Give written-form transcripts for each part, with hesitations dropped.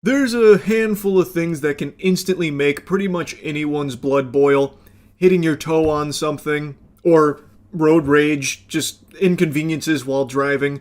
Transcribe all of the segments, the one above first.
There's a handful of things that can instantly make pretty much anyone's blood boil. Hitting your toe on something, or road rage, just inconveniences while driving.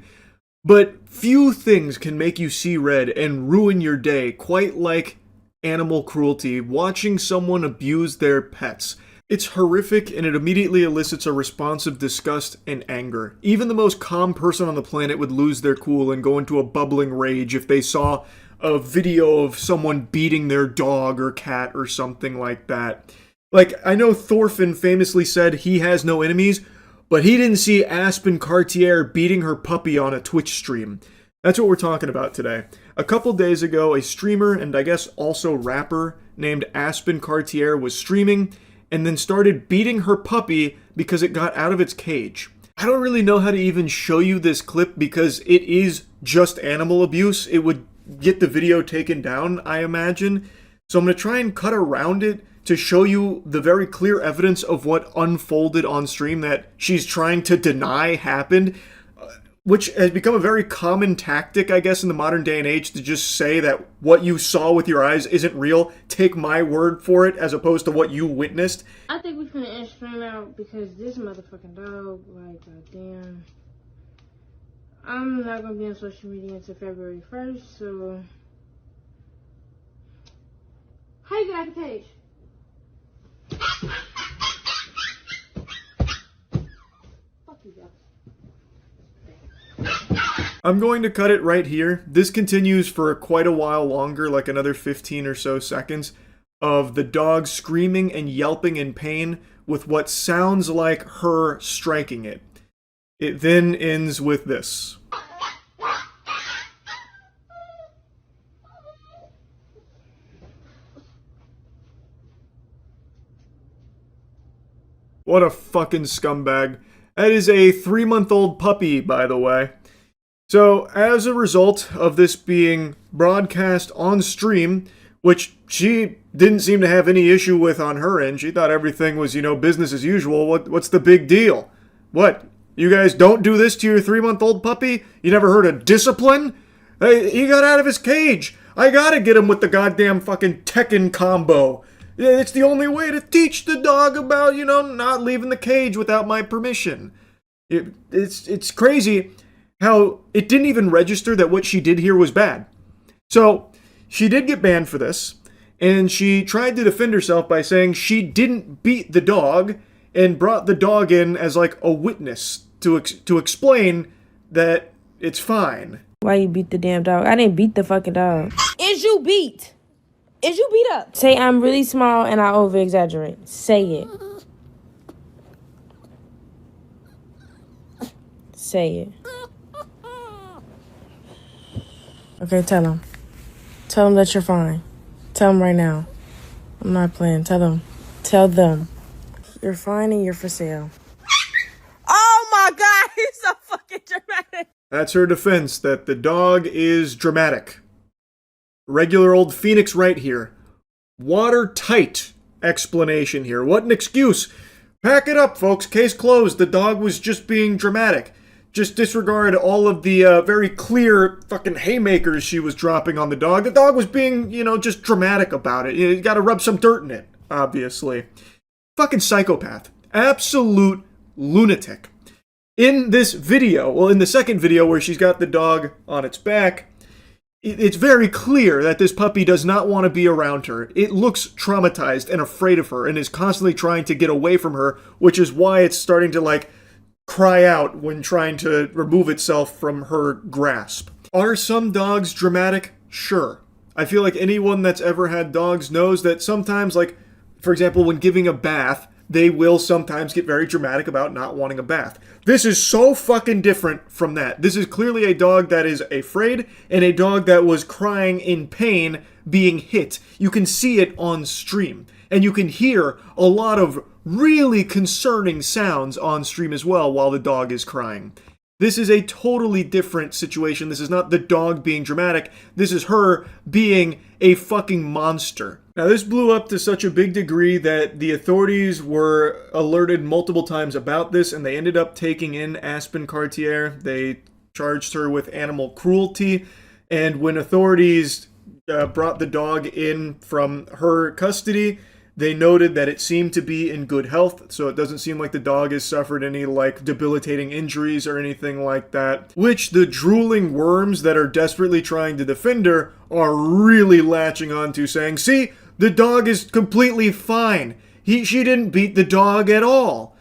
But few things can make you see red and ruin your day quite like animal cruelty, watching someone abuse their pets. It's horrific and it immediately elicits a response of disgust and anger. Even the most calm person on the planet would lose their cool and go into a bubbling rage if they saw a video of someone beating their dog or cat or something like that. Like, I know Thorfinn famously said he has no enemies, but he didn't see Aspen Cartier beating her puppy on a Twitch stream. That's what we're talking about today. A couple days ago, a streamer and I guess also rapper named Aspen Cartier was streaming and then started beating her puppy because it got out of its cage. I don't really know how to even show you this clip because it is just animal abuse. It would get the video taken down, I imagine. So I'm going to try and cut around it to show you the very clear evidence of what unfolded on stream that she's trying to deny happened, which has become a very common tactic, I guess, in the modern day and age to just say that what you saw with your eyes isn't real. Take my word for it as opposed to what you witnessed. I think we finna end stream out because this motherfucking dog, like, goddamn. I'm not gonna be on social media until February 1st, so. How you get out the cage? Fuck you, guys. I'm going to cut it right here. This continues for quite a while longer, like another 15 or so seconds, of the dog screaming and yelping in pain with what sounds like her striking it. It then ends with this. What a fucking scumbag. That is a 3-month-old puppy, by the way. So, as a result of this being broadcast on stream, which she didn't seem to have any issue with on her end, she thought everything was, business as usual. What's the big deal? What? You guys don't do this to your 3-month-old puppy? You never heard of discipline? Hey, he got out of his cage. I gotta get him with the goddamn fucking Tekken combo. It's the only way to teach the dog about, not leaving the cage without my permission. It's crazy how it didn't even register that what she did here was bad. So, she did get banned for this, and she tried to defend herself by saying she didn't beat the dog and brought the dog in as like a witness to explain that it's fine. Why you beat the damn dog? I didn't beat the fucking dog. Is you beat? Is you beat up? Say I'm really small and I over-exaggerate. Say it. Say it. Okay, tell him. Tell him that you're fine. Tell him right now. I'm not playing. Tell them. Tell them. You're fine and you're for sale. Oh my God, he's so fucking dramatic. That's her defense, that the dog is dramatic. Regular old Phoenix right here. Watertight explanation here. What an excuse. Pack it up, folks. Case closed. The dog was just being dramatic. Just disregard all of the very clear fucking haymakers she was dropping on the dog. The dog was being, just dramatic about it. You gotta rub some dirt in it, obviously. Fucking psychopath. Absolute lunatic. In this video, well, in the second video where she's got the dog on its back, it's very clear that this puppy does not want to be around her. It looks traumatized and afraid of her and is constantly trying to get away from her, which is why it's starting to, cry out when trying to remove itself from her grasp. Are some dogs dramatic? Sure. I feel like anyone that's ever had dogs knows that sometimes, for example, when giving a bath, they will sometimes get very dramatic about not wanting a bath. This is so fucking different from that. This is clearly a dog that is afraid and a dog that was crying in pain being hit. You can see it on stream. And you can hear a lot of really concerning sounds on stream as well while the dog is crying. This is a totally different situation. This is not the dog being dramatic. This is her being a fucking monster. Now, this blew up to such a big degree that the authorities were alerted multiple times about this, and they ended up taking in Aspen Cartier. They charged her with animal cruelty, and when authorities brought the dog in from her custody, they noted that it seemed to be in good health, so it doesn't seem like the dog has suffered any, like, debilitating injuries or anything like that, which the drooling worms that are desperately trying to defend her are really latching onto, saying, see, the dog is completely fine. She didn't beat the dog at all.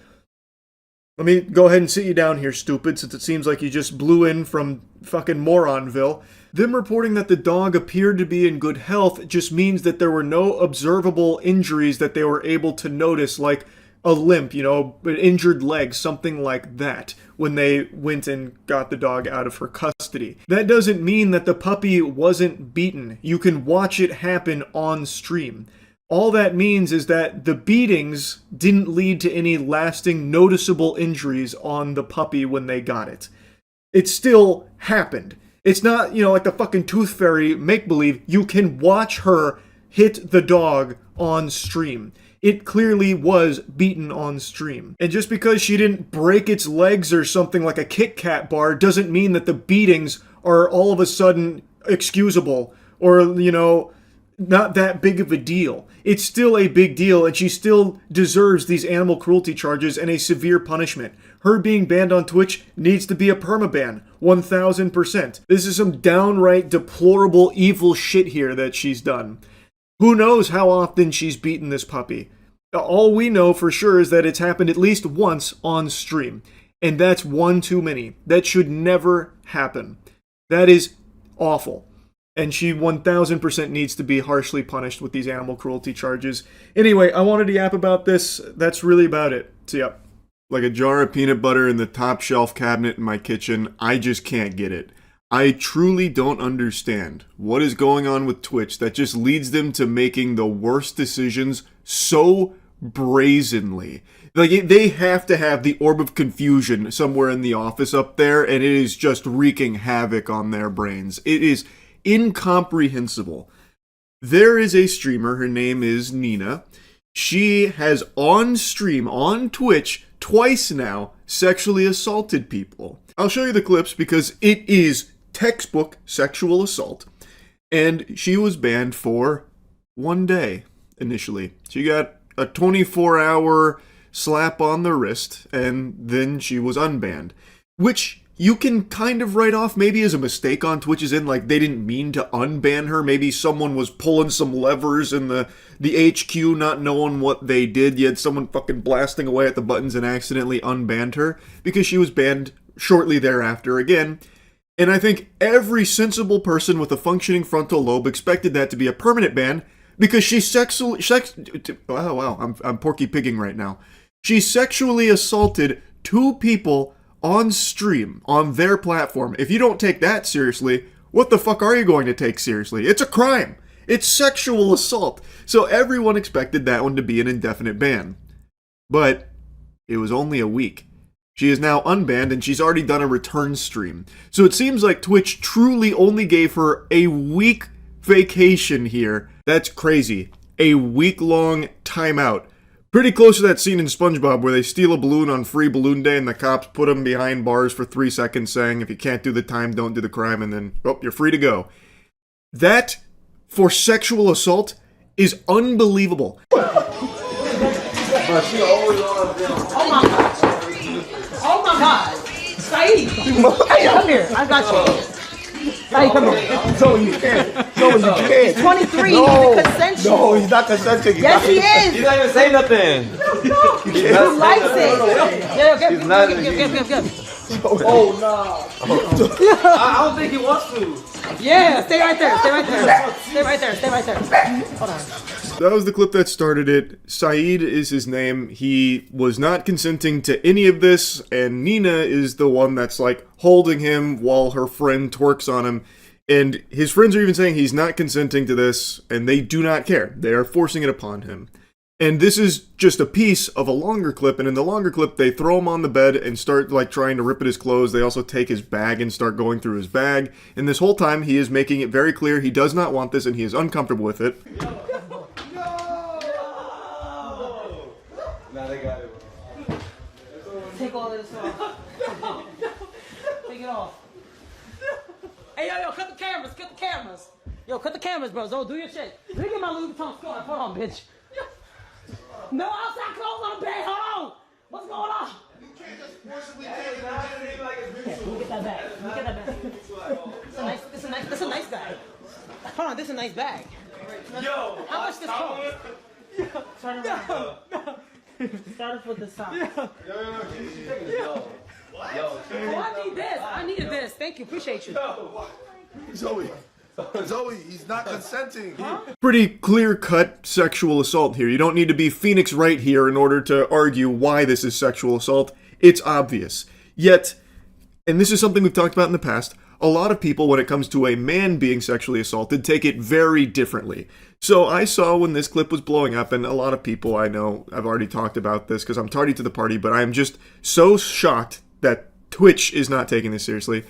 Let me go ahead and sit you down here, stupid, since it seems like you just blew in from fucking Moronville. Them reporting that the dog appeared to be in good health just means that there were no observable injuries that they were able to notice, like a limp, you know, an injured leg, something like that, when they went and got the dog out of her custody. That doesn't mean that the puppy wasn't beaten. You can watch it happen on stream. All that means is that the beatings didn't lead to any lasting, noticeable injuries on the puppy when they got it. It still happened. It's not, you know, like the fucking Tooth Fairy make-believe. You can watch her hit the dog on stream. It clearly was beaten on stream. And just because she didn't break its legs or something like a Kit Kat bar doesn't mean that the beatings are all of a sudden excusable or, you know, not that big of a deal. It's still a big deal, and she still deserves these animal cruelty charges and a severe punishment. Her being banned on Twitch needs to be a permaban, 1000%. This is some downright deplorable evil shit here that she's done. Who knows how often she's beaten this puppy? All we know for sure is that it's happened at least once on stream, and that's one too many. That should never happen. That is awful. And she 1000% needs to be harshly punished with these animal cruelty charges. Anyway, I wanted to yap about this. That's really about it. So, yep. Like a jar of peanut butter in the top shelf cabinet in my kitchen, I just can't get it. I truly don't understand what is going on with Twitch that just leads them to making the worst decisions so brazenly. Like, they have to have the orb of confusion somewhere in the office up there, and it is just wreaking havoc on their brains. It is incomprehensible. There is a streamer, her name is Nina. She has on stream, on Twitch, twice now, sexually assaulted people. I'll show you the clips because it is textbook sexual assault. And she was banned for 1 day, initially. She got a 24-hour slap on the wrist, and then she was unbanned. Which you can kind of write off maybe as a mistake on Twitch's end, like they didn't mean to unban her. Maybe someone was pulling some levers in the HQ, not knowing what they did. You had someone fucking blasting away at the buttons and accidentally unbanned her because she was banned shortly thereafter again. And I think every sensible person with a functioning frontal lobe expected that to be a permanent ban because she I'm Porky Pigging right now. She sexually assaulted 2 people on stream, on their platform. If you don't take that seriously, what the fuck are you going to take seriously? It's a crime. It's sexual assault. So everyone expected that one to be an indefinite ban. But it was only a week. She is now unbanned and she's already done a return stream. So it seems like Twitch truly only gave her a week vacation here. That's crazy. A week-long timeout. Pretty close to that scene in SpongeBob where they steal a balloon on Free Balloon Day and the cops put them behind bars for 3 seconds saying, if you can't do the time, don't do the crime, and then, oh, you're free to go. That, for sexual assault, is unbelievable. Oh my God. Oh my God. Saeed. Hey, come here. I got you. Hey, come here. No, you can't. No, you can't. He's 23. No, He's consensual. No, he's not consenting. Yes, he is. He's not even saying nothing. He likes it. Yeah, give. Oh, no. I don't think he wants to. Yeah, stay right there. Stay right there. Hold on. That was the clip that started it. Saeed is his name. He was not consenting to any of this, and Nina is the one that's like holding him while her friend twerks on him. And his friends are even saying he's not consenting to this, and they do not care. They are forcing it upon him. And this is just a piece of a longer clip, and in the longer clip, they throw him on the bed and start, like, trying to rip at his clothes. They also take his bag and start going through his bag. And this whole time, he is making it very clear he does not want this, and he is uncomfortable with it. Now they got it. Take all of this off. Take it off. Hey, yo, cut the cameras. Yo, cut the cameras, bro. Zo, do your shit. Let me get my Louis Vuitton scarf. Hold on, bitch. No outside clothes on the bed. Hold on. What's going on? You can't just forcibly take it. Let me get that bag. Let me get that bag. This is a nice bag. Hold on, this is a nice bag. Yo, how much this cost? Turn around. Start with the top. Yo. Oh, I need this. I needed this. Thank you. Appreciate you. Zoe, he's not consenting. Pretty clear-cut sexual assault here. You don't need to be Phoenix Wright here in order to argue why this is sexual assault. It's obvious. Yet, and this is something we've talked about in the past, a lot of people, when it comes to a man being sexually assaulted, take it very differently. So I saw when this clip was blowing up, and a lot of people I know, I've already talked about this because I'm tardy to the party, but I'm just so shocked that Twitch is not taking this seriously.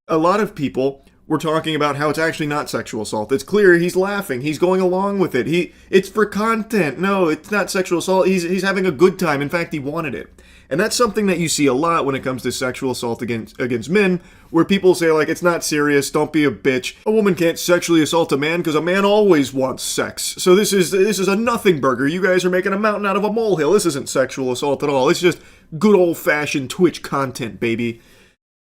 A lot of people were talking about how it's actually not sexual assault. It's clear he's laughing. He's going along with it. It's for content. No, it's not sexual assault. He's having a good time. In fact, he wanted it. And that's something that you see a lot when it comes to sexual assault against men, where people say, like, it's not serious, don't be a bitch. A woman can't sexually assault a man because a man always wants sex. So this is a nothing burger. You guys are making a mountain out of a molehill. This isn't sexual assault at all. It's just good old-fashioned Twitch content, baby.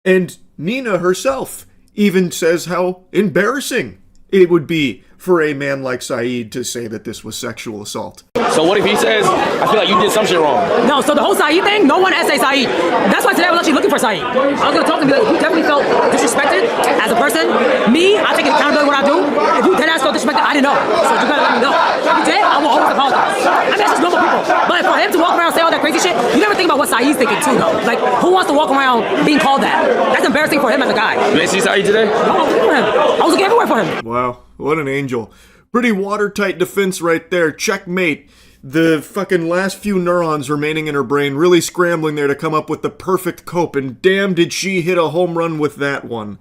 And Nina herself even says how embarrassing it would be for a man like Saeed to say that this was sexual assault. So what if he says, I feel like you did some shit wrong? No, so the whole Saeed thing, no one essay Saeed. That's why today I was actually looking for Saeed. I was going to talk to him and be like, you definitely felt disrespected as a person. Me, I take accountability what I do. If you dead ass felt disrespected, I didn't know. So you better let me know. If you did, I will always apologize. I mean, that's just normal people. But for him to walk around and say all that crazy shit, you never think about what Saeed's thinking too, though. Like, who wants to walk around being called that? That's embarrassing for him as a guy. You ain't see Saeed today? No, I was looking for him. I was looking everywhere for him. Wow, what an angel. Pretty watertight defense right there. Checkmate. The fucking last few neurons remaining in her brain really scrambling there to come up with the perfect cope, and damn did she hit a home run with that one.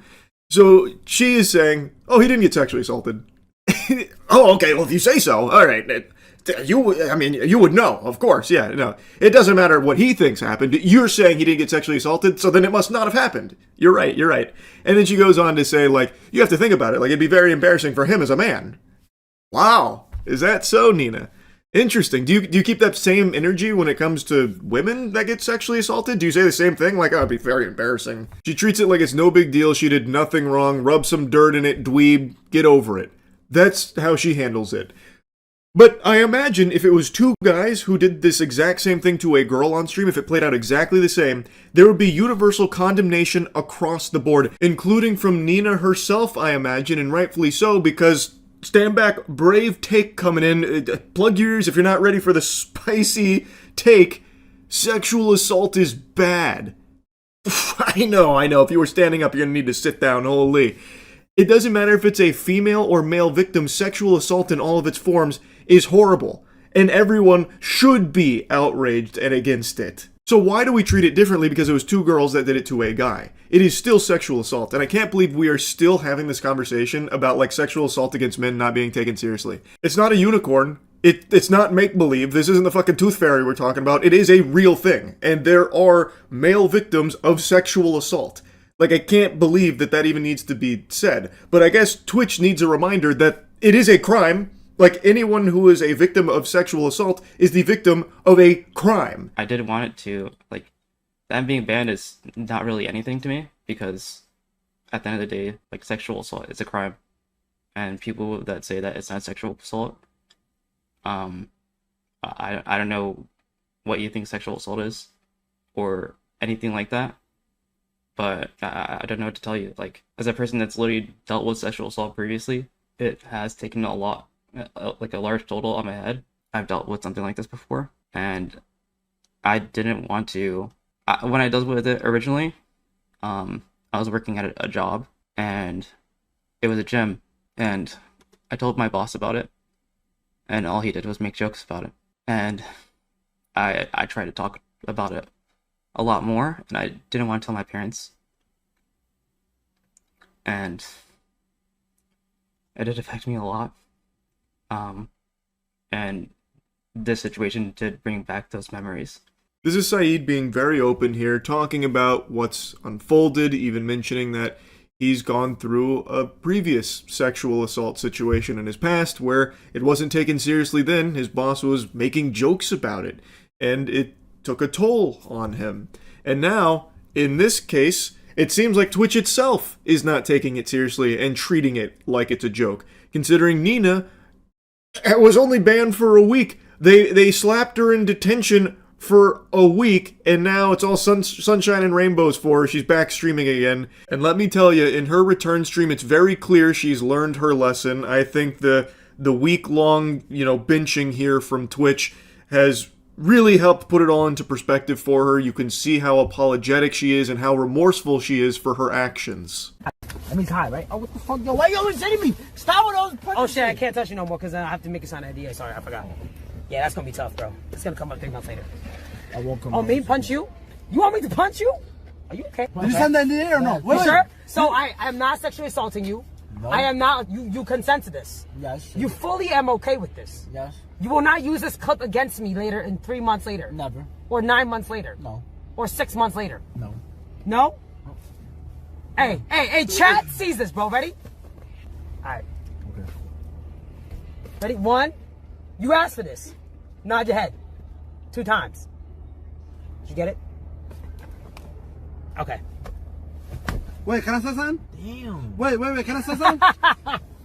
So she is saying, oh, he didn't get sexually assaulted. Oh, okay, well, if you say so, all right. You would know, of course, yeah, no. It doesn't matter what he thinks happened. You're saying he didn't get sexually assaulted, so then it must not have happened. You're right. And then she goes on to say, like, you have to think about it. Like, it'd be very embarrassing for him as a man. Wow. Is that so, Nina? Interesting. Do you keep that same energy when it comes to women that get sexually assaulted? Do you say the same thing? Like, oh, it'd be very embarrassing. She treats it like it's no big deal. She did nothing wrong. Rub some dirt in it, dweeb. Get over it. That's how she handles it. But I imagine if it was two guys who did this exact same thing to a girl on stream, if it played out exactly the same, there would be universal condemnation across the board, including from Nina herself, I imagine, and rightfully so, because... Stand back, brave take coming in. Plug your ears if you're not ready for the spicy take. Sexual assault is bad. I know. If you were standing up, you're going to need to sit down. Holy. It doesn't matter if it's a female or male victim. Sexual assault in all of its forms is horrible. And everyone should be outraged and against it. So why do we treat it differently because it was two girls that did it to a guy? It is still sexual assault, and I can't believe we are still having this conversation about, like, sexual assault against men not being taken seriously. It's not a unicorn. It's not make-believe. This isn't the fucking tooth fairy we're talking about. It is a real thing, and there are male victims of sexual assault. Like, I can't believe that even needs to be said. But I guess Twitch needs a reminder that it is a crime. Like, anyone who is a victim of sexual assault is the victim of a crime. I did want it to, like, them being banned is not really anything to me, because at the end of the day, like, sexual assault is a crime. And people that say that it's not sexual assault, I don't know what you think sexual assault is, or anything like that, but I don't know what to tell you. Like, as a person that's literally dealt with sexual assault previously, it has taken a lot. Like a large total on my head. I've dealt with something like this before, and I didn't want to. When I dealt with it originally, I was working at a job, and it was a gym, and I told my boss about it, and all he did was make jokes about it. And I tried to talk about it a lot more, and I didn't want to tell my parents, and it did affect me a lot. And this situation did bring back those memories. This is Saeed being very open here, talking about what's unfolded, even mentioning that he's gone through a previous sexual assault situation in his past where it wasn't taken seriously then. His boss was making jokes about it, and it took a toll on him. And now, in this case, it seems like Twitch itself is not taking it seriously and treating it like it's a joke, considering Nina was only banned for a week. They slapped her in detention for a week, and now it's all sunshine and rainbows for her. She's back streaming again. And let me tell you, in her return stream, it's very clear she's learned her lesson. I think the week-long, benching here from Twitch has really helped put it all into perspective for her. You can see how apologetic she is and how remorseful she is for her actions. That means hi, right? Oh, what the fuck, yo? Why you always hitting me? Stop with those punches. Oh shit, I can't touch you no more because I have to make a sign ID. Sorry, I forgot. Yeah, that's gonna be tough, bro. It's gonna come up 3 months later. I won't come. Oh, me punch you? You want me to punch you? Are you okay? Did you send that in the air or no? You sure? So I am not sexually assaulting you. No. I am not. You consent to this. Yes. You fully am okay with this. Yes. You will not use this clip against me later in 3 months later. Never. Or 9 months later. No. Or 6 months later. No. No? Hey, chat sees this, bro. Ready? Alright. Okay. Ready? 1. You asked for this. Nod your head. 2 times. Did you get it? Okay. Wait, can I say something? Damn. Wait, can I say something?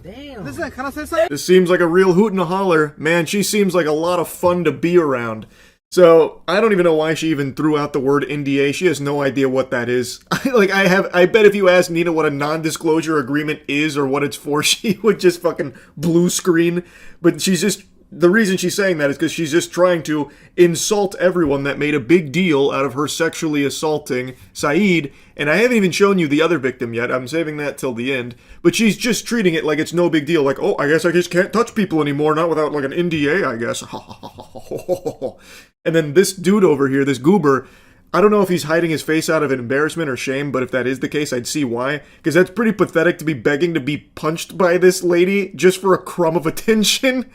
Damn. Listen, can I say something? This seems like a real hoot and a holler. Man, she seems like a lot of fun to be around. So, I don't even know why she even threw out the word NDA. She has no idea what that is. I bet if you asked Nina what a non-disclosure agreement is or what it's for, she would just fucking blue screen. But the reason she's saying that is because she's just trying to insult everyone that made a big deal out of her sexually assaulting Saeed. And I haven't even shown you the other victim yet. I'm saving that till the end. But she's just treating it like it's no big deal. Like, oh, I guess I just can't touch people anymore. Not without like an NDA, I guess. And then this dude over here, this goober, I don't know if he's hiding his face out of embarrassment or shame, but if that is the case, I'd see why. Because that's pretty pathetic to be begging to be punched by this lady just for a crumb of attention.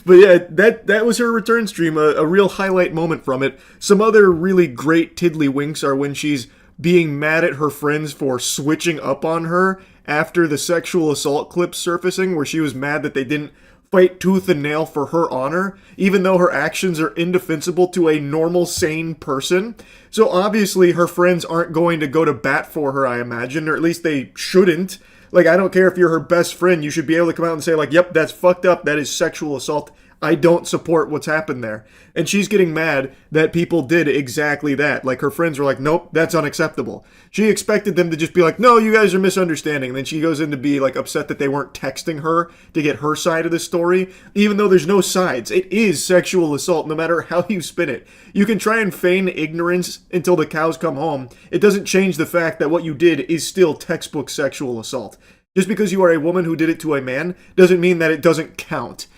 But yeah, that was her return stream, a real highlight moment from it. Some other really great tiddlywinks are when she's being mad at her friends for switching up on her after the sexual assault clip surfacing, where she was mad that they didn't fight tooth and nail for her honor, even though her actions are indefensible to a normal, sane person. So obviously her friends aren't going to go to bat for her, I imagine, or at least they shouldn't. Like, I don't care if you're her best friend, you should be able to come out and say, like, yep, that's fucked up, that is sexual assault. I don't support what's happened there. And she's getting mad that people did exactly that. Like, her friends were like, nope, that's unacceptable. She expected them to just be like, no, you guys are misunderstanding. And then she goes in to be, like, upset that they weren't texting her to get her side of the story, even though there's no sides. It is sexual assault, no matter how you spin it. You can try and feign ignorance until the cows come home. It doesn't change the fact that what you did is still textbook sexual assault. Just because you are a woman who did it to a man doesn't mean that it doesn't count.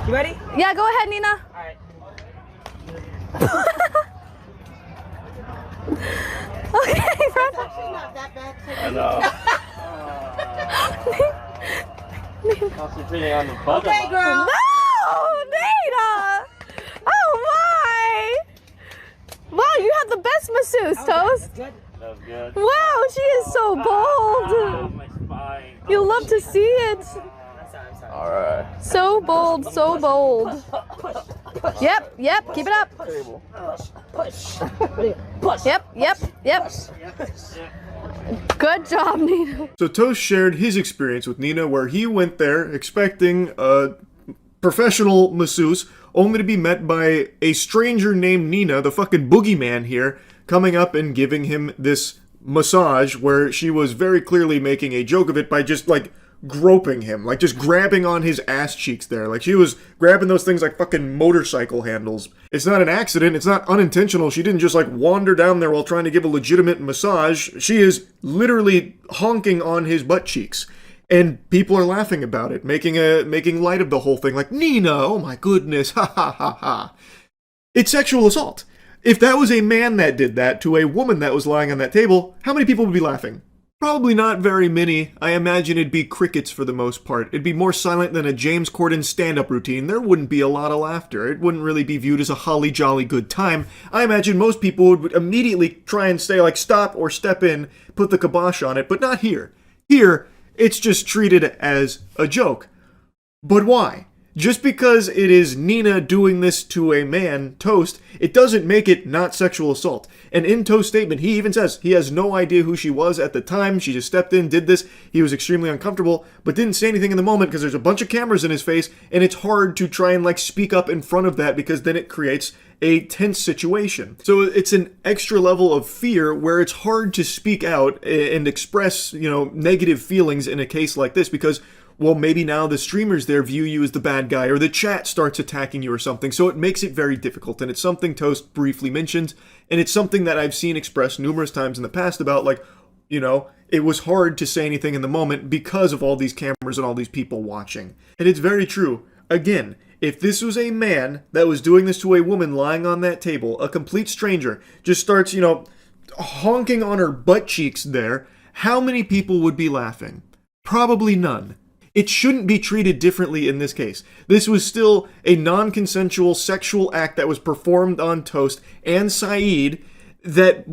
You ready? Yeah, go ahead, Nina. Alright. Okay, Brad. I know. Concentrating on the button. Okay, girl. No, Nina. Oh my. Wow, you have the best masseuse, Toes. That was good. Wow, she is so bold. My spine. You love to see it. Alright. So bold, so bold. Yep, keep it up. Yep. Good job, Nina. So Toast shared his experience with Nina, where he went there expecting a professional masseuse, only to be met by a stranger named Nina, the fucking boogeyman here, coming up and giving him this massage, where she was very clearly making a joke of it by just, like, groping him, like just grabbing on his ass cheeks there. Like she was grabbing those things like fucking motorcycle handles. It's not an accident, it's not unintentional. She didn't just like wander down there while trying to give a legitimate massage. She is literally honking on his butt cheeks. And people are laughing about it, making light of the whole thing, like, Nina, oh my goodness, ha ha ha ha. It's sexual assault. If that was a man that did that to a woman that was lying on that table, how many people would be laughing? Probably not very many. I imagine it'd be crickets for the most part. It'd be more silent than a James Corden stand-up routine. There wouldn't be a lot of laughter. It wouldn't really be viewed as a holly jolly good time. I imagine most people would immediately try and say, like, stop or step in, put the kibosh on it, but not here. Here, it's just treated as a joke. But why? Just because it is Nina doing this to a man, Toast, it doesn't make it not sexual assault. And in Toast's statement, he even says he has no idea who she was at the time. She just stepped in, did this. He was extremely uncomfortable, but didn't say anything in the moment because there's a bunch of cameras in his face, and it's hard to try and speak up in front of that because then it creates a tense situation. So it's an extra level of fear where it's hard to speak out and express, negative feelings in a case like this because, well, maybe now the streamers there view you as the bad guy or the chat starts attacking you or something. So it makes it very difficult. And it's something Toast briefly mentioned. And it's something that I've seen expressed numerous times in the past about it was hard to say anything in the moment because of all these cameras and all these people watching. And it's very true. Again, if this was a man that was doing this to a woman lying on that table, a complete stranger, just starts, honking on her butt cheeks there, how many people would be laughing? Probably none. It shouldn't be treated differently in this case. This was still a non-consensual sexual act that was performed on Toast and Saeed that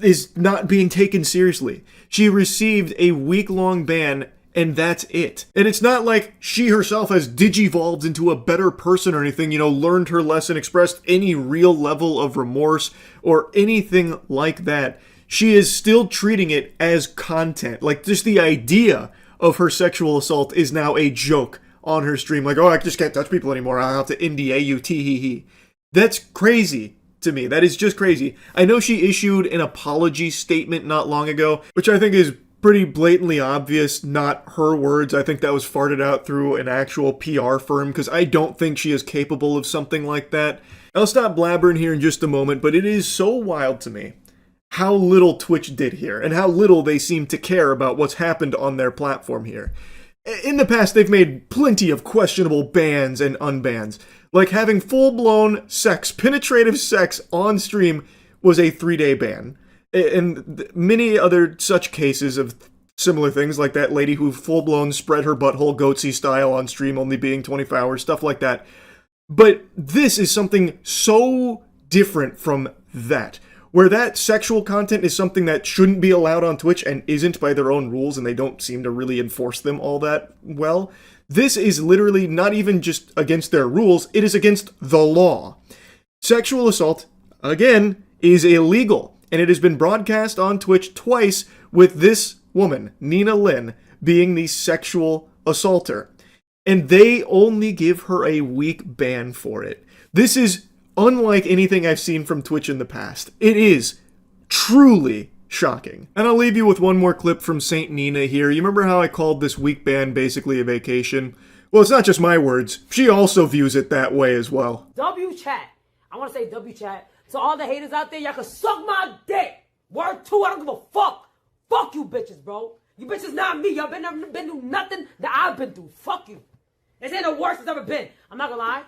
is not being taken seriously. She received a week-long ban, and that's it. And it's not like she herself has digivolved into a better person or anything, learned her lesson, expressed any real level of remorse or anything like that. She is still treating it as content. Just the idea of her sexual assault is now a joke on her stream. I just can't touch people anymore. I'll have to NDA you, tee-hee-hee. That's crazy to me. That is just crazy. I know she issued an apology statement not long ago, which I think is pretty blatantly obvious, not her words. I think that was farted out through an actual PR firm, because I don't think she is capable of something like that. I'll stop blabbering here in just a moment, but it is so wild to me how little Twitch did here, and how little they seem to care about what's happened on their platform here. In the past, they've made plenty of questionable bans and unbans. Having full-blown sex, penetrative sex on stream was a 3-day ban. And many other such cases of similar things, like that lady who full-blown spread her butthole goatsy style on stream only being 24 hours, stuff like that. But this is something so different from that, where that sexual content is something that shouldn't be allowed on Twitch and isn't by their own rules, and they don't seem to really enforce them all that well. This is literally not even just against their rules, it is against the law. Sexual assault, again, is illegal, and it has been broadcast on Twitch twice with this woman, Nina Lynn, being the sexual assaulter. And they only give her a week ban for it. This is unlike anything I've seen from Twitch in the past. It is truly shocking. And I'll leave you with one more clip from Saint Nina here. You remember how I called this week ban basically a vacation? Well, it's not just my words. She also views it that way as well. W chat. I want to say W chat. So all the haters out there, y'all can suck my dick. Word 2, I don't give a fuck. Fuck you bitches, bro. You bitches not me. Y'all been through nothing that I've been through. Fuck you. This ain't the worst it's ever been. I'm not gonna lie.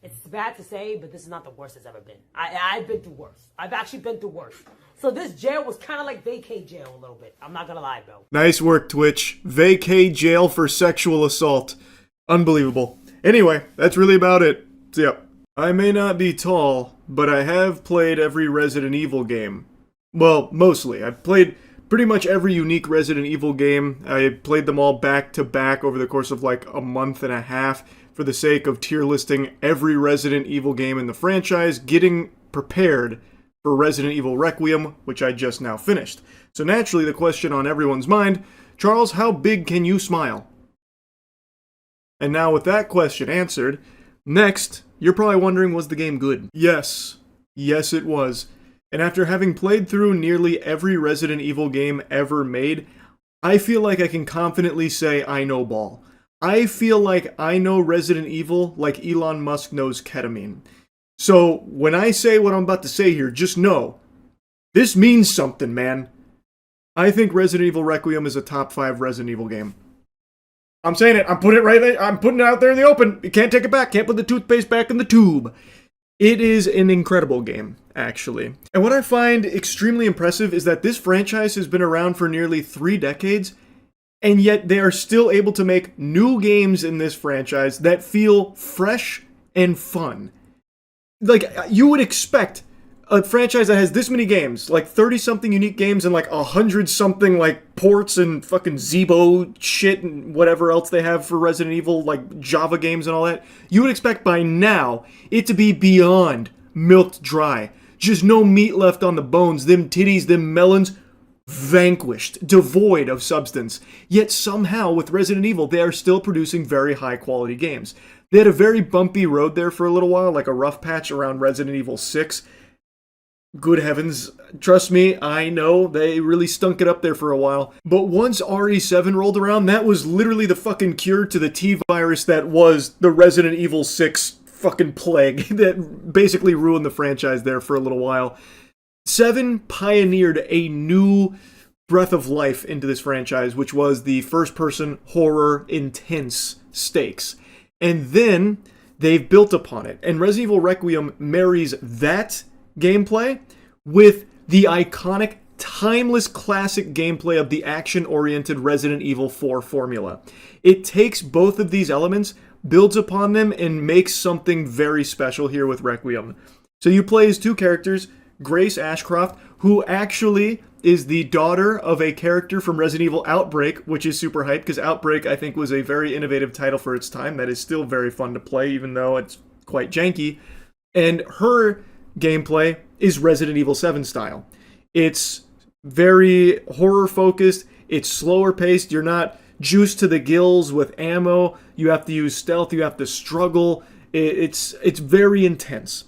It's bad to say, but this is not the worst it's ever been. I've been through worse. I've actually been through worse. So this jail was kind of like vacay jail a little bit. I'm not gonna lie, bro. Nice work, Twitch. Vacay jail for sexual assault. Unbelievable. Anyway, that's really about it. So, yep. I may not be tall, but I have played every Resident Evil game. Well, mostly. I've played pretty much every unique Resident Evil game. I played them all back to back over the course of a month and a half for the sake of tier listing every Resident Evil game in the franchise, getting prepared for Resident Evil Requiem, which I just now finished. So naturally, the question on everyone's mind, Charles, how big can you smile? And now with that question answered, next, you're probably wondering, was the game good? Yes. Yes, it was. And after having played through nearly every Resident Evil game ever made, I feel like I can confidently say I know ball. I feel like I know Resident Evil like Elon Musk knows ketamine. So when I say what I'm about to say here, just know, this means something, man. I think Resident Evil Requiem is a top 5 Resident Evil game. I'm saying it. I'm putting it right there. I'm putting it out there in the open. You can't take it back. Can't put the toothpaste back in the tube. It is an incredible game, actually. And what I find extremely impressive is that this franchise has been around for nearly 3 decades, and yet they are still able to make new games in this franchise that feel fresh and fun. You would expect a franchise that has this many games, like 30-something unique games and like 100-something like ports and fucking Zeebo shit and whatever else they have for Resident Evil, like Java games and all that, you would expect by now it to be beyond milked dry. Just no meat left on the bones, them titties, them melons, vanquished, devoid of substance. Yet somehow with Resident Evil, they are still producing very high quality games. They had a very bumpy road there for a little while, like a rough patch around Resident Evil 6. Good heavens, trust me, I know, they really stunk it up there for a while. But once RE7 rolled around, that was literally the fucking cure to the T-virus that was the Resident Evil 6 fucking plague that basically ruined the franchise there for a little while. 7 pioneered a new breath of life into this franchise, which was the first-person horror intense stakes. And then they've built upon it. And Resident Evil Requiem marries that gameplay with the iconic, timeless classic gameplay of the action-oriented Resident Evil 4 formula. It takes both of these elements, builds upon them, and makes something very special here with Requiem. So you play as two characters, Grace Ashcroft, who actually is the daughter of a character from Resident Evil Outbreak, which is super hyped, because Outbreak, I think, was a very innovative title for its time that is still very fun to play, even though it's quite janky. And her gameplay is Resident Evil 7 style. It's very horror-focused, it's slower paced, you're not juiced to the gills with ammo, you have to use stealth, you have to struggle, it's very intense.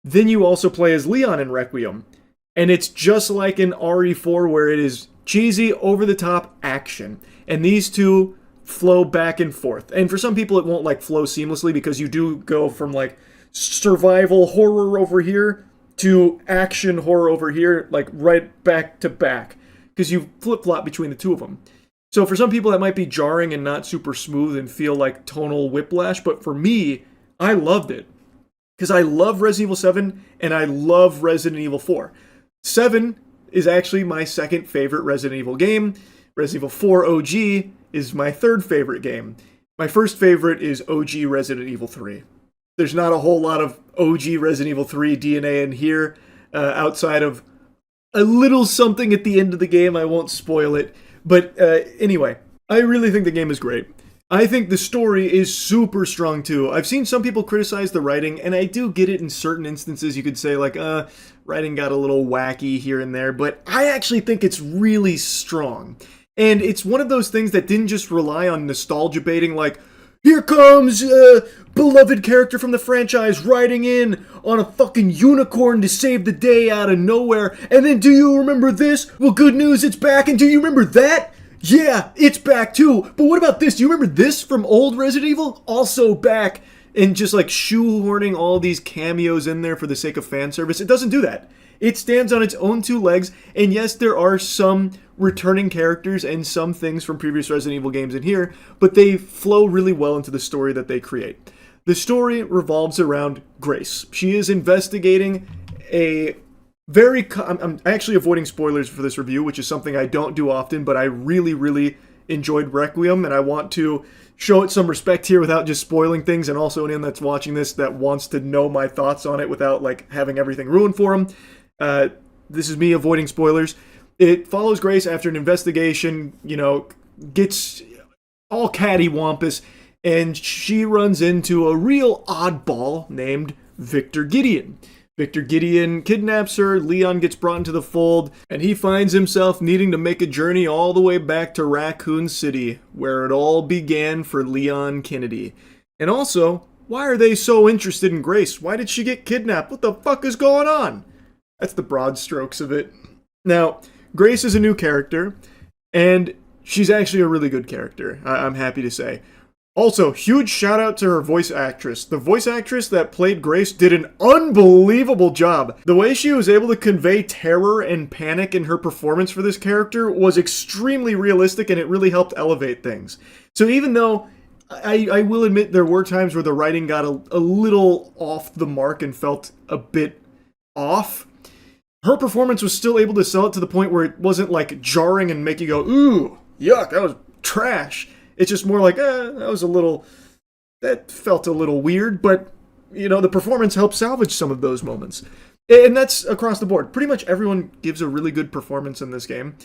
Then you also play as Leon in Requiem, and it's just like in RE4 where it is cheesy, over-the-top action. And these two flow back and forth. And for some people it won't like flow seamlessly because you do go from like survival horror over here to action horror over here, like right back to back, because you flip-flop between the two of them. So for some people that might be jarring and not super smooth and feel like tonal whiplash, but for me, I loved it. Because I love Resident Evil 7 and I love Resident Evil 4. 7 is actually my second favorite Resident Evil game. Resident Evil 4 OG is my third favorite game. My first favorite is OG Resident Evil 3. There's not a whole lot of OG Resident Evil 3 DNA in here, outside of a little something at the end of the game. I won't spoil it. But anyway, I really think the game is great. I think the story is super strong too. I've seen some people criticize the writing, and I do get it in certain instances. You could say like, writing got a little wacky here and there, but I actually think it's really strong. And it's one of those things that didn't just rely on nostalgia baiting, like, here comes a beloved character from the franchise riding in on a fucking unicorn to save the day out of nowhere. And then, do you remember this? Well, good news, it's back. And do you remember that? Yeah, it's back too. But what about this? Do you remember this from old Resident Evil? Also back. And just like shoehorning all these cameos in there for the sake of fan service. It doesn't do that. It stands on its own two legs, and yes, there are some returning characters and some things from previous Resident Evil games in here, but they flow really well into the story that they create. The story revolves around Grace. She is investigating a very... I'm actually avoiding spoilers for this review, which is something I don't do often, but I really, really enjoyed Requiem, and I want to show it some respect here without just spoiling things, and also anyone that's watching this that wants to know my thoughts on it without like having everything ruined for them. This is me avoiding spoilers. It follows Grace after an investigation, gets all cattywampus, and she runs into a real oddball named Victor Gideon. Victor Gideon kidnaps her, Leon gets brought into the fold, and he finds himself needing to make a journey all the way back to Raccoon City, where it all began for Leon Kennedy. And also, why are they so interested in Grace? Why did she get kidnapped? What the fuck is going on? That's the broad strokes of it. Now, Grace is a new character, and she's actually a really good character, I'm happy to say. Also, huge shout out to her voice actress. The voice actress that played Grace did an unbelievable job. The way she was able to convey terror and panic in her performance for this character was extremely realistic, and it really helped elevate things. So even though I will admit there were times where the writing got a little off the mark and felt a bit off, her performance was still able to sell it to the point where it wasn't like jarring and make you go, ooh, yuck, that was trash. It's just more like, that felt a little weird, but, the performance helped salvage some of those moments. And that's across the board. Pretty much everyone gives a really good performance in this game.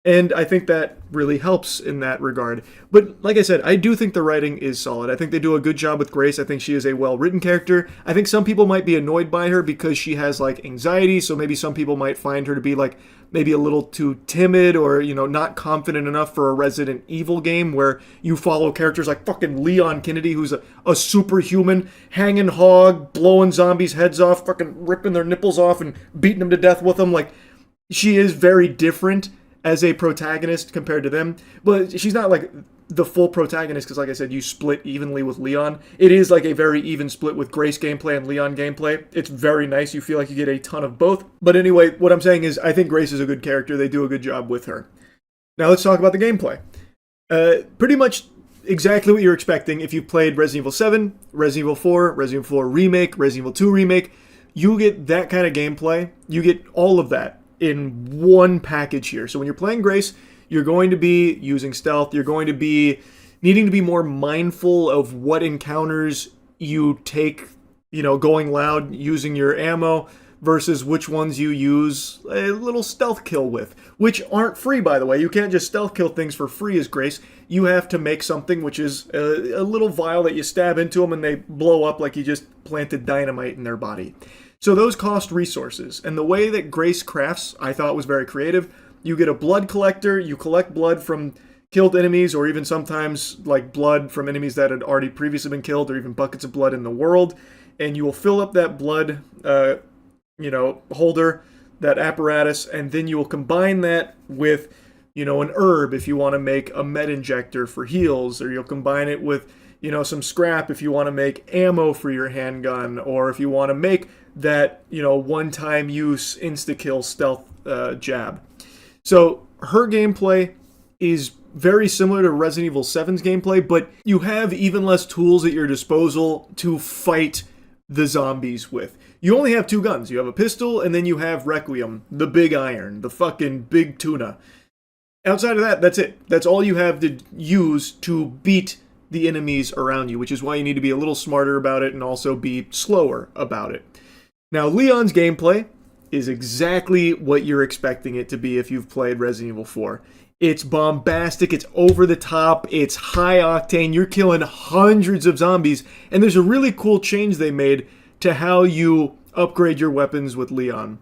And I think that really helps in that regard. But like I said, I do think the writing is solid. I think they do a good job with Grace. I think she is a well-written character. I think some people might be annoyed by her because she has like anxiety, so maybe some people might find her to be like maybe a little too timid or, you know, not confident enough for a Resident Evil game where you follow characters like fucking Leon Kennedy, who's a superhuman, hanging hog, blowing zombies' heads off, fucking ripping their nipples off and beating them to death with them. Like, she is very different as a protagonist compared to them, but she's not like the full protagonist because, like I said, you split evenly with Leon. It is like a very even split with Grace gameplay and Leon gameplay. It's very nice. You feel like you get a ton of both. But anyway, what I'm saying is I think Grace is a good character. They do a good job with her. Now let's talk about the gameplay. Pretty much exactly what you're expecting if you've played Resident Evil 7, Resident Evil 4, Resident Evil 4 Remake, Resident Evil 2 Remake. You get that kind of gameplay. You get all of that in one package here. So when you're playing Grace, you're going to be using stealth. You're going to be needing to be more mindful of what encounters you take, you know, going loud, using your ammo, versus which ones you use a little stealth kill with, which aren't free, by the way. You can't just stealth kill things for free as Grace. You have to make something, which is a little vial that you stab into them and they blow up like you just planted dynamite in their body. So those cost resources, and the way that Grace crafts, I thought was very creative. You get a blood collector, you collect blood from killed enemies, or even sometimes like blood from enemies that had already previously been killed, or even buckets of blood in the world, and you will fill up that blood, holder, that apparatus, and then you will combine that with, you know, an herb if you want to make a med injector for heals, or you'll combine it with, you know, some scrap if you want to make ammo for your handgun, or if you want to make that, you know, one-time use insta-kill stealth jab. So her gameplay is very similar to Resident Evil 7's gameplay, but you have even less tools at your disposal to fight the zombies with. You only have two guns. You have a pistol, and then you have Requiem, the big iron, the fucking big tuna. Outside of that, that's it. That's all you have to use to beat the enemies around you, which is why you need to be a little smarter about it and also be slower about it. Now, Leon's gameplay is exactly what you're expecting it to be if you've played Resident Evil 4. It's bombastic, it's over the top, it's high octane, you're killing hundreds of zombies, and there's a really cool change they made to how you upgrade your weapons with Leon.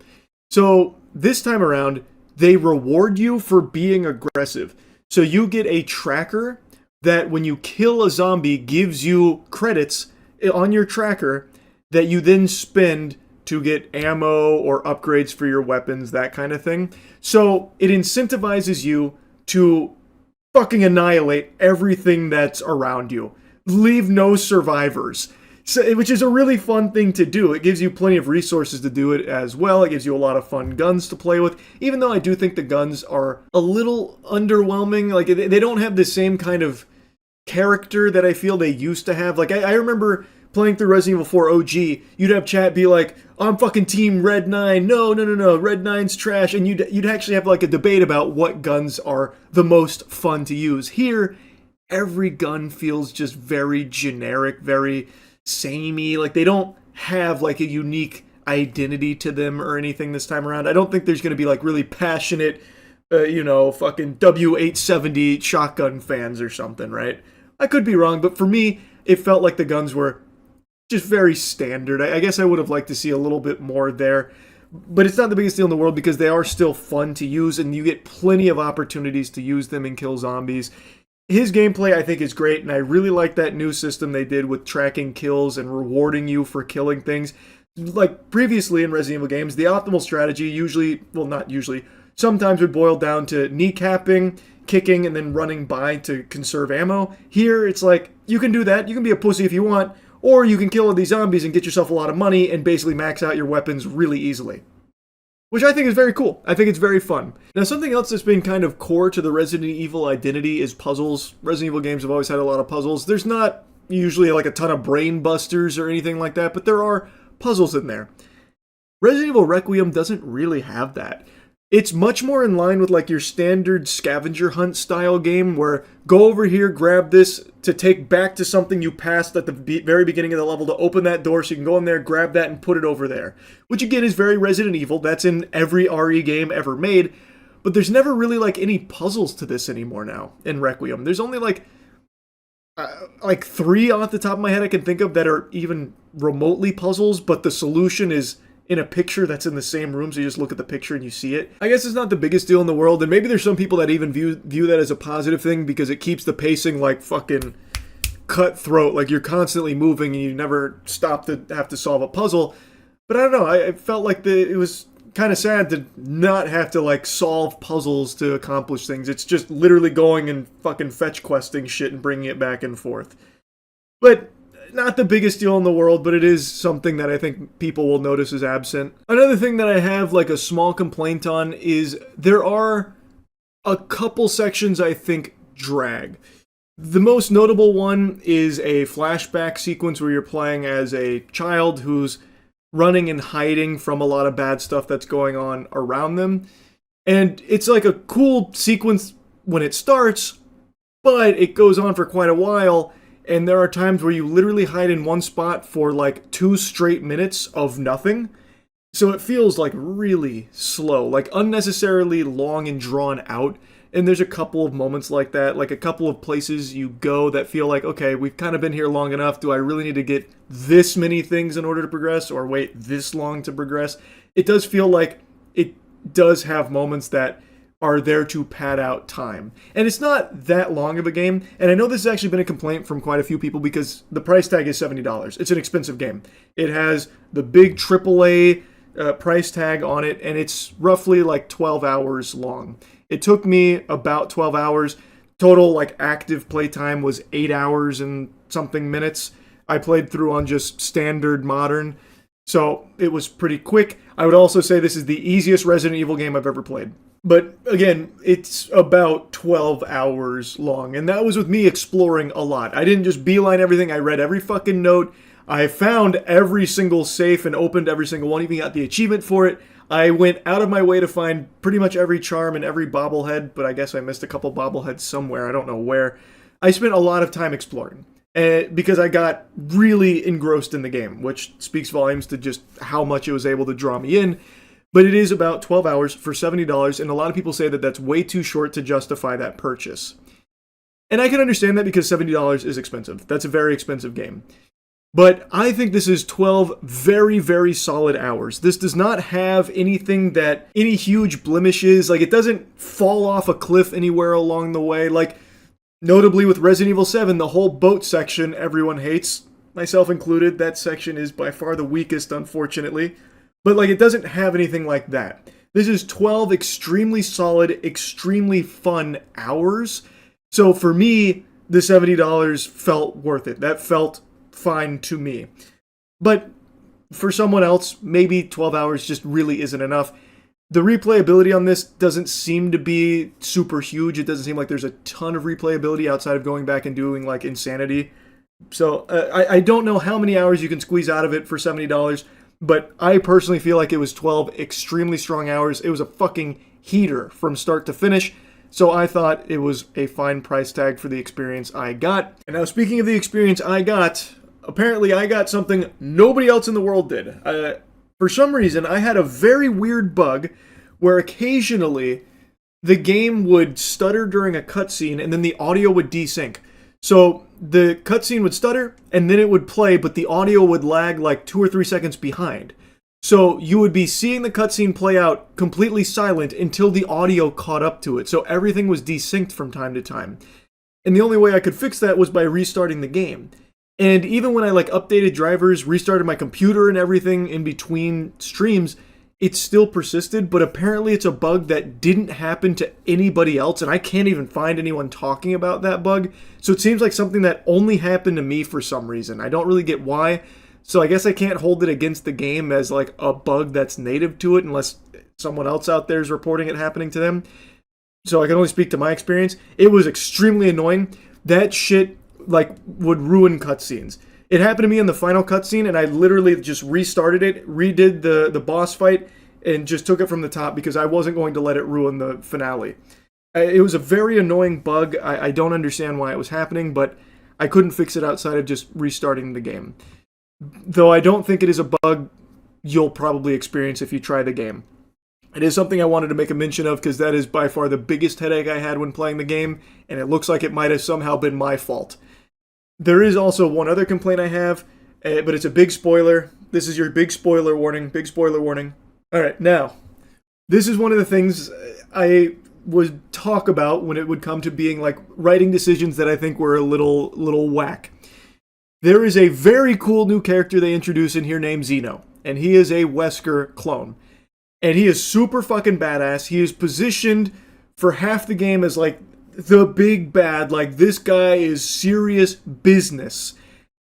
So, this time around, they reward you for being aggressive. So you get a tracker that when you kill a zombie gives you credits on your tracker that you then spend to get ammo or upgrades for your weapons, that kind of thing. So it incentivizes you to fucking annihilate everything that's around you. Leave no survivors. So, which is a really fun thing to do. It gives you plenty of resources to do it as well. It gives you a lot of fun guns to play with, even though I do think the guns are a little underwhelming. Like, they don't have the same kind of character that I feel they used to have. Like, I remember playing through Resident Evil 4 OG, you'd have chat be like, I'm fucking Team Red 9, no, Red 9's trash, and you'd actually have like a debate about what guns are the most fun to use. Here, every gun feels just very generic, very samey, like they don't have like a unique identity to them or anything this time around. I don't think there's going to be like really passionate, fucking W870 shotgun fans or something, right? I could be wrong, but for me, it felt like the guns were just very standard. I guess I would have liked to see a little bit more there, but it's not the biggest deal in the world because they are still fun to use and you get plenty of opportunities to use them and kill zombies. His gameplay, I think, is great, and I really like that new system they did with tracking kills and rewarding you for killing things. Like previously in Resident Evil games, the optimal strategy sometimes would boil down to kneecapping, kicking, and then running by to conserve ammo. Here, it's like, you can do that, you can be a pussy if you want, or you can kill all these zombies and get yourself a lot of money and basically max out your weapons really easily. Which I think is very cool. I think it's very fun. Now, something else that's been kind of core to the Resident Evil identity is puzzles. Resident Evil games have always had a lot of puzzles. There's not usually like a ton of brain busters or anything like that, but there are puzzles in there. Resident Evil Requiem doesn't really have that. It's much more in line with like your standard scavenger hunt style game where go over here, grab this to take back to something you passed at the very beginning of the level to open that door so you can go in there, grab that, and put it over there. Which again is very Resident Evil. That's in every RE game ever made. But there's never really like any puzzles to this anymore now in Requiem. There's only like 3 off the top of my head I can think of that are even remotely puzzles, but the solution is in a picture that's in the same room, so you just look at the picture and you see it. I guess it's not the biggest deal in the world, and maybe there's some people that even view that as a positive thing because it keeps the pacing like fucking cutthroat, like you're constantly moving and you never stop to have to solve a puzzle. But I don't know, I felt like it was kind of sad to not have to like solve puzzles to accomplish things. It's just literally going and fucking fetch questing shit and bringing it back and forth. But not the biggest deal in the world, but it is something that I think people will notice is absent. Another thing that I have like a small complaint on is there are a couple sections I think drag. The most notable one is a flashback sequence where you're playing as a child who's running and hiding from a lot of bad stuff that's going on around them. And it's like a cool sequence when it starts, but it goes on for quite a while. And there are times where you literally hide in one spot for like 2 straight minutes of nothing. So it feels like really slow, like unnecessarily long and drawn out. And there's a couple of moments like that, like a couple of places you go that feel like, okay, we've kind of been here long enough. Do I really need to get this many things in order to progress or wait this long to progress? It does feel like it does have moments that are there to pad out time. And it's not that long of a game. And I know this has actually been a complaint from quite a few people because the price tag is $70. It's an expensive game. It has the big AAA price tag on it, and it's roughly like 12 hours long. It took me about 12 hours. Total like active playtime was 8 hours and something minutes. I played through on just standard modern. So it was pretty quick. I would also say this is the easiest Resident Evil game I've ever played. But again, it's about 12 hours long. And that was with me exploring a lot. I didn't just beeline everything. I read every fucking note. I found every single safe and opened every single one. Even got the achievement for it. I went out of my way to find pretty much every charm and every bobblehead. But I guess I missed a couple bobbleheads somewhere. I don't know where. I spent a lot of time exploring. Because I got really engrossed in the game. Which speaks volumes to just how much it was able to draw me in. But it is about 12 hours for $70, and a lot of people say that that's way too short to justify that purchase. And I can understand that because $70 is expensive. That's a very expensive game. But I think this is 12 very, very solid hours. This does not have anything that, any huge blemishes. Like, it doesn't fall off a cliff anywhere along the way. Like, notably with Resident Evil 7, the whole boat section everyone hates, myself included. That section is by far the weakest, unfortunately. But, like, it doesn't have anything like that. This is 12 extremely solid, extremely fun hours. So, for me, the $70 felt worth it. That felt fine to me. But, for someone else, maybe 12 hours just really isn't enough. The replayability on this doesn't seem to be super huge. It doesn't seem like there's a ton of replayability outside of going back and doing, like, Insanity. So, I don't know how many hours you can squeeze out of it for $70. But I personally feel like it was 12 extremely strong hours. It was a fucking heater from start to finish. So I thought it was a fine price tag for the experience I got. And now speaking of the experience I got, apparently I got something nobody else in the world did. For some reason, I had a very weird bug where occasionally the game would stutter during a cutscene and then the audio would desync. So the cutscene would stutter, and then it would play, but the audio would lag like 2 or 3 seconds behind. So you would be seeing the cutscene play out completely silent until the audio caught up to it. So everything was desynced from time to time. And the only way I could fix that was by restarting the game. And even when I like updated drivers, restarted my computer and everything in between streams, it still persisted, but apparently it's a bug that didn't happen to anybody else, and I can't even find anyone talking about that bug. So it seems like something that only happened to me for some reason. I don't really get why. So I guess I can't hold it against the game as like a bug that's native to it unless someone else out there is reporting it happening to them. So I can only speak to my experience. It was extremely annoying. That shit like would ruin cutscenes. It happened to me in the final cutscene, and I literally just restarted it, redid the boss fight, and just took it from the top because I wasn't going to let it ruin the finale. It was a very annoying bug. I don't understand why it was happening, but I couldn't fix it outside of just restarting the game. Though I don't think it is a bug you'll probably experience if you try the game. It is something I wanted to make a mention of because that is by far the biggest headache I had when playing the game, and it looks like it might have somehow been my fault. There is also one other complaint I have, but it's a big spoiler. This is your big spoiler warning. Big spoiler warning. Alright, now, this is one of the things I would talk about when it would come to being like writing decisions that I think were a little whack. There is a very cool new character they introduce in here named Zeno, and he is a Wesker clone. And he is super fucking badass. He is positioned for half the game as like the big bad, like this guy is serious business.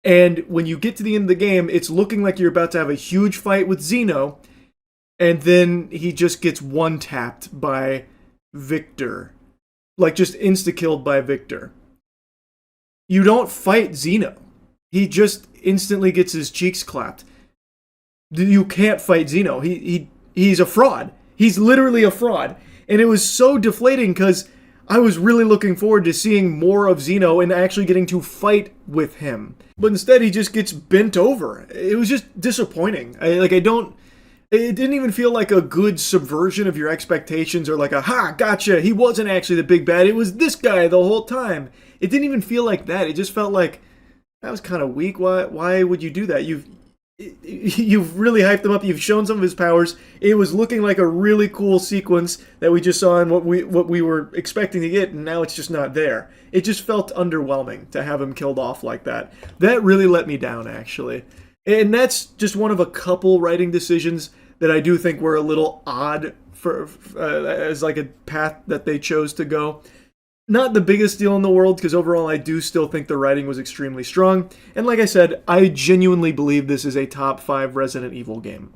And when you get to the end of the game, it's looking like you're about to have a huge fight with Zeno, and then he just gets one-tapped by Victor. Like, just insta-killed by Victor. You don't fight Zeno. He just instantly gets his cheeks clapped. You can't fight Zeno. He's a fraud. He's literally a fraud. And it was so deflating because I was really looking forward to seeing more of Zeno and actually getting to fight with him. But instead, he just gets bent over. It was just disappointing. It didn't even feel like a good subversion of your expectations or like a, ha, gotcha, he wasn't actually the big bad, it was this guy the whole time. It didn't even feel like that. It just felt like, that was kind of weak. Why would you do that? You've really hyped him up. You've shown some of his powers. It was looking like a really cool sequence that we just saw and what we were expecting to get, and now it's just not there. It just felt underwhelming to have him killed off like that. That really let me down, actually. And that's just one of a couple writing decisions that I do think were a little odd for as like a path that they chose to go. Not the biggest deal in the world, because overall I do still think the writing was extremely strong. And like I said, I genuinely believe this is a top 5 Resident Evil game.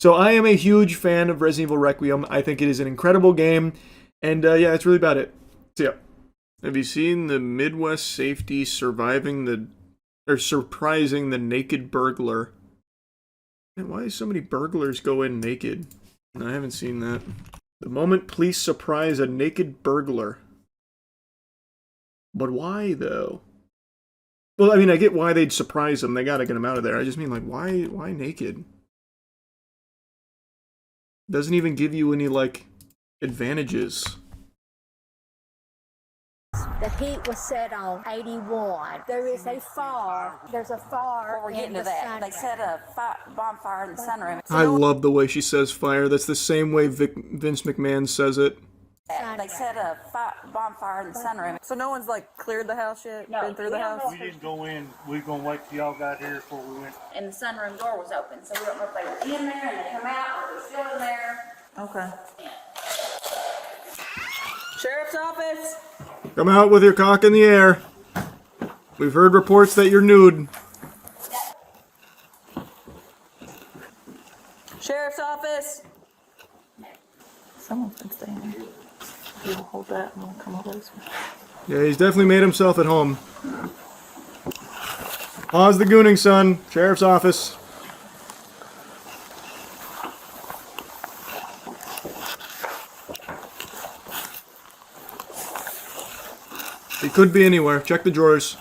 So I am a huge fan of Resident Evil Requiem. I think it is an incredible game. And yeah, that's really about it. So yeah. Have you seen the Midwest safety surprising the naked burglar? Man, why do so many burglars go in naked? I haven't seen that. The moment police surprise a naked burglar. But why, though? Well, I mean, I get why they'd surprise him. They gotta get him out of there. I just mean, like, why naked? Doesn't even give you any, like, advantages. The heat was set on 81. There is a fire. There's a fire. Before we get into that, they set a bonfire in the sunroom. I love the way she says fire. That's the same way Vince McMahon says it. They set a bonfire in the sunroom. So no one's like cleared the house yet? No, been through the house? We didn't go in. We were going to wait till y'all got here before we went. And the sunroom door was open, so we don't know if they were in there and they come out or they're still in there. Okay. Sheriff's office! Come out with your cock in the air. We've heard reports that you're nude. Sheriff's office! Someone's been staying here. You'll hold that and we'll come over this way. Yeah, he's definitely made himself at home. Pause the gooning, son. Sheriff's office. He could be anywhere. Check the drawers.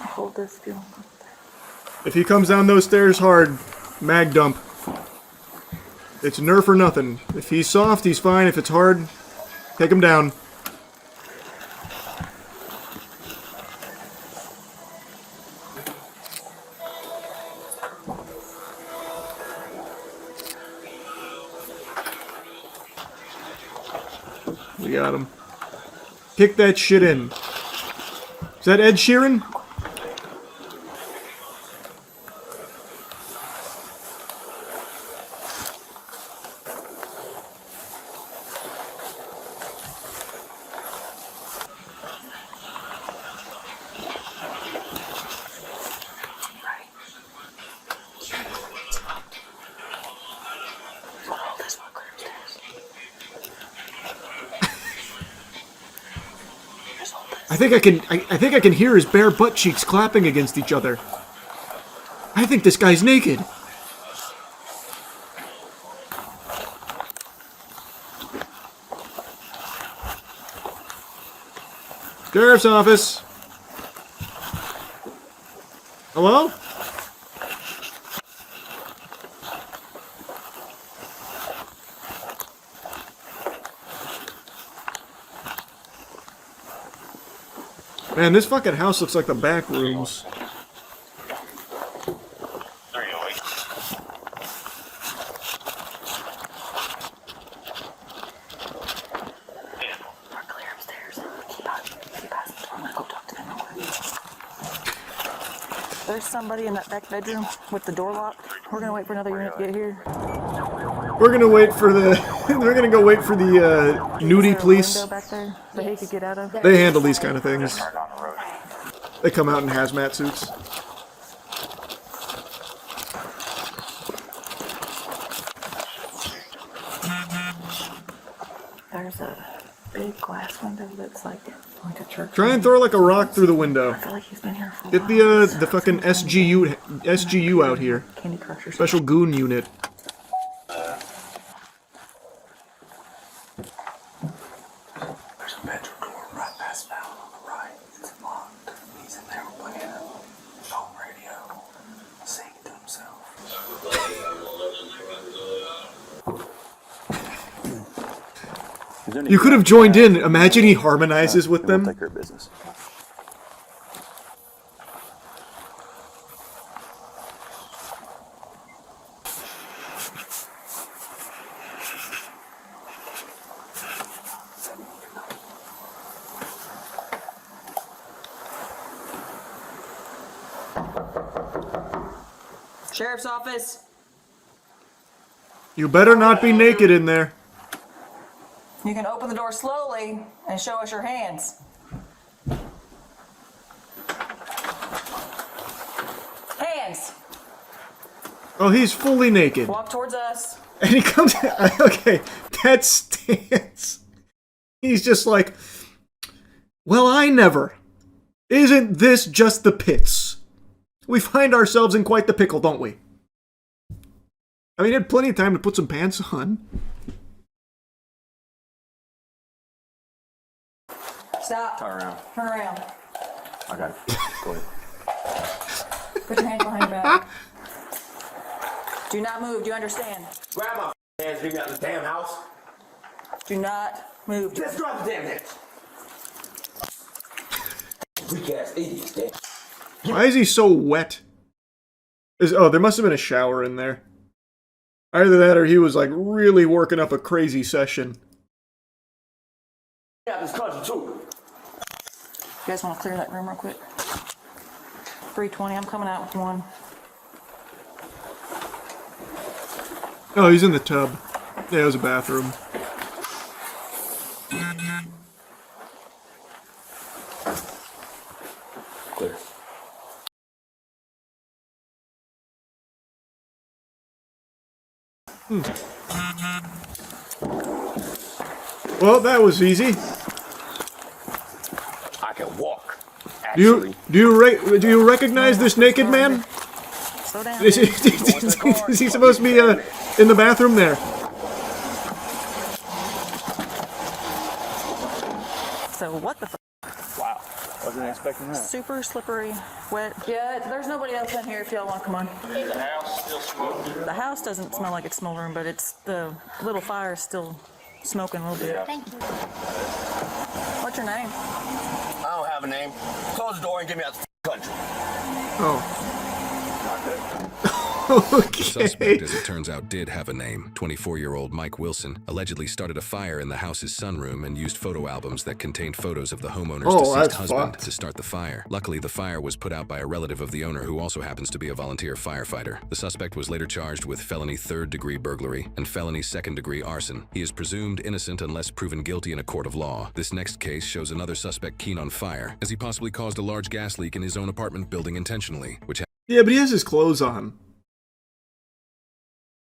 I'll hold this if you want. If he comes down those stairs hard, mag dump. It's nerf or nothing. If he's soft, he's fine. If it's hard, take him down. We got him. Kick that shit in. Is that Ed Sheeran? I think I can hear his bare butt cheeks clapping against each other. I think this guy's naked. Sheriff's office. Hello? Man, this fucking house looks like the back rooms. There's somebody in that back bedroom with the door locked. We're gonna wait for another unit to get here. We're gonna wait for the. We're gonna go wait for the nudie police. Back there that he could get out of. They handle these kind of things. They come out in hazmat suits. There's a big glass window that's like a church. Try and throw like a rock through the window. I feel like he's been here for a Get the fucking SGU out here. Candy Crush or Special goon unit. There's a bedroom door right past Fallon on the right. It's locked. He's in there playing a phone radio, singing to himself. You could have joined in. Imagine he harmonizes with them. Take care of business. Sheriff's office. You better not be naked in there. You can open the door slowly and show us your hands. Hands. Oh, he's fully naked. Walk towards us. And he comes. Okay, that stance. He's just like, well, I never. Isn't this just the pits? We find ourselves in quite the pickle, don't we? I mean, he had plenty of time to put some pants on. Stop. Turn around. Turn around. I got it. Go ahead. Put your hands behind your back. Do not move. Do you understand? Grab my hands, leave me out of the damn house. Do not move. Just drop the damn hands. Weak ass idiots, damn. Why is he so wet? Oh, there must have been a shower in there. Either that or he was like really working up a crazy session. Yeah, this country too. You guys want to clear that room real quick? 320. I'm coming out with one. Oh, he's in the tub. Yeah, it was a bathroom. Clear. Well, that was easy. I can walk. Do you recognize this naked man? Slow down. Is he supposed to be in the bathroom there? So what the Wow. Wasn't expecting that. Super slippery, wet. Yeah, there's nobody else in here if y'all want to come on. Is the house still smoking? The house doesn't smell like it's smoldering, but it's the little fire is still smoking a little bit. Thank you. What's your name? I don't have a name. Close the door and get me out the country. Oh. The suspect, as it turns out, did have a name. 24-year-old Mike Wilson allegedly started a fire in the house's sunroom and used photo albums that contained photos of the homeowner's deceased husband to start the fire. Luckily, the fire was put out by a relative of the owner who also happens to be a volunteer firefighter. The suspect was later charged with felony third-degree burglary and felony second-degree arson. He is presumed innocent unless proven guilty in a court of law. This next case shows another suspect keen on fire, as he possibly caused a large gas leak in his own apartment building intentionally, which Yeah, but he has his clothes on.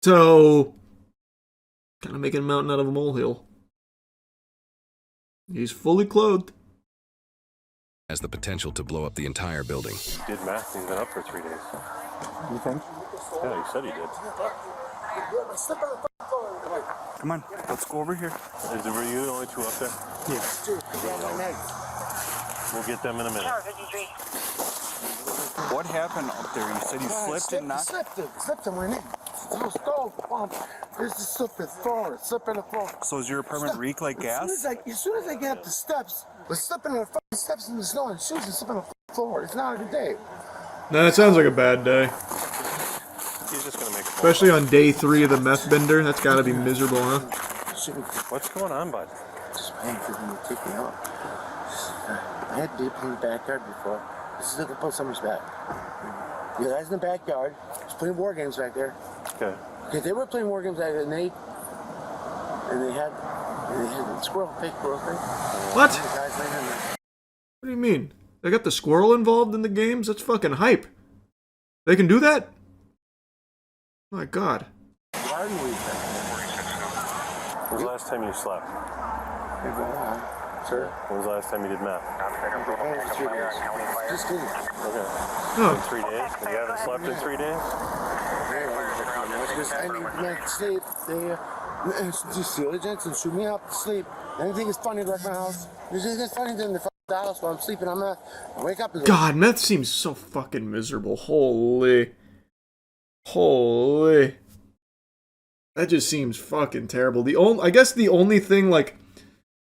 So, kind of making a mountain out of a molehill. He's fully clothed. has the potential to blow up the entire building. He did math and he's been up for 3 days. You think? Yeah, he said he did. Come on, let's go over here. Were you the only two up there? Yeah. We'll get them in a minute. What happened up there? You said you slipped and knocked? Slipped and went in. There's the slip and floor. Slip in the floor. So is your apartment reek like gas? As soon as I get up the steps, we're slipping on the fucking steps in the snow and shoes and slipping on the floor. It's not a good day. No, it sounds like a bad day. He's just gonna make a Especially on day 3 of the meth bender. That's gotta be miserable, huh? What's going on, bud? Just waiting for them to take me out. I had deep in the backyard before. This is looking for somebody's back. The guys in the backyard was playing war games back there. Okay. Okay, they were playing war games back there, and they had the squirrel, fake squirrel thing. What? The guys laying in there. What do you mean? They got the squirrel involved in the games? That's fucking hype. They can do that? My god. Garden weed back there. When was the last time you slept? Sir? When was the last time you did math? Just kidding. Okay. Oh. In 3 days? And you haven't slept in 3 days? I mean, man, sleep, they just steal agents and shoot me up to sleep. Anything is funny like my house. There's anything funny than the house while I'm sleeping. I wake up. God, meth seems so fucking miserable. Holy. Holy. That just seems fucking terrible. I guess the only thing, like,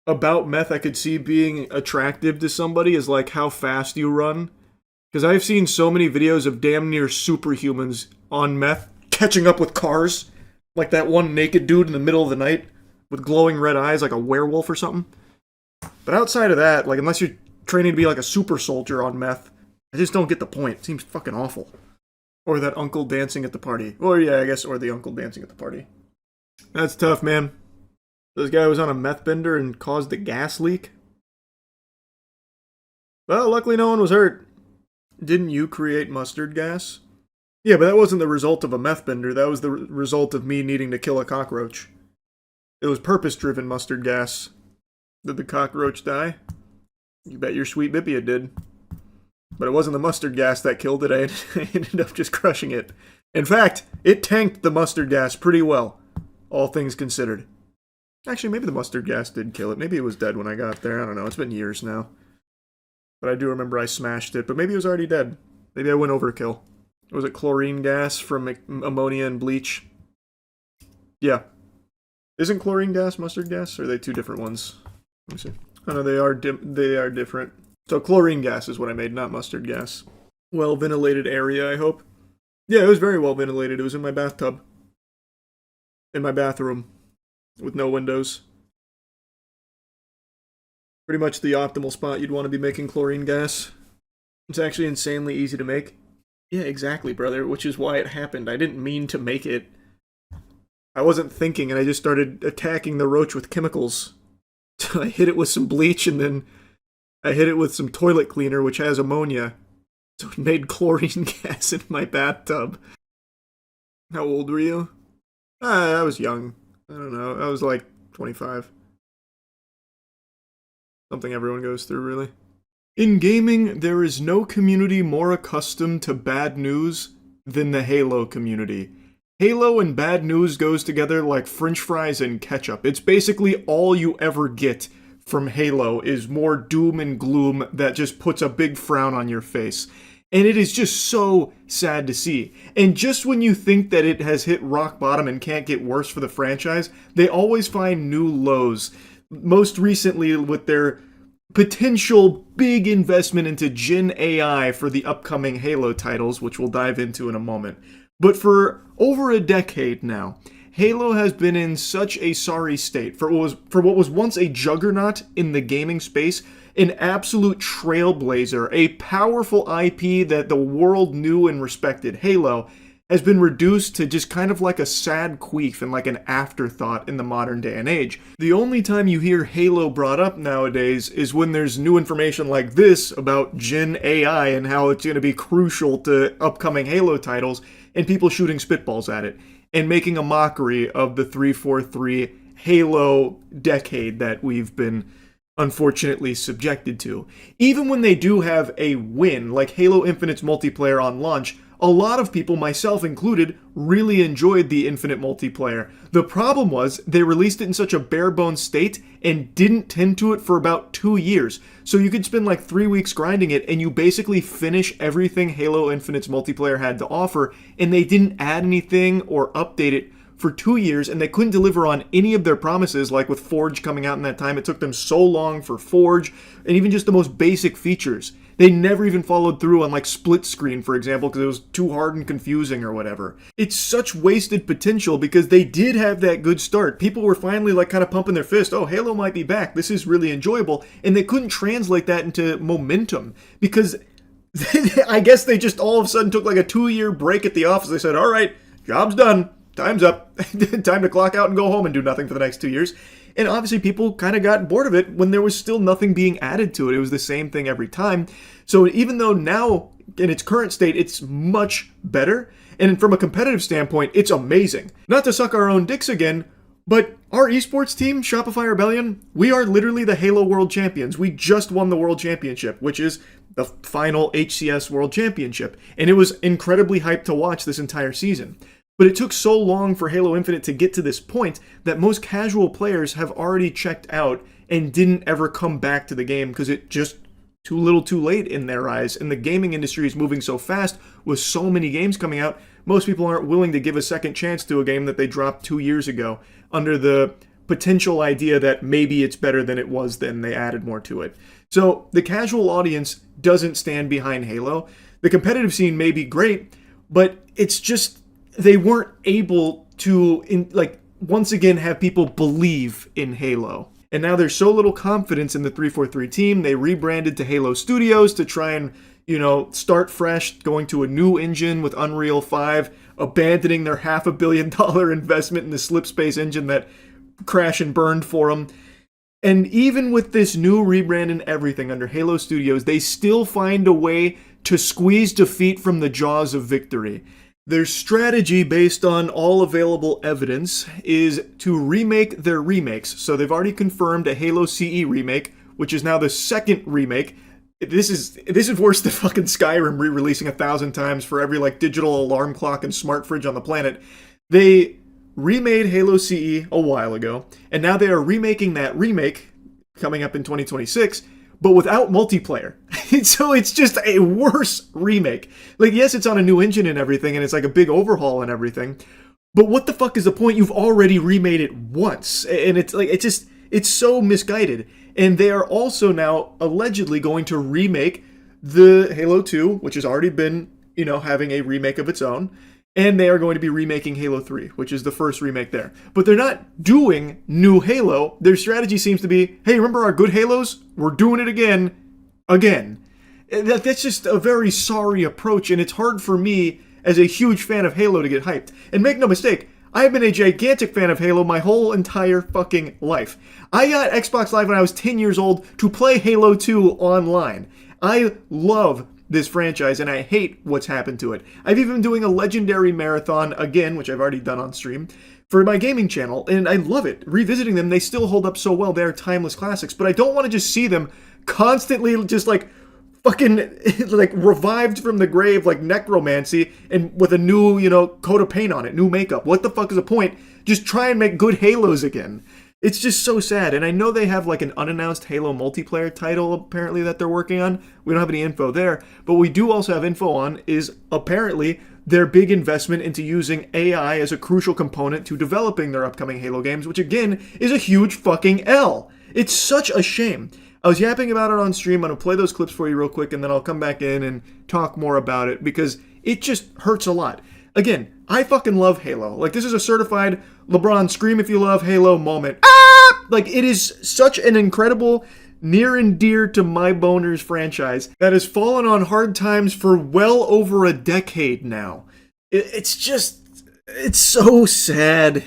about meth I could see being attractive to somebody is, like, how fast you run. Because I've seen so many videos of damn near superhumans on meth catching up with cars. Like that one naked dude in the middle of the night with glowing red eyes like a werewolf or something. But outside of that, like, unless you're training to be like a super soldier on meth, I just don't get the point. It seems fucking awful. Or that uncle dancing at the party. Or yeah, I guess, or the uncle dancing at the party. That's tough, man. This guy was on a meth bender and caused a gas leak. Well, luckily no one was hurt. Didn't you create mustard gas? Yeah, but that wasn't the result of a meth bender. That was the result of me needing to kill a cockroach. It was purpose-driven mustard gas. Did the cockroach die? You bet your sweet Bippia did. But it wasn't the mustard gas that killed it. I ended up just crushing it. In fact, it tanked the mustard gas pretty well, all things considered. Actually, maybe the mustard gas did kill it. Maybe it was dead when I got there. I don't know. It's been years now. But I do remember I smashed it. But maybe it was already dead. Maybe I went overkill. Was it chlorine gas from ammonia and bleach? Yeah. Isn't chlorine gas mustard gas? Or are they two different ones? Let me see. Oh no, they are different. So chlorine gas is what I made, not mustard gas. Well ventilated area, I hope. Yeah, it was very well ventilated. It was in my bathtub. In my bathroom. With no windows. Pretty much the optimal spot you'd want to be making chlorine gas. It's actually insanely easy to make. Yeah, exactly, brother, which is why it happened. I didn't mean to make it. I wasn't thinking, and I just started attacking the roach with chemicals. I hit it with some bleach, and then I hit it with some toilet cleaner, which has ammonia. So it made chlorine gas in my bathtub. How old were you? I was young. I don't know. I was like 25. Something everyone goes through, really. In gaming, there is no community more accustomed to bad news than the Halo community. Halo and bad news goes together like french fries and ketchup. It's basically all you ever get from Halo is more doom and gloom that just puts a big frown on your face. And it is just so sad to see. And just when you think that it has hit rock bottom and can't get worse for the franchise, they always find new lows. Most recently with their potential big investment into Gen AI for the upcoming Halo titles, which we'll dive into in a moment. But for over a decade now, Halo has been in such a sorry state for what was once a juggernaut in the gaming space, an absolute trailblazer, a powerful IP that the world knew and respected. Halo has been reduced to just kind of like a sad queef and like an afterthought in the modern day and age. The only time you hear Halo brought up nowadays is when there's new information like this about Gen AI and how it's going to be crucial to upcoming Halo titles, and people shooting spitballs at it and making a mockery of the 343 Halo decade that we've been unfortunately subjected to. Even when they do have a win, like Halo Infinite's multiplayer on launch, a lot of people, myself included, really enjoyed the Infinite multiplayer. The problem was they released it in such a bare-bones state and didn't tend to it for about 2 years. So you could spend like 3 weeks grinding it and you basically finish everything Halo Infinite's multiplayer had to offer, and they didn't add anything or update it for 2 years, and they couldn't deliver on any of their promises. Like with Forge coming out in that time, it took them so long for Forge, and even just the most basic features. They never even followed through on like split screen, for example, because it was too hard and confusing or whatever. It's such wasted potential because they did have that good start. People were finally like kind of pumping their fist, oh, Halo might be back, this is really enjoyable, and they couldn't translate that into momentum because I guess they just all of a sudden took like a 2-year break at the office. They said, all right, job's done, time's up, time to clock out and go home and do nothing for the next 2 years. And obviously people kind of got bored of it when there was still nothing being added to it. It was the same thing every time. So even though now, in its current state, it's much better, and from a competitive standpoint, it's amazing. Not to suck our own dicks again, but our esports team, Shopify Rebellion, we are literally the Halo World Champions. We just won the World Championship, which is the final HCS World Championship. And it was incredibly hyped to watch this entire season. But it took so long for Halo Infinite to get to this point that most casual players have already checked out and didn't ever come back to the game because it just too little too late in their eyes. And the gaming industry is moving so fast with so many games coming out, most people aren't willing to give a second chance to a game that they dropped 2 years ago under the potential idea that maybe it's better than it was then they added more to it. So the casual audience doesn't stand behind Halo. The competitive scene may be great, but it's just they weren't able to, once again, have people believe in Halo. And now there's so little confidence in the 343 team, they rebranded to Halo Studios to try and, start fresh, going to a new engine with Unreal 5, abandoning their $500 million investment in the Slipspace engine that crashed and burned for them. And even with this new rebrand and everything under Halo Studios, they still find a way to squeeze defeat from the jaws of victory. Their strategy, based on all available evidence, is to remake their remakes. So they've already confirmed a Halo CE remake, which is now the second remake. This is worse than fucking Skyrim re-releasing 1,000 times for every digital alarm clock and smart fridge on the planet. They remade Halo CE a while ago, and now they are remaking that remake, coming up in 2026, but without multiplayer. So it's just a worse remake. Yes, it's on a new engine and everything, and it's like a big overhaul and everything, but what the fuck is the point? You've already remade it once, and it's so misguided. And they are also now allegedly going to remake the Halo 2, which has already been, having a remake of its own, and they are going to be remaking Halo 3, which is the first remake there. But they're not doing new Halo. Their strategy seems to be, hey, remember our good Halos? We're doing it again. That's just a very sorry approach, and it's hard for me, as a huge fan of Halo, to get hyped. And make no mistake, I have been a gigantic fan of Halo my whole entire fucking life. I got Xbox Live when I was 10 years old to play Halo 2 online. I love this franchise, and I hate what's happened to it. I've even been doing a Legendary Marathon, again, which I've already done on stream, for my gaming channel, and I love it. Revisiting them, they still hold up so well. They're timeless classics, but I don't want to just see them constantly just fucking revived from the grave like necromancy and with a new, coat of paint on it, new makeup. What the fuck is the point? Just try and make good Halos again. It's just so sad. And I know they have an unannounced Halo multiplayer title apparently that they're working on. We don't have any info there, but we do also have info on is apparently their big investment into using AI as a crucial component to developing their upcoming Halo games, which again is a huge fucking L. It's such a shame. I was yapping about it on stream. I'm going to play those clips for you real quick, and then I'll come back in and talk more about it, because it just hurts a lot. Again, I fucking love Halo. This is a certified LeBron scream if you love Halo moment. Ah! It is such an incredible, near and dear to my boners franchise that has fallen on hard times for well over a decade now. It's so sad.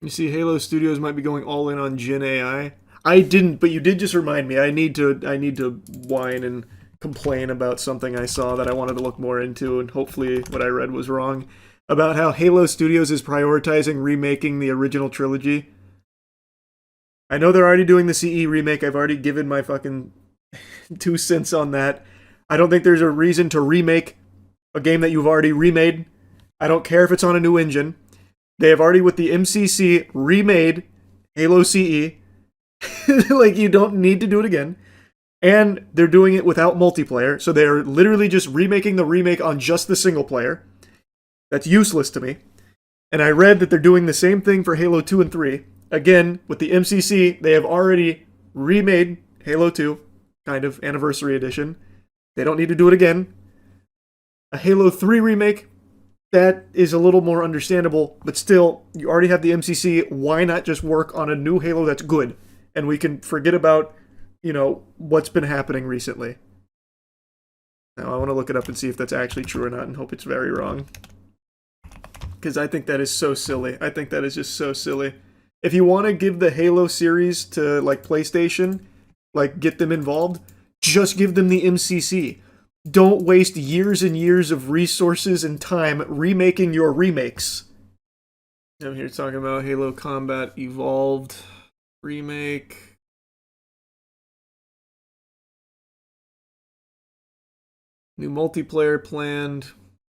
You see, Halo Studios might be going all in on Gen AI. I didn't, but you did just remind me. I need to whine and complain about something I saw that I wanted to look more into, and hopefully what I read was wrong, about how Halo Studios is prioritizing remaking the original trilogy. I know they're already doing the CE remake. I've already given my fucking 2 cents on that. I don't think there's a reason to remake a game that you've already remade. I don't care if it's on a new engine. They have already, with the MCC, remade Halo CE. Like, you don't need to do it again. And they're doing it without multiplayer, so they're literally just remaking the remake on just the single player. That's useless to me. And I read that they're doing the same thing for Halo 2 and 3. Again, with the MCC, they have already remade Halo 2, kind of Anniversary Edition. They don't need to do it again. A Halo 3 remake, that is a little more understandable, but still, you already have the MCC. Why not just work on a new Halo that's good? And we can forget about, you know, what's been happening recently. Now, I want to look it up and see if that's actually true or not, and hope it's very wrong. Because I think that is so silly. I think that is just so silly. If you want to give the Halo series to, like, PlayStation, like, get them involved, just give them the MCC. Don't waste years and years of resources and time remaking your remakes. I'm here talking about Halo Combat Evolved remake. New multiplayer planned.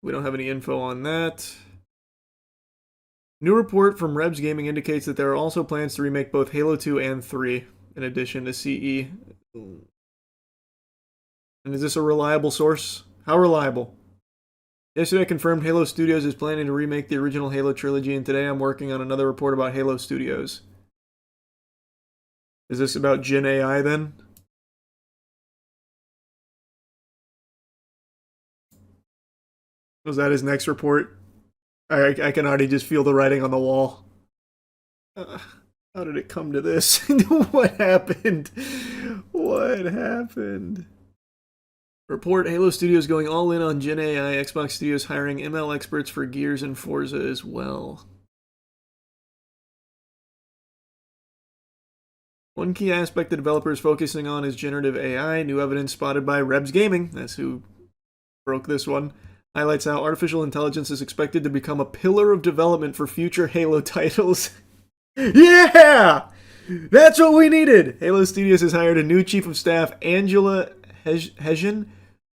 We don't have any info on that. New report from Rebs Gaming indicates that there are also plans to remake both Halo 2 and 3, in addition to CE. And is this a reliable source? How reliable? Yesterday I confirmed Halo Studios is planning to remake the original Halo trilogy, and today I'm working on another report about Halo Studios. Is this about Gen AI then? Was that his next report? I can already just feel the writing on the wall. How did it come to this? What happened? What happened? Report, Halo Studios going all in on Gen AI. Xbox Studios hiring ML experts for Gears and Forza as well. One key aspect the developer is focusing on is generative AI. New evidence spotted by Rebs Gaming, that's who broke this one, highlights how artificial intelligence is expected to become a pillar of development for future Halo titles. Yeah! That's what we needed! Halo Studios has hired a new chief of staff, Angela Hesian,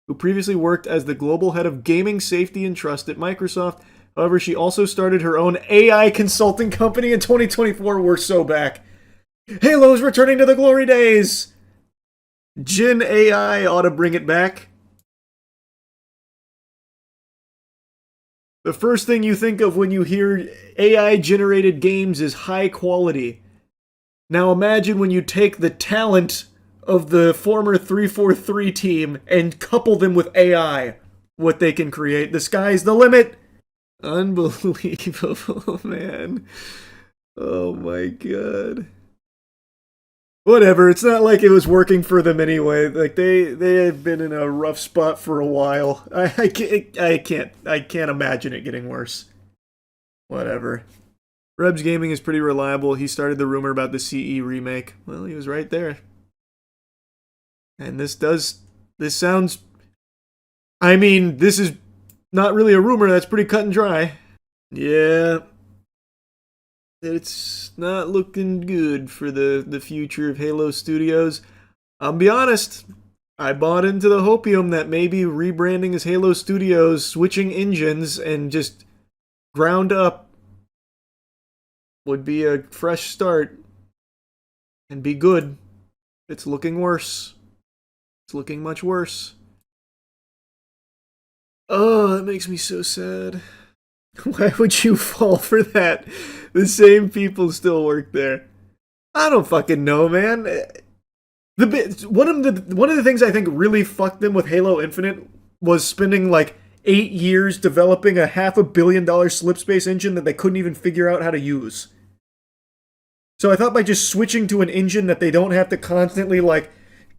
who previously worked as the global head of gaming safety and trust at Microsoft. However, she also started her own AI consulting company in 2024. We're so back. Halo's returning to the glory days! Gen AI ought to bring it back. The first thing you think of when you hear AI-generated games is high quality. Now imagine when you take the talent of the former 343 team and couple them with AI, what they can create. The sky's the limit! Unbelievable, man. Oh my god. Whatever, it's not like it was working for them anyway. Like, they have been in a rough spot for a while. I can't imagine it getting worse. Whatever. Rebs Gaming is pretty reliable. He started the rumor about the CE remake. Well, he was right there. And this sounds... I mean, this is not really a rumor. That's pretty cut and dry. Yeah. It's not looking good for the future of Halo Studios. I'll be honest, I bought into the hopium that maybe rebranding as Halo Studios, switching engines, and just ground up would be a fresh start and be good. It's looking worse. It's looking much worse. Oh, that makes me so sad. Why would you fall for that? The same people still work there. I don't fucking know, man. One of the things I think really fucked them with Halo Infinite was spending like 8 years developing a $500 million slipspace engine that they couldn't even figure out how to use. So I thought by just switching to an engine that they don't have to constantly like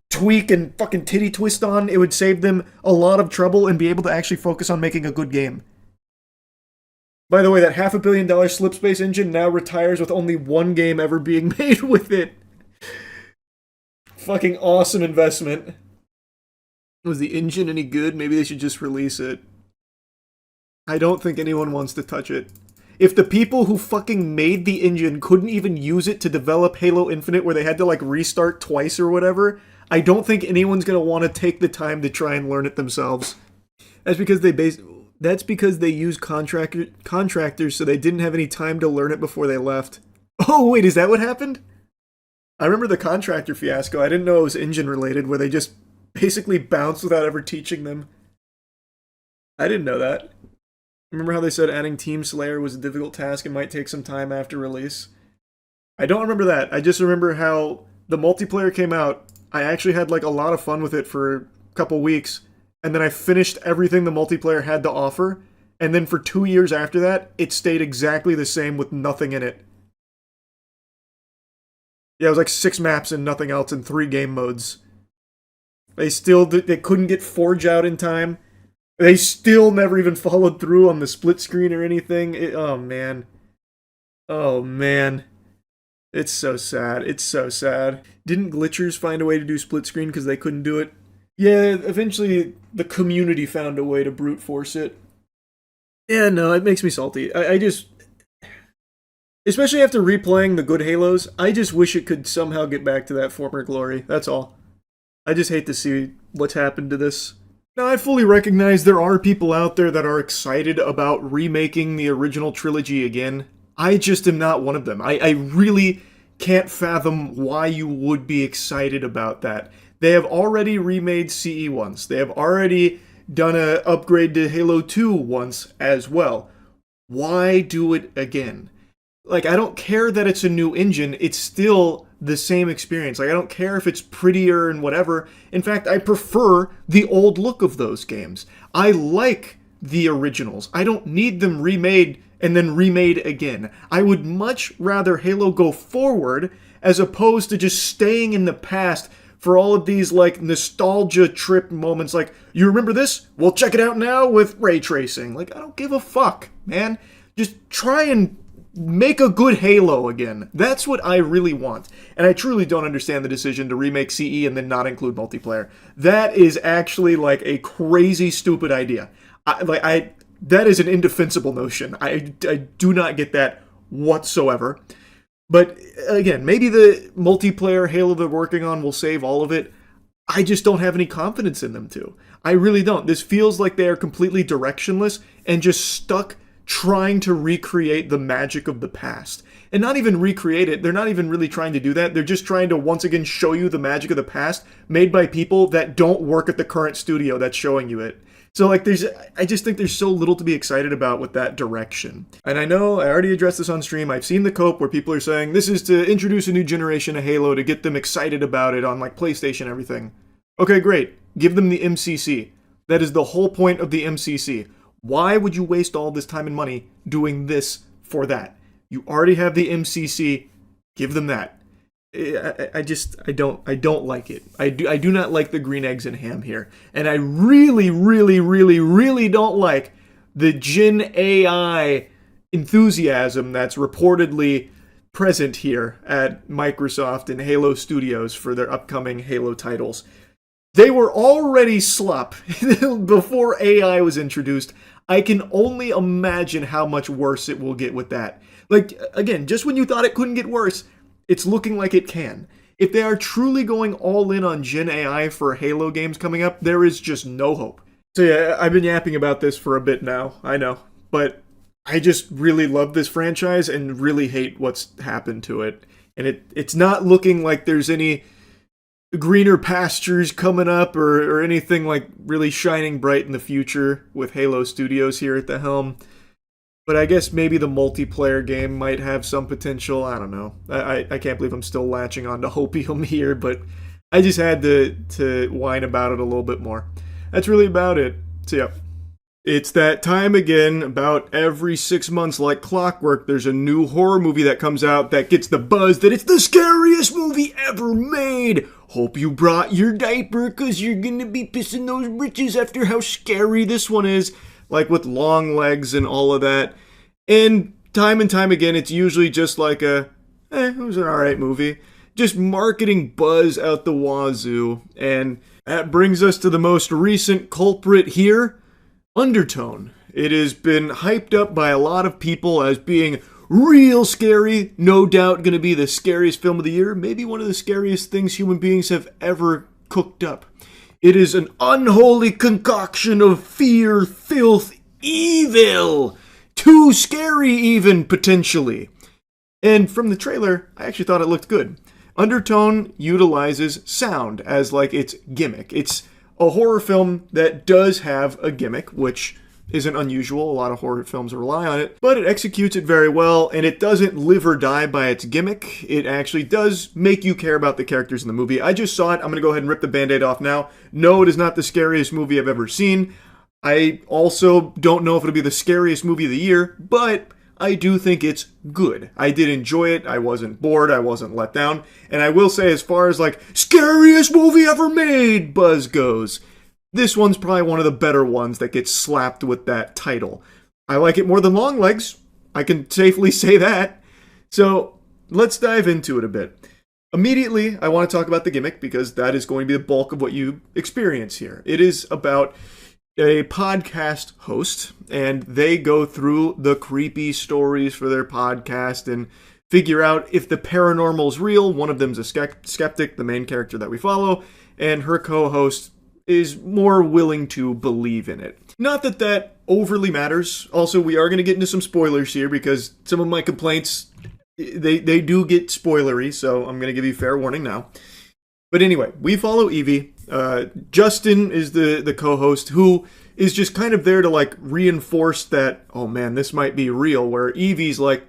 tweak and fucking titty twist on, it would save them a lot of trouble and be able to actually focus on making a good game. By the way, that $500 million slipspace engine now retires with only one game ever being made with it. Fucking awesome investment. Was the engine any good? Maybe they should just release it. I don't think anyone wants to touch it. if the people who fucking made the engine couldn't even use it to develop Halo Infinite where they had to like restart twice or whatever, I don't think anyone's gonna want to take the time to try and learn it themselves. That's because they use contractors, so they didn't have any time to learn it before they left. Oh wait, is that what happened? I remember the contractor fiasco. I didn't know it was engine related, where they just basically bounced without ever teaching them. I didn't know that. Remember how they said adding Team Slayer was a difficult task and might take some time after release? I don't remember that. I just remember how the multiplayer came out. I actually had like a lot of fun with it for a couple weeks, and then I finished everything the multiplayer had to offer, and then for 2 years after that, it stayed exactly the same with nothing in it. Yeah, it was like 6 maps and nothing else in 3 game modes. They couldn't get Forge out in time. They still never even followed through on the split screen or anything. Oh, man. Oh, man. It's so sad. It's so sad. Didn't Glitchers find a way to do split screen because they couldn't do it? Yeah, eventually the community found a way to brute force it. Yeah, no, it makes me salty. I just... Especially after replaying the good Halos, I just wish it could somehow get back to that former glory. That's all. I just hate to see what's happened to this. Now, I fully recognize there are people out there that are excited about remaking the original trilogy again. I just am not one of them. I really can't fathom why you would be excited about that. They have already remade CE once. They have already done an upgrade to Halo 2 once as well. Why do it again? Like, I don't care that it's a new engine, it's still the same experience. Like, I don't care if it's prettier and whatever. In fact, I prefer the old look of those games. I like the originals. I don't need them remade and then remade again. I would much rather Halo go forward as opposed to just staying in the past for all of these, like, nostalgia trip moments. Like, you remember this? Well, check it out now with ray tracing. Like, I don't give a fuck, man. Just try and make a good Halo again. That's what I really want. And I truly don't understand the decision to remake CE and then not include multiplayer. That is actually like a crazy stupid idea. That is an indefensible notion. I do not get that whatsoever. But again, maybe the multiplayer Halo they're working on will save all of it. I just don't have any confidence in them to. I really don't. This feels like they are completely directionless and just stuck trying to recreate the magic of the past. And not even recreate it, they're not even really trying to do that, they're just trying to once again show you the magic of the past made by people that don't work at the current studio that's showing you it. So like I just think there's so little to be excited about with that direction. And I know I already addressed this on stream, I've seen the cope where people are saying this is to introduce a new generation of Halo to get them excited about it on like PlayStation and everything. Okay, great. Give them the MCC. That is the whole point of the MCC. Why would you waste all this time and money doing this for that? You already have the MCC. Give them that. I don't like it. I do not like the green eggs and ham here. And I really don't like the Gen AI enthusiasm that's reportedly present here at Microsoft and Halo Studios for their upcoming Halo titles. They were already slop before AI was introduced. I can only imagine how much worse it will get with that. Like, again, just when you thought it couldn't get worse, it's looking like it can. If they are truly going all in on Gen AI for Halo games coming up, there is just no hope. So yeah, I've been yapping about this for a bit now, I know. But I just really love this franchise and really hate what's happened to it. And it's not looking like there's any greener pastures coming up or anything like really shining bright in the future with Halo Studios here at the helm. But I guess maybe the multiplayer game might have some potential. I don't know. I can't believe I'm still latching on to Hopium here, but I just had to whine about it a little bit more. That's really about it. So yeah. It's that time again. About every 6 months like clockwork, there's a new horror movie that comes out that gets the buzz that it's the scariest movie ever made. Hope you brought your diaper, cause you're gonna be pissing those britches after how scary this one is. Like with long legs and all of that. And time again, it's usually just like it was an alright movie. Just marketing buzz out the wazoo. And that brings us to the most recent culprit here, Undertone. It has been hyped up by a lot of people as being real scary, no doubt going to be the scariest film of the year, maybe one of the scariest things human beings have ever cooked up. It is an unholy concoction of fear, filth, evil. Too scary even, potentially. And from the trailer, I actually thought it looked good. Undertone utilizes sound as like its gimmick. It's a horror film that does have a gimmick, which isn't unusual. A lot of horror films rely on it, but it executes it very well, and it doesn't live or die by its gimmick. It actually does make you care about the characters in the movie. I just saw it. I'm going to go ahead and rip the Band-Aid off now. No, it is not the scariest movie I've ever seen. I also don't know if it'll be the scariest movie of the year, but I do think it's good. I did enjoy it. I wasn't bored. I wasn't let down. And I will say, as far as like scariest movie ever made buzz goes, this one's probably one of the better ones that gets slapped with that title. I like it more than Longlegs. I can safely say that. So let's dive into it a bit. Immediately, I want to talk about the gimmick because that is going to be the bulk of what you experience here. It is about a podcast host, and they go through the creepy stories for their podcast and figure out if the paranormal is real. One of them's a skeptic, the main character that we follow, and her co-host is more willing to believe in it. Not that that overly matters. Also, we are going to get into some spoilers here because some of my complaints, they do get spoilery, so I'm going to give you fair warning now. But anyway, we follow Evie. Justin is the co-host who is just kind of there to like reinforce that, oh man, this might be real, where Evie's like,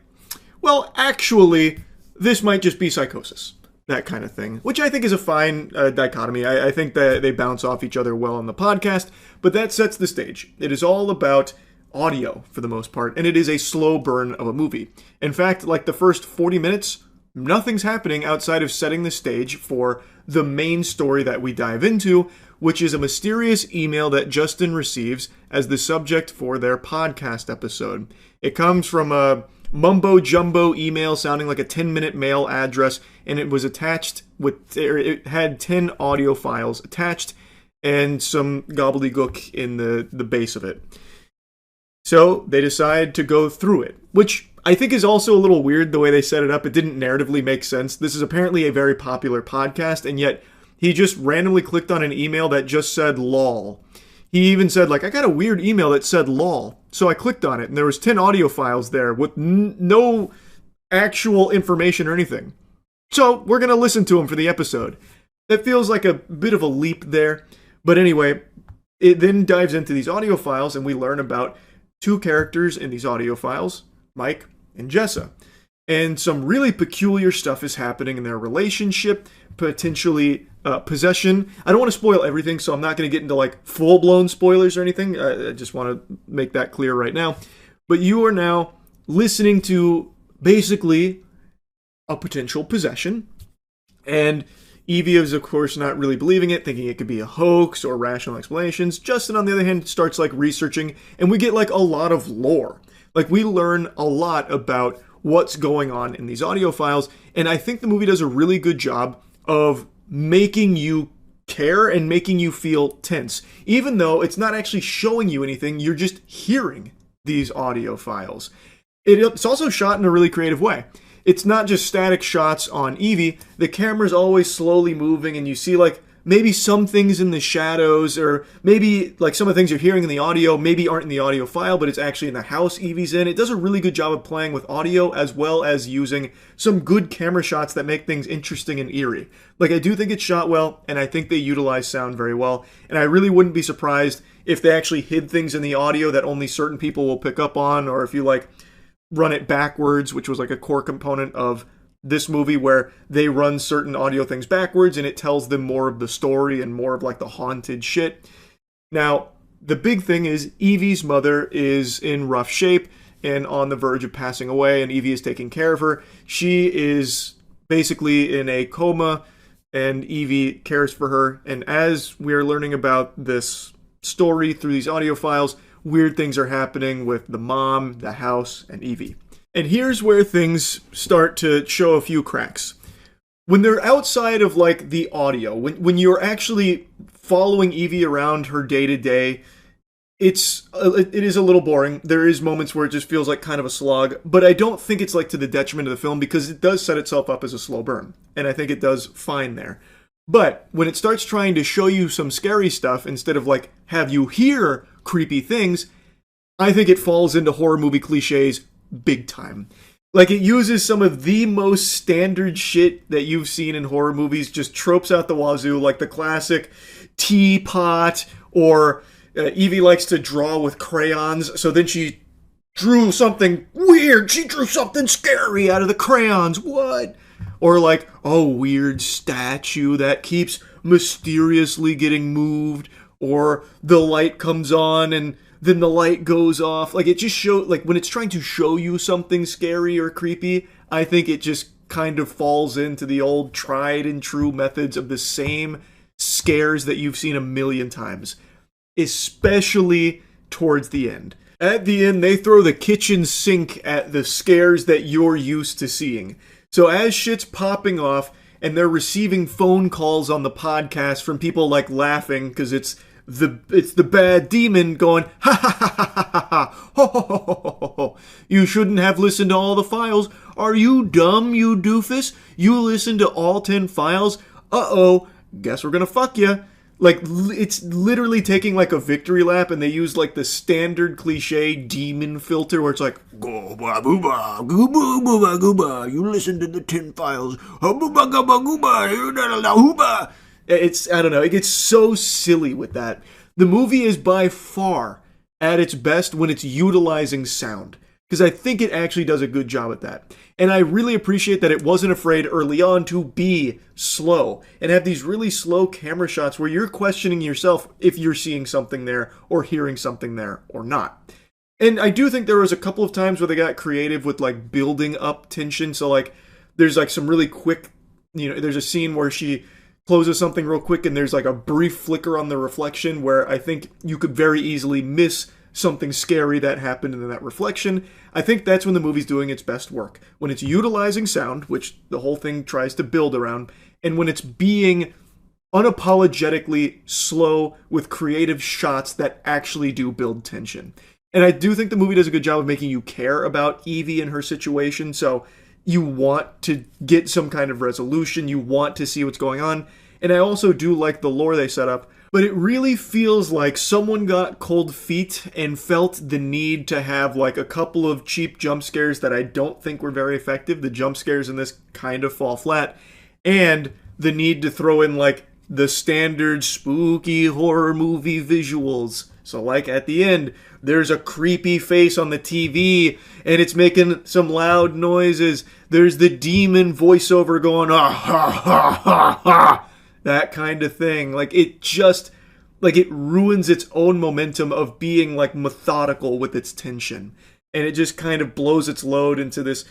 well, actually, this might just be psychosis. That kind of thing, which I think is a fine dichotomy. I think that they bounce off each other well on the podcast, but that sets the stage. It is all about audio for the most part, and it is a slow burn of a movie. In fact, like the first 40 minutes, nothing's happening outside of setting the stage for the main story that we dive into, which is a mysterious email that Justin receives as the subject for their podcast episode. It comes from a mumbo-jumbo email sounding like a 10-minute mail address, and it was attached with, it had 10 audio files attached and some gobbledygook in the base of it. So they decide to go through it, which I think is also a little weird the way they set it up. It didn't narratively make sense. This is apparently a very popular podcast, and yet he just randomly clicked on an email that just said lol. He even said, like, I got a weird email that said lol. So I clicked on it, and there was 10 audio files there with no actual information or anything. So we're going to listen to him for the episode. That feels like a bit of a leap there. But anyway, it then dives into these audio files, and we learn about two characters in these audio files, Mike and Jessa. And some really peculiar stuff is happening in their relationship, potentially possession. I don't want to spoil everything, so I'm not going to get into like full-blown spoilers or anything. I just want to make that clear right now. But you are now listening to basically a potential possession. And Evie is, of course, not really believing it, thinking it could be a hoax or rational explanations. Justin, on the other hand, starts like researching, and we get like a lot of lore. Like, we learn a lot about what's going on in these audio files, and I think the movie does a really good job of making you care and making you feel tense. Even though it's not actually showing you anything, you're just hearing these audio files. It's also shot in a really creative way. It's not just static shots on Evie. The camera's always slowly moving, and you see like maybe some things in the shadows, or maybe like some of the things you're hearing in the audio maybe aren't in the audio file, but it's actually in the house Evie's in. It does a really good job of playing with audio as well as using some good camera shots that make things interesting and eerie. Like, I do think it's shot well, and I think they utilize sound very well, and I really wouldn't be surprised if they actually hid things in the audio that only certain people will pick up on, or if you like run it backwards, which was like a core component of this movie, where they run certain audio things backwards and it tells them more of the story and more of like the haunted shit. Now, the big thing is Evie's mother is in rough shape and on the verge of passing away, and Evie is taking care of her. She is basically in a coma, and Evie cares for her. And as we're learning about this story through these audio files, weird things are happening with the mom, the house, and Evie. And here's where things start to show a few cracks. When they're outside of like the audio, when you're actually following Evie around her day-to-day, it is a little boring. There is moments where it just feels like kind of a slog, but I don't think it's like to the detriment of the film because it does set itself up as a slow burn, and I think it does fine there. But when it starts trying to show you some scary stuff instead of like have you hear creepy things, I think it falls into horror movie cliches big time. Like, it uses some of the most standard shit that you've seen in horror movies, just tropes out the wazoo, like the classic teapot, or Evie likes to draw with crayons, so then she drew something weird. She drew something scary out of the crayons. What? Or like a weird statue that keeps mysteriously getting moved, or the light comes on and then the light goes off. Like, it just shows, like, when it's trying to show you something scary or creepy, I think it just kind of falls into the old tried and true methods of the same scares that you've seen a million times, especially towards the end. At the end, they throw the kitchen sink at the scares that you're used to seeing. So as shit's popping off and they're receiving phone calls on the podcast from people like laughing because it's the bad demon going, ha ha ha ha ha ha, ho ho ho ho ho ho. You shouldn't have listened to all the files. Are you dumb, you doofus? You listened to all 10 files? Uh-oh, guess we're gonna fuck you. Like, it's literally taking like a victory lap, and they use like the standard cliche demon filter where it's like, gooba booba, gooba booba gooba, you listen to the 10 files, gooba gooba gooba, it's, I don't know, it gets so silly with that. The movie is by far at its best when it's utilizing sound, because I think it actually does a good job at that. And I really appreciate that it wasn't afraid early on to be slow and have these really slow camera shots where you're questioning yourself if you're seeing something there or hearing something there or not. And I do think there was a couple of times where they got creative with like building up tension. So like there's like some really quick, there's a scene where she closes something real quick and there's like a brief flicker on the reflection where I think you could very easily miss something scary that happened in that reflection. I think that's when the movie's doing its best work. When it's utilizing sound, which the whole thing tries to build around, and when it's being unapologetically slow with creative shots that actually do build tension. And I do think the movie does a good job of making you care about Evie and her situation, so you want to get some kind of resolution, you want to see what's going on. And I also do like the lore they set up, but it really feels like someone got cold feet and felt the need to have like a couple of cheap jump scares that I don't think were very effective. The jump scares in this kind of fall flat. And the need to throw in like the standard spooky horror movie visuals. So like at the end, there's a creepy face on the TV and it's making some loud noises. There's the demon voiceover going, ah ha ha ha ha. That kind of thing. Like, it just, like, it ruins its own momentum of being, like, methodical with its tension. And it just kind of blows its load into this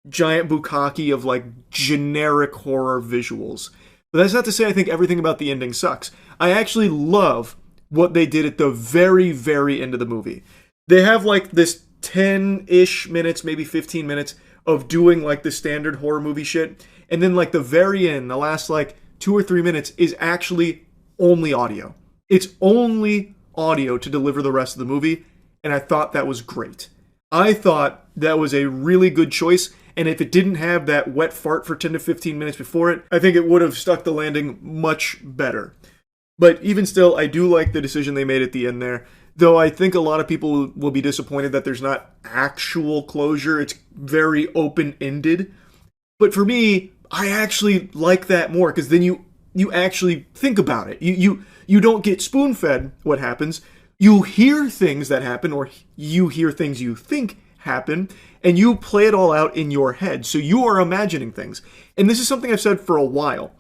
giant bukkake of, like, generic horror visuals. But that's not to say I think everything about the ending sucks. I actually love what they did at the very, very end of the movie. They have, like, this 10-ish minutes, maybe 15 minutes of doing, like, the standard horror movie shit. And then, like, the very end, the last, like, 2 or 3 minutes is actually only audio. It's only audio to deliver the rest of the movie, and I thought that was great. I thought that was a really good choice, and if it didn't have that wet fart for 10 to 15 minutes before it, I think it would have stuck the landing much better. But even still, I do like the decision they made at the end there, though I think a lot of people will be disappointed that there's not actual closure. It's very open-ended. But for me, I actually like that more, because then you actually think about it. You don't get spoon-fed what happens. You hear things that happen, or you hear things you think happen, and you play it all out in your head. So you are imagining things. And this is something I've said for a while.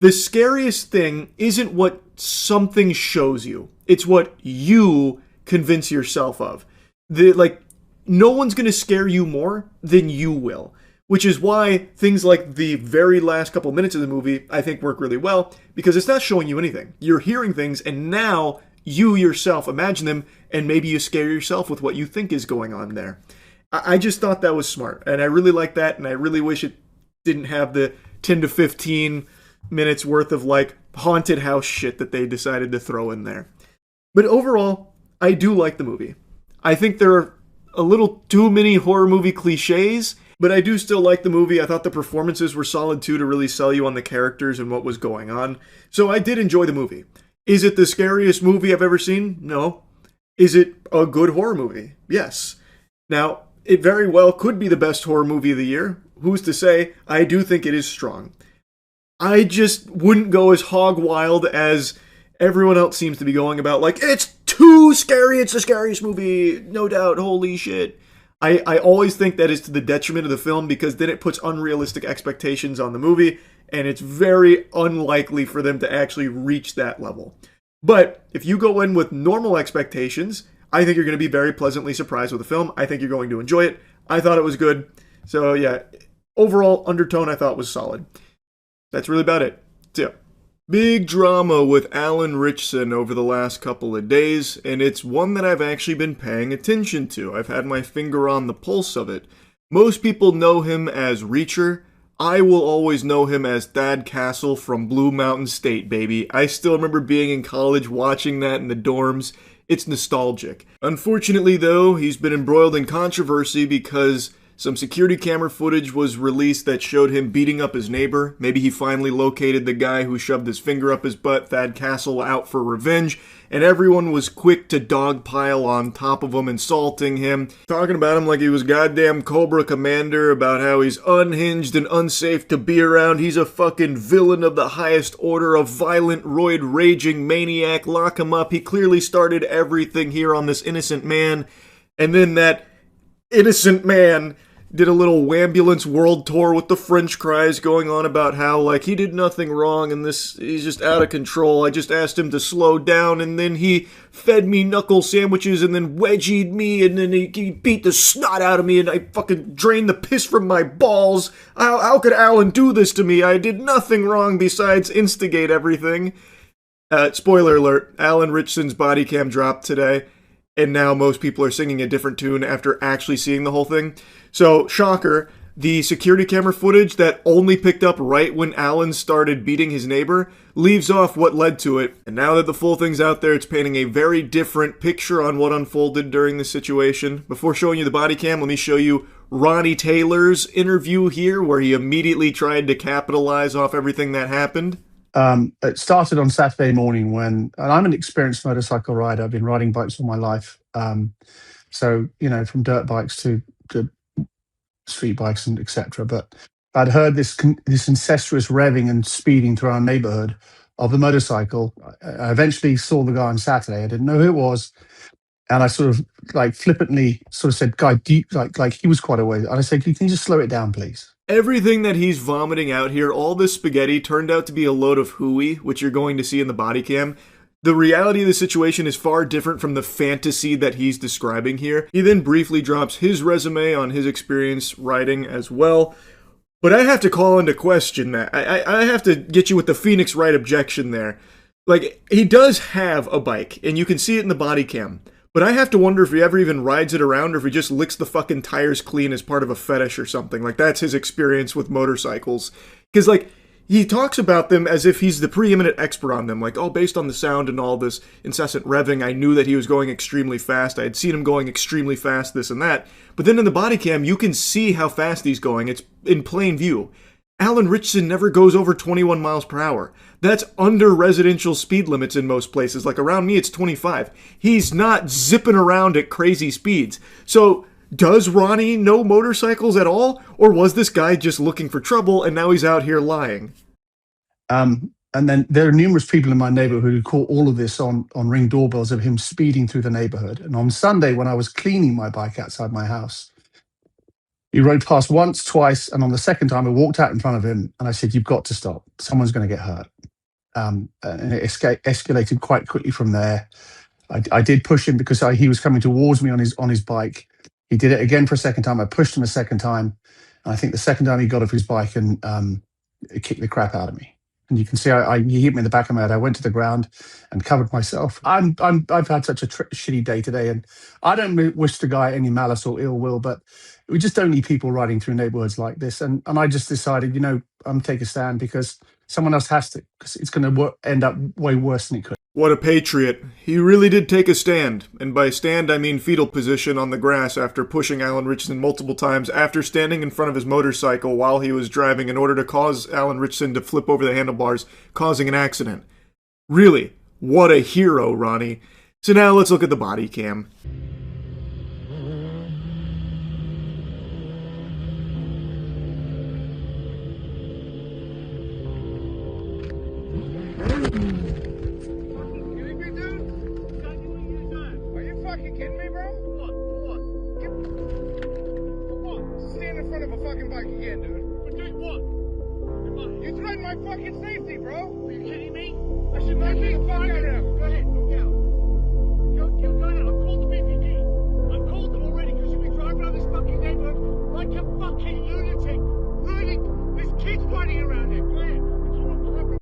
The scariest thing isn't what something shows you. It's what you convince yourself of. No one's going to scare you more than you will. Which is why things like the very last couple minutes of the movie, I think, work really well, because it's not showing you anything. You're hearing things, and now you yourself imagine them, and maybe you scare yourself with what you think is going on there. I just thought that was smart, and I really like that, and I really wish it didn't have the 10 to 15 minutes worth of, like, haunted house shit that they decided to throw in there. But overall, I do like the movie. I think there are a little too many horror movie cliches, but I do still like the movie. I thought the performances were solid too to really sell you on the characters and what was going on. So I did enjoy the movie. Is it the scariest movie I've ever seen? No. Is it a good horror movie? Yes. Now, it very well could be the best horror movie of the year. Who's to say? I do think it is strong. I just wouldn't go as hog wild as everyone else seems to be going about, like, it's too scary, it's the scariest movie, no doubt, holy shit. I always think that is to the detriment of the film, because then it puts unrealistic expectations on the movie, and it's very unlikely for them to actually reach that level. But if you go in with normal expectations, I think you're going to be very pleasantly surprised with the film. I think you're going to enjoy it. I thought it was good. So yeah, overall undertone I thought was solid. That's really about it. So yeah. Big drama with Alan Ritchson over the last couple of days, and it's one that I've actually been paying attention to. I've had my finger on the pulse of it. Most people know him as Reacher. I will always know him as Thad Castle from Blue Mountain State, baby. I still remember being in college watching that in the dorms. It's nostalgic. Unfortunately, though, he's been embroiled in controversy because some security camera footage was released that showed him beating up his neighbor. Maybe he finally located the guy who shoved his finger up his butt, Thad Castle, out for revenge, and everyone was quick to dogpile on top of him, insulting him, talking about him like he was goddamn Cobra Commander, about how he's unhinged and unsafe to be around. He's a fucking villain of the highest order, a violent, roid-raging maniac. Lock him up. He clearly started everything here on this innocent man. And then that innocent man did a little Wambulance world tour with the French cries, going on about how, like, he did nothing wrong and he's just out of control. I just asked him to slow down, and then he fed me knuckle sandwiches and then wedgied me, and then he beat the snot out of me, and I fucking drained the piss from my balls. How could Alan do this to me? I did nothing wrong besides instigate everything. Spoiler alert, Alan Ritchson's body cam dropped today, and now most people are singing a different tune after actually seeing the whole thing. So, shocker, the security camera footage that only picked up right when Alan started beating his neighbor leaves off what led to it. And now that the full thing's out there, it's painting a very different picture on what unfolded during this situation. Before showing you the body cam, let me show you Ronnie Taylor's interview here, where he immediately tried to capitalize off everything that happened. It started on Saturday morning and I'm an experienced motorcycle rider. I've been riding bikes all my life. So, you know, from dirt bikes to street bikes and etc. But I'd heard this incestuous revving and speeding through our neighborhood of the motorcycle. I eventually saw the guy on Saturday. I didn't know who it was. And I sort of like flippantly sort of said, "Guy, like he was quite away." And I said, "Can you just slow it down, please?" Everything that he's vomiting out here, all this spaghetti, turned out to be a load of hooey, which you're going to see in the body cam. The reality of the situation is far different from the fantasy that he's describing here. He then briefly drops his resume on his experience riding as well. But I have to call into question that. I have to get you with the Phoenix Wright objection there. Like, he does have a bike, and you can see it in the body cam. But I have to wonder if he ever even rides it around, or if he just licks the fucking tires clean as part of a fetish or something. Like, that's his experience with motorcycles. Because, like, he talks about them as if he's the preeminent expert on them. Like, oh, based on the sound and all this incessant revving, I knew that he was going extremely fast. I had seen him going extremely fast, this and that. But then in the body cam, you can see how fast he's going. It's in plain view. Alan Ritchson never goes over 21 miles per hour. That's under residential speed limits in most places. Like, around me, it's 25. He's not zipping around at crazy speeds. So, does Ronnie know motorcycles at all? Or was this guy just looking for trouble and now he's out here lying? And then there are numerous people in my neighborhood who caught all of this on Ring doorbells of him speeding through the neighborhood. And on Sunday, when I was cleaning my bike outside my house, he rode past once, twice, and on the second time, I walked out in front of him and I said, "You've got to stop. Someone's going to get hurt." And it escalated quite quickly from there. I did push him because he was coming towards me on his bike. He did it again for a second time. I pushed him a second time. And I think the second time he got off his bike and it kicked the crap out of me. And you can see he hit me in the back of my head. I went to the ground and covered myself. I've had such a shitty day today, and I don't wish the guy any malice or ill will, but We just don't need people riding through neighborhoods like this. And I just decided, I'm take a stand because someone else has to, because it's going to end up way worse than it could. What a patriot. He really did take a stand. And by stand, I mean fetal position on the grass after pushing Alan Richardson multiple times after standing in front of his motorcycle while he was driving in order to cause Alan Richardson to flip over the handlebars, causing an accident. Really, what a hero, Ronnie. So now let's look at the body cam.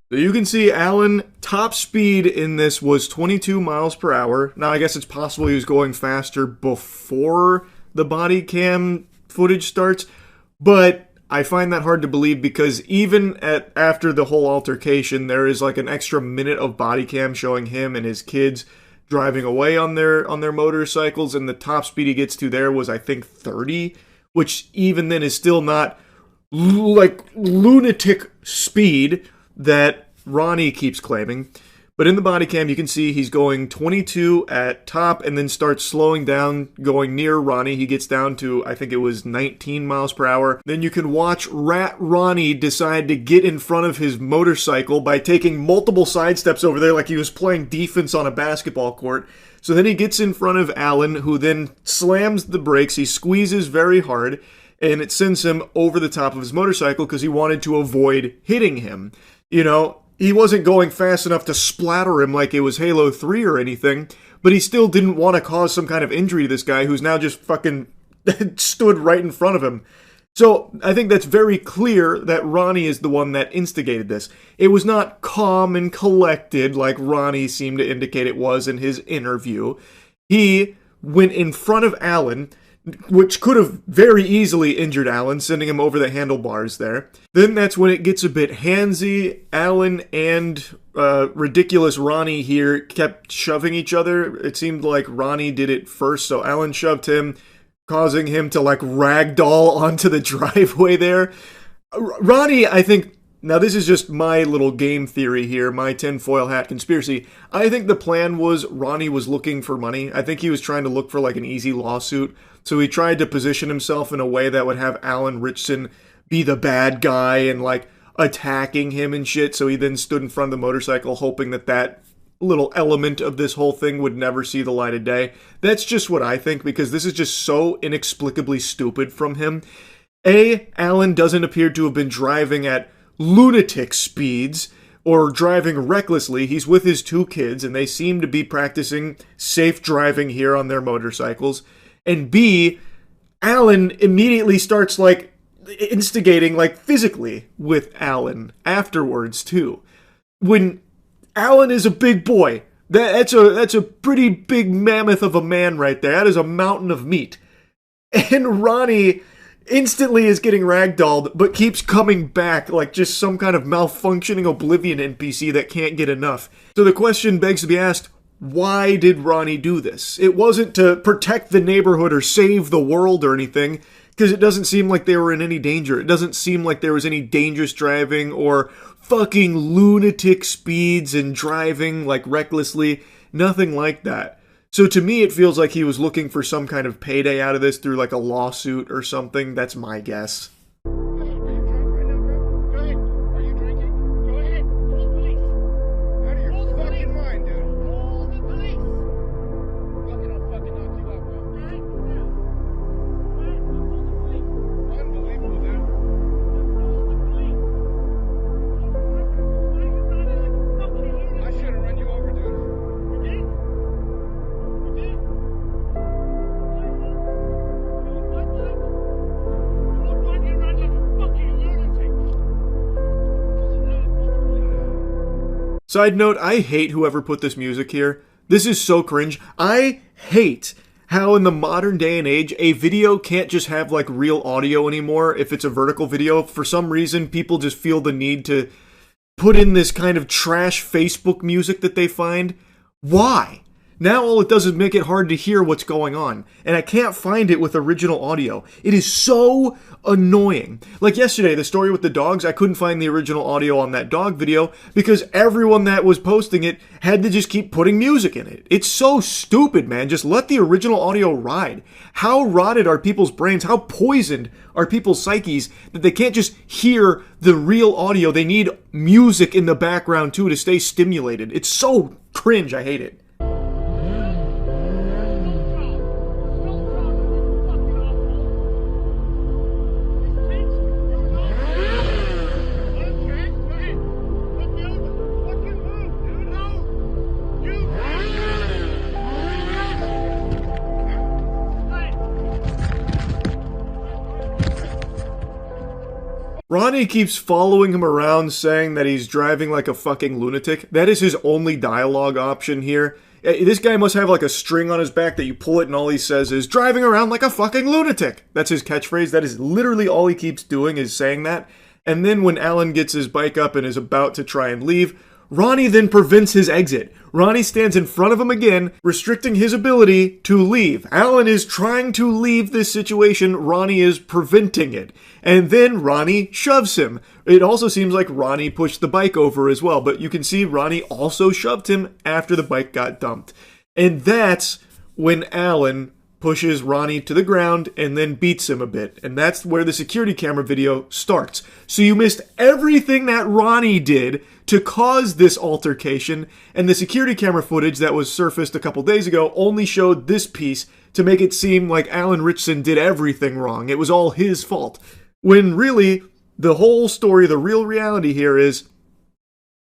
So you can see Alan, top speed in this was 22 miles per hour. Now, I guess it's possible he was going faster before the body cam footage starts, but I find that hard to believe because even after the whole altercation, there is like an extra minute of body cam showing him and his kids driving away on their motorcycles, and the top speed he gets to there was, I think, 30, which even then is still not like lunatic speed that Ronnie keeps claiming. But in the body cam, you can see he's going 22 at top and then starts slowing down, going near Ronnie. He gets down to, I think it was 19 miles per hour. Then you can watch Rat Ronnie decide to get in front of his motorcycle by taking multiple side steps over there like he was playing defense on a basketball court. So then he gets in front of Alan, who then slams the brakes. He squeezes very hard, and it sends him over the top of his motorcycle because he wanted to avoid hitting him. You know, he wasn't going fast enough to splatter him like it was Halo 3 or anything, but he still didn't want to cause some kind of injury to this guy who's now just fucking stood right in front of him. So I think that's very clear that Ronnie is the one that instigated this. It was not calm and collected like Ronnie seemed to indicate it was in his interview. He went in front of Alan, which could have very easily injured Alan, sending him over the handlebars there. Then that's when it gets a bit handsy. Alan and ridiculous Ronnie here kept shoving each other. It seemed like Ronnie did it first, so Alan shoved him, causing him to like ragdoll onto the driveway there. Ronnie, I think, now this is just my little game theory here, my tinfoil hat conspiracy. I think the plan was Ronnie was looking for money. I think he was trying to look for like an easy lawsuit. So he tried to position himself in a way that would have Alan Richardson be the bad guy and like attacking him and shit. So he then stood in front of the motorcycle hoping that that little element of this whole thing would never see the light of day. That's just what I think, because this is just so inexplicably stupid from him. Alan doesn't appear to have been driving at lunatic speeds or driving recklessly. He's with his two kids and they seem to be practicing safe driving here on their motorcycles. And B, Alan immediately starts like instigating like physically with Alan afterwards too. When Alan is a big boy, that's a pretty big mammoth of a man right there. That is a mountain of meat. And Ronnie instantly is getting ragdolled, but keeps coming back like just some kind of malfunctioning Oblivion NPC that can't get enough. So the question begs to be asked, why did Ronnie do this? It wasn't to protect the neighborhood or save the world or anything, because it doesn't seem like they were in any danger. It doesn't seem like there was any dangerous driving or fucking lunatic speeds and driving like recklessly. Nothing like that. So to me, it feels like he was looking for some kind of payday out of this through like a lawsuit or something. That's my guess. Side note, I hate whoever put this music here. This is so cringe. I hate how in the modern day and age, a video can't just have like real audio anymore if it's a vertical video. For some reason, people just feel the need to put in this kind of trash Facebook music that they find. Why? Now all it does is make it hard to hear what's going on, and I can't find it with original audio. It is so annoying. Like yesterday, the story with the dogs, I couldn't find the original audio on that dog video because everyone that was posting it had to just keep putting music in it. It's so stupid, man. Just let the original audio ride. How rotted are people's brains? How poisoned are people's psyches that they can't just hear the real audio? They need music in the background too to stay stimulated. It's so cringe. I hate it. Ronnie keeps following him around saying that he's driving like a fucking lunatic. That is his only dialogue option here. This guy must have like a string on his back that you pull it and all he says is, driving around like a fucking lunatic. That's his catchphrase. That is literally all he keeps doing is saying that. And then when Alan gets his bike up and is about to try and leave, Ronnie then prevents his exit. Ronnie stands in front of him again, restricting his ability to leave. Alan is trying to leave this situation. Ronnie is preventing it. And then Ronnie shoves him. It also seems like Ronnie pushed the bike over as well, but you can see Ronnie also shoved him after the bike got dumped. And that's when Alan pushes Ronnie to the ground and then beats him a bit. And that's where the security camera video starts. So you missed everything that Ronnie did to cause this altercation, and the security camera footage that was surfaced a couple days ago only showed this piece to make it seem like Alan Richardson did everything wrong. It was all his fault. When really, the whole story, the real reality here is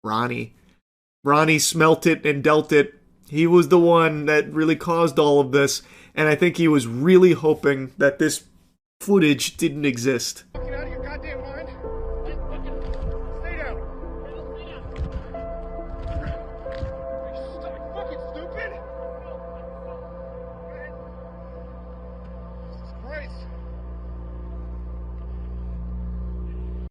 Ronnie. Ronnie smelt it and dealt it. He was the one that really caused all of this, and I think he was really hoping that this footage didn't exist. Get out of your goddamn mind. Stay down. Are you fucking stupid? Jesus Christ.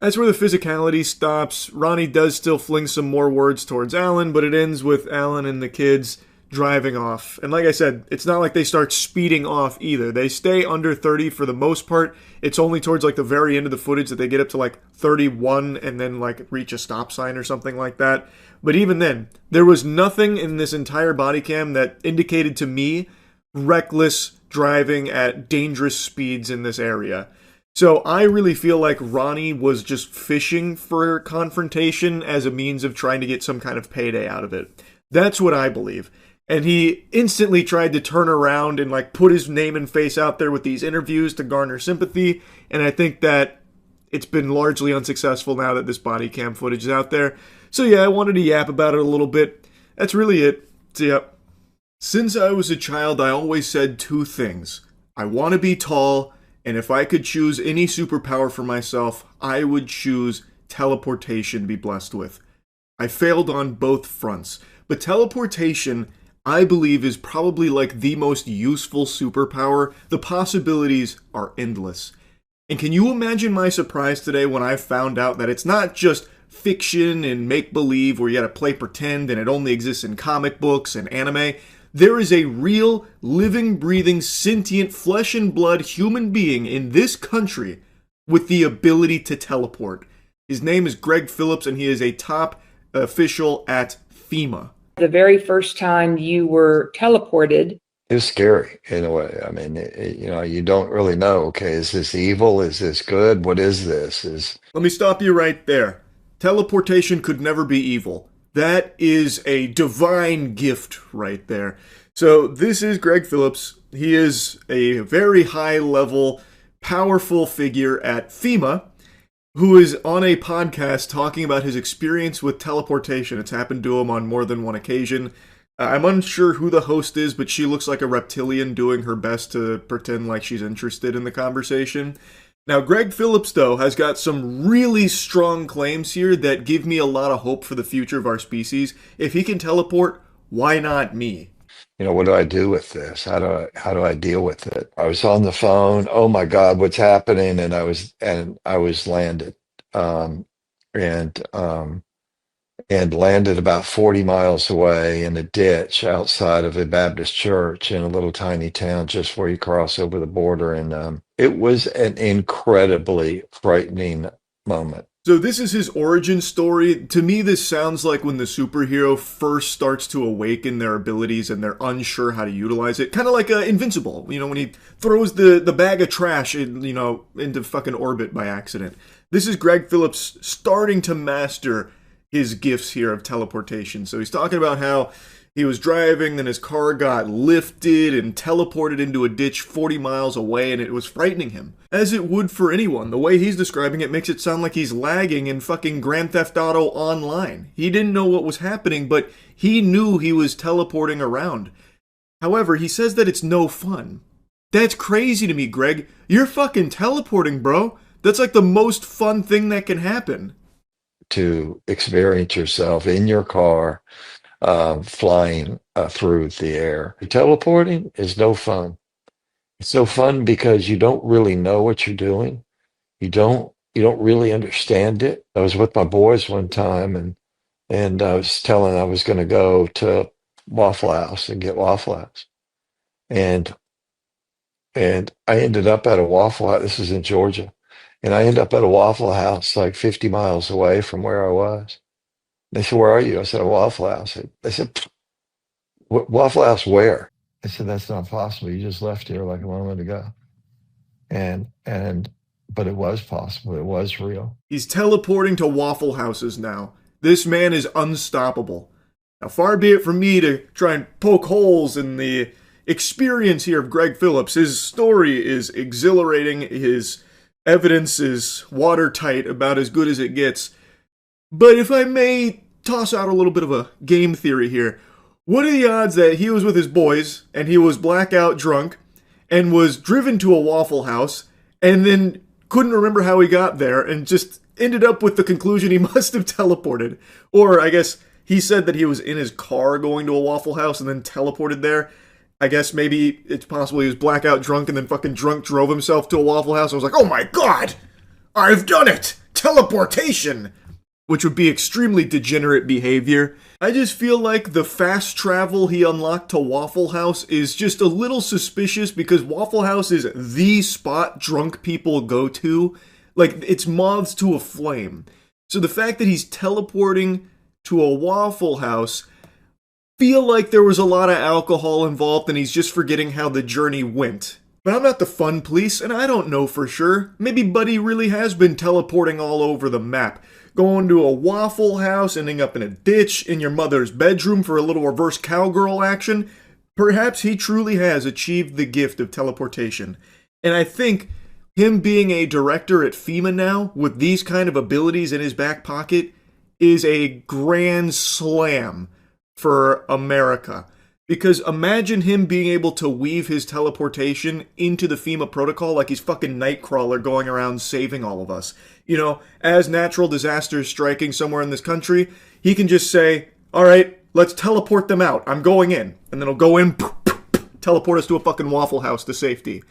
That's where the physicality stops. Ronnie does still fling some more words towards Alan, but it ends with Alan and the kids driving off. And like I said, it's not like they start speeding off either. They stay under 30 for the most part. It's only towards like the very end of the footage that they get up to like 31 and then like reach a stop sign or something like that. But even then, there was nothing in this entire body cam that indicated to me reckless driving at dangerous speeds in this area. So I really feel like Ronnie was just fishing for confrontation as a means of trying to get some kind of payday out of it. That's what I believe. And he instantly tried to turn around and like put his name and face out there with these interviews to garner sympathy. And I think that it's been largely unsuccessful now that this body cam footage is out there. So yeah, I wanted to yap about it a little bit. That's really it. So yeah. Since I was a child, I always said two things. I want to be tall, and if I could choose any superpower for myself, I would choose teleportation to be blessed with. I failed on both fronts, but teleportation, I believe, is probably like the most useful superpower. The possibilities are endless. And can you imagine my surprise today when I found out that it's not just fiction and make-believe where you gotta play pretend and it only exists in comic books and anime? There is a real, living, breathing, sentient, flesh and blood human being in this country with the ability to teleport. His name is Greg Phillips, and he is a top official at FEMA. The very first time you were teleported, it was scary in a way. I mean, you don't really know, okay, is this evil? Is this good? What is this? Let me stop you right there. Teleportation could never be evil. That is a divine gift right there. So this is Greg Phillips. He is a very high-level, powerful figure at FEMA who is on a podcast talking about his experience with teleportation. It's happened to him on more than one occasion. I'm unsure who the host is, but she looks like a reptilian doing her best to pretend like she's interested in the conversation. Now, Greg Phillips, though, has got some really strong claims here that give me a lot of hope for the future of our species. If he can teleport, why not me? You know, what do I do with this? How do I deal with it? I was on the phone. Oh my God, what's happening? And I was landed, um, and um, and landed about 40 miles away in a ditch outside of a Baptist church in a little tiny town just where you cross over the border. And it was an incredibly frightening moment. So this is his origin story. To me, this sounds like when the superhero first starts to awaken their abilities and they're unsure how to utilize it. Kind of like Invincible, you know, when he throws the bag of trash in, into fucking orbit by accident. This is Greg Phillips starting to master his gifts here of teleportation. So he's talking about how he was driving, then his car got lifted and teleported into a ditch 40 miles away, and it was frightening him. As it would for anyone. The way he's describing it makes it sound like he's lagging in fucking Grand Theft Auto Online. He didn't know what was happening, but he knew he was teleporting around. However, he says that it's no fun. That's crazy to me, Greg. You're fucking teleporting, bro. That's like the most fun thing that can happen. To experience yourself in your car, flying through the air. Teleporting is no fun. It's no fun because you don't really know what you're doing. You don't really understand it. I was with my boys one time, and I was telling I was going to go to Waffle House and get Waffle House, and I ended up at a Waffle House. This was in Georgia, and I ended up at a Waffle House like 50 miles away from where I was. They said, "Where are you?" I said, "A Waffle House." They said, Waffle House where?" I said, "That's not possible. You just left here like a moment ago." But it was possible. It was real. He's teleporting to Waffle Houses now. This man is unstoppable. Now, far be it from me to try and poke holes in the experience here of Greg Phillips. His story is exhilarating. His evidence is watertight, about as good as it gets. But if I may toss out a little bit of a game theory here, what are the odds that he was with his boys and he was blackout drunk and was driven to a Waffle House and then couldn't remember how he got there and just ended up with the conclusion he must have teleported? Or I guess he said that he was in his car going to a Waffle House and then teleported there. I guess maybe it's possible he was blackout drunk and then fucking drunk drove himself to a Waffle House and was like, "Oh my God, I've done it! Teleportation!" Which would be extremely degenerate behavior. I just feel like the fast travel he unlocked to Waffle House is just a little suspicious because Waffle House is the spot drunk people go to. Like, it's moths to a flame. So the fact that he's teleporting to a Waffle House, feel like there was a lot of alcohol involved and he's just forgetting how the journey went. But I'm not the fun police, and I don't know for sure. Maybe Buddy really has been teleporting all over the map. Going to a Waffle House, ending up in a ditch, in your mother's bedroom for a little reverse cowgirl action. Perhaps he truly has achieved the gift of teleportation. And I think him being a director at FEMA now, with these kind of abilities in his back pocket, is a grand slam for America. Because imagine him being able to weave his teleportation into the FEMA protocol like he's fucking Nightcrawler going around saving all of us. You know, as natural disasters striking somewhere in this country, he can just say, "All right, let's teleport them out. I'm going in." And then he'll go in, teleport us to a fucking Waffle House to safety.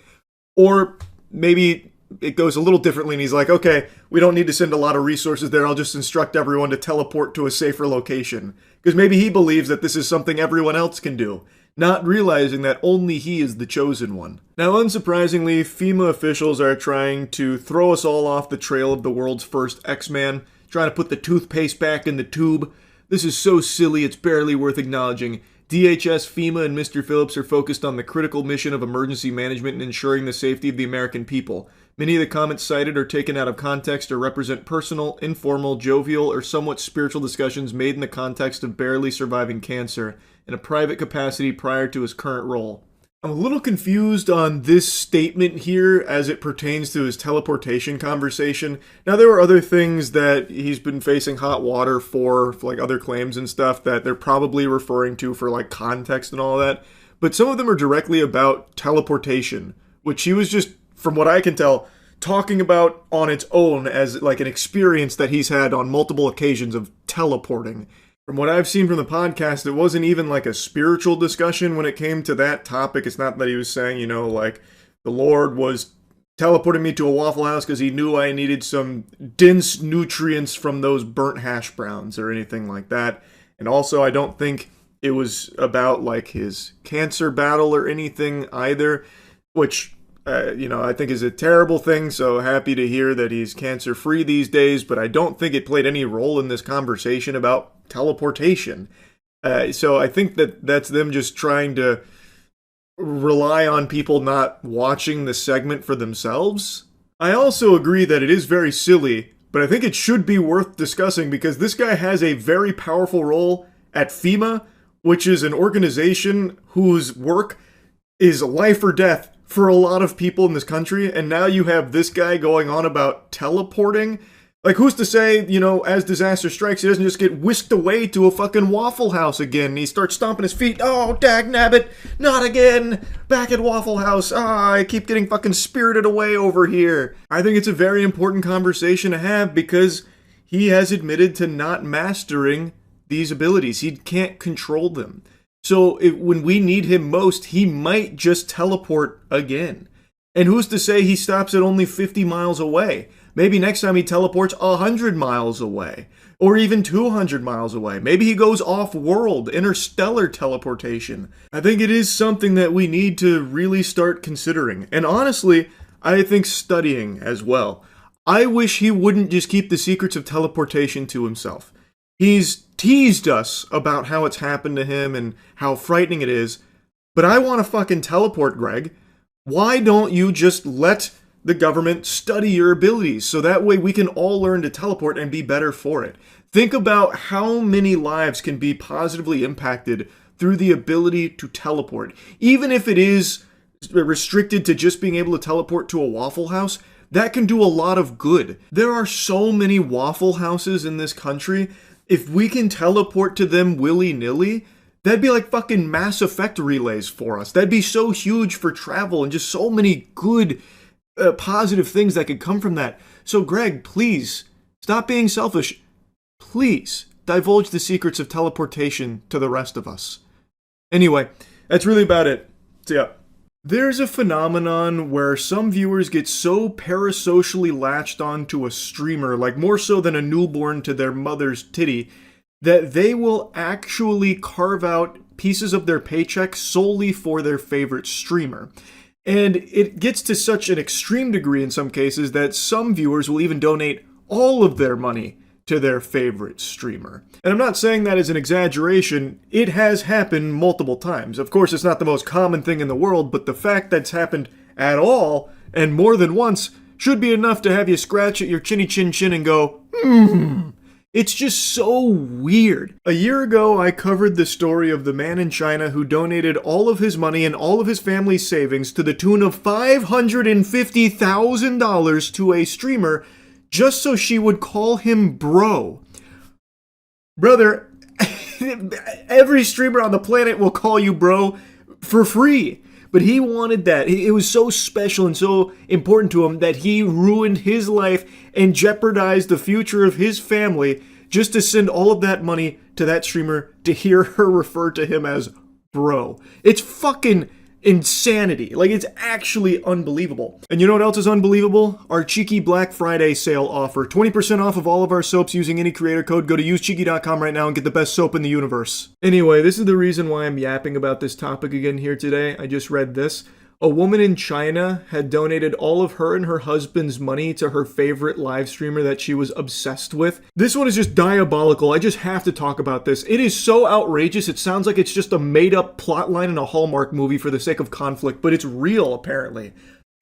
Or maybe it goes a little differently and he's like, "Okay, we don't need to send a lot of resources there. I'll just instruct everyone to teleport to a safer location." Because maybe he believes that this is something everyone else can do, not realizing that only he is the chosen one. Now, unsurprisingly, FEMA officials are trying to throw us all off the trail of the world's first X-Man, trying to put the toothpaste back in the tube. This is so silly, it's barely worth acknowledging. DHS, FEMA, and Mr. Phillips are focused on the critical mission of emergency management and ensuring the safety of the American people. Many of the comments cited are taken out of context or represent personal, informal, jovial, or somewhat spiritual discussions made in the context of barely surviving cancer in a private capacity prior to his current role. I'm a little confused on this statement here as it pertains to his teleportation conversation. Now, there were other things that he's been facing hot water for like other claims and stuff that they're probably referring to for like context and all that. But some of them are directly about teleportation, which he was just, from what I can tell, talking about on its own as like an experience that he's had on multiple occasions of teleporting. From what I've seen from the podcast, it wasn't even like a spiritual discussion when it came to that topic. It's not that he was saying, you know, like the Lord was teleporting me to a Waffle House because he knew I needed some dense nutrients from those burnt hash browns or anything like that. And also, I don't think it was about like his cancer battle or anything either, which, you know, I think is a terrible thing. So happy to hear that he's cancer free these days, but I don't think it played any role in this conversation about teleportation. So I think that that's them just trying to rely on people not watching the segment for themselves. I also agree that it is very silly, but I think it should be worth discussing because this guy has a very powerful role at FEMA, which is an organization whose work is life or death for a lot of people in this country. And now you have this guy going on about teleporting. Like, who's to say, you know, as disaster strikes, he doesn't just get whisked away to a fucking Waffle House again. And he starts stomping his feet. Oh, dagnabbit, not again. Back at Waffle House. Ah, I keep getting fucking spirited away over here. I think it's a very important conversation to have because he has admitted to not mastering these abilities. He can't control them. So when we need him most, he might just teleport again. And who's to say he stops at only 50 miles away? Maybe next time he teleports 100 miles away, or even 200 miles away. Maybe he goes off-world, interstellar teleportation. I think it is something that we need to really start considering. And honestly, I think studying as well. I wish he wouldn't just keep the secrets of teleportation to himself. He's teased us about how it's happened to him and how frightening it is, but I want to fucking teleport, Greg. Why don't you just let the government study your abilities so that way we can all learn to teleport and be better for it? Think about how many lives can be positively impacted through the ability to teleport. Even if it is restricted to just being able to teleport to a Waffle House, that can do a lot of good. There are so many Waffle Houses in this country. If we can teleport to them willy-nilly, that'd be like fucking Mass Effect relays for us. That'd be so huge for travel and just so many good positive things that could come from that. So Greg, please, stop being selfish. Please, divulge the secrets of teleportation to the rest of us. Anyway, that's really about it. So yeah. There's a phenomenon where some viewers get so parasocially latched onto a streamer, like more so than a newborn to their mother's titty, that they will actually carve out pieces of their paycheck solely for their favorite streamer. And it gets to such an extreme degree in some cases that some viewers will even donate all of their money to their favorite streamer. And I'm not saying that as an exaggeration. It has happened multiple times. Of course, it's not the most common thing in the world, but the fact that it's happened at all, and more than once, should be enough to have you scratch at your chinny chin chin and go, It's just so weird. A year ago, I covered the story of the man in China who donated all of his money and all of his family's savings to the tune of $550,000 to a streamer just so she would call him bro. Brother, every streamer on the planet will call you bro for free. But he wanted that. It was so special and so important to him that he ruined his life and jeopardized the future of his family just to send all of that money to that streamer to hear her refer to him as bro. It's fucking insanity. Like, it's actually unbelievable. And you know what else is unbelievable? Our cheeky Black Friday sale offer. 20% off of all of our soaps using any creator code. Go to usecheeky.com right now and get the best soap in the universe. Anyway, this is the reason why I'm yapping about this topic again here today. I just read this. A woman in China had donated all of her and her husband's money to her favorite live streamer that she was obsessed with. This one is just diabolical. I just have to talk about this. It is so outrageous. It sounds like it's just a made-up plotline in a Hallmark movie for the sake of conflict, but it's real, apparently.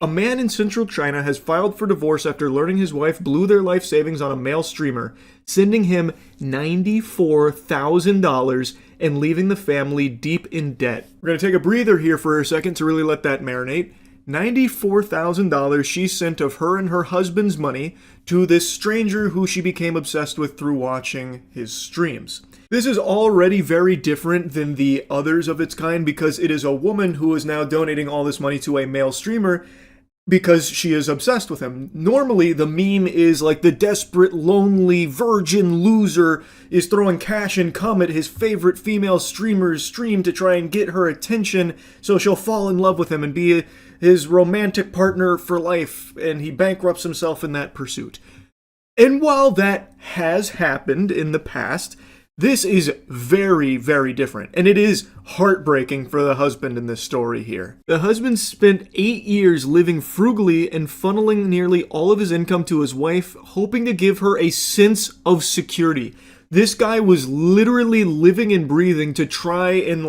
A man in central China has filed for divorce after learning his wife blew their life savings on a male streamer, sending him $94,000 and leaving the family deep in debt. We're going to take a breather here for a second to really let that marinate. $94,000 she sent of her and her husband's money to this stranger who she became obsessed with through watching his streams. This is already very different than the others of its kind because it is a woman who is now donating all this money to a male streamer. because she is obsessed with him. Normally, the meme is like the desperate, lonely, virgin loser is throwing cash and cum at his favorite female streamer's stream to try and get her attention so she'll fall in love with him and be his romantic partner for life, and he bankrupts himself in that pursuit. And while that has happened in the past, this is very, very different, and it is heartbreaking for the husband in this story here. The husband spent 8 years living frugally and funneling nearly all of his income to his wife, hoping to give her a sense of security. This guy was literally living and breathing to try and,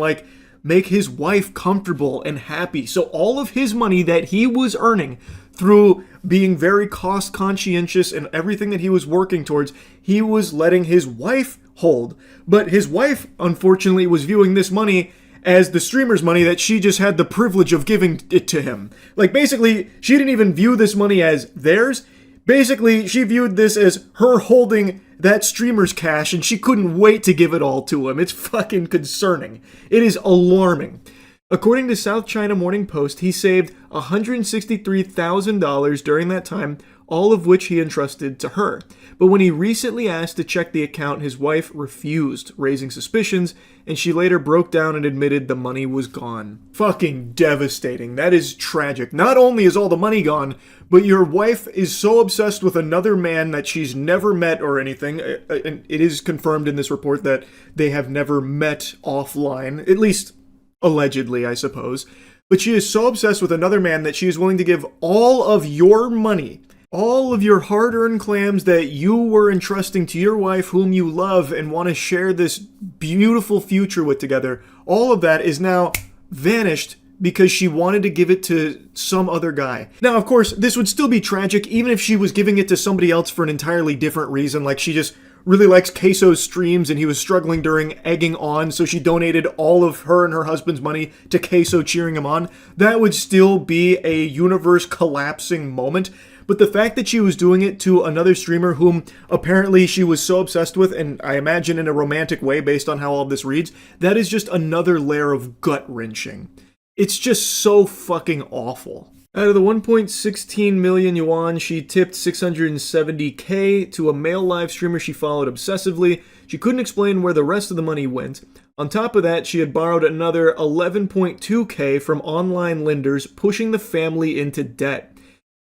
make his wife comfortable and happy. So all of his money that he was earning through being very cost conscientious and everything that he was working towards, he was letting his wife hold. But his wife, unfortunately, was viewing this money as the streamer's money that she just had the privilege of giving it to him. Basically, she didn't even view this money as theirs. Basically, she viewed this as her holding that streamer's cash, and she couldn't wait to give it all to him. It's fucking concerning. It is alarming. According to South China Morning Post, he saved $163,000 during that time, all of which he entrusted to her. But when he recently asked to check the account, his wife refused, raising suspicions, and she later broke down and admitted the money was gone. Fucking devastating. That is tragic. Not only is all the money gone, but your wife is so obsessed with another man that she's never met or anything. And it is confirmed in this report that they have never met offline, at least allegedly, I suppose. But she is so obsessed with another man that she is willing to give all of your money, all of your hard-earned clams that you were entrusting to your wife whom you love and want to share this beautiful future with together. All of that is now vanished because she wanted to give it to some other guy. Now, of course, this would still be tragic even if she was giving it to somebody else for an entirely different reason, like she just really likes Queso's streams and he was struggling during egging on, so she donated all of her and her husband's money to Queso cheering him on. That would still be a universe collapsing moment. But the fact that she was doing it to another streamer whom apparently she was so obsessed with, and I imagine in a romantic way based on how all of this reads, that is just another layer of gut-wrenching. It's just so fucking awful. Out of the 1.16 million yuan, she tipped 670k to a male live streamer she followed obsessively. She couldn't explain where the rest of the money went. On top of that, she had borrowed another 11.2k from online lenders, pushing the family into debt.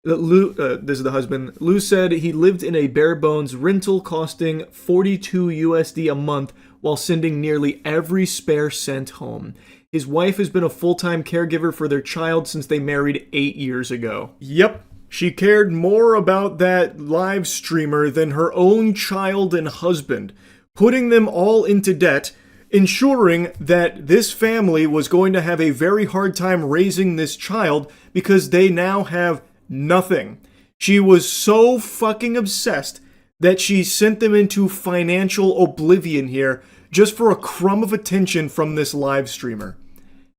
This is the husband. Lou said he lived in a bare bones rental costing 42 USD a month while sending nearly every spare cent home. His wife has been a full-time caregiver for their child since they married 8 years ago. Yep, she cared more about that live streamer than her own child and husband, putting them all into debt, ensuring that this family was going to have a very hard time raising this child because they now have nothing. She was so fucking obsessed that she sent them into financial oblivion here just for a crumb of attention from this live streamer.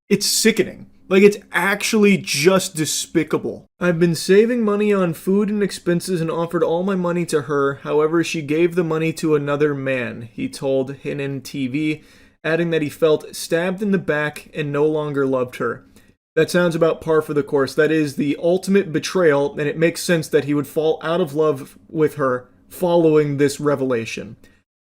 It's sickening. It's actually just despicable. I've been saving money on food and expenses and offered all my money to her. However, she gave the money to another man, he told Hinin TV, adding that he felt stabbed in the back and no longer loved her. That sounds about par for the course. That is the ultimate betrayal, and it makes sense that he would fall out of love with her following this revelation.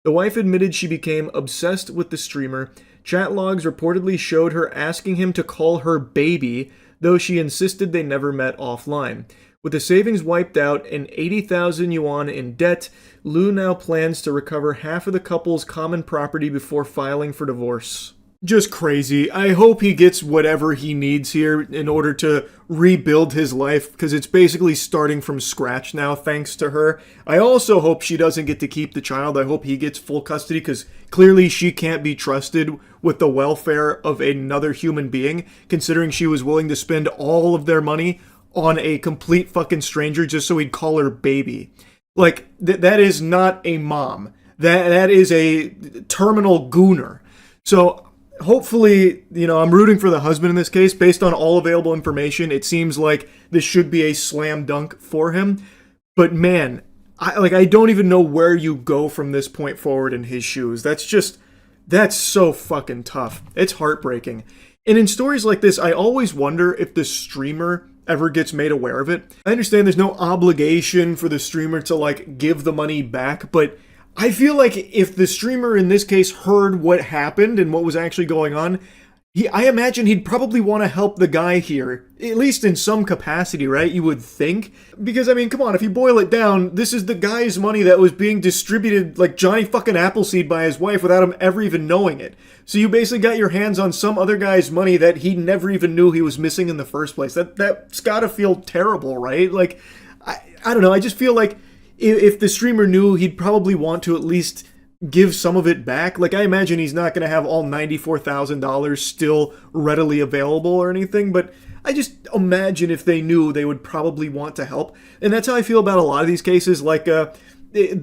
The wife admitted she became obsessed with the streamer. Chat logs reportedly showed her asking him to call her baby, though she insisted they never met offline. With the savings wiped out and 80,000 yuan in debt, Lou now plans to recover half of the couple's common property before filing for divorce. Just crazy. I hope he gets whatever he needs here in order to rebuild his life, because it's basically starting from scratch now thanks to her. I also hope she doesn't get to keep the child. I hope he gets full custody, because clearly she can't be trusted with the welfare of another human being, considering she was willing to spend all of their money on a complete fucking stranger just so he'd call her baby. That is not a mom. That is a terminal gooner. So hopefully, I'm rooting for the husband in this case. Based on all available information, it seems like this should be a slam dunk for him. But man, I don't even know where you go from this point forward in his shoes. That's so fucking tough. It's heartbreaking. And in stories like this, I always wonder if the streamer ever gets made aware of it. I understand there's no obligation for the streamer to like give the money back, but I feel like if the streamer in this case heard what happened and what was actually going on, I imagine he'd probably want to help the guy here, at least in some capacity, right? You would think. Because, I mean, come on, if you boil it down, this is the guy's money that was being distributed like Johnny fucking Appleseed by his wife without him ever even knowing it. So you basically got your hands on some other guy's money that he never even knew he was missing in the first place. That's gotta feel terrible, right? Like, I don't know, I just feel like if the streamer knew, he'd probably want to at least give some of it back. Like, I imagine he's not going to have all $94,000 still readily available or anything, but I just imagine if they knew, they would probably want to help. And that's how I feel about a lot of these cases, like the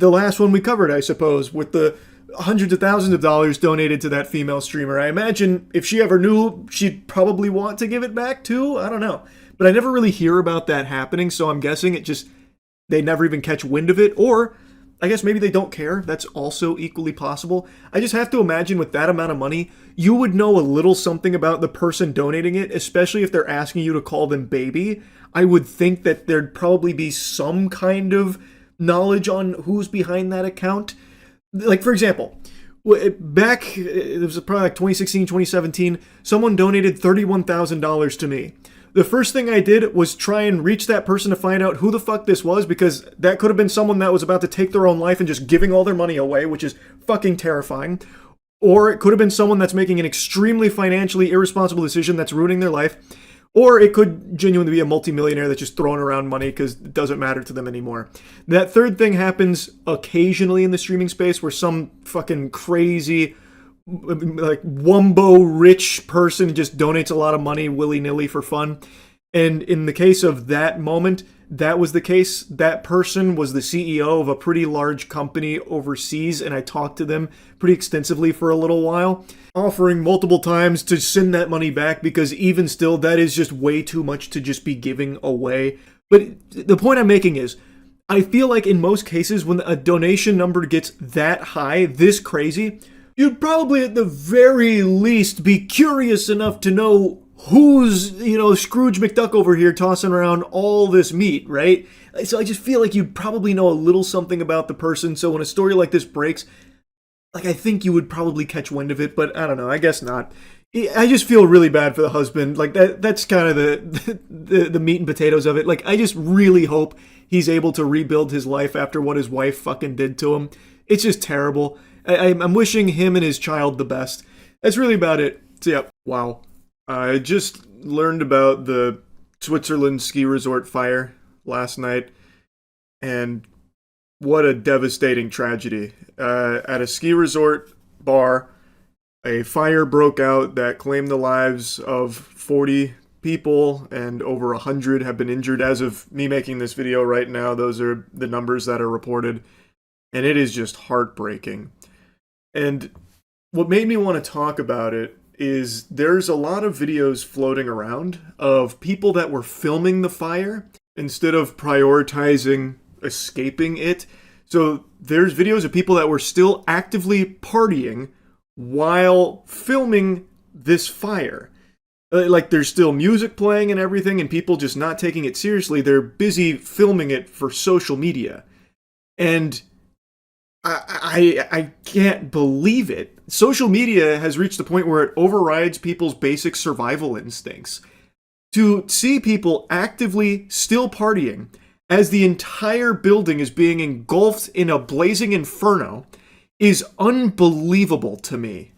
last one we covered, I suppose, with the hundreds of thousands of dollars donated to that female streamer. I imagine if she ever knew, she'd probably want to give it back too. I don't know. But I never really hear about that happening, so I'm guessing they never even catch wind of it, or I guess maybe they don't care. That's also equally possible. I just have to imagine with that amount of money, you would know a little something about the person donating it, especially if they're asking you to call them baby. I would think that there'd probably be some kind of knowledge on who's behind that account. Like, for example, back, it was probably like 2016, 2017, someone donated $31,000 to me. The first thing I did was try and reach that person to find out who the fuck this was, because that could have been someone that was about to take their own life and just giving all their money away, which is fucking terrifying. Or it could have been someone that's making an extremely financially irresponsible decision that's ruining their life. Or it could genuinely be a multimillionaire that's just throwing around money because it doesn't matter to them anymore. That third thing happens occasionally in the streaming space, where some fucking crazy, like, wumbo rich person just donates a lot of money willy-nilly for fun. And in the case of that moment, that was the case. That person was the CEO of a pretty large company overseas, and I talked to them pretty extensively for a little while, offering multiple times to send that money back, because even still, that is just way too much to just be giving away. But the point I'm making is, I feel like in most cases, when a donation number gets that high, this crazy, you'd probably at the very least be curious enough to know who's, Scrooge McDuck over here tossing around all this meat, right? So I just feel like you'd probably know a little something about the person, so when a story like this breaks, like, I think you would probably catch wind of it, but I don't know, I guess not. I just feel really bad for the husband. Like, that's kind of the meat and potatoes of it. Like, I just really hope he's able to rebuild his life after what his wife fucking did to him. It's just terrible. I'm wishing him and his child the best. That's really about it. So, yeah. Wow. I just learned about the Switzerland ski resort fire last night, and what a devastating tragedy. At a ski resort bar, a fire broke out that claimed the lives of 40 people, and over 100 have been injured. As of me making this video right now, those are the numbers that are reported, and it is just heartbreaking. And what made me want to talk about it is there's a lot of videos floating around of people that were filming the fire instead of prioritizing escaping it. So there's videos of people that were still actively partying while filming this fire. Like, there's still music playing and everything, and people just not taking it seriously. They're busy filming it for social media. And I can't believe it. Social media has reached the point where it overrides people's basic survival instincts. To see people actively still partying as the entire building is being engulfed in a blazing inferno is unbelievable to me.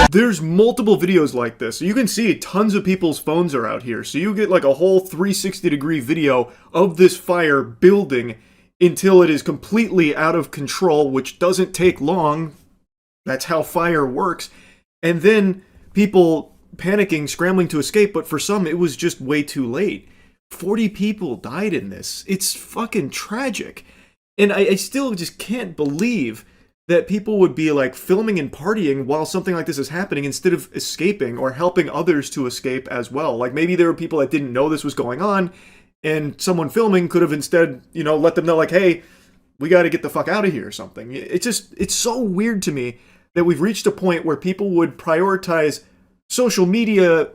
There's multiple videos like this. So you can see tons of people's phones are out here. So you get like a whole 360-degree video of this fire building until it is completely out of control, which doesn't take long. That's how fire works. And then people panicking, scrambling to escape, but for some it was just way too late. 40 people died in this. It's fucking tragic. And I still just can't believe that people would be like filming and partying while something like this is happening instead of escaping or helping others to escape as well. Like, maybe there were people that didn't know this was going on And someone filming could have instead, let them know, like, hey, we got to get the fuck out of here or something. It's so weird to me that we've reached a point where people would prioritize social media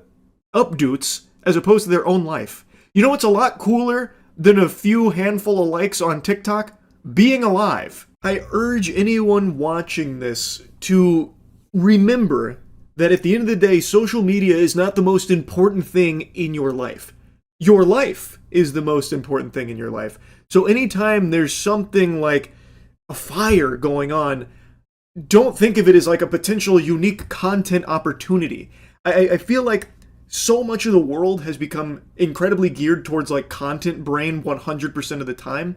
updates as opposed to their own life. You know what's a lot cooler than a few handful of likes on TikTok? Being alive. I urge anyone watching this to remember that at the end of the day, social media is not the most important thing in your life. Your life is the most important thing in your life. So anytime there's something like a fire going on, don't think of it as like a potential unique content opportunity. I feel like so much of the world has become incredibly geared towards like content brain 100% of the time,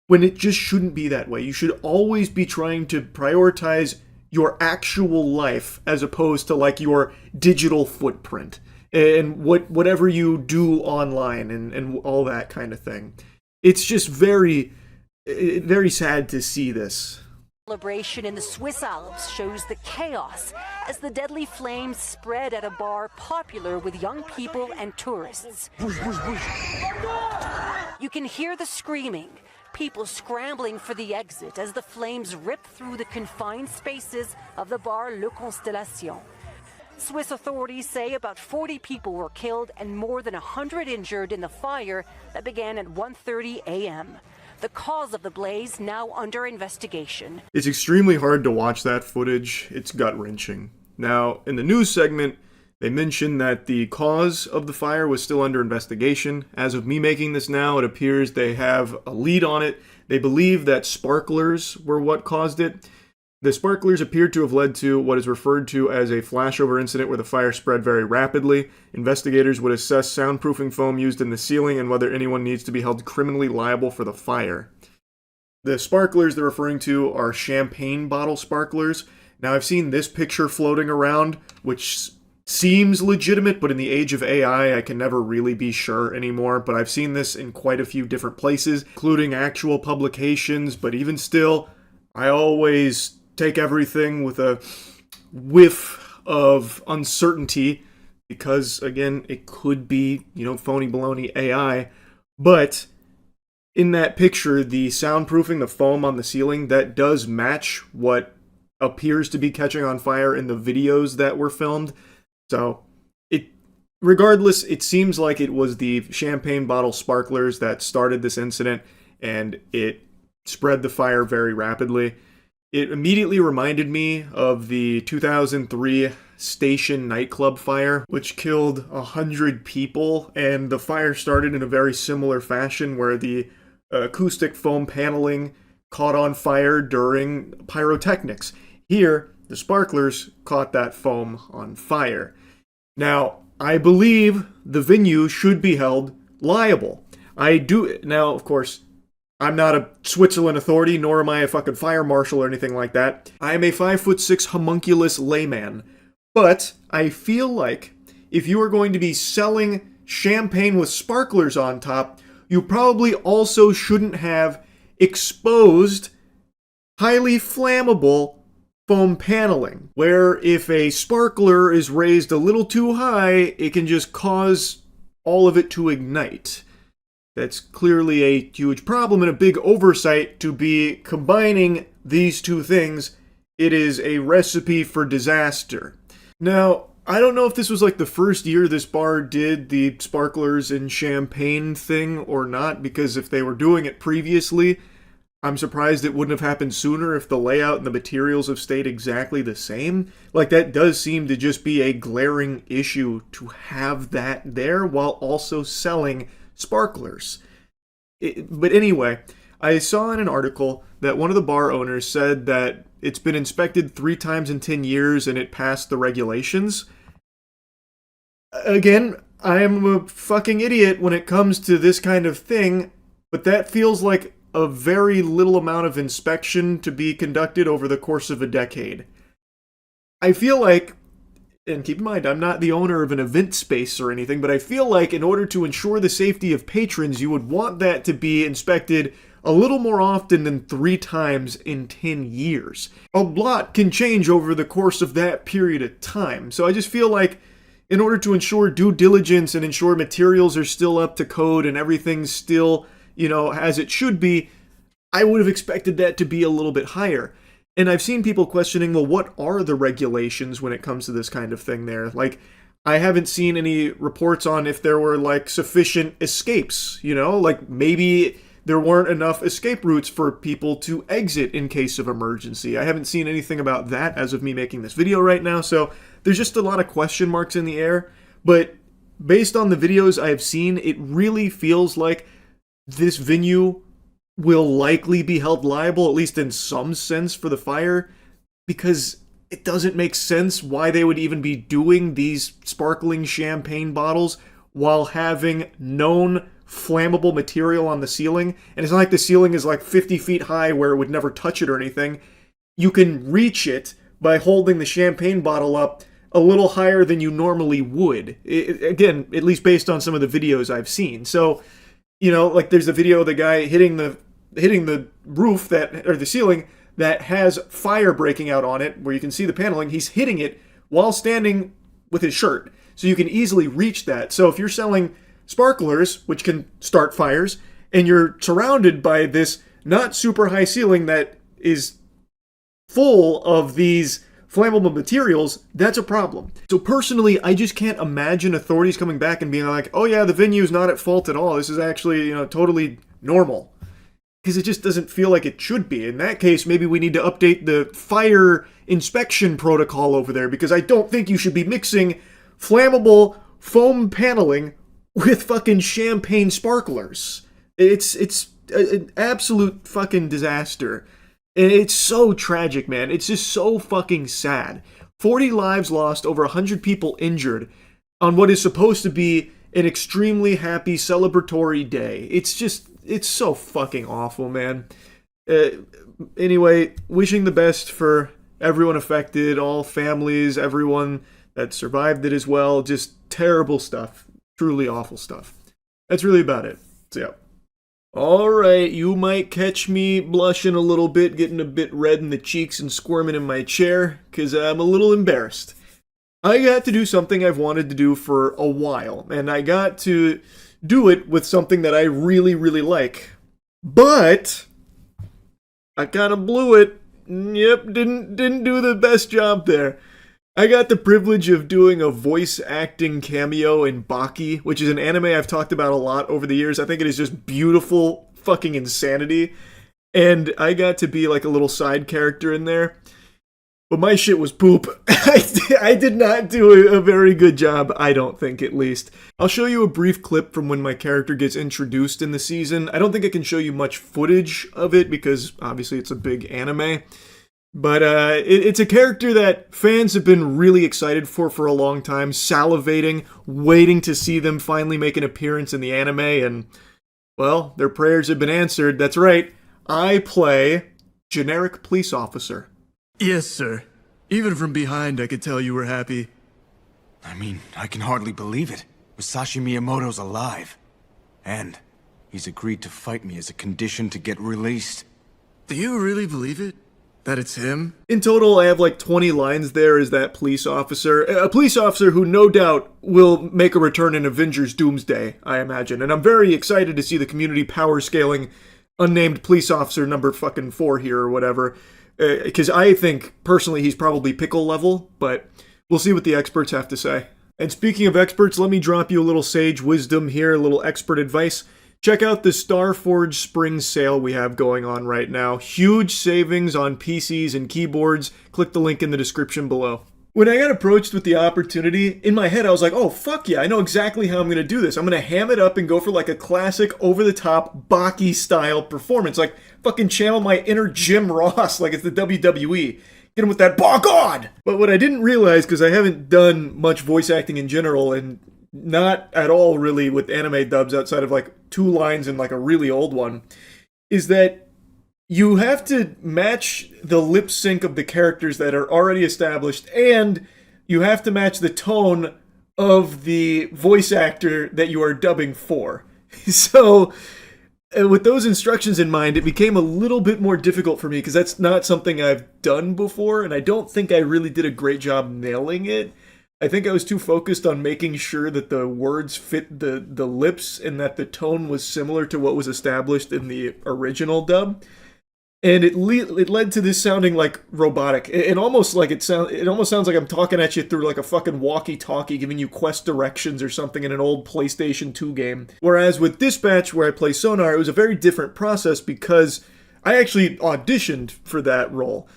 when it just shouldn't be that way. You should always be trying to prioritize your actual life as opposed to like your digital footprint and whatever you do online and all that kind of thing. It's just very, very sad to see this. Celebration in the Swiss Alps shows the chaos as the deadly flames spread at a bar popular with young people and tourists. You can hear the screaming, people scrambling for the exit as the flames rip through the confined spaces of the bar Le Constellation. Swiss authorities say about 40 people were killed and more than 100 injured in the fire that began at 1:30 a.m. The cause of the blaze now under investigation. It's extremely hard to watch that footage. It's gut-wrenching. Now, in the news segment, they mentioned that the cause of the fire was still under investigation. As of me making this now, it appears they have a lead on it. They believe that sparklers were what caused it. The sparklers appeared to have led to what is referred to as a flashover incident where the fire spread very rapidly. Investigators would assess soundproofing foam used in the ceiling and whether anyone needs to be held criminally liable for the fire. The sparklers they're referring to are champagne bottle sparklers. Now, I've seen this picture floating around, which seems legitimate, but in the age of AI, I can never really be sure anymore. But I've seen this in quite a few different places, including actual publications. But even still, I always take everything with a whiff of uncertainty because, again, it could be, phony baloney AI. But in that picture, the soundproofing, the foam on the ceiling, that does match what appears to be catching on fire in the videos that were filmed. So, regardless, it seems like it was the champagne bottle sparklers that started this incident, and it spread the fire very rapidly. It immediately reminded me of the 2003 Station nightclub fire, which killed 100 people, and the fire started in a very similar fashion where the acoustic foam paneling caught on fire during pyrotechnics. Here, the sparklers caught that foam on fire. Now, I believe the venue should be held liable. Now, of course, I'm not a Switzerland authority, nor am I a fucking fire marshal or anything like that. I am a 5'6" homunculus layman. But I feel like if you are going to be selling champagne with sparklers on top, you probably also shouldn't have exposed, highly flammable foam paneling, where if a sparkler is raised a little too high, it can just cause all of it to ignite. That's clearly a huge problem and a big oversight to be combining these two things. It is a recipe for disaster. Now, I don't know if this was like the first year this bar did the sparklers and champagne thing or not, because if they were doing it previously, I'm surprised it wouldn't have happened sooner if the layout and the materials have stayed exactly the same. Like, that does seem to just be a glaring issue to have that there while also selling sparklers. But anyway, I saw in an article that one of the bar owners said that it's been inspected 3 times in 10 years and it passed the regulations. Again, I'm a fucking idiot when it comes to this kind of thing, but that feels like a very little amount of inspection to be conducted over the course of a decade. I feel like, and keep in mind, I'm not the owner of an event space or anything, but I feel like in order to ensure the safety of patrons, you would want that to be inspected a little more often than 3 times in 10 years. A lot can change over the course of that period of time. So I just feel like in order to ensure due diligence and ensure materials are still up to code and everything's still, as it should be, I would have expected that to be a little bit higher. And I've seen people questioning, well, what are the regulations when it comes to this kind of thing there? Like, I haven't seen any reports on if there were, like, sufficient escapes, like maybe there weren't enough escape routes for people to exit in case of emergency. I haven't seen anything about that as of me making this video right now, so there's just a lot of question marks in the air. But based on the videos I have seen, it really feels like this venue will likely be held liable, at least in some sense, for the fire, because it doesn't make sense why they would even be doing these sparkling champagne bottles while having known flammable material on the ceiling. And it's not like the ceiling is like 50 feet high where it would never touch it or anything. You can reach it by holding the champagne bottle up a little higher than you normally would. Again, at least based on some of the videos I've seen. So, like there's a video of the guy hitting the roof or the ceiling that has fire breaking out on it, where you can see the paneling. He's hitting it while standing with his shirt. So you can easily reach that. So if you're selling sparklers, which can start fires, and you're surrounded by this not super high ceiling that is full of these flammable materials, that's a problem. So personally, I just can't imagine authorities coming back and being like, oh yeah, the venue's not at fault at all. This is actually, totally normal. Because it just doesn't feel like it should be. In that case, maybe we need to update the fire inspection protocol over there, because I don't think you should be mixing flammable foam paneling with fucking champagne sparklers. It's an absolute fucking disaster. And it's so tragic, man. It's just so fucking sad. 40 lives lost, over 100 people injured on what is supposed to be an extremely happy celebratory day. It's so fucking awful, man. Anyway, wishing the best for everyone affected, all families, everyone that survived it as well. Just terrible stuff. Truly awful stuff. That's really about it. So, yeah. Alright, you might catch me blushing a little bit, getting a bit red in the cheeks and squirming in my chair, because I'm a little embarrassed. I got to do something I've wanted to do for a while, and I got to do it with something that I really, really like. But I kind of blew it. Yep, didn't do the best job there. I got the privilege of doing a voice acting cameo in Baki, which is an anime I've talked about a lot over the years. I think it is just beautiful fucking insanity. And I got to be like a little side character in there. But my shit was poop. I did not do a very good job, I don't think, at least. I'll show you a brief clip from when my character gets introduced in the season. I don't think I can show you much footage of it because, obviously, it's a big anime. But it's a character that fans have been really excited for a long time, salivating, waiting to see them finally make an appearance in the anime, and, well, their prayers have been answered. That's right, I play generic police officer. Yes, sir. Even from behind, I could tell you were happy. I mean, I can hardly believe it. Musashi Miyamoto's alive. And he's agreed to fight me as a condition to get released. Do you really believe it? That it's him? In total, I have like 20 lines there as that police officer. A police officer who no doubt will make a return in Avengers Doomsday, I imagine. And I'm very excited to see the community power scaling unnamed police officer number fucking 4 here or whatever. Because I think, personally, he's probably pickle level, but we'll see what the experts have to say. And speaking of experts, let me drop you a little sage wisdom here, a little expert advice. Check out the Starforge Spring Sale we have going on right now. Huge savings on PCs and keyboards. Click the link in the description below. When I got approached with the opportunity, in my head I was like, oh fuck yeah, I know exactly how I'm going to do this. I'm going to ham it up and go for like a classic over-the-top Baki style performance. Like fucking channel my inner Jim Ross like it's the WWE. Get him with that "Bog on!" But what I didn't realize, because I haven't done much voice acting in general, and not at all really with anime dubs outside of like 2 lines and like a really old one, is that you have to match the lip sync of the characters that are already established, and you have to match the tone of the voice actor that you are dubbing for. So, with those instructions in mind, it became a little bit more difficult for me because that's not something I've done before, and I don't think I really did a great job nailing it. I think I was too focused on making sure that the words fit the lips and that the tone was similar to what was established in the original dub. And it led to this sounding like robotic. It almost sounds like I'm talking at you through like a fucking walkie-talkie, giving you quest directions or something in an old PlayStation 2 game. Whereas with Dispatch, where I play Sonar, it was a very different process because I actually auditioned for that role.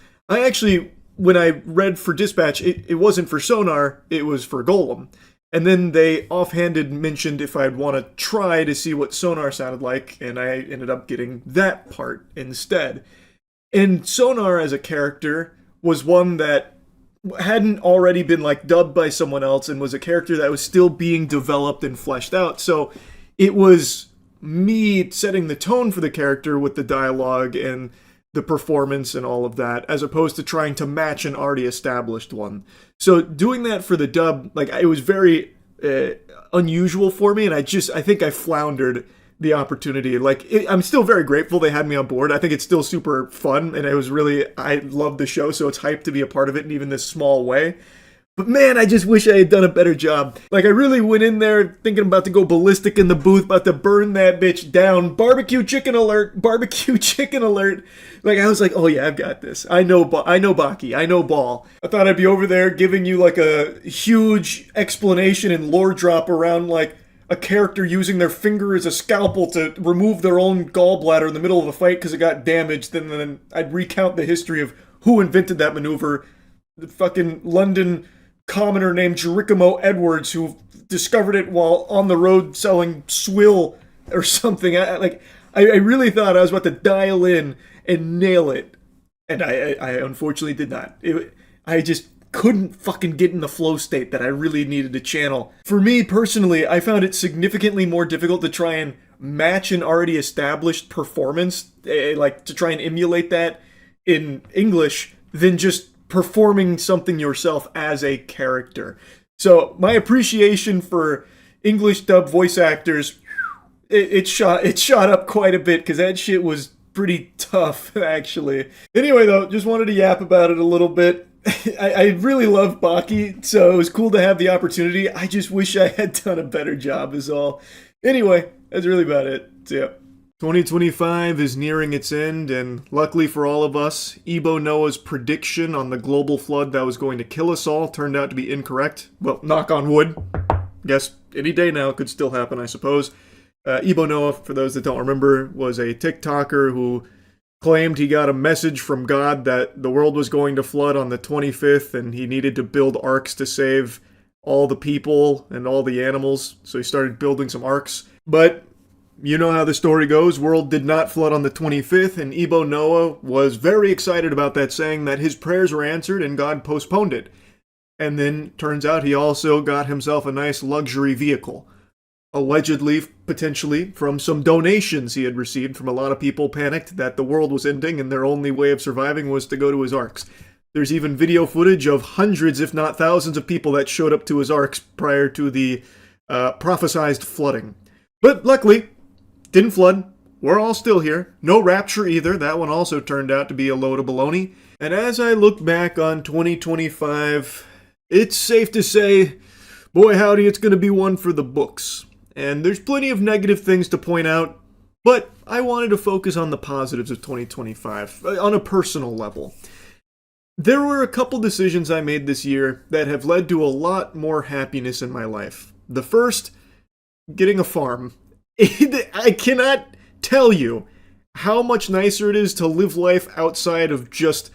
When I read for Dispatch, it wasn't for Sonar, it was for Golem. And then they offhanded mentioned if I'd want to try to see what Sonar sounded like, and I ended up getting that part instead. And Sonar as a character was one that hadn't already been like dubbed by someone else and was a character that was still being developed and fleshed out. So it was me setting the tone for the character with the dialogue and the performance and all of that, as opposed to trying to match an already established one. So doing that for the dub, like, it was very unusual for me, and I think I floundered the opportunity. Like, I'm still very grateful they had me on board. I think it's still super fun, and I love the show, so it's hyped to be a part of it in even this small way. But man, I just wish I had done a better job. Like, I really went in there thinking about to go ballistic in the booth, about to burn that bitch down. Barbecue chicken alert, barbecue chicken alert. Like, I was like, oh yeah, I've got this. I know Baki, I know Ball. I thought I'd be over there giving you like a huge explanation and lore drop around like a character using their finger as a scalpel to remove their own gallbladder in the middle of a fight because it got damaged. And then I'd recount the history of who invented that maneuver. The fucking London commoner named Geronimo Edwards who discovered it while on the road selling swill or something. I really thought I was about to dial in and nail it, and I unfortunately did not. I just couldn't fucking get in the flow state that I really needed to channel. For me personally, I found it significantly more difficult to try and match an already established performance, like to try and emulate that in English, than just performing something yourself as a character. So my appreciation for English dub voice actors, it shot up quite a bit because that shit was pretty tough, actually. Anyway, though, just wanted to yap about it a little bit. I really love Baki, so it was cool to have the opportunity. I just wish I had done a better job is all. Anyway, that's really about it. So, yeah. 2025 is nearing its end, and luckily for all of us, Ebo Noah's prediction on the global flood that was going to kill us all turned out to be incorrect. Well, knock on wood. Guess any day now could still happen, I suppose. Ebo Noah, for those that don't remember, was a TikToker who claimed he got a message from God that the world was going to flood on the 25th, and he needed to build arks to save all the people and all the animals, so he started building some arks. But you know how the story goes. World did not flood on the 25th, and Ebo Noah was very excited about that, saying that his prayers were answered and God postponed it. And then, turns out he also got himself a nice luxury vehicle. Allegedly, potentially, from some donations he had received from a lot of people panicked that the world was ending and their only way of surviving was to go to his arks. There's even video footage of hundreds, if not thousands, of people that showed up to his arks prior to the prophesized flooding. But luckily, didn't flood. We're all still here. No rapture either. That one also turned out to be a load of baloney. And as I look back on 2025, it's safe to say, boy howdy, it's going to be one for the books. And there's plenty of negative things to point out, but I wanted to focus on the positives of 2025 on a personal level. There were a couple decisions I made this year that have led to a lot more happiness in my life. The first, getting a farm. I cannot tell you how much nicer it is to live life outside of just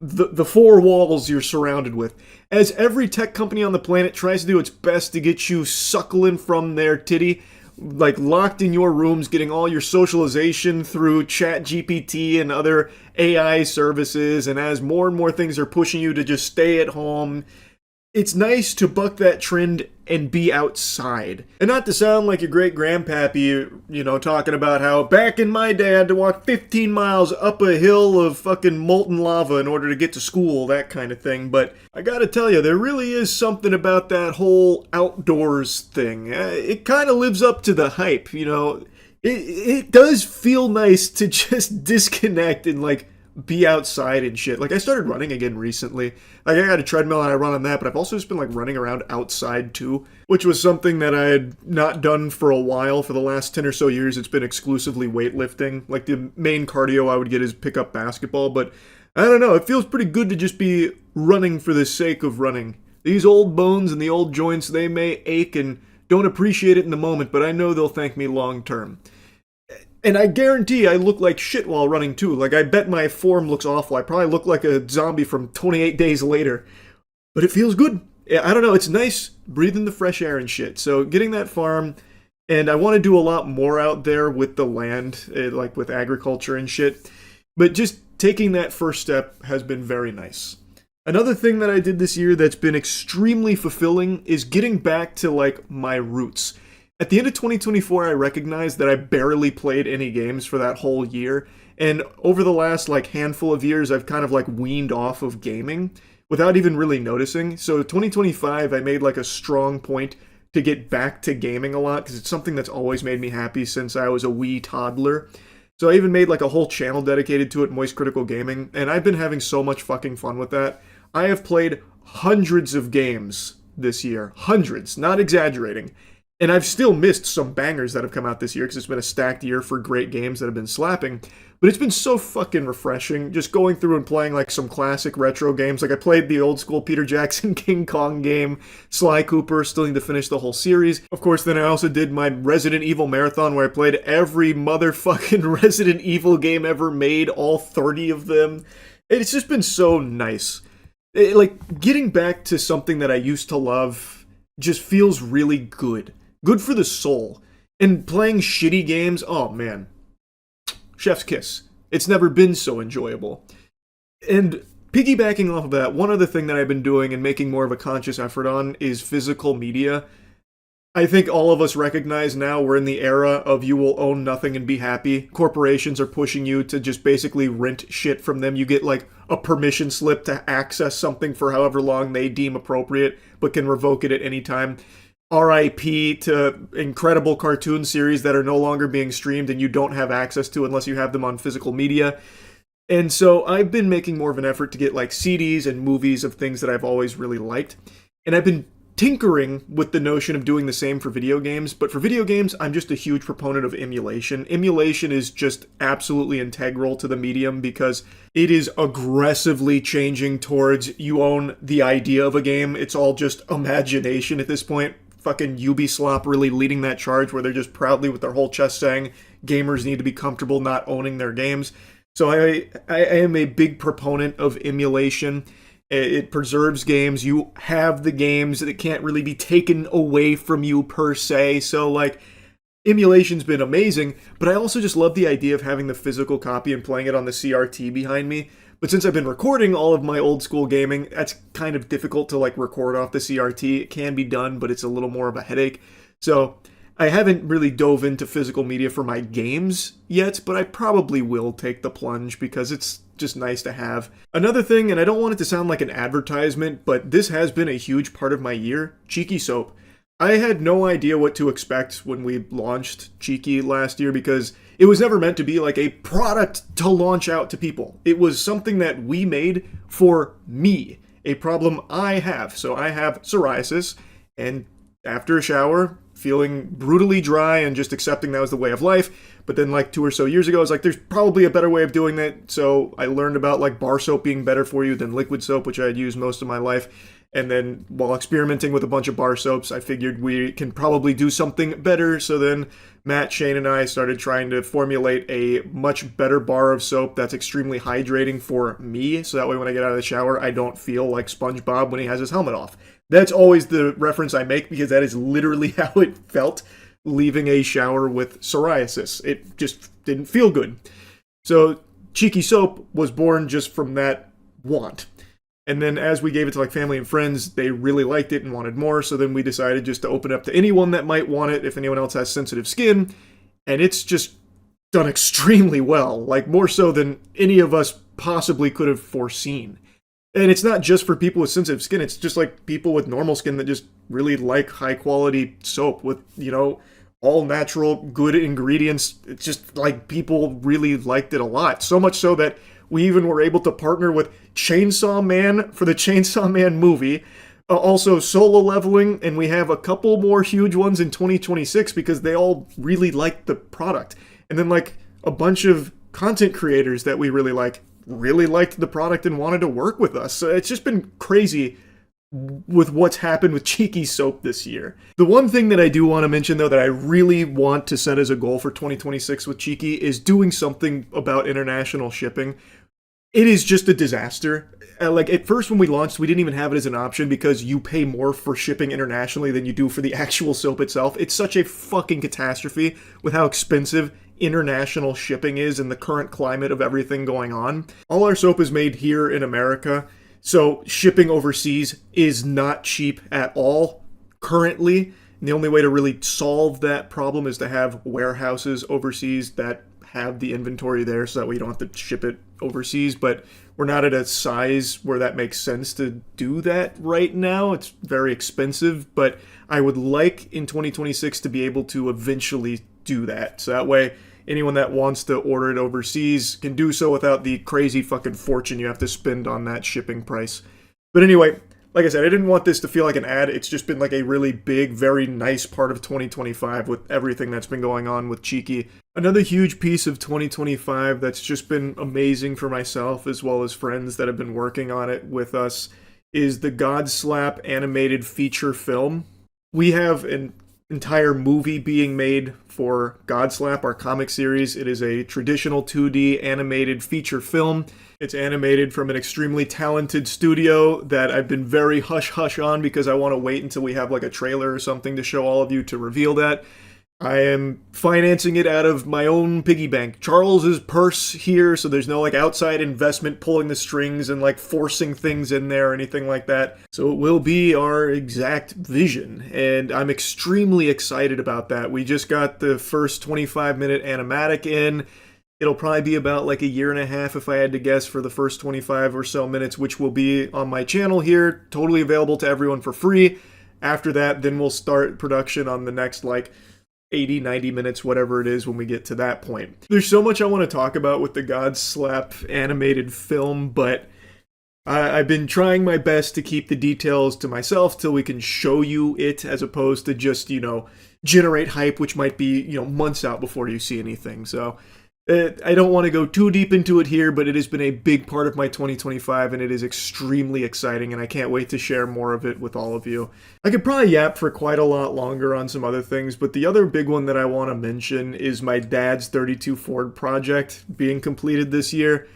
the four walls you're surrounded with. As every tech company on the planet tries to do its best to get you suckling from their titty, like locked in your rooms, getting all your socialization through ChatGPT and other AI services, and as more and more things are pushing you to just stay at home, it's nice to buck that trend and be outside. And not to sound like your great grandpappy, you know, talking about how back in my day I had to walk 15 miles up a hill of fucking molten lava in order to get to school, that kind of thing. But I gotta tell you, there really is something about that whole outdoors thing. It kind of lives up to the hype, you know. It does feel nice to just disconnect and like be outside and shit. Like, I started running again recently. Like, I got a treadmill and I run on that, but I've also just been, like, running around outside, too, which was something that I had not done for a while. For the last 10 or so years, it's been exclusively weightlifting. Like, the main cardio I would get is pick up basketball, but I don't know, it feels pretty good to just be running for the sake of running. These old bones and the old joints, they may ache and don't appreciate it in the moment, but I know they'll thank me long term. And I guarantee I look like shit while running too. Like, I bet my form looks awful. I probably look like a zombie from 28 Days Later. But it feels good. I don't know, it's nice breathing the fresh air and shit. So getting that farm, and I want to do a lot more out there with the land, like with agriculture and shit. But just taking that first step has been very nice. Another thing that I did this year that's been extremely fulfilling is getting back to, like, my roots. At the end of 2024, I recognized that I barely played any games for that whole year, and over the last, like, handful of years, I've kind of, like, weaned off of gaming without even really noticing. So 2025, I made, like, a strong point to get back to gaming a lot, because it's something that's always made me happy since I was a wee toddler. So I even made, like, a whole channel dedicated to it, Moist Critical Gaming, and I've been having so much fucking fun with that. I have played hundreds of games this year. Hundreds, not exaggerating. And I've still missed some bangers that have come out this year because it's been a stacked year for great games that have been slapping. But it's been so fucking refreshing just going through and playing like some classic retro games. Like I played the old school Peter Jackson King Kong game, Sly Cooper, still need to finish the whole series. Of course, then I also did my Resident Evil marathon where I played every motherfucking Resident Evil game ever made, all 30 of them. And it's just been so nice. Like getting back to something that I used to love just feels really good. Good for the soul. And playing shitty games, oh man. Chef's kiss. It's never been so enjoyable. And piggybacking off of that, one other thing that I've been doing and making more of a conscious effort on is physical media. I think all of us recognize now we're in the era of you will own nothing and be happy. Corporations are pushing you to just basically rent shit from them. You get like a permission slip to access something for however long they deem appropriate, but can revoke it at any time. RIP to incredible cartoon series that are no longer being streamed and you don't have access to unless you have them on physical media. And so I've been making more of an effort to get like CDs and movies of things that I've always really liked. And I've been tinkering with the notion of doing the same for video games, but for video games, I'm just a huge proponent of emulation. Emulation is just absolutely integral to the medium because it is aggressively changing towards you own the idea of a game. It's all just imagination at this point. Fucking Ubisoft really leading that charge where they're just proudly with their whole chest saying gamers need to be comfortable not owning their games. So I am a big proponent of emulation. It preserves games. You have the games that can't really be taken away from you per se. So like emulation's been amazing, but I also just love the idea of having the physical copy and playing it on the CRT behind me. But since I've been recording all of my old school gaming, that's kind of difficult to like record off the CRT. It can be done, but it's a little more of a headache. So I haven't really dove into physical media for my games yet, but I probably will take the plunge because it's just nice to have. Another thing, and I don't want it to sound like an advertisement, but this has been a huge part of my year, Cheeky Soap. I had no idea what to expect when we launched Cheeky last year because it was never meant to be like a product to launch out to people. It was something that we made for me, a problem I have. So I have psoriasis, and after a shower, feeling brutally dry and just accepting that was the way of life. But then like 2 or so years ago, I was like, there's probably a better way of doing that. So I learned about like bar soap being better for you than liquid soap, which I had used most of my life. And then while experimenting with a bunch of bar soaps, I figured we can probably do something better. So then Matt, Shane, and I started trying to formulate a much better bar of soap that's extremely hydrating for me. So that way when I get out of the shower, I don't feel like SpongeBob when he has his helmet off. That's always the reference I make because that is literally how it felt leaving a shower with psoriasis. It just didn't feel good. So Cheeky Soap was born just from that want. And then as we gave it to like family and friends, they really liked it and wanted more. So then we decided just to open up to anyone that might want it if anyone else has sensitive skin. And it's just done extremely well, like more so than any of us possibly could have foreseen. And it's not just for people with sensitive skin. It's just like people with normal skin that just really like high quality soap with, you know, all natural, good ingredients. It's just like people really liked it a lot. So much so that We even were able to partner with Chainsaw Man for the Chainsaw Man movie. Also Solo Leveling, and we have a couple more huge ones in 2026 because they all really liked the product. And then like a bunch of content creators that we really liked the product and wanted to work with us. So it's just been crazy with what's happened with Cheeky Soap this year. The one thing that I do want to mention though that I really want to set as a goal for 2026 with Cheeky is doing something about international shipping. It is just a disaster. Like at first when we launched, we didn't even have it as an option because you pay more for shipping internationally than you do for the actual soap itself. It's such a fucking catastrophe with how expensive international shipping is in the current climate of everything going on. All our soap is made here in America, so shipping overseas is not cheap at all currently. And the only way to really solve that problem is to have warehouses overseas that have the inventory there so that we don't have to ship it overseas, but we're not at a size where that makes sense to do that right now. It's very expensive, but I would like in 2026 to be able to eventually do that. So that way, anyone that wants to order it overseas can do so without the crazy fucking fortune you have to spend on that shipping price. But anyway, like I said, I didn't want this to feel like an ad. It's just been like a really big, very nice part of 2025 with everything that's been going on with Cheeky. Another huge piece of 2025 that's just been amazing for myself as well as friends that have been working on it with us is the Godslap animated feature film. We have an entire movie being made for Godslap, our comic series. It is a traditional 2D animated feature film. It's animated from an extremely talented studio that I've been very hush-hush on because I want to wait until we have like a trailer or something to show all of you to reveal that. I am financing it out of my own piggy bank. Charles's purse here, so there's no like outside investment pulling the strings and like forcing things in there or anything like that. So it will be our exact vision, and I'm extremely excited about that. We just got the first 25-minute animatic in. It'll probably be about like a year and a half if I had to guess for the first 25 or so minutes, which will be on my channel here, totally available to everyone for free. After that, then we'll start production on the next like 80, 90 minutes, whatever it is when we get to that point. There's so much I want to talk about with the Godslap animated film, but I've been trying my best to keep the details to myself till we can show you it as opposed to just, generate hype, which might be, months out before you see anything. So I don't want to go too deep into it here, but it has been a big part of my 2025, and it is extremely exciting, and I can't wait to share more of it with all of you. I could probably yap for quite a lot longer on some other things, but the other big one that I want to mention is my dad's 32 Ford project being completed this year.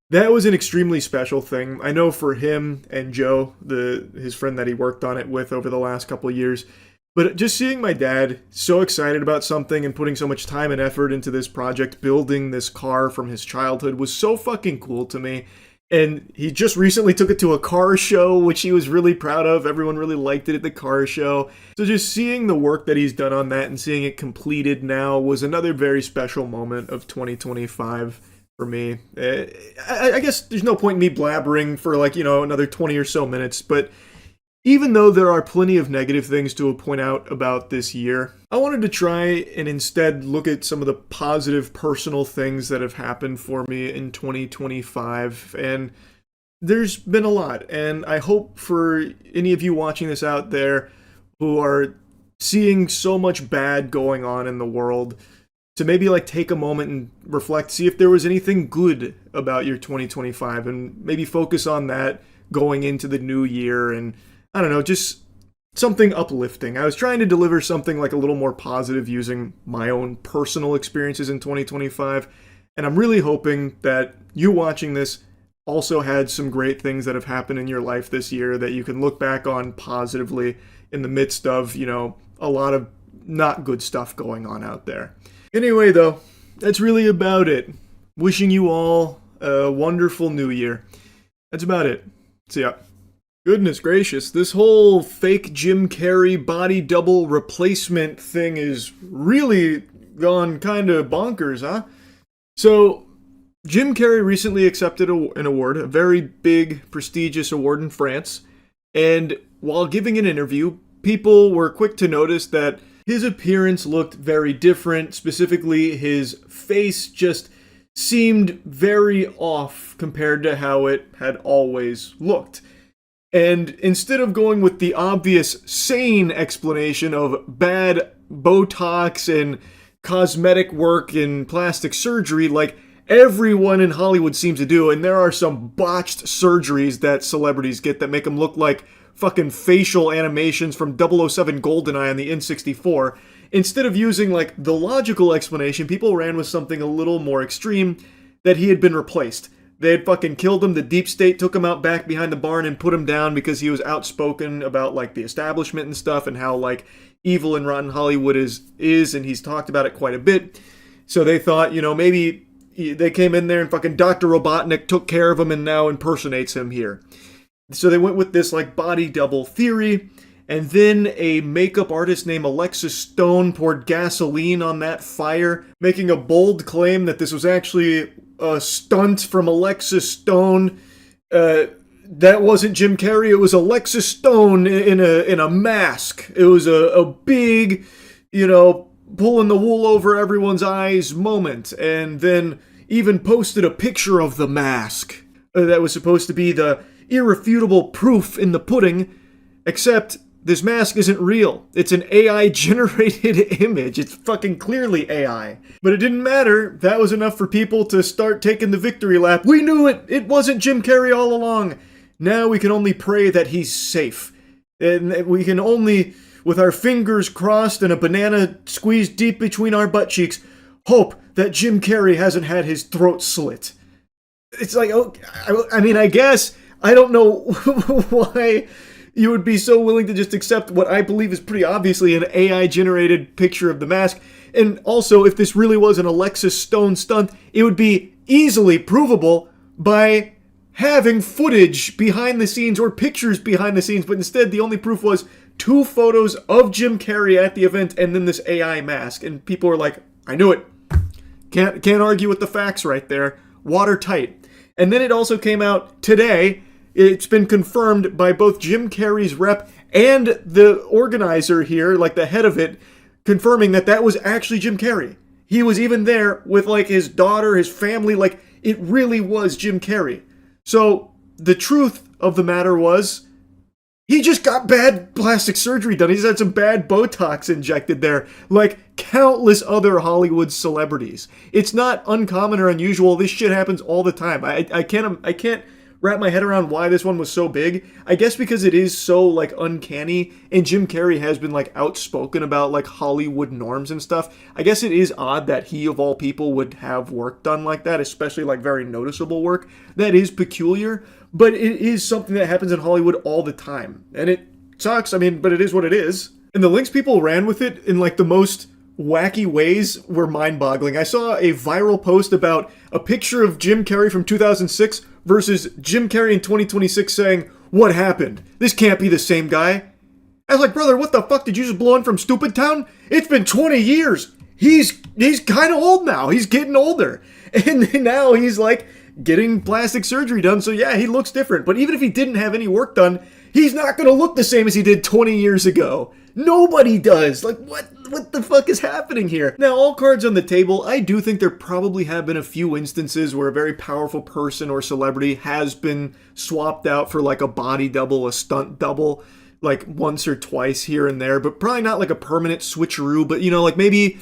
That was an extremely special thing. I know for him and Joe, his friend that he worked on it with over the last couple of years, but just seeing my dad so excited about something and putting so much time and effort into this project, building this car from his childhood, was so fucking cool to me. And he just recently took it to a car show, which he was really proud of. Everyone really liked it at the car show. So just seeing the work that he's done on that and seeing it completed now was another very special moment of 2025 for me. I guess there's no point in me blabbering for another 20 or so minutes, but even though there are plenty of negative things to point out about this year, I wanted to try and instead look at some of the positive personal things that have happened for me in 2025, and there's been a lot, and I hope for any of you watching this out there who are seeing so much bad going on in the world to maybe take a moment and reflect, see if there was anything good about your 2025, and maybe focus on that going into the new year, and I don't know, just something uplifting. I was trying to deliver something like a little more positive using my own personal experiences in 2025, and I'm really hoping that you watching this also had some great things that have happened in your life this year that you can look back on positively in the midst of, a lot of not good stuff going on out there. Anyway, though, that's really about it. Wishing you all a wonderful new year. That's about it. See ya. Goodness gracious, this whole fake Jim Carrey body double replacement thing is really gone kind of bonkers, huh? So, Jim Carrey recently accepted an award, a very big, prestigious award in France, and while giving an interview, people were quick to notice that his appearance looked very different. Specifically, his face just seemed very off compared to how it had always looked. And instead of going with the obvious sane explanation of bad Botox and cosmetic work and plastic surgery like everyone in Hollywood seems to do, and there are some botched surgeries that celebrities get that make them look like fucking facial animations from 007 GoldenEye on the N64. Instead of using like the logical explanation, people ran with something a little more extreme, that he had been replaced. They had fucking killed him. The deep state took him out back behind the barn and put him down because he was outspoken about like the establishment and stuff and how like evil and rotten Hollywood is, and he's talked about it quite a bit. So they thought, you know, maybe they came in there and fucking Dr. Robotnik took care of him and now impersonates him here. So they went with this like body double theory, and then a makeup artist named Alexis Stone poured gasoline on that fire, making a bold claim that this was actually a stunt from Alexis Stone. That wasn't Jim Carrey, it was Alexis Stone in a mask. It was a big, you know, pulling the wool over everyone's eyes moment, and then even posted a picture of the mask that was supposed to be the irrefutable proof in the pudding, except this mask isn't real. It's an AI-generated image. It's fucking clearly AI. But it didn't matter. That was enough for people to start taking the victory lap. We knew it! It wasn't Jim Carrey all along! Now we can only pray that he's safe. And we can only, with our fingers crossed and a banana squeezed deep between our butt cheeks, hope that Jim Carrey hasn't had his throat slit. It's like, oh, I mean, I guess, I don't know why you would be so willing to just accept what I believe is pretty obviously an AI-generated picture of the mask. And also, if this really was an Alexis Stone stunt, it would be easily provable by having footage behind the scenes or pictures behind the scenes, but instead the only proof was 2 photos of Jim Carrey at the event and then this AI mask. And people were like, I knew it. Can't argue with the facts right there. Watertight. And then it also came out today. It's been confirmed by both Jim Carrey's rep and the organizer here, like the head of it, confirming that that was actually Jim Carrey. He was even there with like his daughter, his family, like it really was Jim Carrey. So the truth of the matter was, he just got bad plastic surgery done. He's had some bad Botox injected there, like countless other Hollywood celebrities. It's not uncommon or unusual. This shit happens all the time. I can't wrap my head around why this one was so big. I guess because it is so like uncanny, and Jim Carrey has been like outspoken about like Hollywood norms and stuff. I guess it is odd that he of all people would have work done like that, especially like very noticeable work. That is peculiar. But it is something that happens in Hollywood all the time. And it sucks, I mean, but it is what it is. And the links people ran with it in like the most wacky ways were mind-boggling. I saw a viral post about a picture of Jim Carrey from 2006 versus Jim Carrey in 2026 saying, "What happened? This can't be the same guy." I was like, brother, what the fuck? Did you just blow in from Stupid Town? It's been 20 years. He's kind of old now. He's getting older. And now he's like getting plastic surgery done, so yeah, he looks different. But even if he didn't have any work done, he's not gonna look the same as he did 20 years ago. Nobody does. Like, what the fuck is happening here? Now, all cards on the table, I do think there probably have been a few instances where a very powerful person or celebrity has been swapped out for like a body double, a stunt double, like once or twice here and there, but probably not like a permanent switcheroo, but you know, like maybe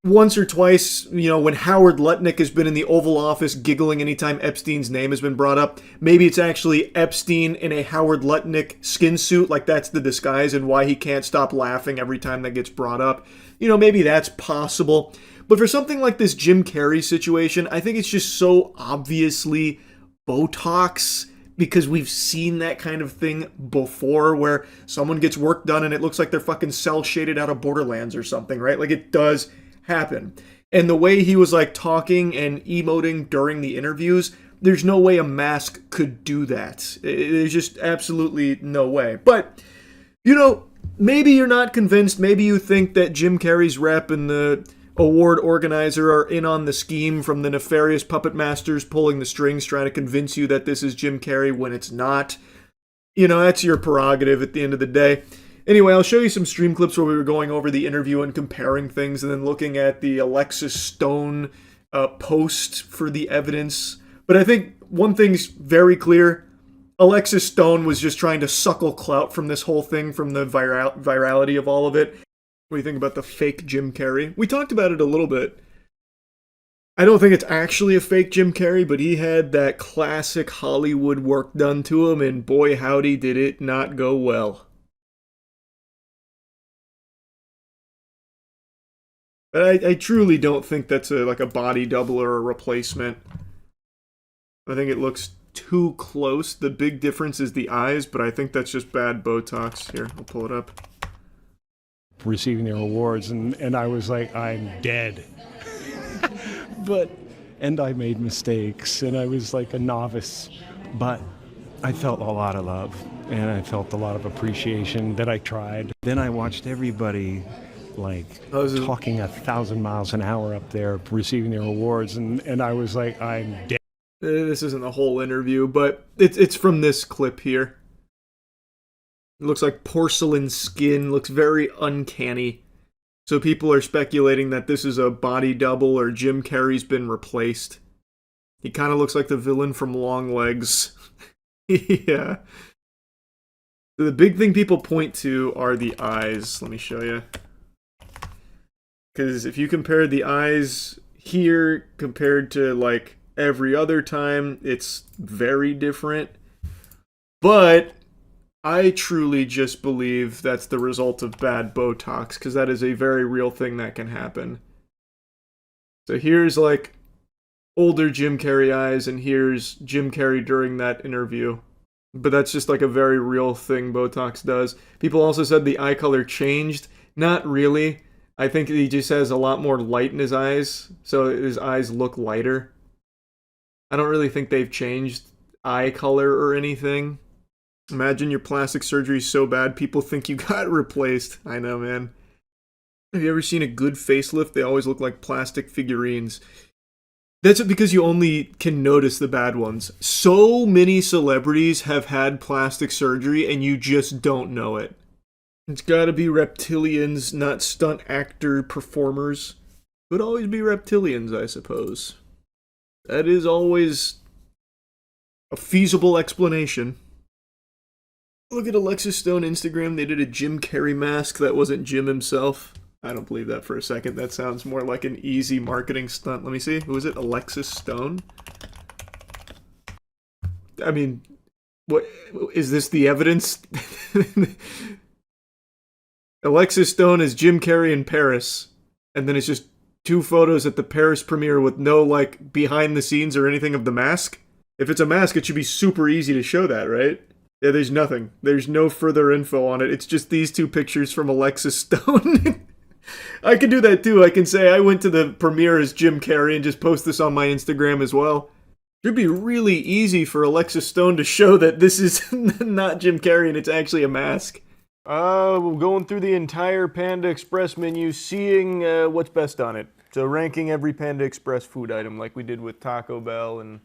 once or twice, you know, when Howard Lutnick has been in the Oval Office giggling anytime Epstein's name has been brought up, maybe it's actually Epstein in a Howard Lutnick skin suit, like that's the disguise and why he can't stop laughing every time that gets brought up. You know, maybe that's possible. But for something like this Jim Carrey situation, I think it's just so obviously Botox, because we've seen that kind of thing before where someone gets work done and it looks like they're fucking cell shaded out of Borderlands or something, right? Like it does happen. And the way he was like talking and emoting during the interviews, there's no way a mask could do that. There's just absolutely no way. But, you know, maybe you're not convinced. Maybe you think that Jim Carrey's rep and the award organizer are in on the scheme from the nefarious puppet masters pulling the strings trying to convince you that this is Jim Carrey when it's not. You know, that's your prerogative at the end of the day. Anyway, I'll show you some stream clips where we were going over the interview and comparing things and then looking at the Alexis Stone post for the evidence. But I think one thing's very clear. Alexis Stone was just trying to suckle clout from this whole thing, from the virality of all of it. What do you think about the fake Jim Carrey? We talked about it a little bit. I don't think it's actually a fake Jim Carrey, but he had that classic Hollywood work done to him, and boy howdy did it not go well. But I truly don't think that's like a body double or a replacement. I think it looks too close. The big difference is the eyes, but I think that's just bad Botox. Here, I'll pull it up. Receiving their awards, and I was like, I'm dead. And I made mistakes, and I was like a novice, but I felt a lot of love, and I felt a lot of appreciation that I tried. Then I watched everybody talking 1,000 miles an hour up there, receiving their awards, and I was like, I'm dead. This isn't the whole interview, but it's from this clip here. It looks like porcelain skin, looks very uncanny. So people are speculating that this is a body double or Jim Carrey's been replaced. He kind of looks like the villain from Long Legs. Yeah. The big thing people point to are the eyes. Let me show you. Because if you compare the eyes here compared to like every other time, it's very different. But I truly just believe that's the result of bad Botox, because that is a very real thing that can happen. So here's like older Jim Carrey eyes, and here's Jim Carrey during that interview. But that's just like a very real thing Botox does. People also said the eye color changed. Not really. I think he just has a lot more light in his eyes, so his eyes look lighter. I don't really think they've changed eye color or anything. Imagine your plastic surgery is so bad people think you got replaced. I know, man. Have you ever seen a good facelift? They always look like plastic figurines. That's because you only can notice the bad ones. So many celebrities have had plastic surgery and you just don't know it. It's gotta be reptilians, not stunt actor performers. Could always be reptilians, I suppose. That is always a feasible explanation. Look at Alexis Stone Instagram. They did a Jim Carrey mask that wasn't Jim himself. I don't believe that for a second. That sounds more like an easy marketing stunt. Let me see. Who is it? Alexis Stone? I mean, what is this the evidence? Alexis Stone is Jim Carrey in Paris. And then it's just 2 photos at the Paris premiere with no, like, behind the scenes or anything of the mask. If it's a mask, it should be super easy to show that, right? Yeah, there's nothing. There's no further info on it. It's just these 2 pictures from Alexis Stone. I can do that too. I can say I went to the premiere as Jim Carrey and just post this on my Instagram as well. It would be really easy for Alexis Stone to show that this is not Jim Carrey and it's actually a mask. We're going through the entire Panda Express menu, seeing what's best on it. So ranking every Panda Express food item like we did with Taco Bell and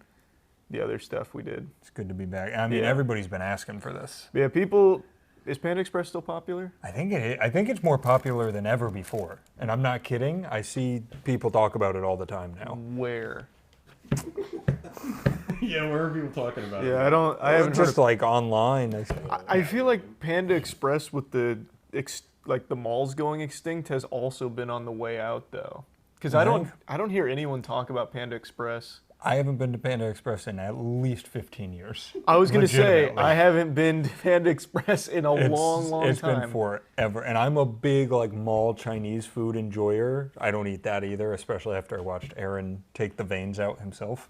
the other stuff we did. It's good to be back. I mean, everybody's been asking for this. Yeah, people... Is Panda Express still popular? I think it is. I think it's more popular than ever before. And I'm not kidding. I see people talk about it all the time now. Where? Yeah, where are people talking about it? Yeah, I haven't just like online. I feel like Panda Express with the the malls going extinct has also been on the way out though. Because I don't hear anyone talk about Panda Express. I haven't been to Panda Express in at least 15 years. I was going to say, I haven't been to Panda Express in a long time. It's been forever. And I'm a big like mall Chinese food enjoyer. I don't eat that either, especially after I watched Aaron take the veins out himself.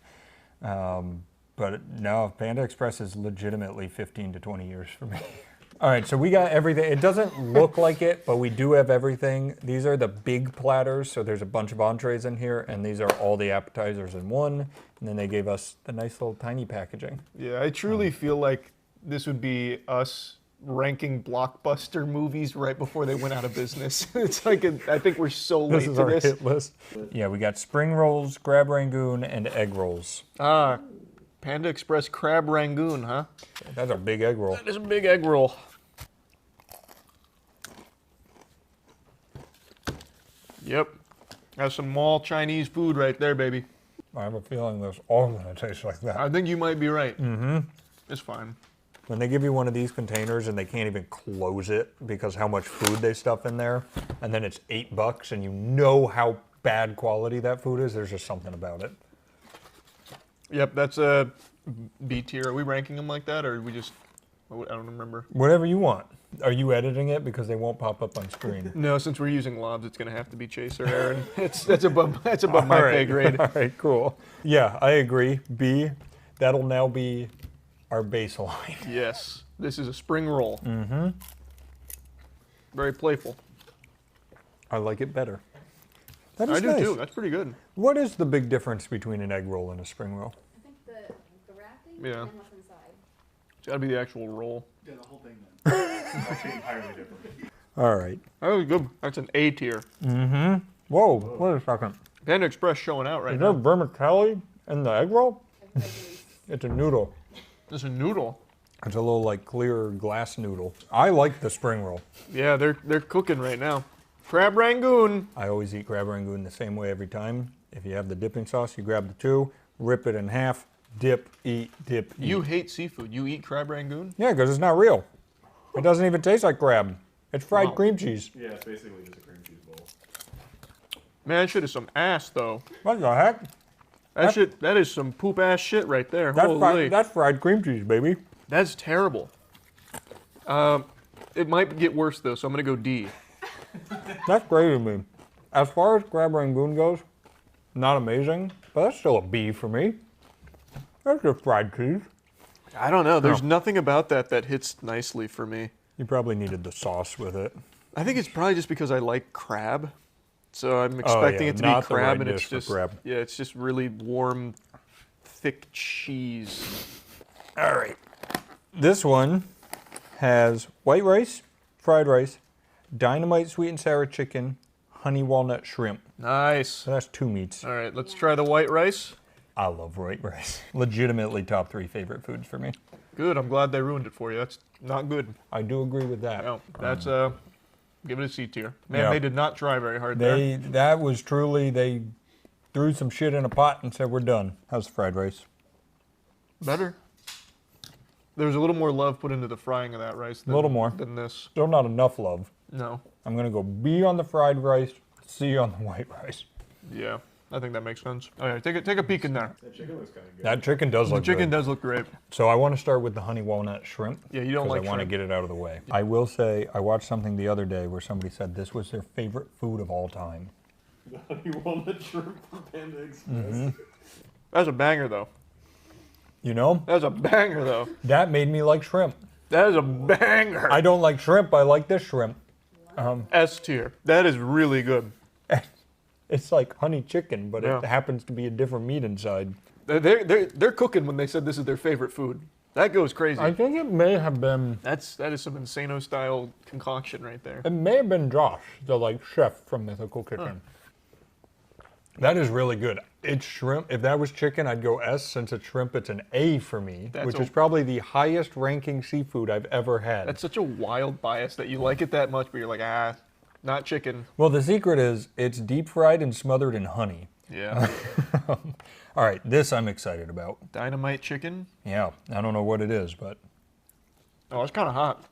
But no, Panda Express is legitimately 15 to 20 years for me. All right, so we got everything. It doesn't look like it, but we do have everything. These are the big platters, so there's a bunch of entrees in here, and these are all the appetizers in one. And then they gave us the nice little tiny packaging. Yeah, I truly feel like this would be us ranking blockbuster movies right before they went out of business. It's like, I think we're so late to this. This is our hit list. Yeah, we got spring rolls, crab rangoon, and egg rolls. Panda Express crab rangoon, huh? That's a big egg roll. That is a big egg roll. Yep. That's some mall Chinese food right there, baby. I have a feeling this all gonna taste like that. I think you might be right. Mm-hmm. It's fine. When they give you one of these containers and they can't even close it because how much food they stuff in there, and then it's $8 and you know how bad quality that food is, there's just something about it. Yep, that's a B tier. Are we ranking them like that, or are we just? I don't remember. Whatever you want. Are you editing it because they won't pop up on screen? No, since we're using lobs, it's gonna have to be Chaser, Aaron. That's above my pay grade. All right, cool. Yeah, I agree. B, that'll now be our baseline. Yes, this is a spring roll. Mm-hmm. Very playful. I like it better. That is I do nice. too. That's pretty good. What is the big difference between an egg roll and a spring roll? I think the wrapping Yeah. and what's inside. It's gotta be the actual roll. Yeah, the whole thing then. It's actually entirely different. All right. That was good. That's an A tier. Mm-hmm. Whoa, wait a second. Panda Express showing out right Is now. there vermicelli in the egg roll? It's a noodle. It's a noodle. It's a little like clear glass noodle. I like the spring roll. Yeah, they're cooking right now. Crab Rangoon. I always eat crab rangoon the same way every time. If you have the dipping sauce, you grab the two, rip it in half, dip, eat, dip, eat. You hate seafood. You eat Crab Rangoon? Yeah, because it's not real. It doesn't even taste like crab. It's fried cream cheese. Yeah, it's basically just a cream cheese bowl. Man, that shit is some ass though. What the heck? That is some poop ass shit right there. That's fried cream cheese, baby. That's terrible. It might get worse though, so I'm gonna go D. That's great to me. As far as crab rangoon goes, not amazing, but that's still a B for me. That's just fried cheese. I don't know. There's nothing about that hits nicely for me. You probably needed the sauce with it. I think it's probably just because I like crab. So I'm expecting it to be crab, and it's just yeah, it's just really warm, thick cheese. All right. This one has white rice, fried rice, dynamite sweet and sour chicken, honey walnut shrimp. Nice. So that's 2 meats. All right, let's try the white rice. I love white rice. Legitimately top 3 favorite foods for me. Good. I'm glad they ruined it for you. That's not good. I do agree with that. No, that's give it a C tier. Man, Yeah. they did not try very hard there. That was truly, they threw some shit in a pot and said, we're done. How's the fried rice? Better. There was a little more love put into the frying of that rice than, A little more. than this. Still not enough love. No. I'm going to go B on the fried rice, C on the white rice. Yeah, I think that makes sense. All right, take a peek in there. That chicken looks kind of good. That chicken does look The chicken good. does look great. So I want to start with the honey walnut shrimp. Yeah, you don't like I want to shrimp. get it out of the way. I will say, I watched something the other day where somebody said this was their favorite food of all time. The honey walnut shrimp from Panda Express. Mm-hmm. That's a banger, though. You know? That's a banger, though. That made me like shrimp. That is a banger. I don't like shrimp, I like this shrimp. S tier. That is really good. It's like honey chicken, but Yeah. it happens to be a different meat inside. They're cooking when they said this is their favorite food. That goes crazy. I think it may have been, That is some Insano style concoction right there. it may have been Josh, the like chef from Mythical Kitchen. That is really good. It's shrimp. If that was chicken, I'd go S. Since it's shrimp, it's an A for me, which is probably the highest ranking seafood I've ever had. That's such a wild bias that you like it that much, but you're like, not chicken. Well, the secret is it's deep fried and smothered in honey. Yeah. All right, this I'm excited about. Dynamite chicken. Yeah, I don't know what it is, but Oh, it's kind of hot.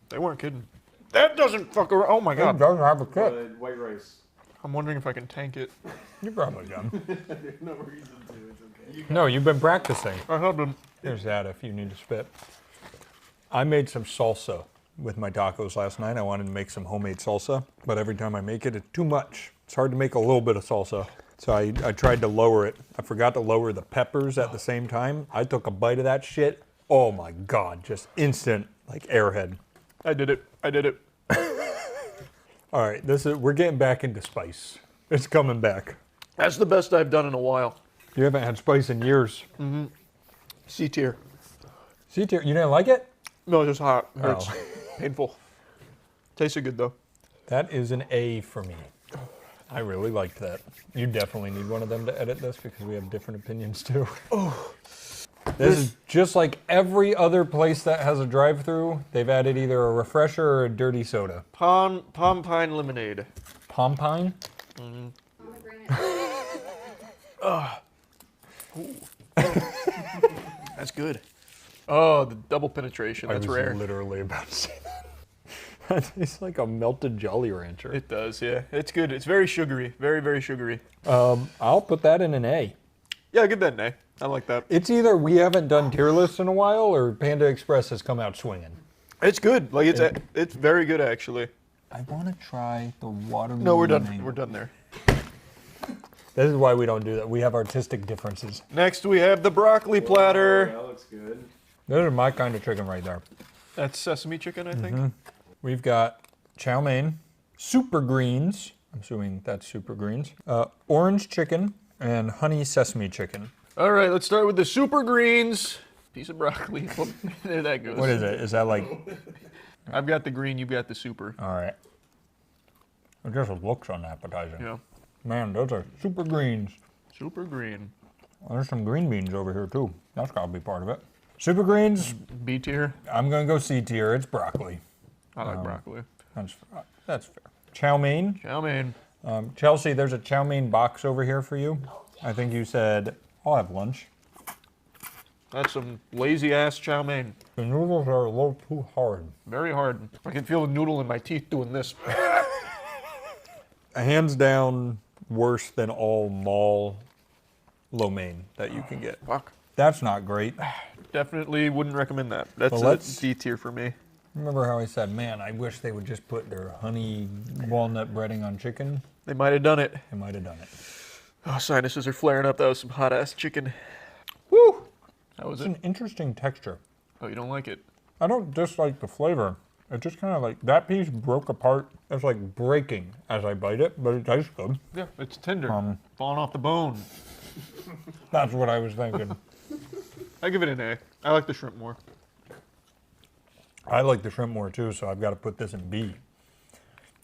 They weren't kidding. That doesn't fuck around. Oh my it god. doesn't have a kick. White rice. I'm wondering if I can tank it. You're probably done. There's no reason to. It's okay. No, you've been practicing. I have been. There's that if you need to spit. I made some salsa with my tacos last night. I wanted to make some homemade salsa, but every time I make it, it's too much. It's hard to make a little bit of salsa. So I tried to lower it. I forgot to lower the peppers at the same time. I took a bite of that shit. Oh my God, just instant, like airhead. I did it. All right, we're getting back into spice. It's coming back. That's the best I've done in a while. You haven't had spice in years. Mm-hmm. C tier. C tier, you didn't like it? No, it's just hot. It hurts. Oh. Painful. Tasted good though. That is an A for me. I really liked that. You definitely need one of them to edit this because we have different opinions too. Oh. This is just like every other place that has a drive-through. They've added either a refresher or a dirty soda. Palm pine lemonade. Palm pine? Mm-hmm. That's good. Oh, the double penetration. That's rare. I was literally about to say that. That tastes like a melted Jolly Rancher. It does, yeah. It's good. It's very sugary. Very, very sugary. I'll put that in an A. Yeah, give that an A. I like that. It's either we haven't done tier lists in a while or Panda Express has come out swinging. It's good. Like it's very good actually. I want to try the watermelon. No, we're done. We're done there. This is why we don't do that. We have artistic differences. Next we have the broccoli platter. That looks good. Those are my kind of chicken right there. That's sesame chicken, I think. We've got chow mein, super greens. I'm assuming that's super greens. Orange chicken and honey sesame chicken. All right, let's start with the super greens. Piece of broccoli. There that goes. What is it? Is that like? I've got the green, you've got the super. All right. It just looks unappetizing. Yeah. Man, those are super greens. Super green. There's some green beans over here too. That's gotta be part of it. Super greens. B tier. I'm gonna go C tier. It's broccoli. I like broccoli. That's fair. Chow mein. Chow mein. Chelsea, there's a chow mein box over here for you. I think you said, I'll have lunch. That's some lazy ass chow mein. The noodles are a little too hard. Very hard. I can feel the noodle in my teeth doing this. Hands down, worse than all mall lo mein that you can get. Fuck. That's not great. Definitely wouldn't recommend that. That's a D tier for me. Remember how I said, man, I wish they would just put their honey walnut breading on chicken? They might have done it. They might have done it. Oh, sinuses are flaring up. That was some hot ass chicken. Woo! That was an interesting texture. Oh, you don't like it? I don't dislike the flavor. It just kind of like, that piece broke apart. It's like breaking as I bite it, but it tastes good. Yeah, it's tender. Falling off the bone. That's what I was thinking. I give it an A. I like the shrimp more. I like the shrimp more too, so I've got to put this in B.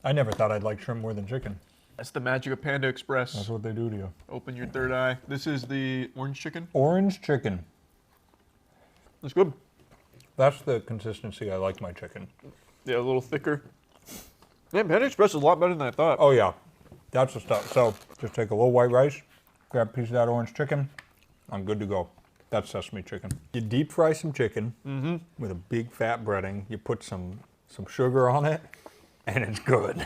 I never thought I'd like shrimp more than chicken. That's the magic of Panda Express. That's what they do to you. Open your third eye. This is the orange chicken. Orange chicken. That's good. That's the consistency I like my chicken. Yeah, a little thicker. Man, Panda Express is a lot better than I thought. Oh yeah, that's the stuff. So just take a little white rice, grab a piece of that orange chicken, I'm good to go. That's sesame chicken. You deep fry some chicken with a big fat breading. You put some sugar on it, and it's good.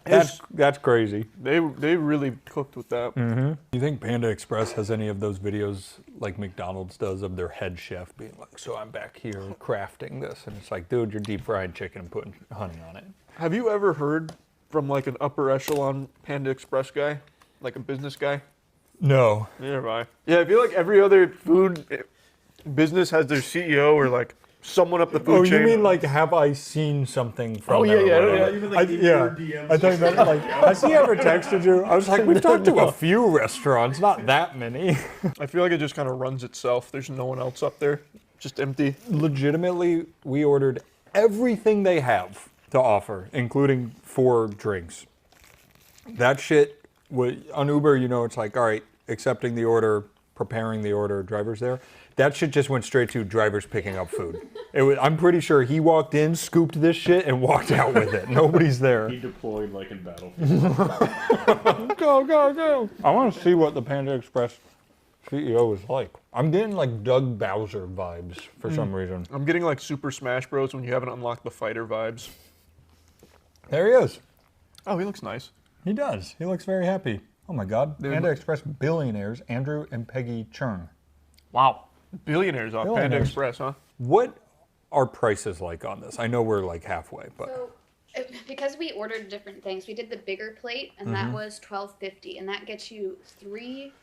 That's crazy. They really cooked with that. You think Panda Express has any of those videos like McDonald's does of their head chef being like, so I'm back here crafting this, and it's like, dude, you're deep fried chicken and putting honey on it. Have you ever heard from like an upper echelon Panda Express guy, like a business guy? No. Neither have I. Yeah, I feel like every other food business has their CEO or like someone up the food chain. Oh, you mean like, have I seen something from Oh, them? yeah. Even like I thought you meant like, has he ever texted you? I was like, we've talked to a few restaurants, not that many. I feel like it just kind of runs itself. There's no one else up there. Just empty. Legitimately, we ordered everything they have to offer, including 4 drinks. That shit, on Uber, you know, it's like, all right, accepting the order, preparing the order, driver's there. That shit just went straight to drivers picking up food. I'm pretty sure he walked in, scooped this shit, and walked out with it. Nobody's there. He deployed like in Battlefield. Go, go, go. I want to see what the Panda Express CEO is like. I'm getting like Doug Bowser vibes for some reason. I'm getting like Super Smash Bros. When you haven't unlocked the fighter vibes. There he is. Oh, he looks nice. He does. He looks very happy. Oh my God. Panda Express billionaires, Andrew and Peggy Chern. Wow. Billionaires off Panda Express, huh? What are prices like on this? I know we're like halfway, but. So, because we ordered different things, we did the bigger plate, and that was $12.50, and that gets you 3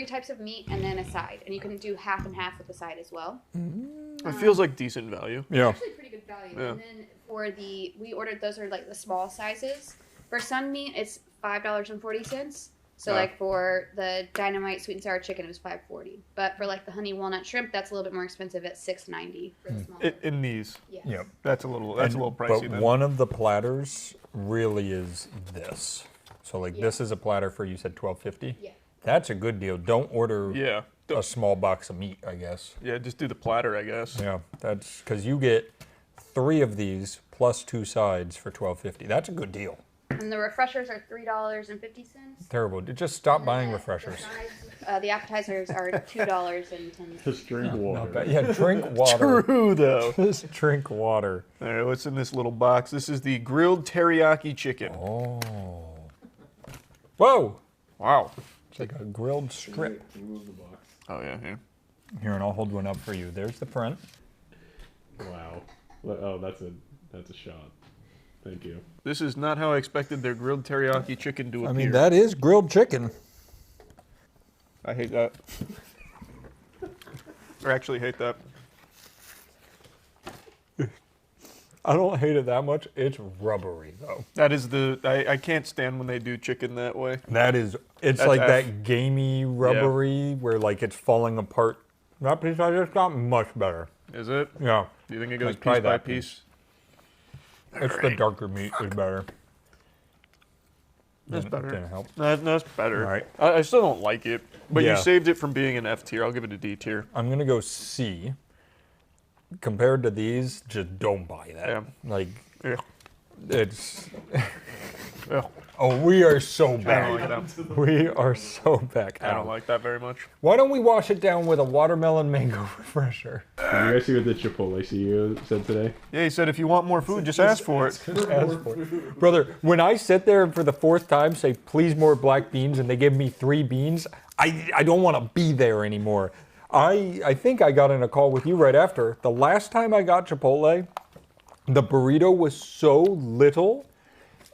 types of meat and then a side, and you can do half and half with the side as well. It feels like decent value. Yeah. Actually pretty good value. Yeah. And then for we ordered, those are like the small sizes. For sun meat, it's $5.40. So like for the dynamite sweet and sour chicken, it was $5.40. But for like the honey walnut shrimp, that's a little bit more expensive at $6.90 for the small. In these. Yes. Yep. That's a little pricey. But then. one of the platters really is this. So like this is a platter for, you said $12.50? Yeah. That's a good deal. Don't order a small box of meat, I guess. Yeah, just do the platter, I guess. Yeah, that's because you get 3 of these plus 2 sides for $12.50. That's a good deal. And the refreshers are $3.50. Terrible. Just stop buying refreshers. The appetizers are $2.10. Just drink water. Not bad. Yeah, drink water. True, though. Just drink water. All right, what's in this little box? This is the grilled teriyaki chicken. Oh. Whoa. Wow. It's like a grilled strip. Remove the box. Oh, yeah, here. Here, and I'll hold one up for you. There's the front. Wow. Oh, that's a shot. Thank you. This is not how I expected their grilled teriyaki chicken to appear. I mean, that is grilled chicken. I hate that. Or actually hate that. I don't hate it that much. It's rubbery, though. That is I can't stand when they do chicken that way. It's That's like F. that gamey rubbery where like it's falling apart. That piece I just got much better. Is it? Yeah. Do you think it goes Like, try piece by that piece? It's the darker meat is better. That's better. Didn't help. That's better. All right. I still don't like it, but Yeah. you saved it from being an F tier. I'll give it a D tier. I'm gonna go C. Compared to these, just don't buy that. Yeah. Like, Yeah. it's. Yeah. Oh, we are so back. I don't like that. We are so back. I don't like that very much. Why don't we wash it down with a watermelon mango refresher? Did you guys see what the Chipotle CEO said today? Yeah, he said if you want more food, just ask for it. Just ask for it. Brother, when I sit there and for the fourth time say, please more black beans, and they give me 3 beans, I don't want to be there anymore. I think I got in a call with you right after. The last time I got Chipotle, the burrito was so little,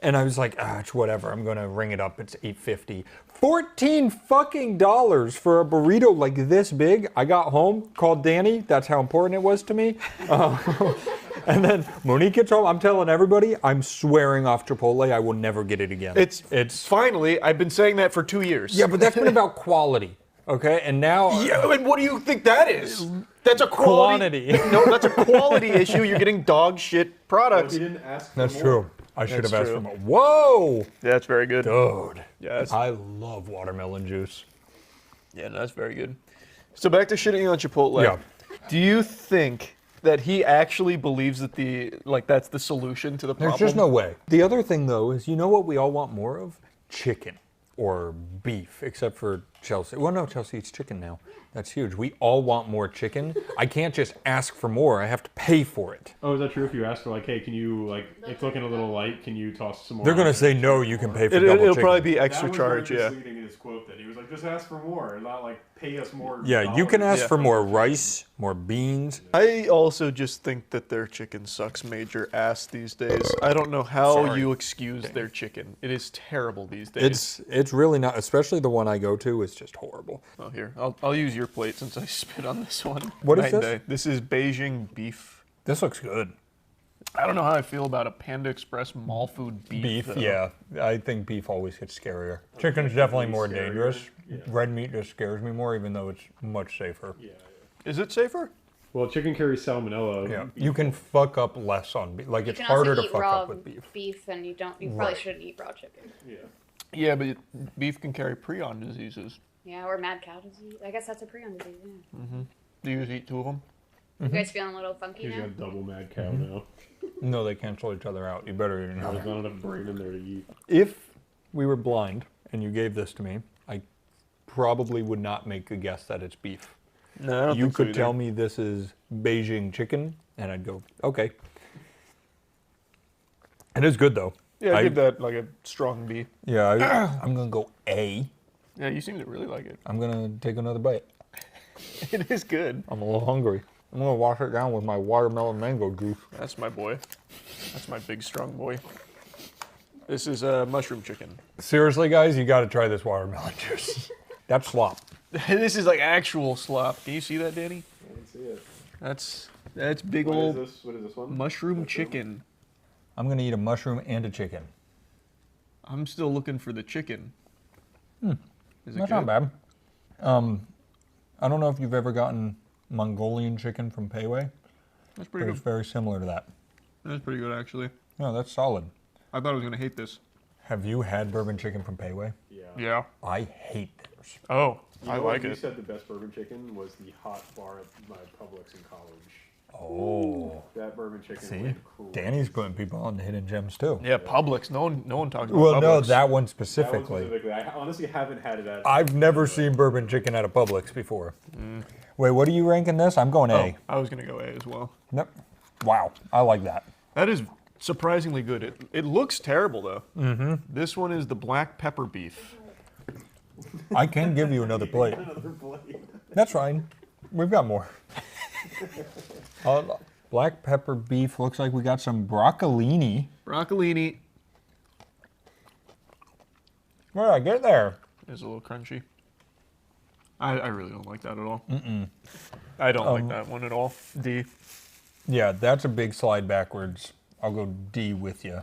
and I was like, it's whatever. I'm gonna ring it up. It's $8.50. $14 fucking dollars for a burrito like this big. I got home, called Danny. That's how important it was to me. And then Monique gets home. I'm telling everybody, I'm swearing off Chipotle. I will never get it again. It's finally. I've been saying that for 2 years. Yeah, but that's been about quality. Okay, and now... Yeah, and what do you think that is? That's a quality... No, that's a quality issue. You're getting dog shit products. Well, he didn't ask for That's more. true. I should That's have asked true. for more. Whoa! Yeah, that's very good. Dude. Yeah, I love watermelon juice. Yeah, no, that's very good. So back to shitting on Chipotle. Yeah. Do you think that he actually believes that that's the solution to the problem? There's just no way. The other thing, though, is you know what we all want more of? Chicken or beef, except for Chelsea. Well, no, Chelsea eats chicken now. That's huge. We all want more chicken. I can't just ask for more. I have to pay for it. Oh, is that true? If you ask for like, hey, can you it's looking a little light? Can you toss some more? They're gonna on say there? no. You can pay for double It'll chicken. probably be extra charge, That was yeah. very misleading in his quote that he was like, just ask for more, not like pay us more. Yeah, you can ask Yeah. for more rice, more beans. I also just think that their chicken sucks major ass these days. I don't know how you excuse their chicken. It is terrible these days. It's really not, especially the one I go to. It's just horrible. Oh, here. I'll use your plate since I spit on this one. What is Night and this? day. This is Beijing beef. This looks good. I don't know how I feel about a Panda Express mall food beef. Beef, though. yeah. I think beef always gets scarier. Chicken's definitely more dangerous. Red meat just scares me more, even though it's much safer. Yeah. Is it safer? Well, chicken carries salmonella. Yeah, you can fuck up less on beef. Like, You it's can harder also to eat fuck raw up with beef. and you probably Right. shouldn't eat raw chicken. Yeah. Yeah, but beef can carry prion diseases. Yeah, or mad cow disease. I guess that's a prion disease, yeah. Mm-hmm. Do you eat 2 of them? You guys feeling a little funky He's now? got double mad cow now. No, they cancel each other out. You better eat There's another. not enough brain in there to eat. If we were blind and you gave this to me, I probably would not make a guess that it's beef. No, I don't You think so could either. tell me this is Beijing chicken, and I'd go, okay. It is good, though. Yeah, I give that like a strong B. Yeah, I'm going to go A. Yeah, you seem to really like it. I'm going to take another bite. It is good. I'm a little hungry. I'm going to wash it down with my watermelon mango juice. That's my boy. That's my big, strong boy. This is mushroom chicken. Seriously, guys, you got to try this watermelon juice. That's slop. This is like actual slop. Can you see that, Danny? I can see it. That's big What old is this? What is this one? mushroom chicken. I'm going to eat a mushroom and a chicken. I'm still looking for the chicken. Is it That's good? not bad. I don't know if you've ever gotten Mongolian chicken from Payway. That's pretty but good. It's very similar to that. That's pretty good, actually. No, that's solid. I thought I was gonna hate this. Have you had bourbon chicken from Payway? Yeah. Yeah. I hate theirs. Oh, You I know what like you it. said the best bourbon chicken was the hot bar at my Publix in college. Oh. That bourbon chicken. See? Danny's putting people on the hidden gems too. Yeah, Publix. No one talks about Well, Publix. no, that one That specifically. one specifically. I honestly haven't had it at. I've never seen bourbon chicken at a Publix before. Wait, what are you ranking this? I'm going A. I was going to go A as well. Yep. Wow, I like that. That is surprisingly good. It looks terrible, though. Mm-hmm. This one is the black pepper beef. I can give you another plate. That's fine. We've got more. Black pepper beef. Looks like we got some broccolini. Broccolini. What did I get there? It's a little crunchy. I really don't like that at all. Mm-mm. I don't like that one at all. D. Yeah, that's a big slide backwards. I'll go D with you.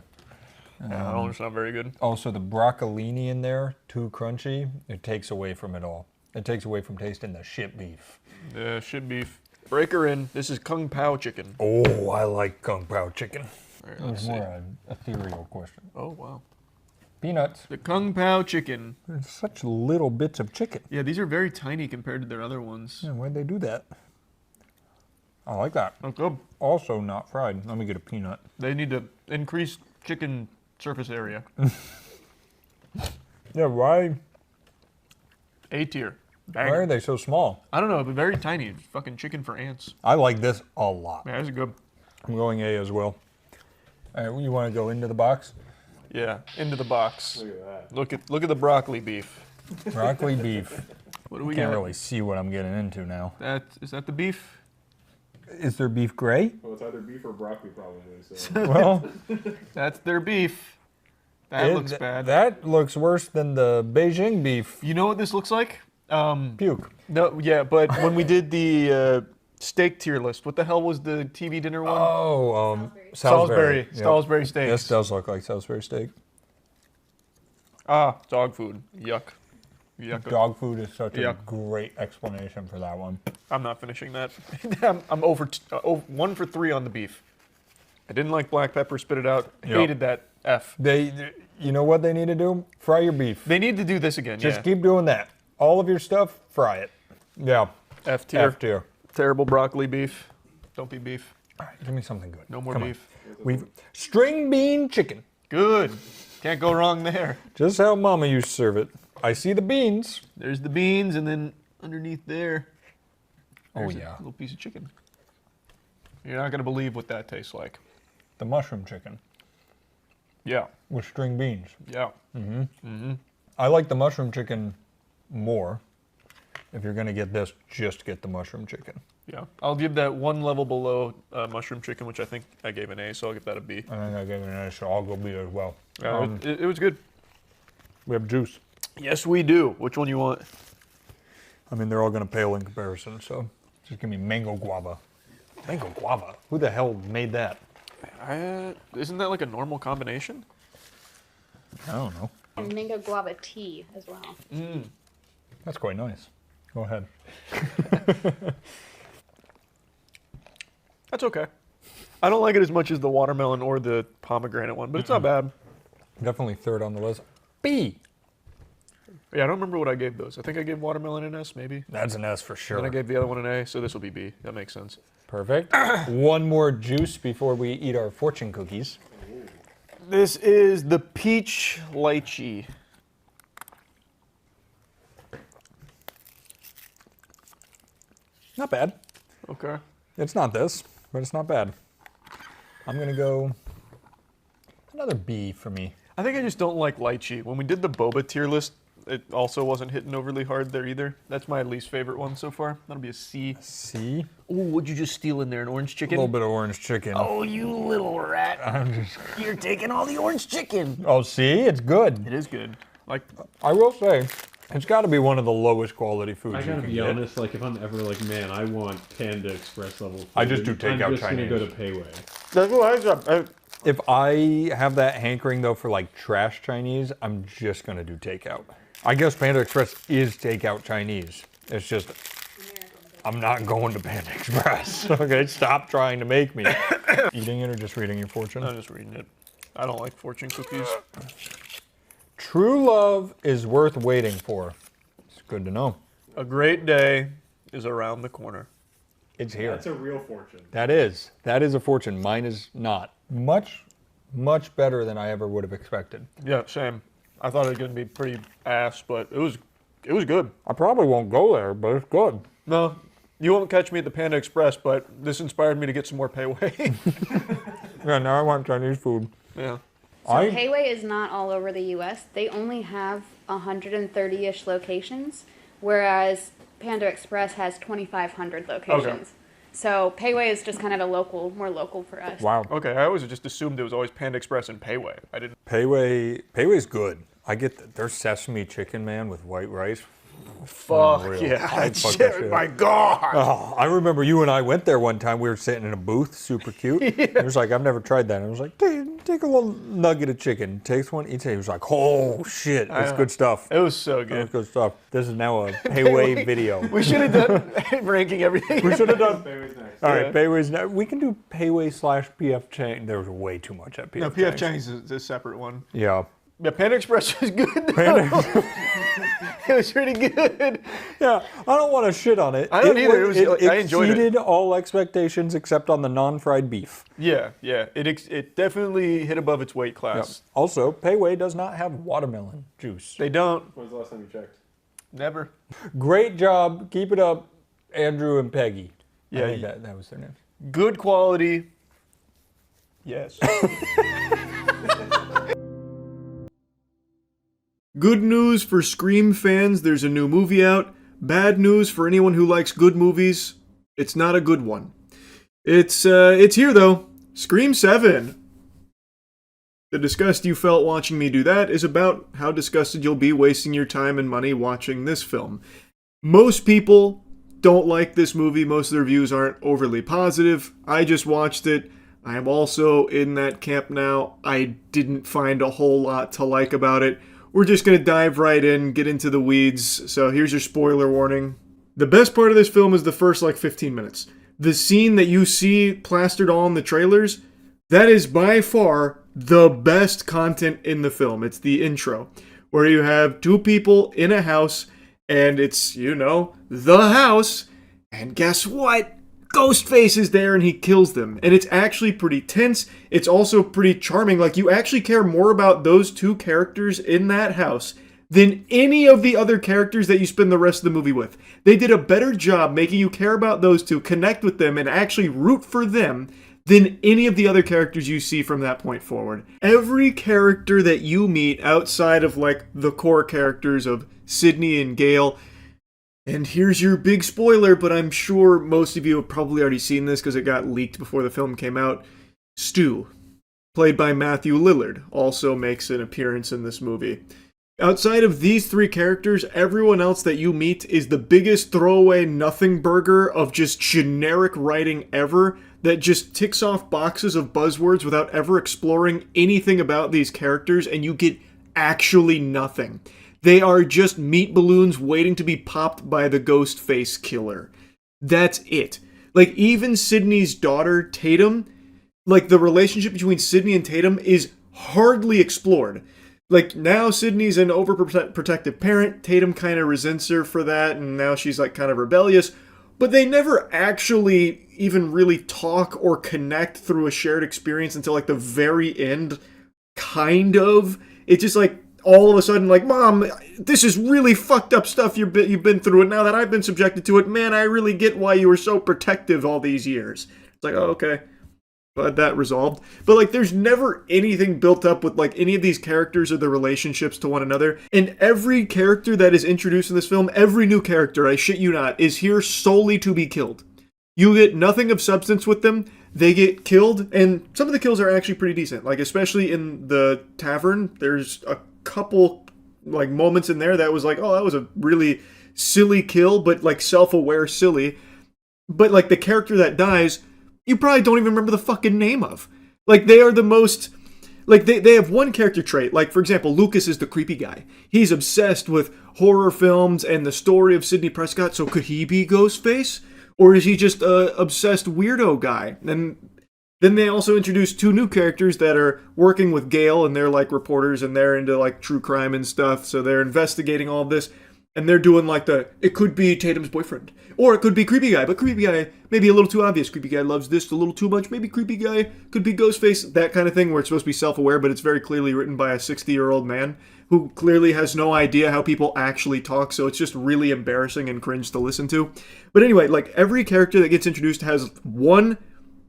Yeah, it's not very good. Also, the broccolini in there, too crunchy. It takes away from it all. It takes away from tasting the shit beef. Yeah, shit beef. Break her in. This is Kung Pao chicken. Oh, I like Kung Pao chicken. Right, It let's was see. more an ethereal question. Oh, wow. Peanuts. The Kung Pao chicken. There's such little bits of chicken. Yeah, these are very tiny compared to their other ones. Yeah, why'd they do that? I like that. Oh, good. Also not fried. Let me get a peanut. They need to increase chicken surface area. Yeah, why? A tier. Why are they so small? I don't know, but very tiny. Fucking chicken for ants. I like this a lot. Yeah, this is good. I'm going A as well. All right, you want to go into the box? Yeah, into the box. Look at that. Look at the broccoli beef. Broccoli beef. What do we Can't got? really see what I'm getting into now. Is that the beef? Is there beef gray? Well, it's either beef or broccoli, probably. So. Well, that's their beef. That looks bad. That looks worse than the Beijing beef. You know what this looks like? Puke. No, yeah, but when we did the steak tier list, what the hell was the TV dinner one? Oh, Salisbury. Yep. Salisbury steaks. This does look like Salisbury steak. Ah, dog food. Yuck. Yuck. Dog food is such a Yuck. great explanation for that one. I'm not finishing that. I'm over 1 for 3 on the beef. I didn't like black pepper. Spit it out. Yep. Hated that. F. You know what they need to do? Fry your beef. They need to do this again. Just yeah. keep doing that. All of your stuff, fry it. Yeah. F tier. F tier. Terrible broccoli beef. Don't be beef. All right, give me something good. No more Come on. beef. We've string bean chicken. Good. Can't go wrong there. Just how Mama used to serve it. I see the beans. There's the beans, and then underneath there, there's yeah. a little piece of chicken. You're not gonna believe what that tastes like. The mushroom chicken Yeah. with string beans. Yeah. Mm-hmm. Mm-hmm. I like the mushroom chicken more. If you're gonna get this, just get the mushroom chicken. Yeah. I'll give that one level below mushroom chicken, which I think I gave an A, so I'll give that a B. I think I gave it an A, so I'll go B as well. It was good. We have juice. Yes, we do. Which one you want? I mean, they're all gonna pale in comparison, so just give me mango guava. Mango guava? Who the hell made that? Isn't that like a normal combination? I don't know. And mango guava tea as well. Mm. That's quite nice. Go ahead. That's okay. I don't like it as much as the watermelon or the pomegranate one, but it's not bad. Definitely third on the list. B. Yeah, I don't remember what I gave those. I think I gave watermelon an S, maybe. That's an S for sure. And I gave the other one an A, so this will be B. That makes sense. Perfect. One more juice before we eat our fortune cookies. This is the peach lychee. Not bad. Okay. It's not this, but it's not bad. I'm gonna go another B for me. I think I just don't like lychee. When we did the boba tier list, it also wasn't hitting overly hard there either. That's my least favorite one so far. That'll be a C. C? Ooh, what'd you just steal in there? An orange A chicken? little bit of orange chicken. Oh, you little rat. You're taking all the orange chicken. Oh, see? It's good. It is good. Like, I will say, it's got to be one of the lowest quality foods I you gotta can be get. honest, like if I'm ever like, man, I want Panda Express level food, I just do takeout I'm just Chinese. gonna go to Payway. that's what I got. If I have that hankering though for like trash Chinese, I'm just gonna do takeout. I guess Panda Express is takeout Chinese. It's just I'm not going to Panda Express. Okay, stop trying to make me. Eating it or just reading your fortune? I'm just reading it. I don't like fortune cookies. True love is worth waiting for. It's good to know. A great day is around the corner. It's here. That's a real fortune. That is a fortune. Mine is not. Much better than I ever would have expected. Yeah, same. I thought it was going to be pretty ass, but it was good. I probably won't go there, but it's good. No, you won't catch me at the Panda Express, but this inspired me to get some more Pei Wei. Yeah, now I want Chinese food. Yeah. So Pei Wei is not all over the U.S. They only have 130-ish locations, whereas Panda Express has 2,500 locations. Okay. So Pei Wei is just kind of more local for us. Wow. Okay, I always just assumed it was always Panda Express and Pei Wei. I didn't. Pei Wei's good. I get their sesame chicken, man, with white rice. Fuck Unreal. yeah, I'd that fuck shit, that shit up. my God. Oh, I remember you and I went there one time. We were sitting in a booth, super cute. It was like, I've never tried that. I was like, take a little nugget of chicken. Takes one, eats it. He was like, oh shit, it's good stuff. It was so good. It was good stuff. This is now a Pei Wei video. We should have done ranking everything. We should have done. Pei Wei's next. All right, Pei Wei's next. We can do Pei Wei / PF Chang. There was way too much at PF No, Chang. PF Chang's is a separate one. Yeah. Yeah, Panda Express was good. It was pretty good. Yeah, I don't want to shit on it. I don't either. I enjoyed it. Exceeded all expectations except on the non-fried beef. Yeah. It definitely hit above its weight class. Yeah. Also, Pei Wei does not have watermelon juice. They don't. When was the last time you checked? Never. Great job. Keep it up, Andrew and Peggy. Yeah, I think that was their names. Good quality. Yes. Good news for Scream fans, there's a new movie out. Bad news for anyone who likes good movies, it's not a good one. It's here though. Scream 7. The disgust you felt watching me do that is about how disgusted you'll be wasting your time and money watching this film. Most people don't like this movie. Most of the reviews aren't overly positive. I just watched it. I am also in that camp now. I didn't find a whole lot to like about it. We're just going to dive right in, get into the weeds. So here's your spoiler warning. The best part of this film is the first 15 minutes. The scene that you see plastered on the trailers, that is by far the best content in the film. It's the intro, where you have two people in a house, and it's, the house, and guess what? Ghostface is there and he kills them. And it's actually pretty tense. It's also pretty charming. You actually care more about those two characters in that house than any of the other characters that you spend the rest of the movie with. They did a better job making you care about those two, connect with them, and actually root for them than any of the other characters you see from that point forward. Every character that you meet outside of the core characters of Sydney and Gale. And here's your big spoiler, but I'm sure most of you have probably already seen this because it got leaked before the film came out. Stu, played by Matthew Lillard, also makes an appearance in this movie. Outside of these three characters, everyone else that you meet is the biggest throwaway nothing burger of just generic writing ever that just ticks off boxes of buzzwords without ever exploring anything about these characters, and you get actually nothing. They are just meat balloons waiting to be popped by the ghost face killer. That's it. Even Sydney's daughter, Tatum, the relationship between Sydney and Tatum is hardly explored. Now Sydney's an overprotective parent. Tatum kind of resents her for that, and now she's kind of rebellious. But they never actually even really talk or connect through a shared experience until the very end, kind of. It's just all of a sudden, Mom, this is really fucked up stuff you've been through, and now that I've been subjected to it, man, I really get why you were so protective all these years. It's oh, okay. Glad that resolved. But, there's never anything built up with, any of these characters or their relationships to one another. And every character that is introduced in this film, every new character, I shit you not, is here solely to be killed. You get nothing of substance with them. They get killed, and some of the kills are actually pretty decent. Especially in the tavern, there's a couple moments in there that was oh, that was a really silly kill, but self-aware silly. But the character that dies, you probably don't even remember the fucking name of. They are the most they have one character trait. For example, Lucas is the creepy guy. He's obsessed with horror films and the story of Sidney Prescott, so could he be Ghostface? Or is he just a obsessed weirdo guy? And then they also introduced two new characters that are working with Gale, and they're reporters, and they're into true crime and stuff, so they're investigating all of this. And they're doing like it could be Tatum's boyfriend. Or it could be creepy guy, but creepy guy maybe a little too obvious. Creepy guy loves this a little too much. Maybe creepy guy could be Ghostface. That kind of thing where it's supposed to be self-aware, but it's very clearly written by a 60-year-old man who clearly has no idea how people actually talk, so it's just really embarrassing and cringe to listen to. But anyway, like every character that gets introduced has one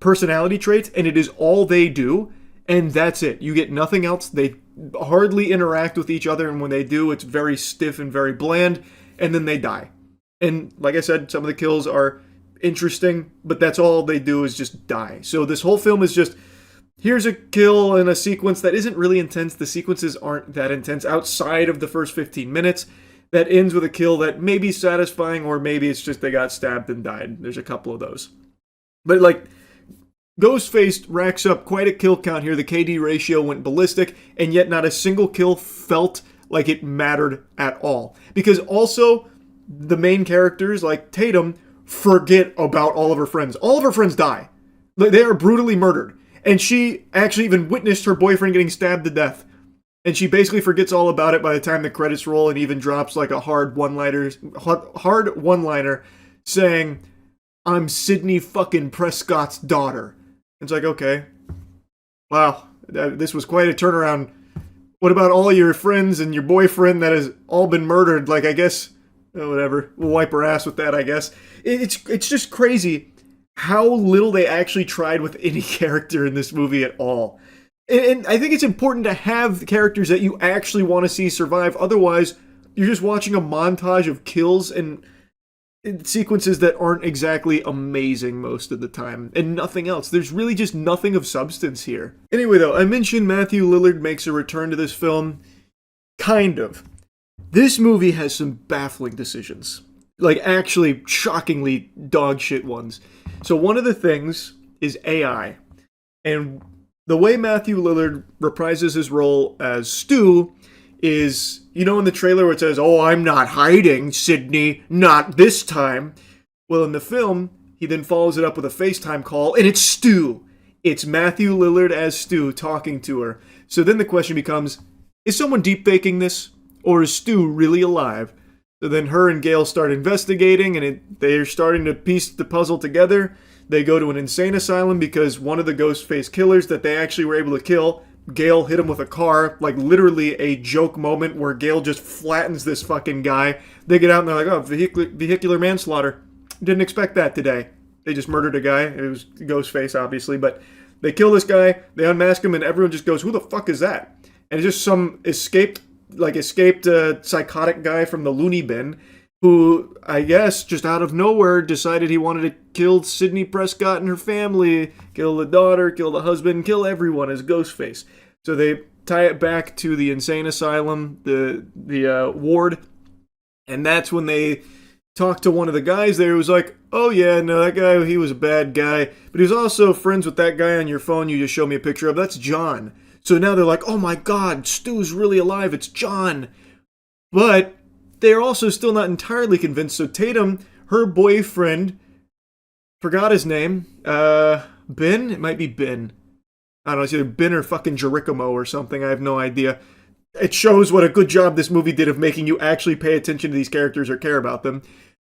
personality trait, and it is all they do, and that's it. You get nothing else. They hardly interact with each other, and when they do, it's very stiff and very bland, and then they die. And like I said, some of the kills are interesting, but that's all they do is just die. So this whole film is just, here's a kill and a sequence that isn't really intense. The sequences aren't that intense outside of the first 15 minutes. That ends with a kill that may be satisfying, or maybe it's just they got stabbed and died. There's a couple of those. But like, Ghostface racks up quite a kill count here. The KD ratio went ballistic, and yet not a single kill felt like it mattered at all. Because also, the main characters, like Tatum, forget about all of her friends. All of her friends die. They are brutally murdered. And she actually even witnessed her boyfriend getting stabbed to death. And she basically forgets all about it by the time the credits roll, and even drops like a hard one-liner saying, "I'm Sidney fucking Prescott's daughter." It's like, okay. Wow, this was quite a turnaround. What about all your friends and your boyfriend that has all been murdered? Like, I guess, whatever. We'll wipe her ass with that, I guess. It's just crazy how little they actually tried with any character in this movie at all. And I think it's important to have characters that you actually want to see survive. Otherwise, you're just watching a montage of kills and sequences that aren't exactly amazing most of the time, and nothing else. There's really just nothing of substance here. Anyway, though, I mentioned Matthew Lillard makes a return to this film. Kind of. This movie has some baffling decisions. Like, actually, shockingly dog shit ones. So one of the things is AI. And the way Matthew Lillard reprises his role as Stu is, you know, in the trailer where it says, "Oh, I'm not hiding, Sidney, not this time." Well, in the film, he then follows it up with a FaceTime call, and it's Stu. It's Matthew Lillard as Stu talking to her. So then the question becomes, is someone deepfaking this? Or is Stu really alive? So then her and Gail start investigating, and they're starting to piece the puzzle together. They go to an insane asylum because one of the Ghostface killers that they actually were able to kill, Gail hit him with a car, like literally a joke moment where Gail just flattens this fucking guy. They get out and they're like, "Oh, vehicular manslaughter. Didn't expect that today." They just murdered a guy. It was Ghostface, obviously, but they kill this guy, they unmask him, and everyone just goes, "Who the fuck is that?" And it's just some escaped psychotic guy from the loony bin who, I guess, just out of nowhere decided he wanted to kill Sidney Prescott and her family, kill the daughter, kill the husband, kill everyone as Ghostface. So they tie it back to the insane asylum, the ward, and that's when they talked to one of the guys there who was like, "Oh yeah, no, that guy, he was a bad guy, but he was also friends with that guy on your phone you just showed me a picture of. That's John." So now they're like, "Oh my god, Stu's really alive, it's John." But they're also still not entirely convinced. So Tatum, her boyfriend, forgot his name, Ben? It might be Ben. I don't know, it's either Ben or fucking Jerichomo or something, I have no idea. It shows what a good job this movie did of making you actually pay attention to these characters or care about them.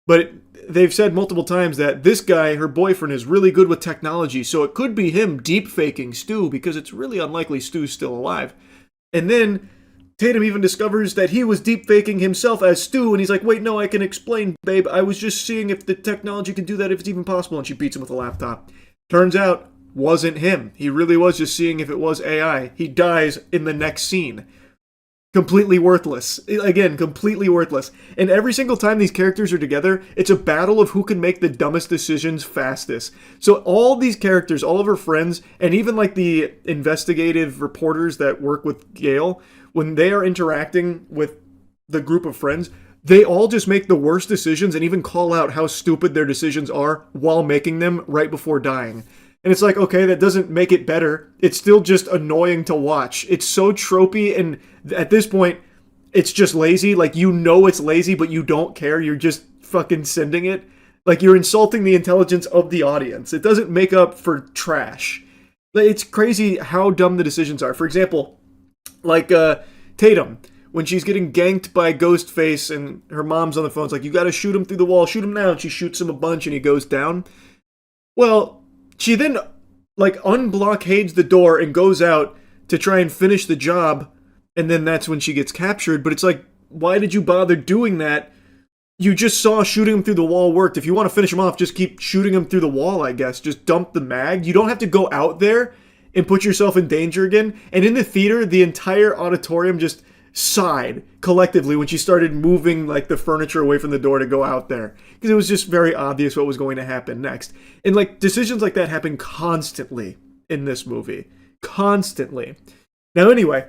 But they've said multiple times that this guy, her boyfriend, is really good with technology, so it could be him deep-faking Stu, because it's really unlikely Stu's still alive. And then Tatum even discovers that he was deep-faking himself as Stu, and he's like, "Wait, no, I can explain, babe. I was just seeing if the technology can do that, if it's even possible," and she beats him with a laptop. Turns out, wasn't him. He really was just seeing if it was AI. He dies in the next scene. Completely worthless. Again, completely worthless. And every single time these characters are together, it's a battle of who can make the dumbest decisions fastest. So all these characters, all of her friends, and even like the investigative reporters that work with Gail, when they are interacting with the group of friends, they all just make the worst decisions and even call out how stupid their decisions are while making them right before dying. And it's like, okay, that doesn't make it better. It's still just annoying to watch. It's so tropey, and at this point, it's just lazy. Like, you know it's lazy, but you don't care. You're just fucking sending it. Like, you're insulting the intelligence of the audience. It doesn't make up for trash. It's crazy how dumb the decisions are. For example, like Tatum, when she's getting ganked by Ghostface and her mom's on the phone. It's like, you gotta shoot him through the wall, shoot him now. And she shoots him a bunch and he goes down. Well, she then, like, unblockades the door and goes out to try and finish the job. And then that's when she gets captured. But it's like, why did you bother doing that? You just saw shooting him through the wall worked. If you want to finish him off, just keep shooting him through the wall, I guess. Just dump the mag. You don't have to go out there and put yourself in danger again. And in the theater, the entire auditorium just sighed collectively when she started moving like the furniture away from the door to go out there. Because it was just very obvious what was going to happen next. And like decisions like that happen constantly in this movie. Constantly. Now anyway,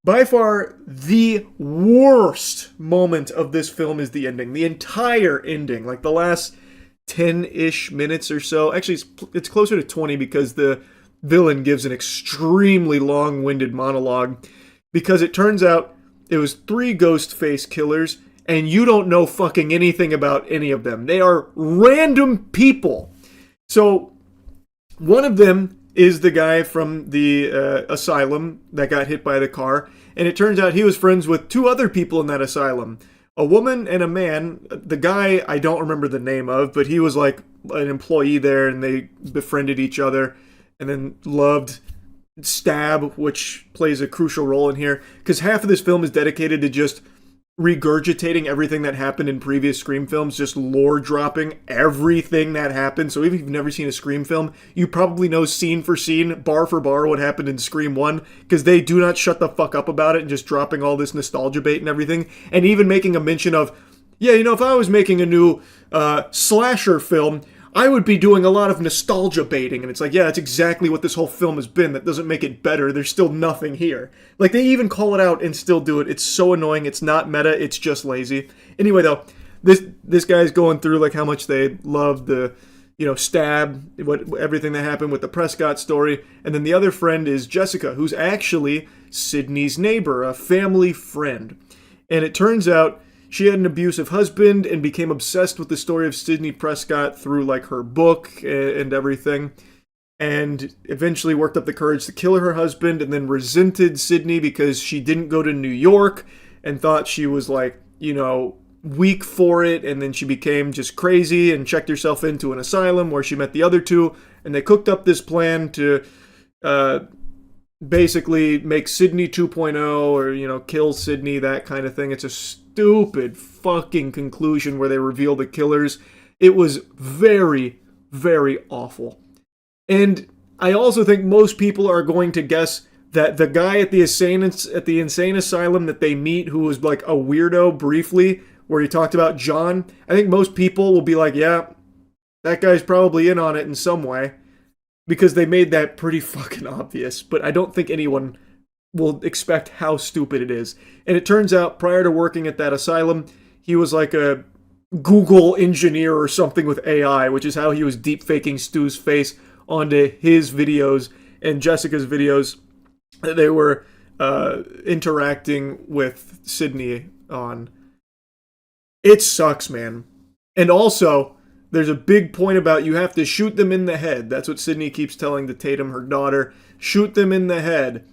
by far, the worst moment of this film is the ending. The entire ending, like the last 10-ish minutes or so. Actually, it's closer to 20 because the villain gives an extremely long-winded monologue. Because it turns out it was 3 Ghostface killers, and you don't know fucking anything about any of them. They are random people. So, one of them is the guy from the asylum that got hit by the car. And it turns out he was friends with 2 other people in that asylum. A woman and a man. The guy I don't remember the name of, but he was like an employee there and they befriended each other and then loved Stab, which plays a crucial role in here. Because half of this film is dedicated to just regurgitating everything that happened in previous Scream films, just lore dropping everything that happened. So even if you've never seen a Scream film, you probably know scene for scene, bar for bar, what happened in Scream 1, because they do not shut the fuck up about it and just dropping all this nostalgia bait and everything, and even making a mention of, yeah, you know, if I was making a new slasher film, I would be doing a lot of nostalgia baiting. And it's like, yeah, that's exactly what this whole film has been. That doesn't make it better. There's still nothing here. Like, they even call it out and still do it. It's so annoying. It's not meta. It's just lazy. Anyway, though, this guy's going through, like, how much they love the, you know, Stab, everything that happened with the Prescott story. And then the other friend is Jessica, who's actually Sydney's neighbor, a family friend. And it turns out she had an abusive husband and became obsessed with the story of Sidney Prescott through, like, her book and everything. And eventually worked up the courage to kill her husband and then resented Sidney because she didn't go to New York and thought she was, like, you know, weak for it. And then she became just crazy and checked herself into an asylum where she met the other 2. And they cooked up this plan to basically make Sidney 2.0 or, you know, kill Sidney, that kind of thing. It's a stupid fucking conclusion where they reveal the killers. It was very, very awful. And I also think most people are going to guess that the guy at the insane asylum that they meet, who was like a weirdo briefly, where he talked about John, I think most people will be like, yeah, that guy's probably in on it in some way. Because they made that pretty fucking obvious. But I don't think anyone will expect how stupid it is. And it turns out, prior to working at that asylum, he was like a Google engineer or something with AI, which is how he was deep-faking Stu's face onto his videos and Jessica's videos that they were interacting with Sydney on. It sucks, man. And also, there's a big point about you have to shoot them in the head. That's what Sydney keeps telling the Tatum, her daughter. Shoot them in the head.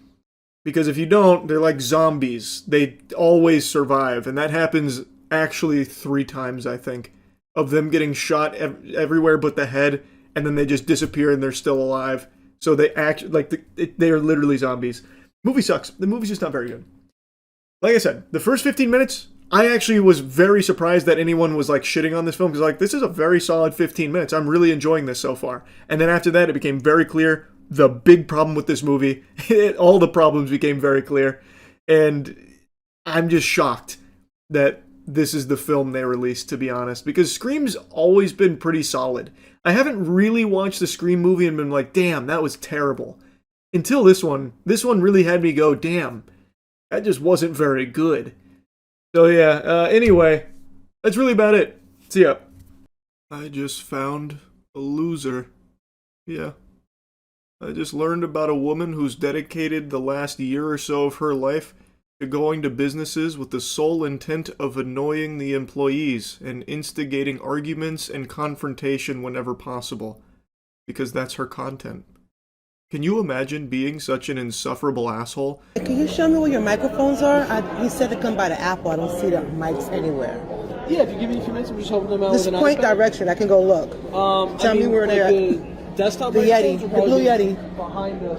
Because if you don't, they're like zombies. They always survive. And that happens actually 3 times, I think, of them getting shot everywhere but the head, and then they just disappear and they're still alive. So they act like they are literally zombies. Movie sucks. The movie's just not very good. Like I said, the first 15 minutes, I actually was very surprised that anyone was like shitting on this film, because like, this is a very solid 15 minutes. I'm really enjoying this so far. And then after that, it became very clear the big problem with this movie. All the problems became very clear. And I'm just shocked that this is the film they released, to be honest, because Scream's always been pretty solid. I haven't really watched the Scream movie and been like, damn, that was terrible. Until this one. This one really had me go, damn, that just wasn't very good. So yeah, anyway, that's really about it. See ya. I just found a loser. Yeah. I just learned about a woman who's dedicated the last year or so of her life to going to businesses with the sole intent of annoying the employees and instigating arguments and confrontation whenever possible. Because that's her content. Can you imagine being such an insufferable asshole? Can you show me where your microphones are? He said to come by the Apple. I don't see the mics anywhere. Yeah, if you give me a few minutes, I'm just holding them out Just with an point iPad. direction. I can go look. Tell me where they're the at. desktop The Yeti. microphones will The probably blue be Yeti. behind the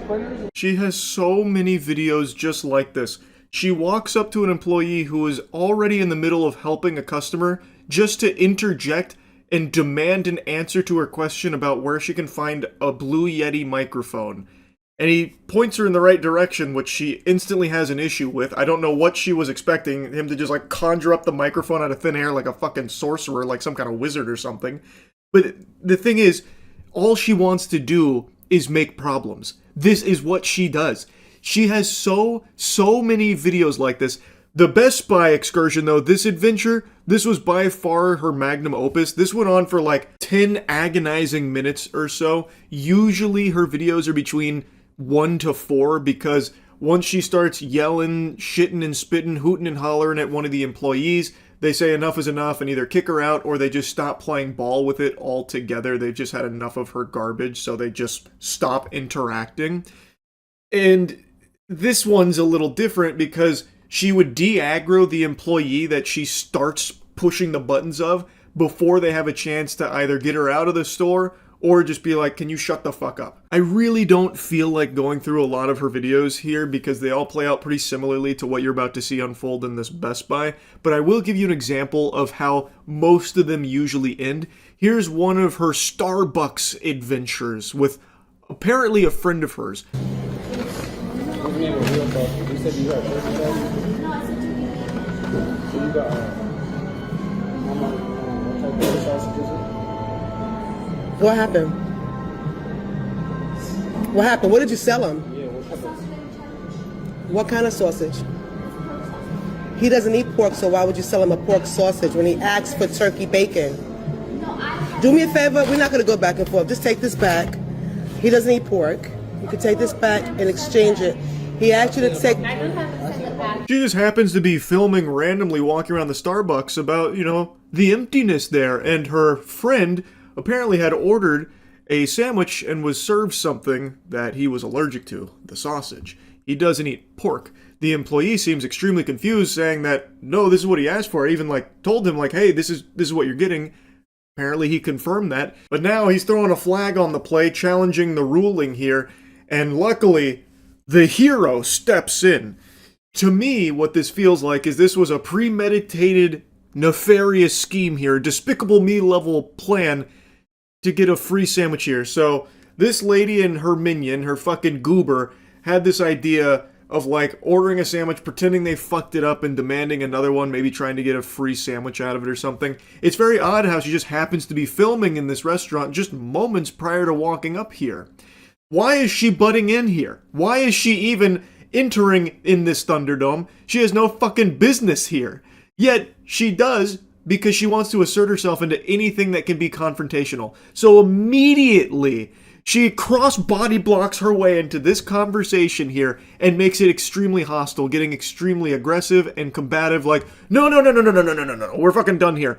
printers. She has so many videos just like this. She walks up to an employee who is already in the middle of helping a customer just to interject and demand an answer to her question about where she can find a blue Yeti microphone. And he points her in the right direction, which she instantly has an issue with. I don't know what she was expecting, him to just like conjure up the microphone out of thin air like a fucking sorcerer, like some kind of wizard or something. But the thing is, all she wants to do is make problems. This is what she does. She has so many videos like this. The Best Buy excursion, though, this adventure, this was by far her magnum opus. This went on for like 10 agonizing minutes or so. Usually her videos are between 1 to 4 because once she starts yelling, shitting and spitting, hooting and hollering at one of the employees, they say enough is enough and either kick her out or they just stop playing ball with it altogether. They've just had enough of her garbage, so they just stop interacting. And this one's a little different because she would de-aggro the employee that she starts pushing the buttons of before they have a chance to either get her out of the store or just be like, can you shut the fuck up? I really don't feel like going through a lot of her videos here because they all play out pretty similarly to what you're about to see unfold in this Best Buy, but I will give you an example of how most of them usually end. Here's one of her Starbucks adventures with apparently a friend of hers. What happened? What happened? What did you sell him? What kind of sausage? He doesn't eat pork, so why would you sell him a pork sausage when he asked for turkey bacon? Do me a favor, we're not going to go back and forth. Just take this back. He doesn't eat pork. You can take this back and exchange it. He asked you to take... She just happens to be filming randomly walking around the Starbucks about, the emptiness there, and her friend apparently had ordered a sandwich and was served something that he was allergic to, the sausage. He doesn't eat pork. The employee seems extremely confused, saying that, no, this is what he asked for. I even, told him, hey, this is what you're getting. Apparently he confirmed that. But now he's throwing a flag on the play, challenging the ruling here, and luckily, the hero steps in. To me, what this feels like is this was a premeditated, nefarious scheme here, Despicable Me level plan to get a free sandwich here. So this lady and her minion, her fucking goober, had this idea of ordering a sandwich, pretending they fucked it up and demanding another one, maybe trying to get a free sandwich out of it or something. It's very odd how she just happens to be filming in this restaurant just moments prior to walking up here. Why is she butting in here? Why is she even entering in this Thunderdome? She has no fucking business here. Yet she does because she wants to assert herself into anything that can be confrontational. So immediately, she cross-body blocks her way into this conversation here and makes it extremely hostile, getting extremely aggressive and combative, no, we're fucking done here.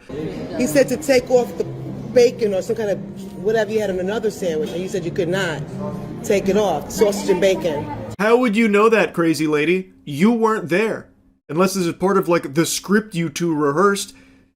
He said to take off the bacon or some kind of whatever you had on another sandwich, and you said you could not take it off, sausage and bacon. How would you know that, crazy lady? You weren't there. Unless this is part of, the script you two rehearsed.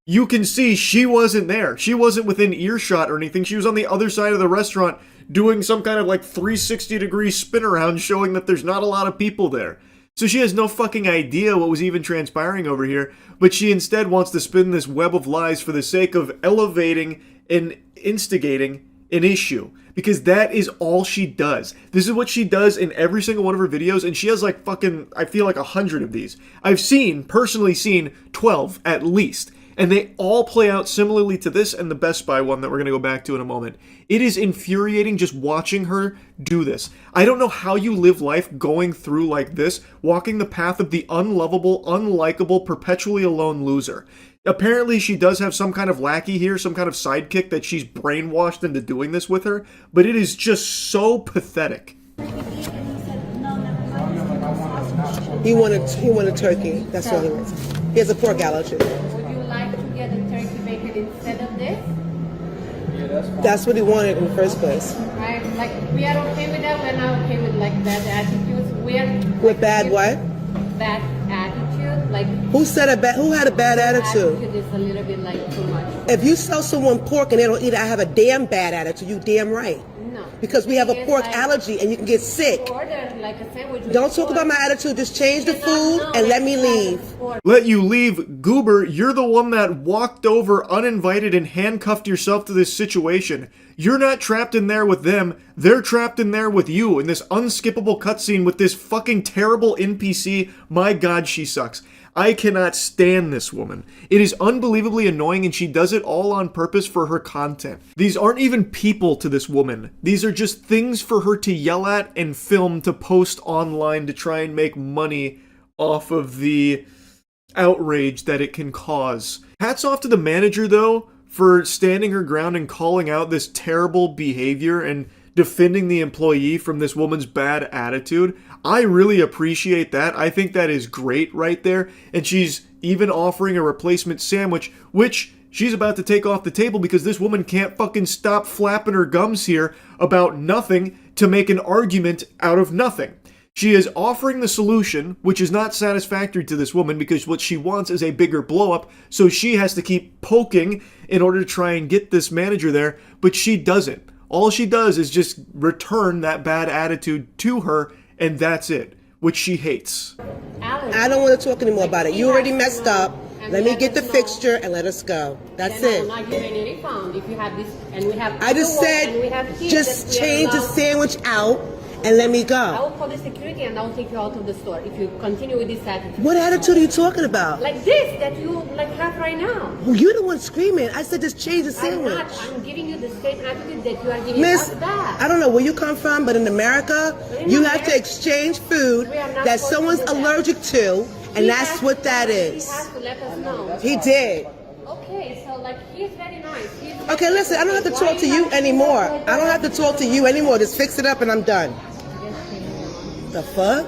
You can see she wasn't there. She wasn't within earshot or anything. She was on the other side of the restaurant doing some kind of 360-degree spin around showing that there's not a lot of people there. So she has no fucking idea what was even transpiring over here, but she instead wants to spin this web of lies for the sake of elevating and instigating an issue. Because that is all she does. This is what she does in every single one of her videos, and she has I feel 100 of these. I've personally seen 12 at least. And they all play out similarly to this and the Best Buy one that we're going to go back to in a moment. It is infuriating just watching her do this. I don't know how you live life going through like this, walking the path of the unlovable, unlikable, perpetually alone loser. Apparently she does have some kind of lackey here, some kind of sidekick that she's brainwashed into doing this with her, but it is just so pathetic. He wanted turkey. That's what he wants. He has a pork allergy. Get the turkey bacon instead of this? That's what he wanted in the first place. I'm Like, we are okay with that. We're not okay with, like, bad attitudes. With bad what? Bad attitude. Like, Who had a bad attitude? Attitude is a little bit, like, too much. If you sell someone pork and they don't eat it, I have a damn bad attitude. You damn right. No. Because we have a pork allergy and you can get sick. Order, like, a sandwich. Don't talk about my attitude. Just change the food and let me leave. Let you leave? Goober, you're the one that walked over uninvited and handcuffed yourself to this situation. You're not trapped in there with them. They're trapped in there with you in this unskippable cutscene with this fucking terrible NPC. My god, she sucks. I cannot stand this woman. It is unbelievably annoying and she does it all on purpose for her content. These aren't even people to this woman. These are just things for her to yell at and film to post online to try and make money off of the outrage that it can cause. Hats off to the manager though for standing her ground and calling out this terrible behavior and defending the employee from this woman's bad attitude. I really appreciate that. I think that is great right there. And she's even offering a replacement sandwich, which she's about to take off the table because this woman can't fucking stop flapping her gums here about nothing to make an argument out of nothing. She is offering the solution, which is not satisfactory to this woman because what she wants is a bigger blow-up, so she has to keep poking in order to try and get this manager there, but she doesn't. All she does is just return that bad attitude to her, and that's it, which she hates. I don't want to talk anymore about it. You already messed up. Let me get the fixture and let us go. That's it. I'm not giving any pound if you have this, and we have. I just said, just change the sandwich out and let me I go. will call the security and I will take you out of the store if you continue with this attitude. What attitude are you talking about? Like this that you like have right now. Well, you're the one screaming. I said just change the sandwich. I'm giving you the same attitude that you are giving Miss, us back. I don't know where you come from, but in America, you have to exchange food that someone's allergic to, and that's what that is. He has to let us know. He did. Okay, so like he's very nice. Okay, listen, I don't have to talk to you anymore. I don't have to talk to you anymore. Just fix it up and I'm done. The fuck?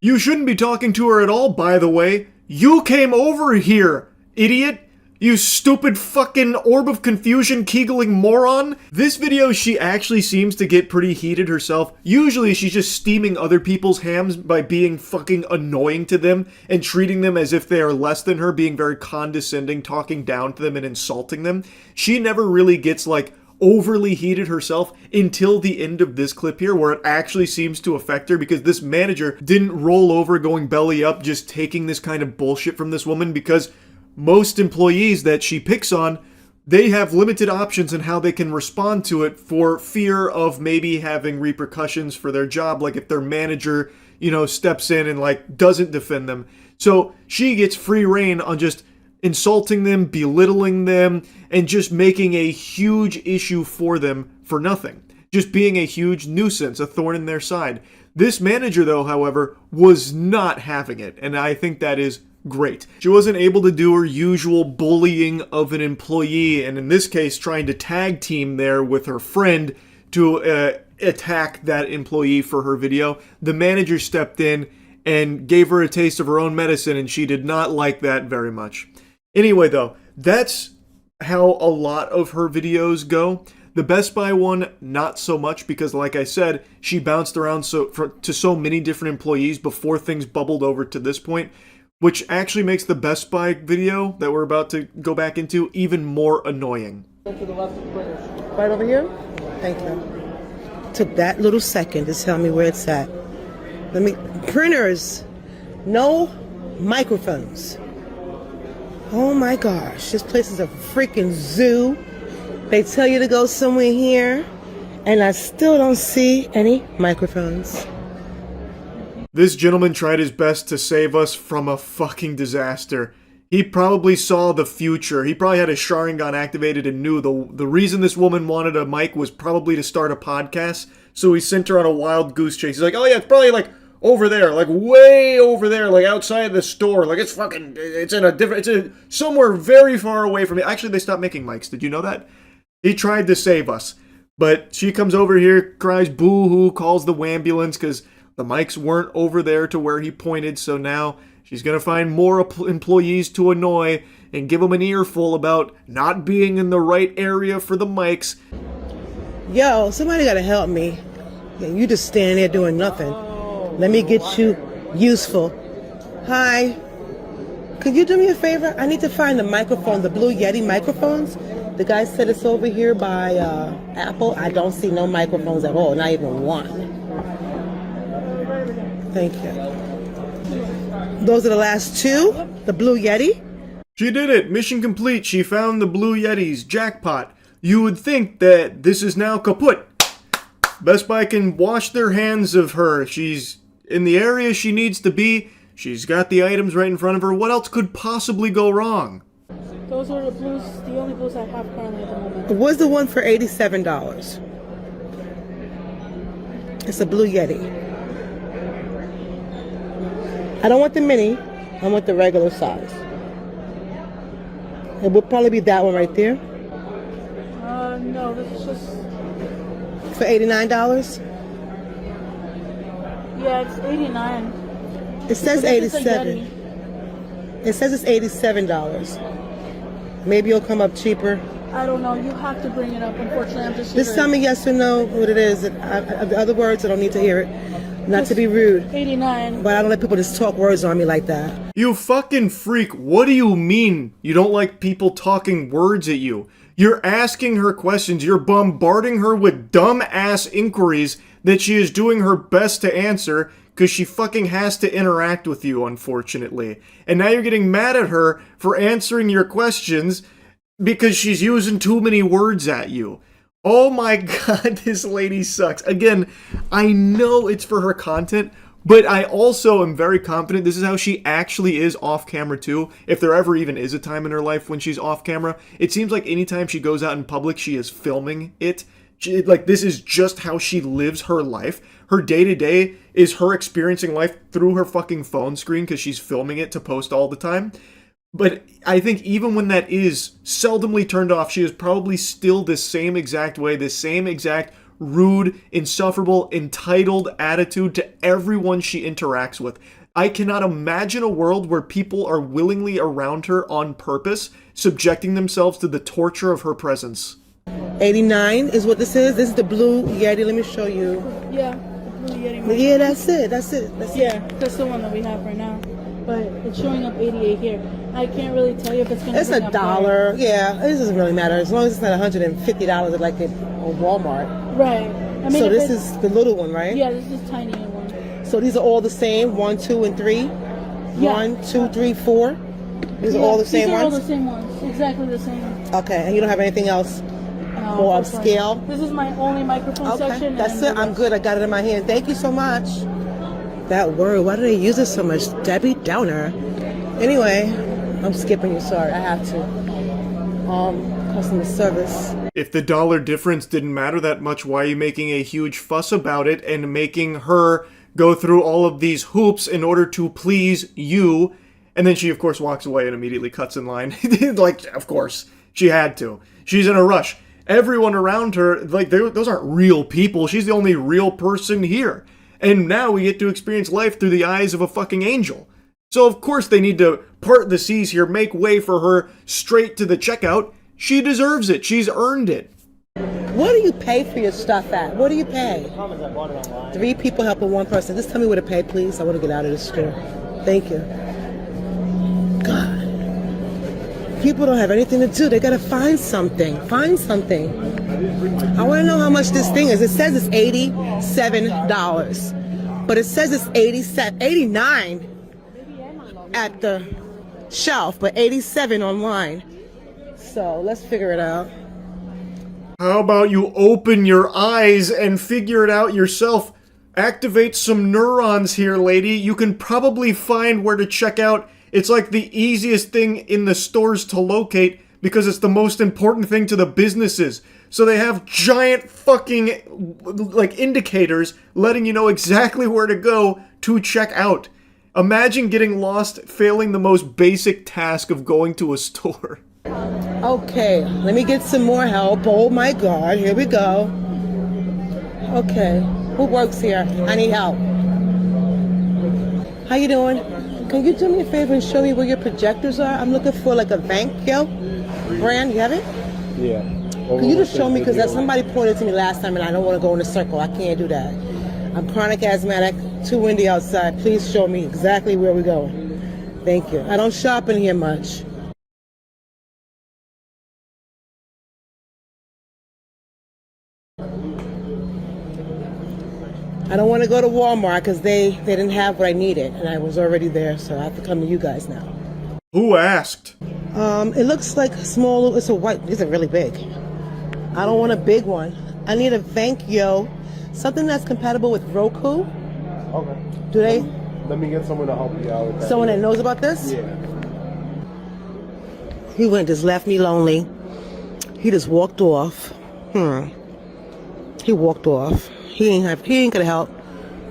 You shouldn't be talking to her at all, by the way. You came over here, idiot. You stupid fucking orb of confusion kegeling moron. This video, she actually seems to get pretty heated herself. Usually she's just steaming other people's hams by being fucking annoying to them and treating them as if they are less than her, being very condescending, talking down to them and insulting them. She never really gets like overly heated herself until the end of this clip here where it actually seems to affect her because this manager didn't roll over going belly up just taking this kind of bullshit from this woman because most employees that she picks on, they have limited options in how they can respond to it for fear of maybe having repercussions for their job, like if their manager, you know, steps in and like doesn't defend them. So she gets free reign on just insulting them, belittling them, and just making a huge issue for them for nothing. Just being a huge nuisance, a thorn in their side. This manager, though, however, was not having it, and I think that is great. She wasn't able to do her usual bullying of an employee, and in this case, trying to tag team there with her friend to attack that employee for her video. The manager stepped in and gave her a taste of her own medicine, and she did not like that very much. Anyway, though, that's how a lot of her videos go. The Best Buy one, not so much, because like I said, she bounced around to so many different employees before things bubbled over to this point, which actually makes the Best Buy video that we're about to go back into even more annoying. To the left of the printers. Right over here? Thank you. Took that little second to tell me where it's at. Printers, no microphones. Oh my gosh, this place is a freaking zoo. They tell you to go somewhere here, and I still don't see any microphones. This gentleman tried his best to save us from a fucking disaster. He probably saw the future. He probably had a Sharingan activated and knew the reason this woman wanted a mic was probably to start a podcast, so he sent her on a wild goose chase. He's like, oh yeah, it's probably like over there, like way over there, like outside the store. Like it's somewhere very far away from it. Actually, they stopped making mics. Did you know that? He tried to save us. But she comes over here, cries boo-hoo, calls the wambulance because the mics weren't over there to where he pointed. So now she's going to find more employees to annoy and give them an earful about not being in the right area for the mics. Yo, somebody gotta help me. Yeah, you just stand there doing nothing. Let me get you useful. Hi. Could you do me a favor? I need to find the microphone, the Blue Yeti microphones. The guy said it's over here by Apple. I don't see no microphones at all, not even one. Thank you. Those are the last two. The Blue Yeti. She did it! Mission complete. She found the Blue Yetis. Jackpot. You would think that this is now kaput. Best Buy can wash their hands of her. She's in the area she needs to be. She's got the items right in front of her. What else could possibly go wrong? Those are the blues, the only blues I have currently at the moment. What's the one for $87? It's a Blue Yeti. I don't want the mini. I want the regular size. It would probably be that one right there. No, this is just... For $89? Yeah, it's 89. It says Because it's a 87. It says it's $87. Maybe it'll come up cheaper. I don't know. You have to bring it up. Unfortunately, I'm just... Just tell me yes or no what it is. The other words, I don't need to hear it. Not to be rude. 89. But I don't let people just talk words on me like that. You fucking freak. What do you mean you don't like people talking words at you? You're asking her questions. You're bombarding her with dumb-ass inquiries that she is doing her best to answer because she fucking has to interact with you, unfortunately. And now you're getting mad at her for answering your questions because she's using too many words at you. Oh my god, this lady sucks. Again, I know it's for her content, but I also am very confident this is how she actually is off camera too. If there ever even is a time in her life when she's off camera, it seems like anytime she goes out in public, she is filming it. This is just how she lives her life. Her day-to-day is her experiencing life through her fucking phone screen because she's filming it to post all the time. But I think even when that is seldomly turned off, she is probably still the same exact way, the same exact rude, insufferable, entitled attitude to everyone she interacts with. I cannot imagine a world where people are willingly around her on purpose, subjecting themselves to the torture of her presence. 89 is what this is. This is the Blue Yeti. Let me show you. Yeah, the Blue Yeti. Yeah, that's it. That's the one that we have right now. But it's showing up 88 here. I can't really tell you if it's going to It's $1. Yeah, it doesn't really matter. As long as it's not $150 like at Walmart. Right. I mean, so this is the little one, right? Yeah, this is tiny one. So these are all the same, 1, 2, and 3? Yeah. 1, 2, 3, 4? These are all the same ones? These are all the same ones. Exactly the same. Okay, and you don't have anything else more upscale? This is my only microphone section. That's it. I'm good. I got it in my hand. Thank you so much. That word, why do they use it so much? Debbie Downer. Anyway, I'm skipping you. Sorry, I have to. Customer service. If the dollar difference didn't matter that much, why are you making a huge fuss about it and making her go through all of these hoops in order to please you? And then she, of course, walks away and immediately cuts in line. Like, of course, she had to. She's in a rush. Everyone around her, like, those aren't real people. She's the only real person here. And now we get to experience life through the eyes of a fucking angel. So of course they need to part the seas here, make way for her straight to the checkout. She deserves it. She's earned it. Where do you pay for your stuff at? Where do you pay? 3 people helping 1 person. Just tell me where to pay, please. I want to get out of this store. Thank you. God. People don't have anything to do. They got to find something. Find something. I want to know how much this thing is. It says it's $87, but it says it's $89 at the shelf, but $87 online. So let's figure it out. How about you open your eyes and figure it out yourself? Activate some neurons here, lady. You can probably find where to check out. It's like the easiest thing in the stores to locate because it's the most important thing to the businesses. So they have giant fucking, like, indicators letting you know exactly where to go to check out. Imagine getting lost, failing the most basic task of going to a store. Okay, let me get some more help. Oh my God, here we go. Okay, who works here? I need help. How you doing? Can you do me a favor and show me where your projectors are? I'm looking for like a Vankyo brand. You have it? Yeah. Can you just show me? Because somebody pointed to me last time and I don't want to go in a circle. I can't do that. I'm chronic asthmatic, too windy outside. Please show me exactly where we're going. Thank you. I don't shop in here much. I don't want to go to Walmart because they didn't have what I needed and I was already there, so I have to come to you guys now. Who asked? It looks like a small, it's a white, these are really big. I don't want a big one. I need a Vankyo, something that's compatible with Roku. Okay. Do they? Let me get someone to help you out with that. Someone that knows about this? Yeah. He went, just left me lonely. He just walked off. He walked off. He ain't gonna help.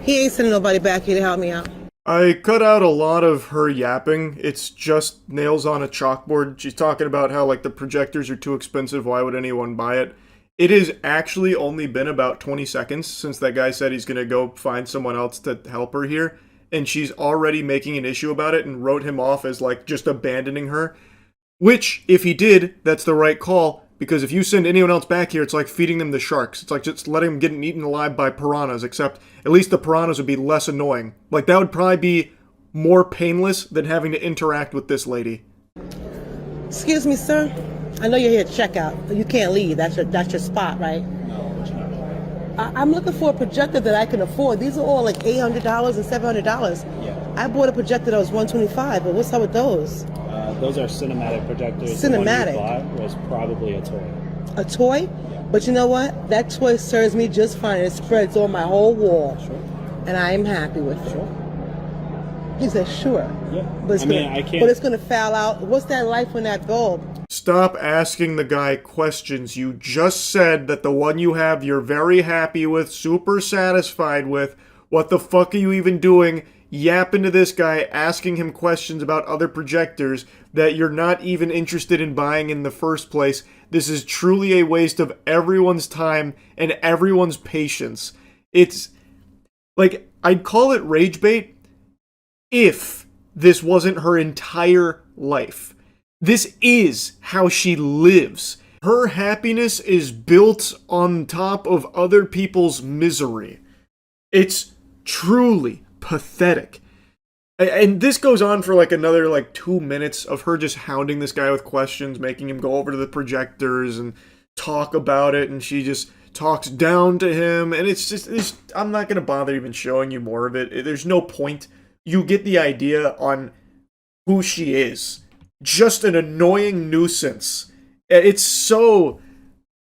He ain't sending nobody back here to help me out. I cut out a lot of her yapping. It's just nails on a chalkboard. She's talking about how, like, the projectors are too expensive. Why would anyone buy it? It has actually only been about 20 seconds since that guy said he's going to go find someone else to help her here. And she's already making an issue about it and wrote him off as, like, just abandoning her. Which, if he did, that's the right call. Because if you send anyone else back here, it's like feeding them the sharks. It's like just letting them get eaten alive by piranhas, except at least the piranhas would be less annoying. Like, that would probably be more painless than having to interact with this lady. Excuse me, sir. I know you're here to check out. You can't leave. That's your spot, right? No, it's not. I'm looking for a projector that I can afford. These are all like $800 and $700. Yeah. I bought a projector that was $125, but what's up with those? Those are cinematic projectors. Cinematic. The one you bought was probably a toy. A toy? Yeah. But you know what? That toy serves me just fine. It spreads on my whole wall. Sure. And I am happy with it. Sure. He said, sure. Yeah. But I can't. But it's going to foul out. What's that life on that bulb? Stop asking the guy questions. You just said that the one you have you're very happy with, super satisfied with. What the fuck are you even doing? Yapping to this guy, asking him questions about other projectors that you're not even interested in buying in the first place. This is truly a waste of everyone's time and everyone's patience. It's like, I'd call it rage bait if this wasn't her entire life. This is how she lives. Her happiness is built on top of other people's misery. It's truly pathetic. And this goes on for like another like 2 minutes of her just hounding this guy with questions, making him go over to the projectors and talk about it, and she just talks down to him, and I'm not going to bother even showing you more of it. There's no point. You get the idea on who she is. Just an annoying nuisance. It's so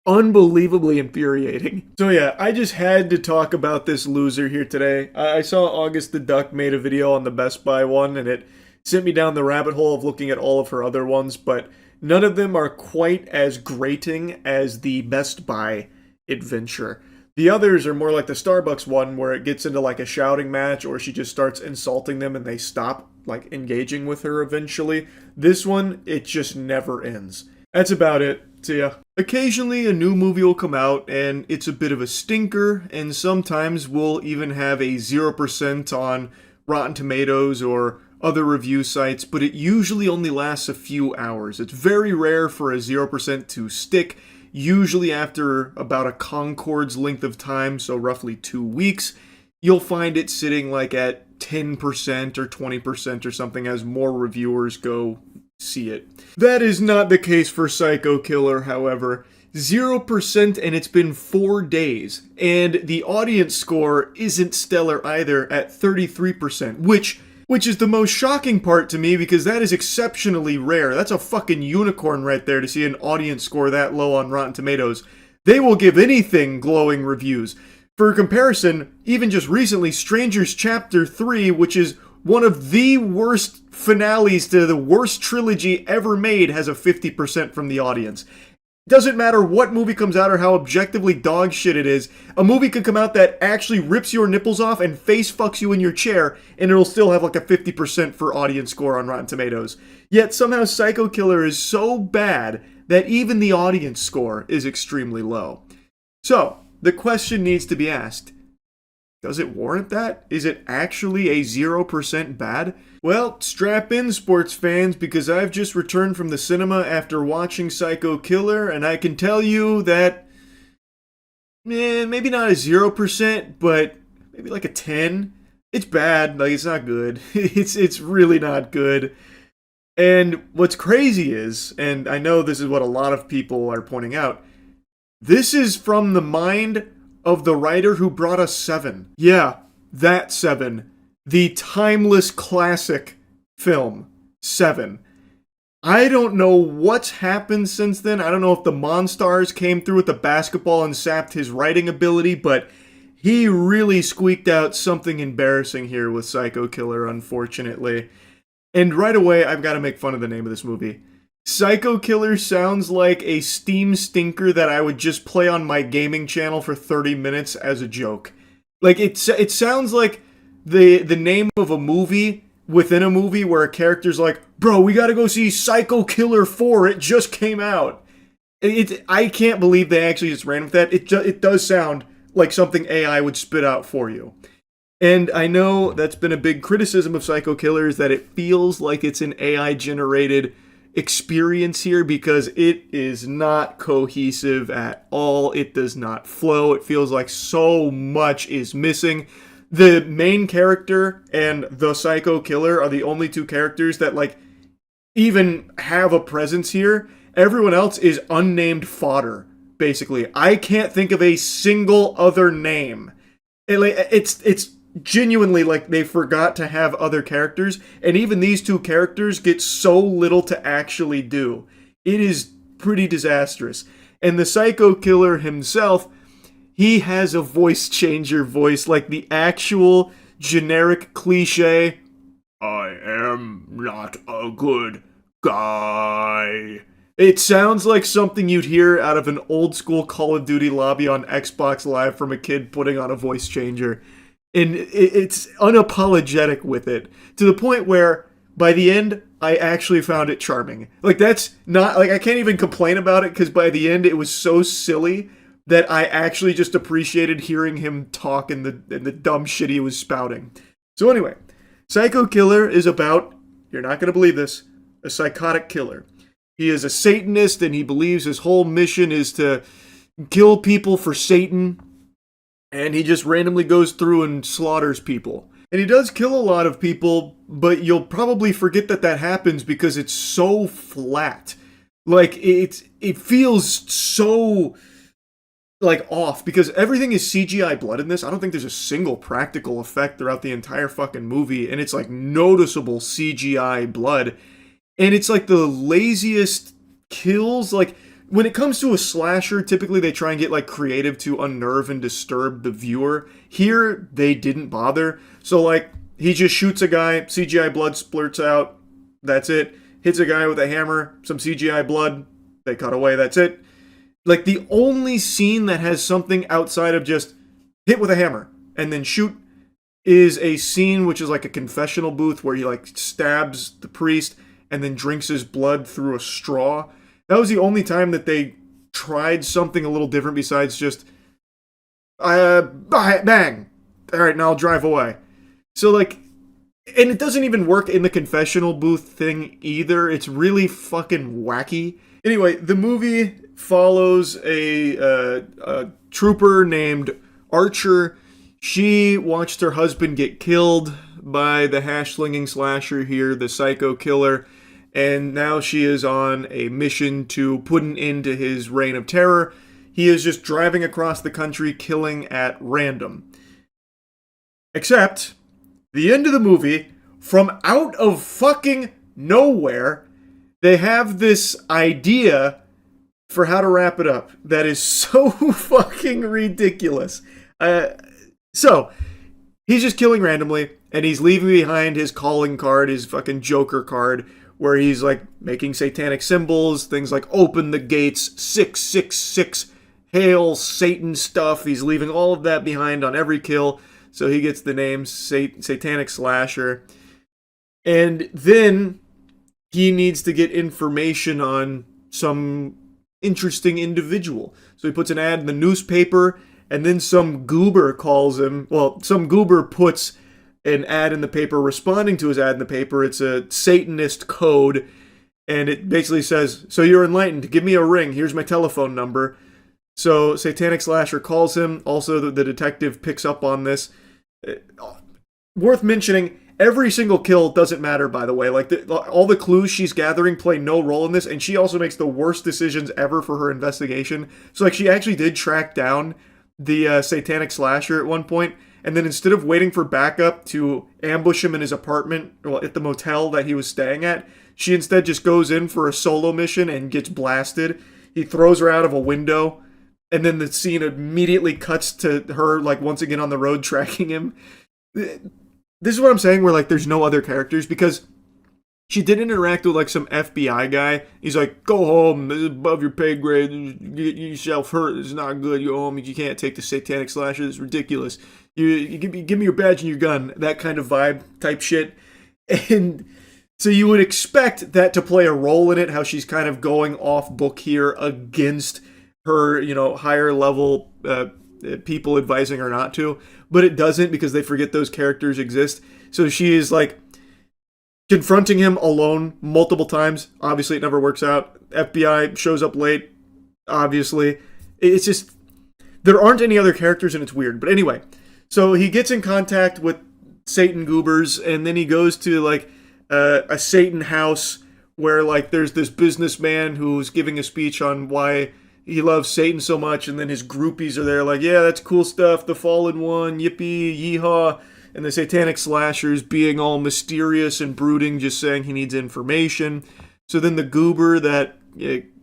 unbelievably infuriating. So yeah, I just had to talk about this loser here today. I saw August the Duck made a video on the Best Buy one, and it sent me down the rabbit hole of looking at all of her other ones, but none of them are quite as grating as the Best Buy adventure. The others are more like the Starbucks one, where it gets into like a shouting match, or she just starts insulting them and they stop like engaging with her eventually. This one, it just never ends. That's about it. So yeah, occasionally a new movie will come out and it's a bit of a stinker, and sometimes we'll even have a 0% on Rotten Tomatoes or other review sites, but it usually only lasts a few hours. It's very rare for a 0% to stick, usually after about a Concorde's length of time, so roughly 2 weeks. You'll find it sitting like at 10% or 20% or something as more reviewers go see it. That is not the case for Psycho Killer, however. 0%, and it's been 4 days, and the audience score isn't stellar either at 33%, which is the most shocking part to me, because that is exceptionally rare. That's a fucking unicorn right there to see an audience score that low on Rotten Tomatoes. They will give anything glowing reviews. For comparison, even just recently, Strangers Chapter 3, which is one of the worst finales to the worst trilogy ever made, has a 50% from the audience. Doesn't matter what movie comes out or how objectively dog shit it is, a movie could come out that actually rips your nipples off and face fucks you in your chair, and it'll still have like a 50% for audience score on Rotten Tomatoes. Yet somehow Psycho Killer is so bad that even the audience score is extremely low. So, the question needs to be asked, Does it warrant that? Is it actually a 0% bad? Well, strap in, sports fans, because I've just returned from the cinema after watching Psycho Killer, and I can tell you that, maybe not a 0%, but maybe like a 10. It's bad. Like, it's not good. It's really not good. And what's crazy is, and I know this is what a lot of people are pointing out, this is from the mind of the writer who brought us Seven. Yeah, that Seven. The timeless classic film, Seven. I don't know what's happened since then. I don't know if the Monstars came through with the basketball and sapped his writing ability, but he really squeaked out something embarrassing here with Psycho Killer, unfortunately. And right away, I've got to make fun of the name of this movie. Psycho Killer sounds like a Steam stinker that I would just play on my gaming channel for 30 minutes as a joke. Like, it sounds like the name of a movie within a movie where a character's like, bro, we gotta go see Psycho Killer 4, it just came out. I can't believe they actually just ran with that. It does sound like something AI would spit out for you. And I know that's been a big criticism of Psycho Killer, is that it feels like it's an AI-generated experience here, because it is not cohesive at all. It does not flow. It feels like so much is missing. The main character and the Psycho Killer are the only two characters that, like, even have a presence here. Everyone else is unnamed fodder, basically. I can't think of a single other name. It's genuinely like they forgot to have other characters, and even these two characters get so little to actually do. It is pretty disastrous. And the Psycho Killer himself, he has a voice changer voice, like the actual generic cliche, I am not a good guy. It sounds like something you'd hear out of an old school Call of Duty lobby on Xbox Live from a kid putting on a voice changer. And it's unapologetic with it, to the point where, by the end, I actually found it charming. Like, that's not, like, I can't even complain about it, because by the end, it was so silly that I actually just appreciated hearing him talk and the dumb shit he was spouting. So anyway, Psycho Killer is about, you're not going to believe this, a psychotic killer. He is a Satanist, and he believes his whole mission is to kill people for Satan. And he just randomly goes through and slaughters people. And he does kill a lot of people, but you'll probably forget that happens because it's so flat. Like, it feels so, like, off, because everything is CGI blood in this. I don't think there's a single practical effect throughout the entire fucking movie, and it's, like, noticeable CGI blood. And it's, like, the laziest kills, like, when it comes to a slasher, typically they try and get, like, creative to unnerve and disturb the viewer. Here, they didn't bother. So, like, he just shoots a guy, CGI blood splurts out, that's it. Hits a guy with a hammer, some CGI blood, they cut away, that's it. Like, the only scene that has something outside of just hit with a hammer and then shoot is a scene which is like a confessional booth where he, like, stabs the priest and then drinks his blood through a straw. That was the only time that they tried something a little different besides just, bang! Alright, now I'll drive away. So, like, and it doesn't even work in the confessional booth thing either. It's really fucking wacky. Anyway, the movie follows a trooper named Archer. She watched her husband get killed by the hash-slinging slasher here, the Psycho Killer. And now she is on a mission to put an end to his reign of terror. He is just driving across the country, killing at random. Except, the end of the movie, from out of fucking nowhere, they have this idea for how to wrap it up that is so fucking ridiculous. So, he's just killing randomly, and he's leaving behind his calling card, his fucking Joker card, where he's, like, making satanic symbols, things like open the gates, 666, hail Satan stuff. He's leaving all of that behind on every kill, so he gets the name Satanic Slasher. And then he needs to get information on some interesting individual. So he puts an ad in the newspaper, and then some goober calls him. Well, some goober puts an ad in the paper responding to his ad in the paper. It's a Satanist code, and it basically says, "So you're enlightened, give me a ring, here's my telephone number." So Satanic Slasher calls him. Also, the detective picks up on this. Worth mentioning, every single kill doesn't matter, by the way. Like, all the clues she's gathering play no role in this, and she also makes the worst decisions ever for her investigation. So, like, she actually did track down the Satanic Slasher at one point, and then instead of waiting for backup to ambush him in his apartment, well, at the motel that he was staying at, she instead just goes in for a solo mission and gets blasted. He throws her out of a window, and then the scene immediately cuts to her, like, once again on the road tracking him. This is what I'm saying, where, like, there's no other characters, because she did interact with, like, some FBI guy. He's like, "Go home, this is above your pay grade, you get yourself hurt, it's not good, you go home, you can't take the Satanic Slasher, it's ridiculous. You give me your badge and your gun," that kind of vibe type shit. And so you would expect that to play a role in it, how she's kind of going off book here against her, higher level people advising her not to, but it doesn't, because they forget those characters exist. So she is like confronting him alone multiple times. Obviously it never works out. FBI shows up late, obviously. It's just, there aren't any other characters, and it's weird. But anyway, so he gets in contact with Satan goobers, and then he goes to like a Satan house where like there's this businessman who's giving a speech on why he loves Satan so much, and then his groupies are there like, "Yeah, that's cool stuff, the fallen one, yippee, yeehaw." And the Satanic Slasher's being all mysterious and brooding, just saying he needs information. So then the goober that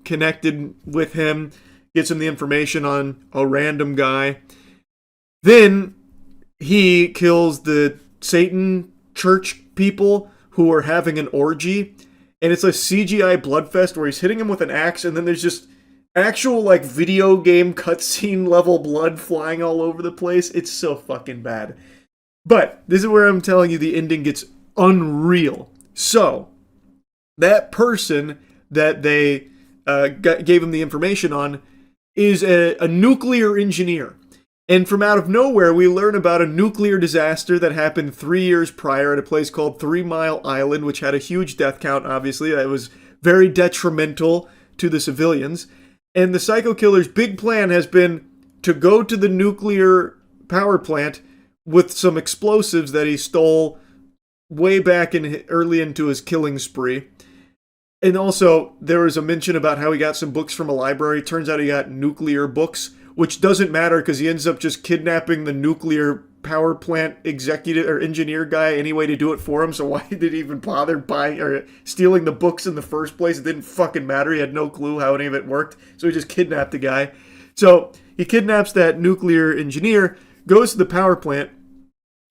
connected with him gets him the information on a random guy. Then he kills the Satan church people who are having an orgy. And it's a CGI bloodfest where he's hitting him with an axe, and then there's just actual like video game cutscene level blood flying all over the place. It's so fucking bad. But this is where I'm telling you the ending gets unreal. So that person that they gave him the information on is a nuclear engineer. And from out of nowhere, we learn about a nuclear disaster that happened 3 years prior at a place called 3 Mile Island, which had a huge death count, obviously. That was very detrimental to the civilians. And the Psycho Killer's big plan has been to go to the nuclear power plant with some explosives that he stole way back early into his killing spree. And also, there was a mention about how he got some books from a library. Turns out he got nuclear books, which doesn't matter because he ends up just kidnapping the nuclear power plant executive or engineer guy anyway to do it for him. So why did he even bother buying or stealing the books in the first place? It didn't fucking matter. He had no clue how any of it worked. So he just kidnapped the guy. So he kidnaps that nuclear engineer, goes to the power plant.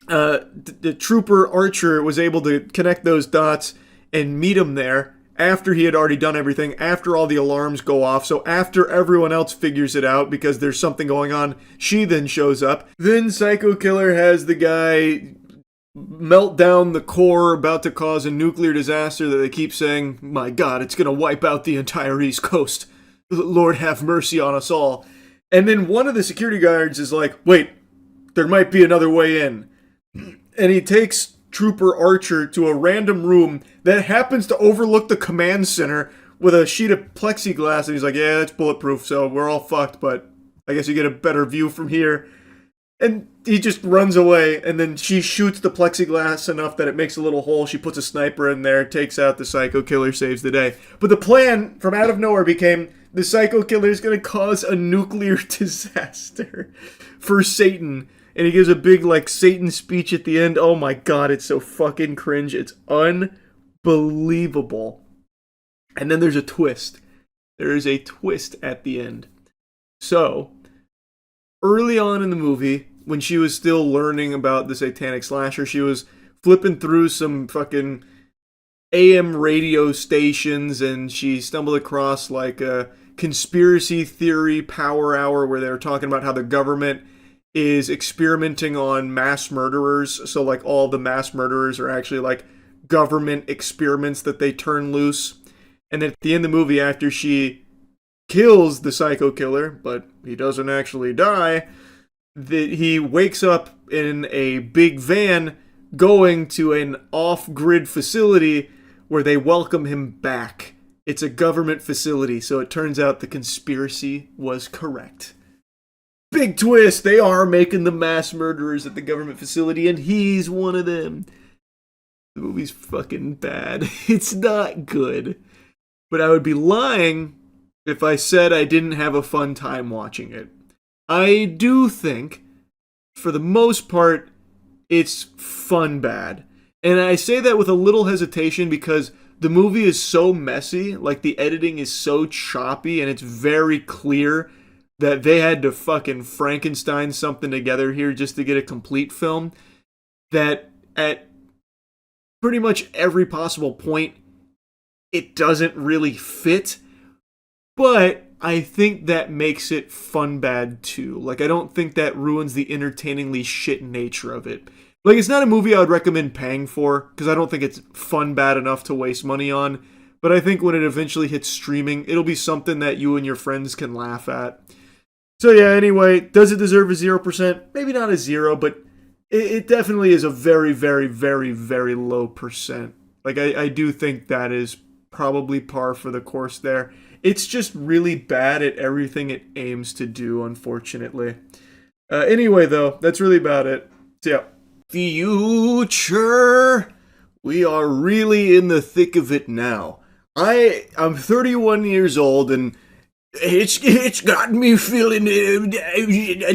The trooper Archer was able to connect those dots and meet him there after he had already done everything, after all the alarms go off. So after everyone else figures it out because there's something going on, she then shows up. Then Psycho Killer has the guy melt down the core, about to cause a nuclear disaster that they keep saying, "My God, it's going to wipe out the entire East Coast. Lord have mercy on us all." And then one of the security guards is like, "Wait, there might be another way in." And he takes Trooper Archer to a random room that happens to overlook the command center with a sheet of plexiglass, and he's like, "Yeah, that's bulletproof, so we're all fucked, but I guess you get a better view from here." And he just runs away, and then she shoots the plexiglass enough that it makes a little hole. She puts a sniper in there, takes out the Psycho Killer, saves the day. But the plan from out of nowhere became the Psycho Killer is going to cause a nuclear disaster for Satan. And he gives a big, like, Satan speech at the end. Oh my God, it's so fucking cringe. It's unbelievable. And then there's a twist. There is a twist at the end. So, early on in the movie, when she was still learning about the Satanic Slasher, she was flipping through some fucking AM radio stations, and she stumbled across, like, a conspiracy theory power hour where they were talking about how the government is experimenting on mass murderers. So like all the mass murderers are actually like government experiments that they turn loose. And at the end of the movie, after she kills the Psycho Killer, but he doesn't actually die, he wakes up in a big van going to an off-grid facility where they welcome him back. It's a government facility, so it turns out the conspiracy was correct. Big twist! They are making the mass murderers at the government facility, and he's one of them. The movie's fucking bad. It's not good. But I would be lying if I said I didn't have a fun time watching it. I do think, for the most part, it's fun bad. And I say that with a little hesitation because the movie is so messy, like the editing is so choppy, and it's very clear that they had to fucking Frankenstein something together here just to get a complete film, that at pretty much every possible point, it doesn't really fit. But I think that makes it fun bad too. Like, I don't think that ruins the entertainingly shit nature of it. Like, it's not a movie I would recommend paying for, because I don't think it's fun bad enough to waste money on. But I think when it eventually hits streaming, it'll be something that you and your friends can laugh at. So yeah, anyway, does it deserve a 0%? Maybe not a 0, but it definitely is a very, very, very, very low percent. Like, I do think that is probably par for the course there. It's just really bad at everything it aims to do, unfortunately. Anyway, though, that's really about it. So yeah. Future! We are really in the thick of it now. I'm 31 years old, and it's got me feeling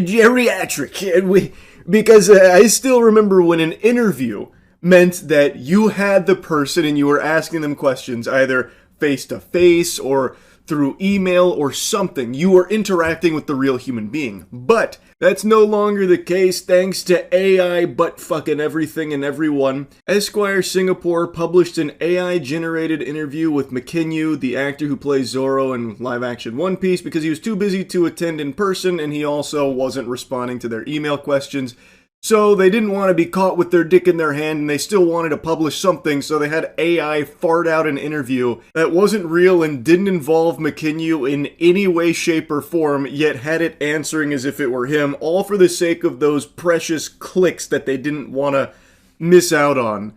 geriatric. Because I still remember when an interview meant that you had the person and you were asking them questions, either face-to-face or through email or something. You were interacting with the real human being. But that's no longer the case thanks to AI butt-fucking everything and everyone. Esquire Singapore published an AI-generated interview with McKinyu, the actor who plays Zoro in live-action One Piece, because he was too busy to attend in person and he also wasn't responding to their email questions. So they didn't want to be caught with their dick in their hand, and they still wanted to publish something, so they had AI fart out an interview that wasn't real and didn't involve McKinyu in any way, shape, or form, yet had it answering as if it were him, all for the sake of those precious clicks that they didn't want to miss out on.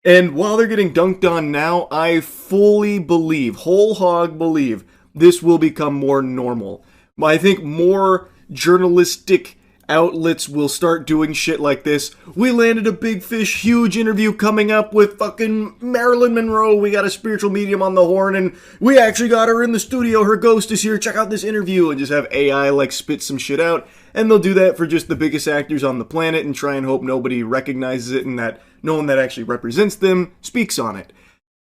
And while they're getting dunked on now, I fully believe, whole hog believe, this will become more normal. I think more journalistic outlets will start doing shit like this. We landed a big fish, huge interview coming up with fucking Marilyn Monroe. We got a spiritual medium on the horn, and we actually got her in the studio. Her ghost is here. Check out this interview. And just have AI like spit some shit out. And they'll do that for just the biggest actors on the planet and try and hope nobody recognizes it and that no one that actually represents them speaks on it.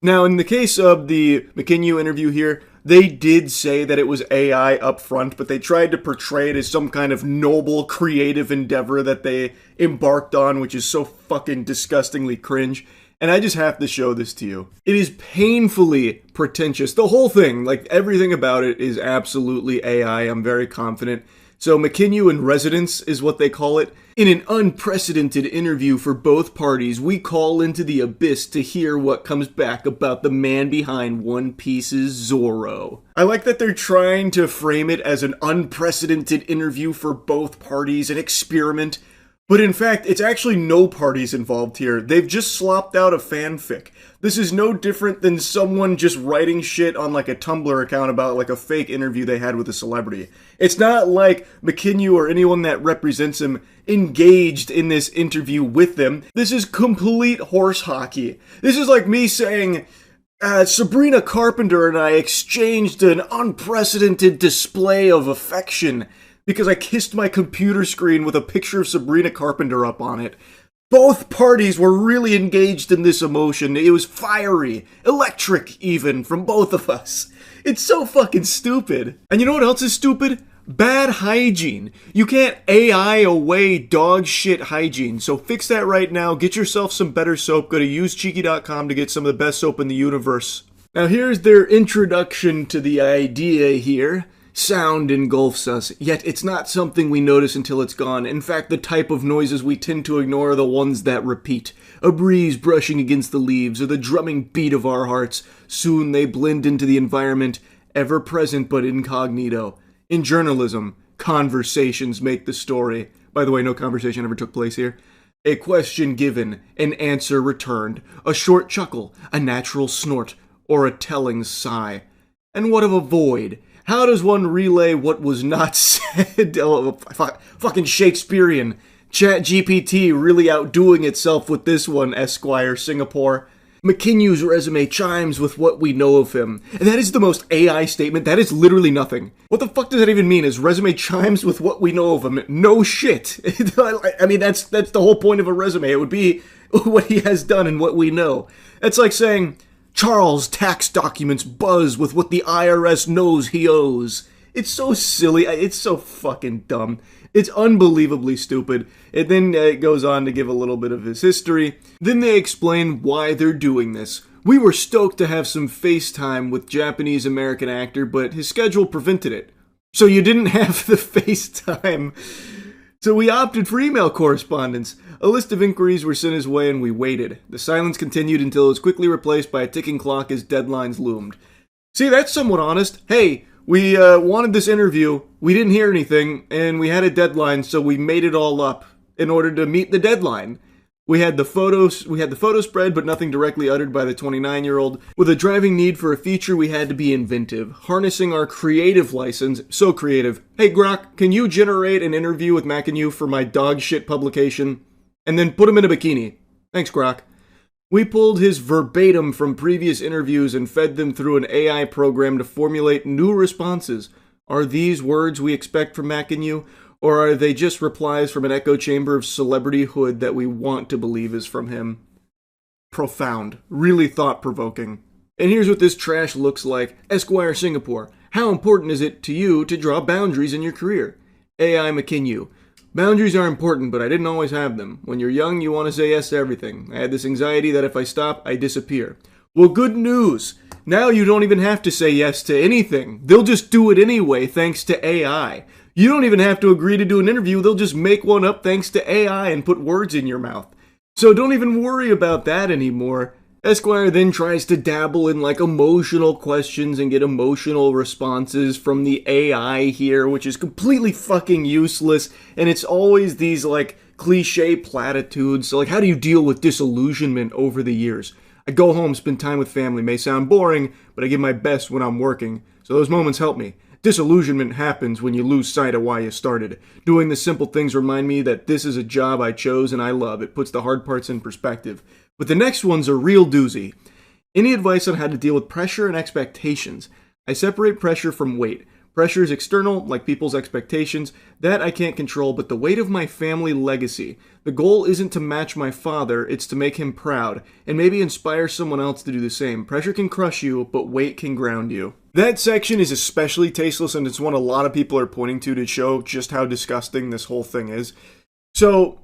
Now, in the case of the McKinyu interview here, they did say that it was AI up front, but they tried to portray it as some kind of noble, creative endeavor that they embarked on, which is so fucking disgustingly cringe. And I just have to show this to you. It is painfully pretentious. The whole thing, like everything about it, is absolutely AI. I'm very confident. So McKinyu in residence is what they call it. In an unprecedented interview for both parties, we call into the abyss to hear what comes back about the man behind One Piece's Zoro. I like that they're trying to frame it as an unprecedented interview for both parties, an experiment. But in fact, it's actually no parties involved here. They've just slopped out a fanfic. This is no different than someone just writing shit on like a Tumblr account about like a fake interview they had with a celebrity. It's not like McKinyu or anyone that represents him engaged in this interview with them. This is complete horse hockey. This is like me saying, Sabrina Carpenter and I exchanged an unprecedented display of affection because I kissed my computer screen with a picture of Sabrina Carpenter up on it. Both parties were really engaged in this emotion. It was fiery, electric even, from both of us. It's so fucking stupid. And you know what else is stupid? Bad hygiene. You can't AI away dog shit hygiene, so fix that right now. Get yourself some better soap. Go to usecheeky.com to get some of the best soap in the universe. Now here's their introduction to the idea here. Sound engulfs us, yet it's not something we notice until it's gone. In fact, the type of noises we tend to ignore are the ones that repeat. A breeze brushing against the leaves, or the drumming beat of our hearts. Soon they blend into the environment, ever present but incognito. In journalism, conversations make the story. By the way, no conversation ever took place here. A question given, an answer returned, a short chuckle, a natural snort, or a telling sigh. And what of a void? How does one relay what was not said? Oh, fucking Shakespearean. ChatGPT really outdoing itself with this one, Esquire Singapore. McKinney's resume chimes with what we know of him. And that is the most AI statement. That is literally nothing. What the fuck does that even mean? His resume chimes with what we know of him. No shit. I mean, that's the whole point of a resume. It would be what he has done and what we know. That's like saying, Charles' tax documents buzz with what the IRS knows he owes. It's so silly. It's so fucking dumb. It's unbelievably stupid. And then it goes on to give a little bit of his history. Then they explain why they're doing this. We were stoked to have some FaceTime with Japanese-American actor, but his schedule prevented it. So you didn't have the FaceTime. So we opted for email correspondence. A list of inquiries were sent his way and we waited. The silence continued until it was quickly replaced by a ticking clock as deadlines loomed. See, that's somewhat honest. Hey, we wanted this interview, we didn't hear anything, and we had a deadline, so we made it all up in order to meet the deadline. We had the photo spread, but nothing directly uttered by the 29-year-old. With a driving need for a feature, we had to be inventive, harnessing our creative license. So creative. Hey, Grok, can you generate an interview with Mac and you for my dog shit publication? And then put him in a bikini. Thanks, Grok. We pulled his verbatim from previous interviews and fed them through an AI program to formulate new responses. Are these words we expect from Mac and you? Or are they just replies from an echo chamber of celebrityhood that we want to believe is from him? Profound. Really thought-provoking. And here's what this trash looks like. Esquire Singapore. How important is it to you to draw boundaries in your career? AI McKinney. Boundaries are important, but I didn't always have them. When you're young, you want to say yes to everything. I had this anxiety that if I stop, I disappear. Well, good news. Now you don't even have to say yes to anything. They'll just do it anyway, thanks to AI. You don't even have to agree to do an interview. They'll just make one up thanks to AI and put words in your mouth. So don't even worry about that anymore. Esquire then tries to dabble in like emotional questions and get emotional responses from the AI here, which is completely fucking useless. And it's always these like cliche platitudes. So like, how do you deal with disillusionment over the years? I go home, spend time with family. May sound boring, but I give my best when I'm working. So those moments help me. Disillusionment happens when you lose sight of why you started. Doing the simple things remind me that this is a job I chose and I love. It puts the hard parts in perspective. But the next one's a real doozy. Any advice on how to deal with pressure and expectations? I separate pressure from weight. Pressure is external, like people's expectations. That I can't control, but the weight of my family legacy. The goal isn't to match my father, it's to make him proud, and maybe inspire someone else to do the same. Pressure can crush you, but weight can ground you. That section is especially tasteless, and it's one a lot of people are pointing to show just how disgusting this whole thing is. So,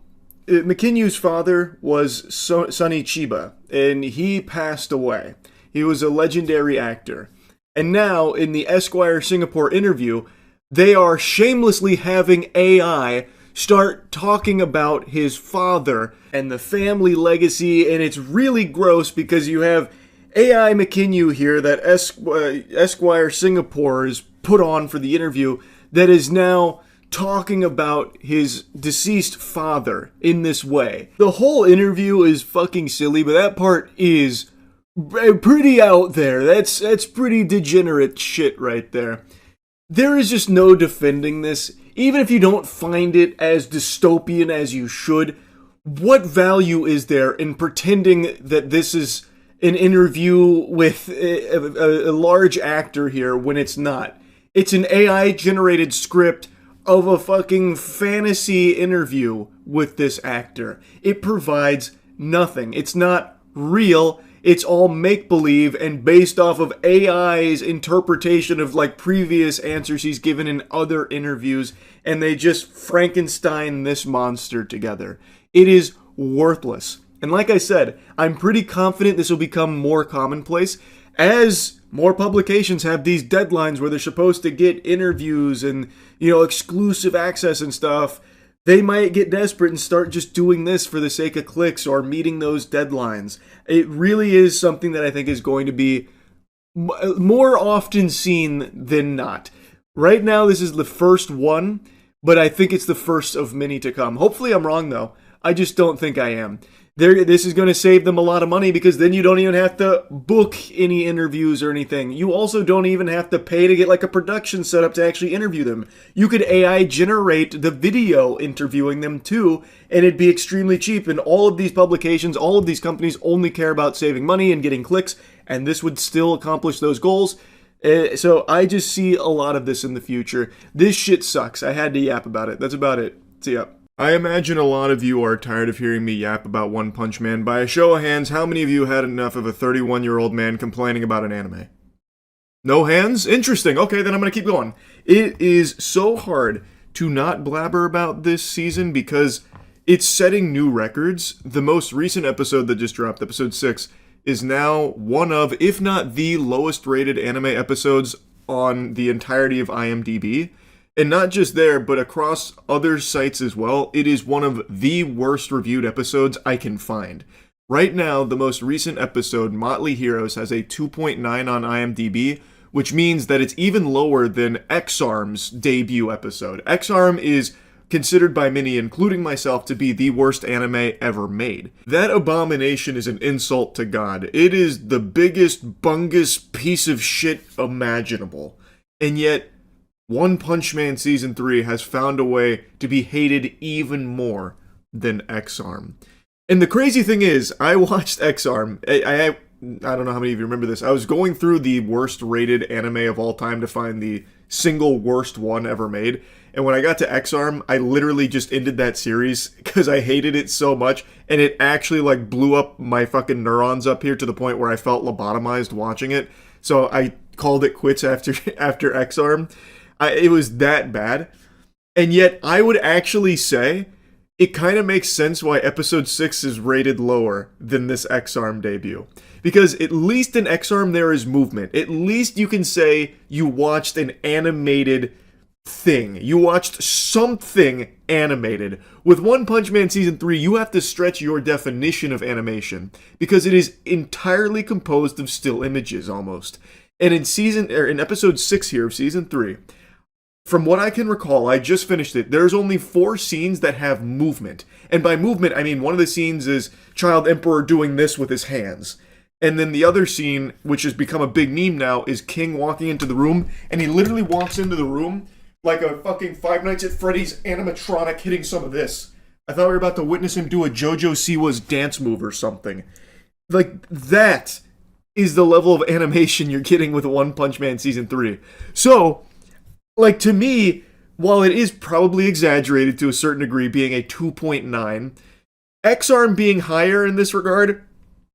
McKinney's father was Sonny Chiba, and he passed away. He was a legendary actor. And now, in the Esquire Singapore interview, they are shamelessly having AI start talking about his father and the family legacy, and it's really gross because you have AI McKinney here that Esquire Singapore is put on for the interview that is now talking about his deceased father in this way. The whole interview is fucking silly, but that part is pretty out there. That's pretty degenerate shit right there. There is just no defending this. Even if you don't find it as dystopian as you should, what value is there in pretending that this is an interview with a large actor here when it's not? It's an AI-generated script of a fucking fantasy interview with this actor. It provides nothing. It's not real. It's all make-believe and based off of AI's interpretation of like previous answers he's given in other interviews, and they just Frankenstein this monster together. It is worthless. And like I said, I'm pretty confident this will become more commonplace as more publications have these deadlines where they're supposed to get interviews and, exclusive access and stuff. They might get desperate and start just doing this for the sake of clicks or meeting those deadlines. It really is something that I think is going to be more often seen than not. Right now, this is the first one, but I think it's the first of many to come. Hopefully I'm wrong, though. I just don't think I am. This is going to save them a lot of money because then you don't even have to book any interviews or anything. You also don't even have to pay to get like a production set up to actually interview them. You could AI generate the video interviewing them too, and it'd be extremely cheap. And all of these publications, all of these companies only care about saving money and getting clicks, and this would still accomplish those goals. So I just see a lot of this in the future. This shit sucks. I had to yap about it. That's about it. See ya. I imagine a lot of you are tired of hearing me yap about One Punch Man. By a show of hands, how many of you had enough of a 31-year-old man complaining about an anime? No hands? Interesting. Okay, then I'm going to keep going. It is so hard to not blabber about this season because it's setting new records. The most recent episode that just dropped, episode 6, is now one of, if not the lowest rated anime episodes on the entirety of IMDb. And not just there, but across other sites as well, it is one of the worst reviewed episodes I can find. Right now, the most recent episode, Motley Heroes, has a 2.9 on IMDb, which means that it's even lower than X-Arm's debut episode. X-Arm is considered by many, including myself, to be the worst anime ever made. That abomination is an insult to God. It is the biggest, bungus piece of shit imaginable. And yet, One Punch Man Season 3 has found a way to be hated even more than X-Arm. And the crazy thing is, I watched X-Arm. I don't know how many of you remember this. I was going through the worst rated anime of all time to find the single worst one ever made. And when I got to X-Arm, I literally just ended that series because I hated it so much. And it actually like blew up my fucking neurons up here to the point where I felt lobotomized watching it. So I called it quits after X-Arm. It was that bad. And yet, I would actually say it kind of makes sense why episode 6 is rated lower than this X-Arm debut. Because at least in X-Arm there is movement. At least you can say you watched an animated thing. You watched something animated. With One Punch Man Season 3, you have to stretch your definition of animation. Because it is entirely composed of still images, almost. And in episode 6 here of Season 3... from what I can recall, I just finished it, there's only 4 scenes that have movement. And by movement, I mean one of the scenes is Child Emperor doing this with his hands. And then the other scene, which has become a big meme now, is King walking into the room, and he literally walks into the room like a fucking Five Nights at Freddy's animatronic hitting some of this. I thought we were about to witness him do a JoJo Siwa's dance move or something. Like, that is the level of animation you're getting with One Punch Man Season 3. So... like, to me, while it is probably exaggerated to a certain degree, being a 2.9, X-Arm being higher in this regard,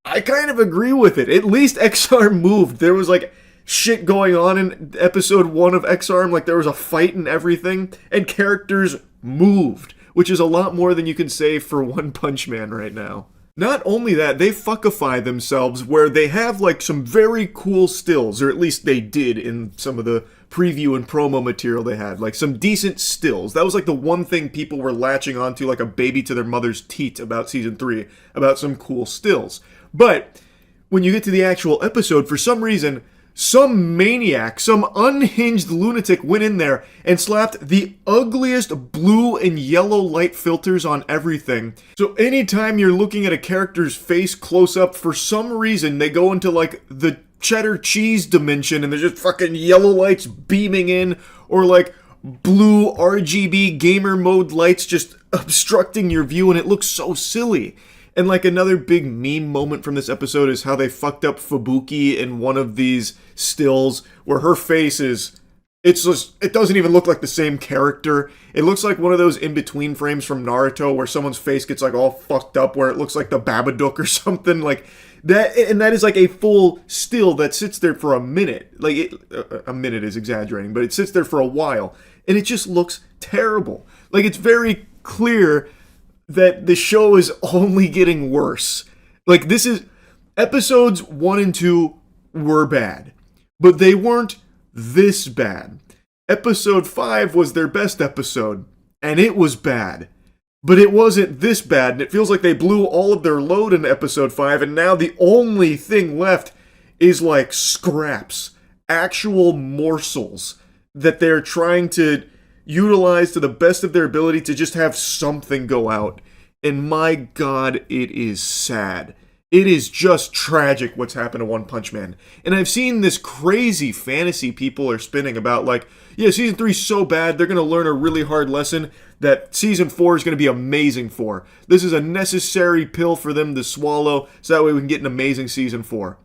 I kind of agree with it. At least X-Arm moved. There was, like, shit going on in episode 1 of X-Arm. Like, there was a fight and everything, and characters moved, which is a lot more than you can say for One Punch Man right now. Not only that, they fuckify themselves where they have, like, some very cool stills, or at least they did in some of the preview and promo material they had. Like, some decent stills. That was, like, the one thing people were latching onto like a baby to their mother's teat about Season 3, about some cool stills. But, when you get to the actual episode, for some reason, some maniac, some unhinged lunatic went in there and slapped the ugliest blue and yellow light filters on everything. So anytime you're looking at a character's face close up, for some reason they go into like the cheddar cheese dimension and there's just fucking yellow lights beaming in, or like blue RGB gamer mode lights just obstructing your view, and it looks so silly. And like another big meme moment from this episode is how they fucked up Fubuki in one of these stills where her face is, it doesn't even look like the same character. It looks like one of those in-between frames from Naruto where someone's face gets like all fucked up where it looks like the Babadook or something like that. And that is like a full still that sits there for a minute. Like, a minute is exaggerating, but it sits there for a while. And it just looks terrible. Like, it's very clear that the show is only getting worse. Like, this is... episodes 1 and 2 were bad, but they weren't this bad. Episode 5 was their best episode, and it was bad. But it wasn't this bad, and it feels like they blew all of their load in episode 5, and now the only thing left is, like, scraps. Actual morsels that they're trying to utilize to the best of their ability to just have something go out. And my God, it is sad. It is just tragic what's happened to One Punch Man. And I've seen this crazy fantasy people are spinning about like, yeah, season 3 is so bad, they're going to learn a really hard lesson that season 4 is going to be amazing for. This is a necessary pill for them to swallow so that way we can get an amazing season 4.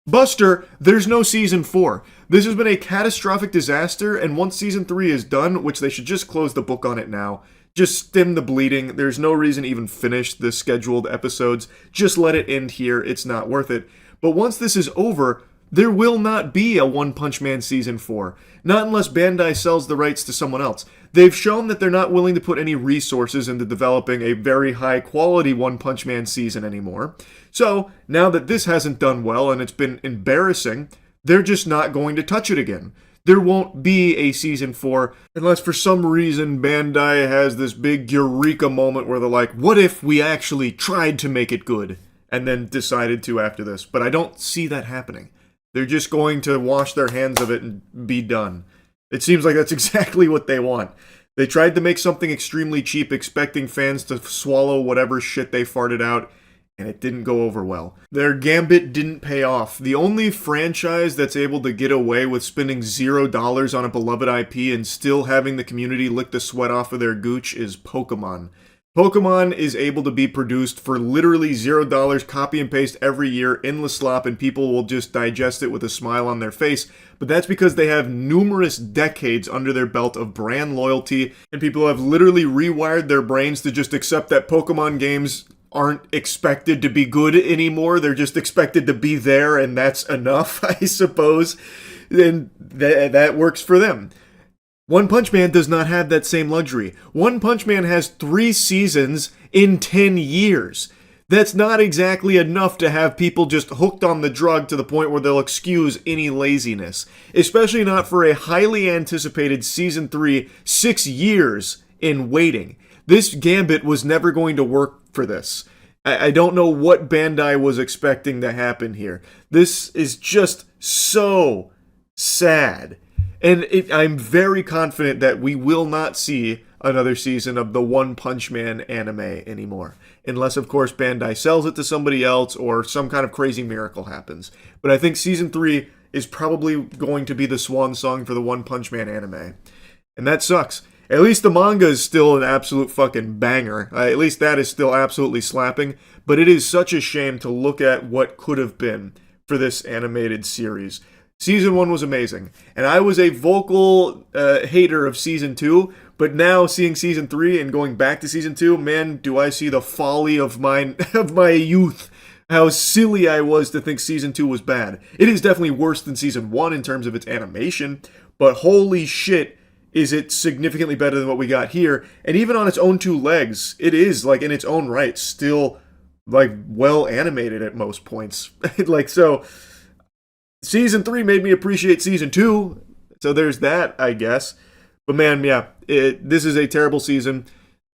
Buster, there's no season 4. This has been a catastrophic disaster, and once season 3 is done, which they should just close the book on it now, just stem the bleeding. There's no reason to even finish the scheduled episodes. Just let it end here. It's not worth it. But once this is over, there will not be a One Punch Man Season 4. Not unless Bandai sells the rights to someone else. They've shown that they're not willing to put any resources into developing a very high quality One Punch Man season anymore. So, now that this hasn't done well and it's been embarrassing, they're just not going to touch it again. There won't be a season 4 unless for some reason Bandai has this big eureka moment where they're like, what if we actually tried to make it good? And then decided to after this. But I don't see that happening. They're just going to wash their hands of it and be done. It seems like that's exactly what they want. They tried to make something extremely cheap expecting fans to swallow whatever shit they farted out, and it didn't go over well. Their gambit didn't pay off. The only franchise that's able to get away with spending $0 on a beloved IP and still having the community lick the sweat off of their gooch is Pokemon. Pokemon is able to be produced for literally $0, copy and paste every year, endless slop, and people will just digest it with a smile on their face. But that's because they have numerous decades under their belt of brand loyalty, and people have literally rewired their brains to just accept that Pokemon games aren't expected to be good anymore. They're just expected to be there, and that's enough, I suppose. And that works for them. One Punch Man does not have that same luxury. One Punch Man has 3 seasons in 10 years. That's not exactly enough to have people just hooked on the drug to the point where they'll excuse any laziness. Especially not for a highly anticipated season 3, 6 years in waiting. This gambit was never going to work for this. I don't know what Bandai was expecting to happen here. This is just so sad. And I'm very confident that we will not see another season of the One Punch Man anime anymore. Unless, of course, Bandai sells it to somebody else or some kind of crazy miracle happens. But I think season 3 is probably going to be the swan song for the One Punch Man anime. And that sucks. At least the manga is still an absolute fucking banger. At least that is still absolutely slapping. But it is such a shame to look at what could have been for this animated series. Season 1 was amazing, and I was a vocal hater of Season 2, but now seeing Season 3 and going back to Season 2, man, do I see the folly of my youth. How silly I was to think Season 2 was bad. It is definitely worse than Season 1 in terms of its animation, but holy shit, is it significantly better than what we got here. And even on its own 2 legs, it is, like, in its own right, still, like, well animated at most points. Like, so... Season 3 made me appreciate Season 2, so there's that, I guess. But man, yeah, this is a terrible season,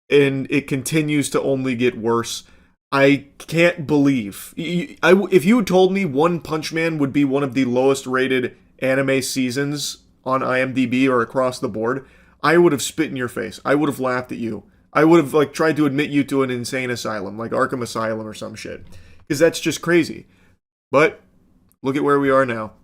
and it continues to only get worse. I can't believe... if you had told me One Punch Man would be one of the lowest rated anime seasons on IMDb or across the board, I would have spit in your face. I would have laughed at you. I would have like tried to admit you to an insane asylum, like Arkham Asylum or some shit. Because that's just crazy. But... look at where we are now.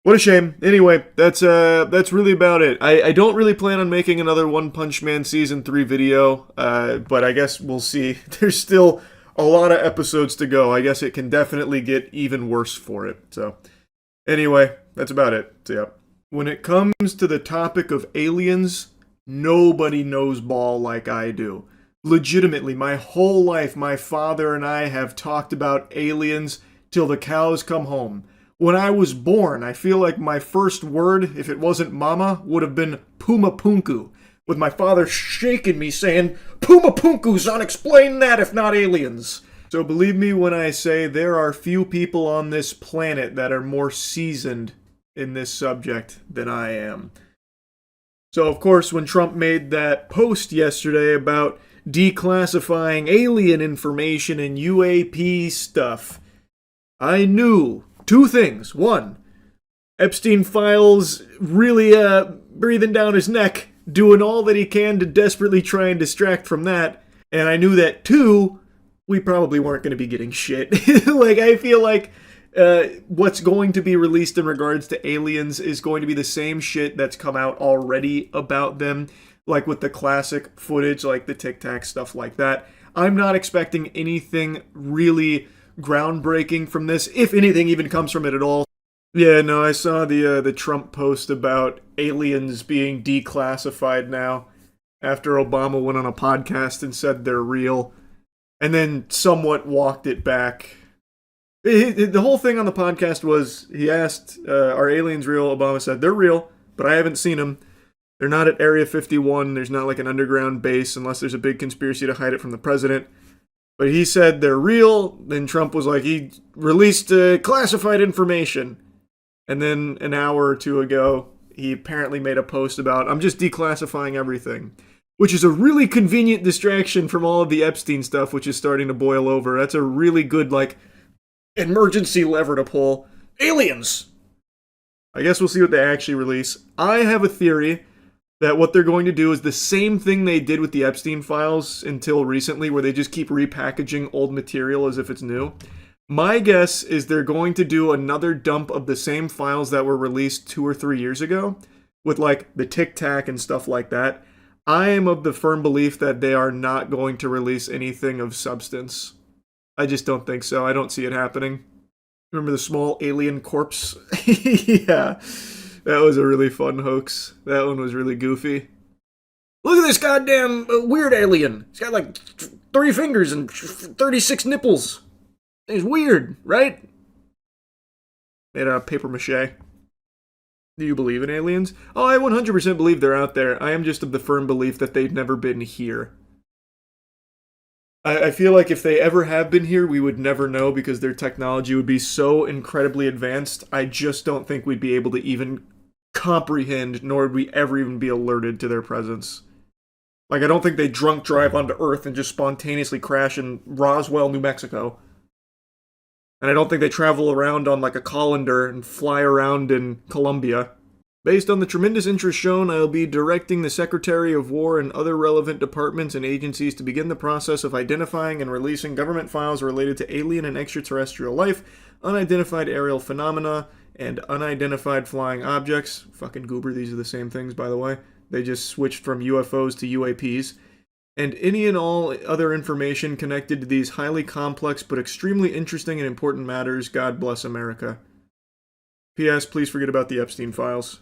What a shame. Anyway, that's really about it. I don't really plan on making another One Punch Man Season 3 video, but I guess we'll see. There's still a lot of episodes to go. I guess it can definitely get even worse for it. So, anyway, that's about it. So, yeah. When it comes to the topic of aliens, nobody knows ball like I do. Legitimately, my whole life, my father and I have talked about aliens till the cows come home. When I was born, I feel like my first word, if it wasn't mama, would have been Puma Punku, with my father shaking me saying, Puma Punku's unexplained that if not aliens. So believe me when I say there are few people on this planet that are more seasoned in this subject than I am. So of course, when Trump made that post yesterday about declassifying alien information and UAP stuff, I knew 2 things. 1, Epstein files really breathing down his neck doing all that he can to desperately try and distract from that. And I knew that, too, we probably weren't going to be getting shit. Like, I feel like what's going to be released in regards to aliens is going to be the same shit that's come out already about them, like with the classic footage, like the Tic Tac, stuff like that. I'm not expecting anything really groundbreaking from this, if anything even comes from it at all. Yeah, no, I saw the Trump post about aliens being declassified now after Obama went on a podcast and said they're real, and then somewhat walked it back. The whole thing on the podcast was, he asked, are aliens real? Obama said, they're real, but I haven't seen them. They're not at Area 51. There's not like an underground base unless there's a big conspiracy to hide it from the president. But he said they're real. Then Trump was like, he released classified information. And then an hour or two ago, he apparently made a post about, I'm just declassifying everything. Which is a really convenient distraction from all of the Epstein stuff, which is starting to boil over. That's a really good, like, emergency lever to pull. Aliens! I guess we'll see what they actually release. I have a theory that what they're going to do is the same thing they did with the Epstein files until recently, where they just keep repackaging old material as if it's new. My guess is they're going to do another dump of the same files that were released 2 or 3 years ago, with like the Tic Tac and stuff like that. I am of the firm belief that they are not going to release anything of substance. I just don't think so. I don't see it happening. Remember the small alien corpse? Yeah. That was a really fun hoax. That one was really goofy. Look at this goddamn weird alien. He's got like 3 fingers and 36 nipples. He's weird, right? Made out of paper mache. Do you believe in aliens? Oh, I 100% believe they're out there. I am just of the firm belief that they've never been here. I feel like if they ever have been here, we would never know because their technology would be so incredibly advanced. I just don't think we'd be able to even comprehend, nor would we ever even be alerted to their presence. Like, I don't think they drunk drive onto Earth and just spontaneously crash in Roswell, New Mexico. And I don't think they travel around on like a colander and fly around in Colombia. Based on the tremendous interest shown, I will be directing the Secretary of War and other relevant departments and agencies to begin the process of identifying and releasing government files related to alien and extraterrestrial life, unidentified aerial phenomena, and unidentified flying objects. Fucking goober, these are the same things, by the way. They just switched from UFOs to UAPs. And any and all other information connected to these highly complex but extremely interesting and important matters. God bless America. P.S. Please forget about the Epstein files.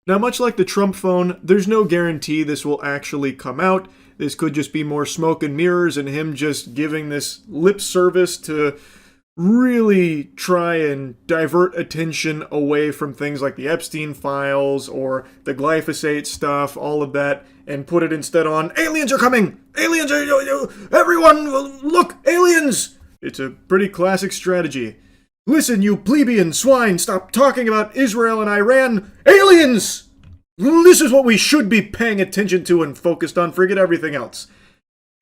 Now, much like the Trump phone, there's no guarantee this will actually come out. This could just be more smoke and mirrors and him just giving this lip service to really try and divert attention away from things like the Epstein files or the glyphosate stuff, all of that, and put it instead on, aliens are coming! Aliens are... Everyone, look! Aliens! It's a pretty classic strategy. Listen, you plebeian swine, stop talking about Israel and Iran. Aliens! This is what we should be paying attention to and focused on. Forget everything else.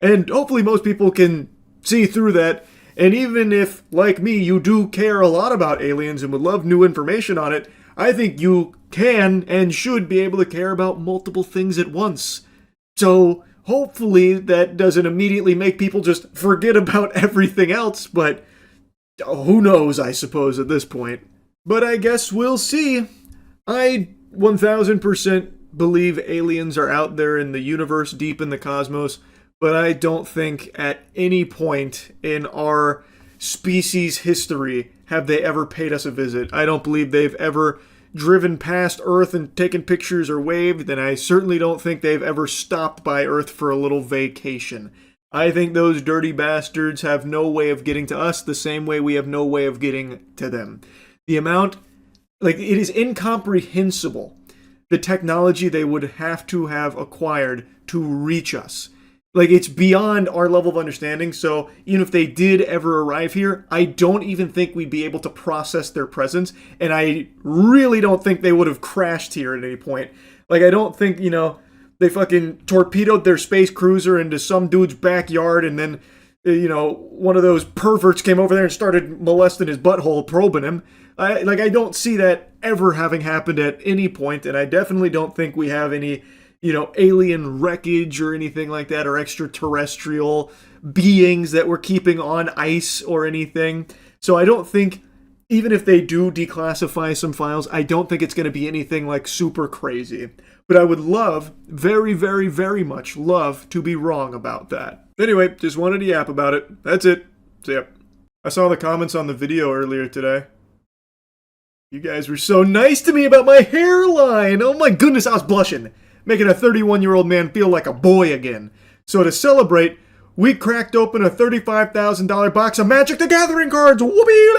And hopefully most people can see through that. And even if, like me, you do care a lot about aliens and would love new information on it, I think you can and should be able to care about multiple things at once. So hopefully that doesn't immediately make people just forget about everything else, but... who knows, I suppose, at this point. But I guess we'll see. I 1000% believe aliens are out there in the universe, deep in the cosmos, but I don't think at any point in our species' history have they ever paid us a visit. I don't believe they've ever driven past Earth and taken pictures or waved, and I certainly don't think they've ever stopped by Earth for a little vacation. I think those dirty bastards have no way of getting to us the same way we have no way of getting to them. The amount, like, it is incomprehensible, the technology they would have to have acquired to reach us. Like, it's beyond our level of understanding, so even if they did ever arrive here, I don't even think we'd be able to process their presence, and I really don't think they would have crashed here at any point. Like, I don't think, they fucking torpedoed their space cruiser into some dude's backyard and then, one of those perverts came over there and started molesting his butthole, probing him. I don't see that ever having happened at any point, and I definitely don't think we have any, alien wreckage or anything like that, or extraterrestrial beings that we're keeping on ice or anything. So I don't think, even if they do declassify some files, I don't think it's going to be anything like super crazy. But I would love, very, very, very much love to be wrong about that. Anyway, just wanted to yap about it. That's it. So, yep. I saw the comments on the video earlier today. You guys were so nice to me about my hairline. Oh my goodness, I was blushing. Making a 31-year-old man feel like a boy again. So to celebrate, we cracked open a $35,000 box of Magic the Gathering cards. Whoopee!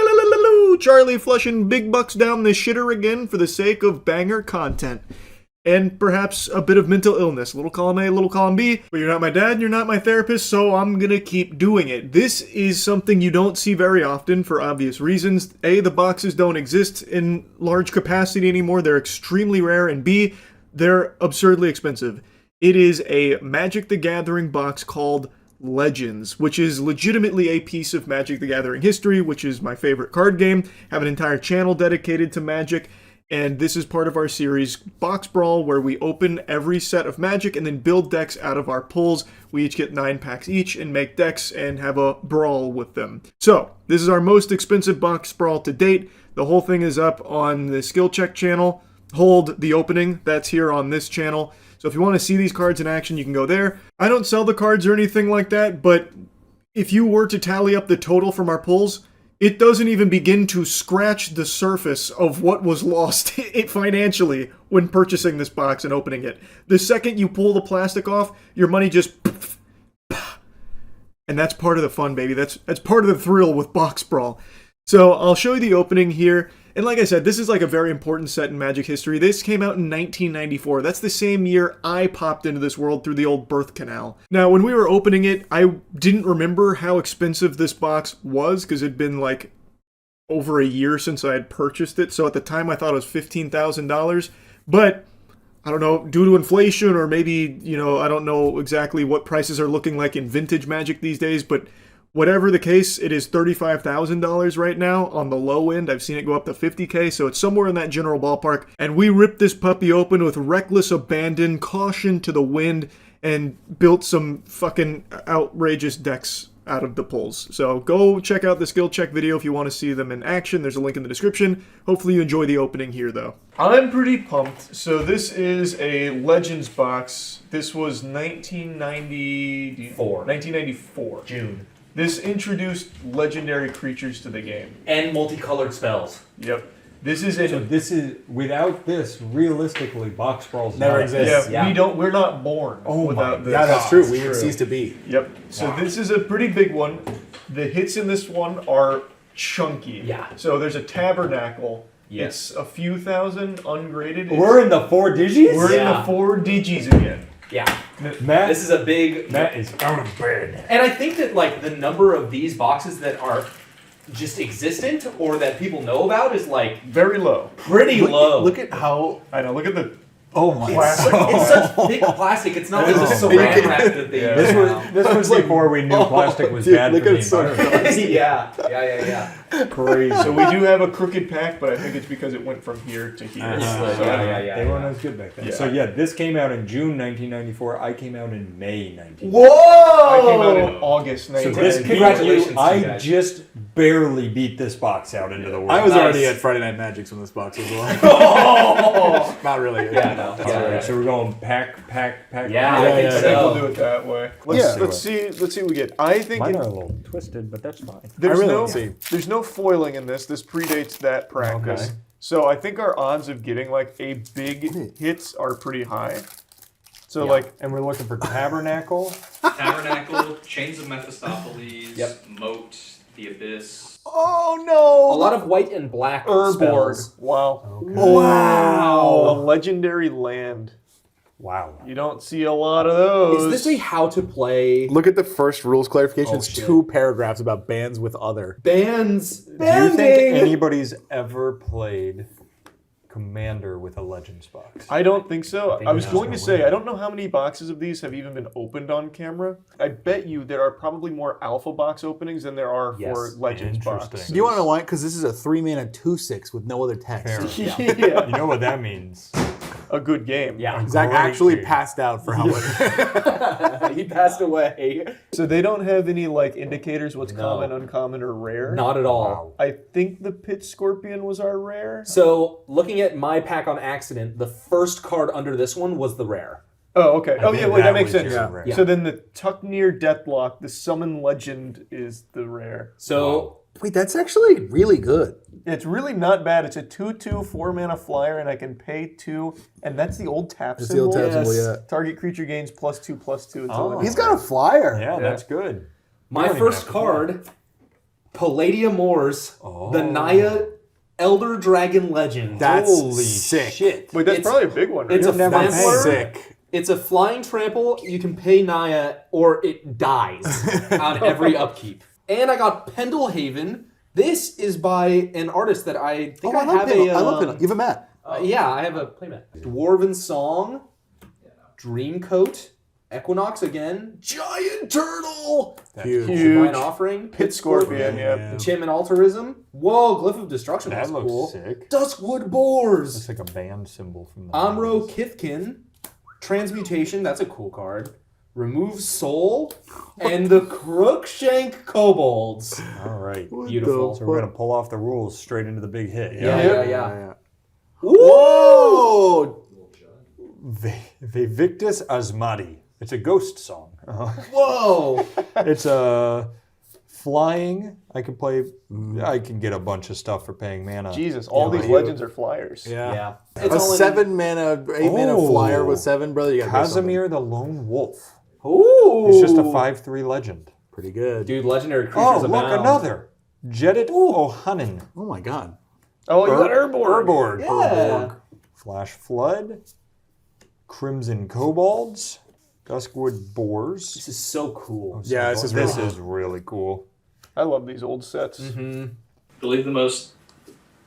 Charlie flushing big bucks down the shitter again for the sake of banger content. And perhaps a bit of mental illness. Little column A, little column B. But you're not my dad, you're not my therapist, so I'm gonna keep doing it. This is something you don't see very often for obvious reasons. A, the boxes don't exist in large capacity anymore. They're extremely rare. And B, they're absurdly expensive. It is a Magic the Gathering box called Legends, which is legitimately a piece of Magic the Gathering history, which is my favorite card game. I have an entire channel dedicated to Magic. And this is part of our series Box Brawl, where we open every set of Magic and then build decks out of our pulls. We each get 9 packs each and make decks and have a brawl with them. So, this is our most expensive Box Brawl to date. The whole thing is up on the Skill Check channel. Hold the opening, that's here on this channel. So if you want to see these cards in action, you can go there. I don't sell the cards or anything like that, but if you were to tally up the total from our pulls, it doesn't even begin to scratch the surface of what was lost financially when purchasing this box and opening it. The second you pull the plastic off, your money just... And that's part of the fun, baby. That's part of the thrill with Box Brawl. So I'll show you the opening here. And like I said, this is like a very important set in Magic history. This came out in 1994. That's the same year I popped into this world through the old birth canal. Now, when we were opening it, I didn't remember how expensive this box was because it'd been like over a year since I had purchased it. So at the time, I thought it was $15,000. But I don't know, due to inflation or maybe, I don't know exactly what prices are looking like in vintage Magic these days, but whatever the case, it is $35,000 right now on the low end. I've seen it go up to $50K, so it's somewhere in that general ballpark. And we ripped this puppy open with reckless abandon, caution to the wind, and built some fucking outrageous decks out of the pulls. So go check out the skill check video if you want to see them in action. There's a link in the description. Hopefully you enjoy the opening here, though. I'm pretty pumped. So this is a Legends box. This was 1994. June. This introduced legendary creatures to the game. And multicolored spells. Yep. This is without this, realistically, Box Brawls never exists. Yeah, we're not born without this. Yeah, that's true. We would cease to be. Yep. So this is a pretty big one. The hits in this one are chunky. Yeah. So there's a Tabernacle. Yes. It's a few thousand ungraded. We're in the 4 digis? We're in the 4 digis again. Yeah. Matt, this is a big... Matt is out of bed. And I think that like the number of these boxes that are just existent or that people know about is like... very low. Pretty low. Look at how... I know, look at the... Oh my plastic. It's such thick plastic. It's not like the saran wrap that they use now. This was before we knew plastic was bad for the environment. Yeah. Crazy. So we do have a crooked pack, but I think it's because it went from here to here. They weren't as good back then. Yeah. So yeah, this came out in June 1994. I came out in May 1994. Whoa! I came out in August 1994. Congratulations I to you guys. just barely beat this box out into the world. I was already at Friday Night Magics when this box was launched. Not really. Yeah, no. Alright, so we're going pack. Yeah, I think I think we'll do it that way. Let's see what we get. I think Mine are a little twisted, but that's fine. There's no foiling in this. This predates that practice. Okay. So I think our odds of getting like a big hits are pretty high. So and we're looking for Tabernacle. Tabernacle, Chains of Mephistopheles, Moat, The Abyss. Oh no! A lot of white and black Urborg. spells. Wow. Okay. Wow. A legendary land. Wow. You don't see a lot of those. Is this a how to play? Look at the first rules clarification. It's shit. 2 paragraphs about bands with other. Bands. Do you think anybody's ever played Commander with a Legends box? I don't think so. I was going to say, win. I don't know how many boxes of these have even been opened on camera. I bet you there are probably more Alpha box openings than there are for Legends boxes. Do you want to know why? Because this is a 3-mana 2/6 with no other text. Yeah. You know what that means? a good game. Yeah, Zach actually passed out for how long. He passed away. So they don't have any like indicators what's common, uncommon, or rare? Not at all. I think the pit scorpion was our rare. So looking at my pack on accident, the first card under this one was the rare. Oh, okay. Oh, yeah, wait, that makes sense. Yeah. So then the Tucknear Deathlock, the Summon Legend, is the rare. So wait, that's actually really good. It's really not bad. It's a 2/2 4-mana flyer, and I can pay 2, and that's the old tap That's the symbol. old tap symbol, yeah. Target creature gains +2/+2 until end of He's got a flyer. Yeah, that's good. My first card, Palladium Moors, the Naya Elder Dragon Legend. That's Holy sick. shit. Wait, that's probably a big one. Right? It's a That's Flampler. sick. It's a flying trample. You can pay Naya or it dies on every upkeep. And I got Pendlehaven. This is by an artist that I think I have a... I love Pendle. You have a mat. Yeah, I have a playmat. Dwarven Song, Dreamcoat, Equinox again, Giant Turtle, Huge. Divine Offering, Pit Scorpion, yeah. Enchantment Altruism. Whoa, Glyph of Destruction. That That's looks cool. sick. Duskwood Boars. It's like a band symbol from the Amro Kithkin, Transmutation, that's a cool card. Remove Soul, and the Crookshank Kobolds. All right. Beautiful. So we're going to pull off the rules straight into the big hit. Yeah. Whoa! Victus Asmadi. It's a ghost song. Whoa! It's a flying. I can play. I can get a bunch of stuff for paying mana. Jesus, all these legends are flyers. Yeah. It's A all in- 7 mana, 8 mana flyer with 7, brother. You got Casimir the Lone Wolf. Ooh! It's just a 5/3 legend. Pretty good. Dude, legendary creatures Oh, look, abound. another. Jedit O'Hannon. Oh my god. Oh, you got Urborg. Urborg. Yeah. Flash Flood. Crimson Kobolds. Duskwood Boars. This is so cool. Yeah, this is really cool. I love these old sets. I believe the most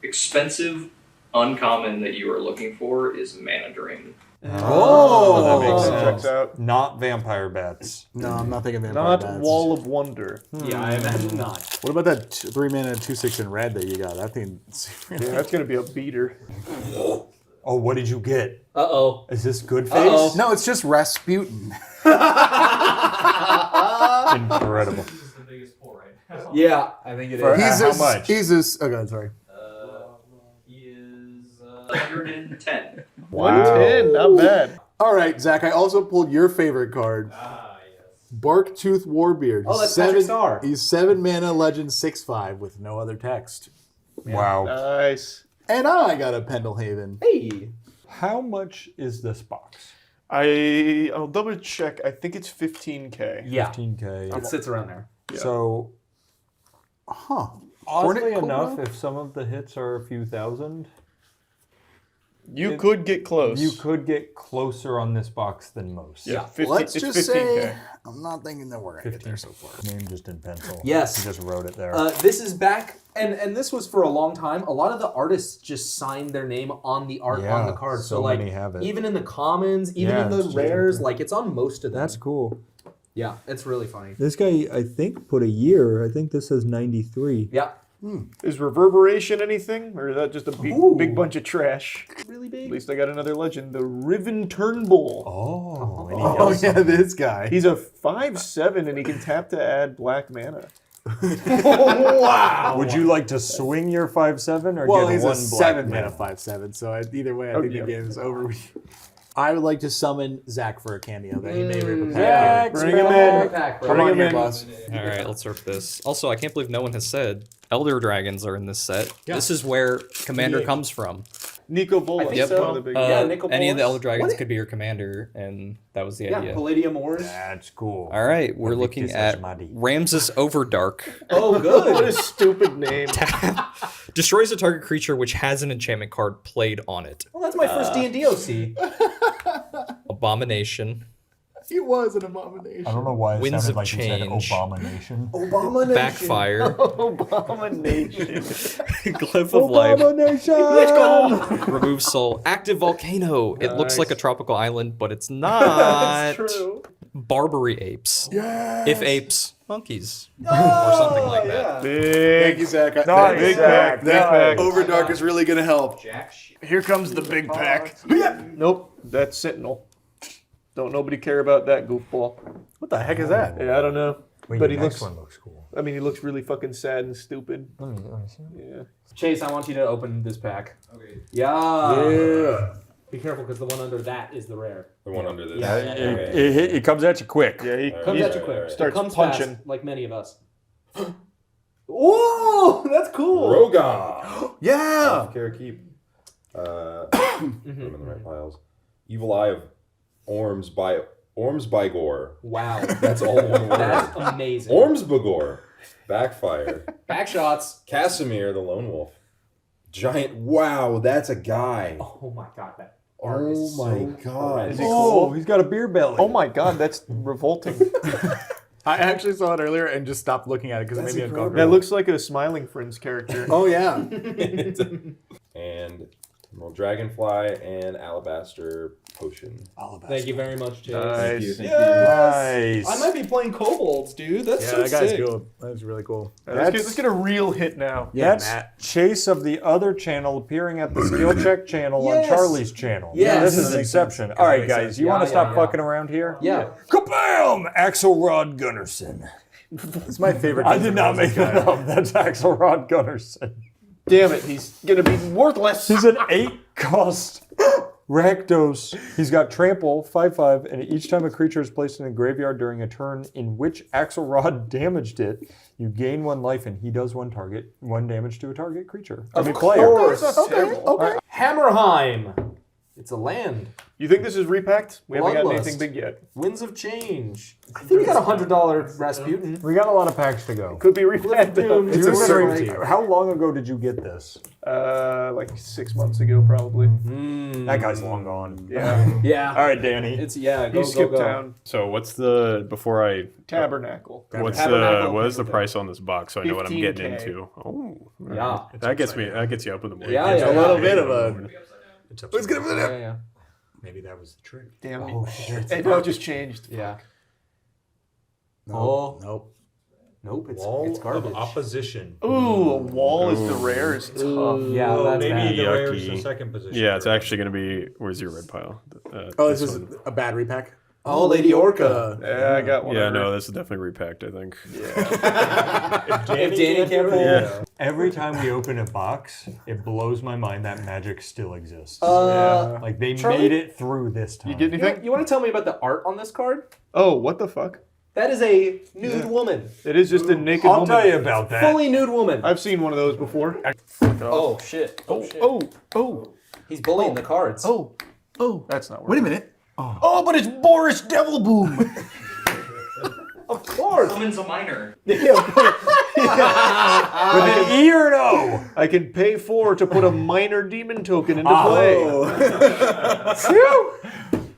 expensive uncommon that you are looking for is Mana Drain. Oh, that makes That sense. checks out. Not vampire bats. No, I'm not thinking vampire Not bats. Wall of Wonder. Yeah, I imagine not. What about that 3 mana 2/6 in red that you got? That thing. Yeah, that's going to be a beater. Oh, what did you get? Uh-oh. Is this good Uh-oh. face? No, it's just Rasputin. Incredible. This is the biggest pull right now. Yeah, I think it For- is. He's how this. much? He's this. Oh god, sorry. He is 110. 110, not bad. All right, Zach. I also pulled your favorite card. Yes. Barktooth Warbeard. Oh, that's Patrick Star. He's 7 mana legend 6/5 with no other text. Wow. Nice. And I got a Pendlehaven. Hey. How much is this box? I'll double check. I think it's 15K. Yeah. 15K. It sits around there. So, oddly Hornet enough, Cobra? if some of the hits are a few thousand, You could get close. you could get closer on this box than most. Yeah, 15, Let's it's just 15K. say I'm not thinking that we're gonna get there so far. Name just in pencil. Yes. You just wrote it there. This is back, and this was for a long time. A lot of the artists just signed their name on the art on the Yeah, card. so like, many have it. even in the commons, even Yeah, in the it's rares, true. like it's on most of them. That's cool. Yeah, it's really funny. This guy, I think, put a year. I think this says 93. Yeah. Is Reverberation anything? Or is that just a big bunch of trash? Really big. At least I got another legend. The Riven Turnbull. Oh, and he Oh does yeah, something. this guy. He's a 5/7 and he can tap to add black mana. Wow. Would you like to swing your 5/7 or Well, get he's one a black 7 mana? mana 5/7. So either way, I Oh, think yeah. the game is over. I would like to summon Zach for a cameo that he may rip a Zach, pack. Bring him in. Pack, bro. Come Bring on him here, in. boss. All right, let's rip this. Also, I can't believe no one has said Elder Dragons are in this set. Yeah. This is where Commander Yeah. comes from. Nico Bolas. Yep. One of the big Yeah, Uh, Nicol any of the Bolas. Elder Dragons What? could be your commander, and that was the Yeah, idea. Palladium Ores. That's cool. All right, we're looking Victus at Asmadi. Ramses Overdark. Oh, good. What a stupid name. Destroys a target creature which has an enchantment card played on it. Well, that's my first D&D OC. Abomination. He was an abomination. I don't know why it Winds sounded of like you said Change. abomination. Abomination. Backfire. Abomination. Glyph of Life. Abomination! Remove soul. Active volcano. It looks like a Nice. tropical island, but it's not. That's true. Barbary apes. Yes. If apes. monkeys or something like that. Big. Thank you, Zach. Nice, Big Zach. pack. Big pack. Overdark is really going to help. Here comes the big pack. Nope, that's Sentinel. Don't nobody care about that goofball. What the heck is that? Yeah, I don't know. Wait, but the he next looks. one looks cool. I mean, he looks really fucking sad and stupid. Let me see. Yeah. Chase, I want you to open this pack. Okay. Yeah. Be careful because the one under that is the rare. The one under this. Yeah, It comes at you quick. Yeah, he Comes at you quick. starts It comes punching. fast, like many of us. Oh, that's cool. Rogar. Yeah. Keep. Put them in the right piles. Evil Eye of Ormsbygor. Wow. That's all one word. That's amazing. Ormsbygor. Backfire. Back shots. Casimir the Lone Wolf. Giant. Wow, that's a guy. Oh my god, that art is Oh my so god. Is he cool? He's got a beer belly. Oh my god, that's revolting. I actually saw it earlier and just stopped looking at it because it made me uncomfortable. That looks like a Smiling Friends character. Oh yeah. And Emerald Dragonfly and Alabaster Potion. Thank you very much, Chase. Nice. Thank you. Nice. I might be playing kobolds, dude. That's Yeah, so that guy's sick. cool. That's really cool. Let's get a real hit now. Yeah, that's Chase of the other channel appearing at the Skill Check channel Yes. on Charlie's channel. Yes. This is Inception. All right, guys, you want to stop fucking around here? Yeah. Kabam! Axelrod Gunnarsson. It's my favorite. I did not make that up. That's Axelrod Gunnarsson. Damn it, he's gonna be worthless. He's an 8-cost Rakdos. He's got trample, 5/5, and each time a creature is placed in a graveyard during a turn in which Axelrod damaged it, you gain 1 life, and he does 1 damage to a target creature. Player. Okay. Hammerheim. It's a land. You think this is repacked? We haven't gotten Bloodlust. anything big yet. Winds of Change. I think we got $100 Rasputin. We got a lot of packs to go. Could be repacked though. It's a certainty. How long ago did you get this? Like 6 months ago, probably. That guy's long gone. Yeah. Yeah. All right, Danny. It's go He skipped go. town. So what's the before I Tabernacle. Tabernacle. what is the price on this box so I know what I'm getting 15K. into? Oh, Yeah. that gets you up in the morning. Yeah, It's yeah, a yeah. little bit of a. Let's get him in there. Yeah. Maybe that was the trick. Damn it. Oh shit! It now just changed. Yeah. No, nope. Nope. Wall It's garbage. of opposition. Ooh, a wall is the rare is tough. Yeah, that's maybe bad. the rare is Yucky. the second position. Yeah, it's actually going to be. Where's your red pile? Oh, this is a bad repack? Oh, Lady Orca. Yeah, I got one. Yeah, already. no, this is definitely repacked. I think. If Danny can't pull Yeah. Every time we open a box, it blows my mind that magic still exists. Like they Charlie? made it through this time. You get anything? You want to tell me about the art on this card? Oh, what the fuck? That is a nude woman. It is just a naked I'll woman. tell you about that. Fully nude woman. I've seen one of those before. Oh, shit. Oh, shit. Oh. He's bullying the cards. Oh. That's not working. Wait a minute. Oh, but it's Boris Devilboom. Of course. Summons a minor. With an E or an O. I can pay 4 to put a minor demon token into Oh. play.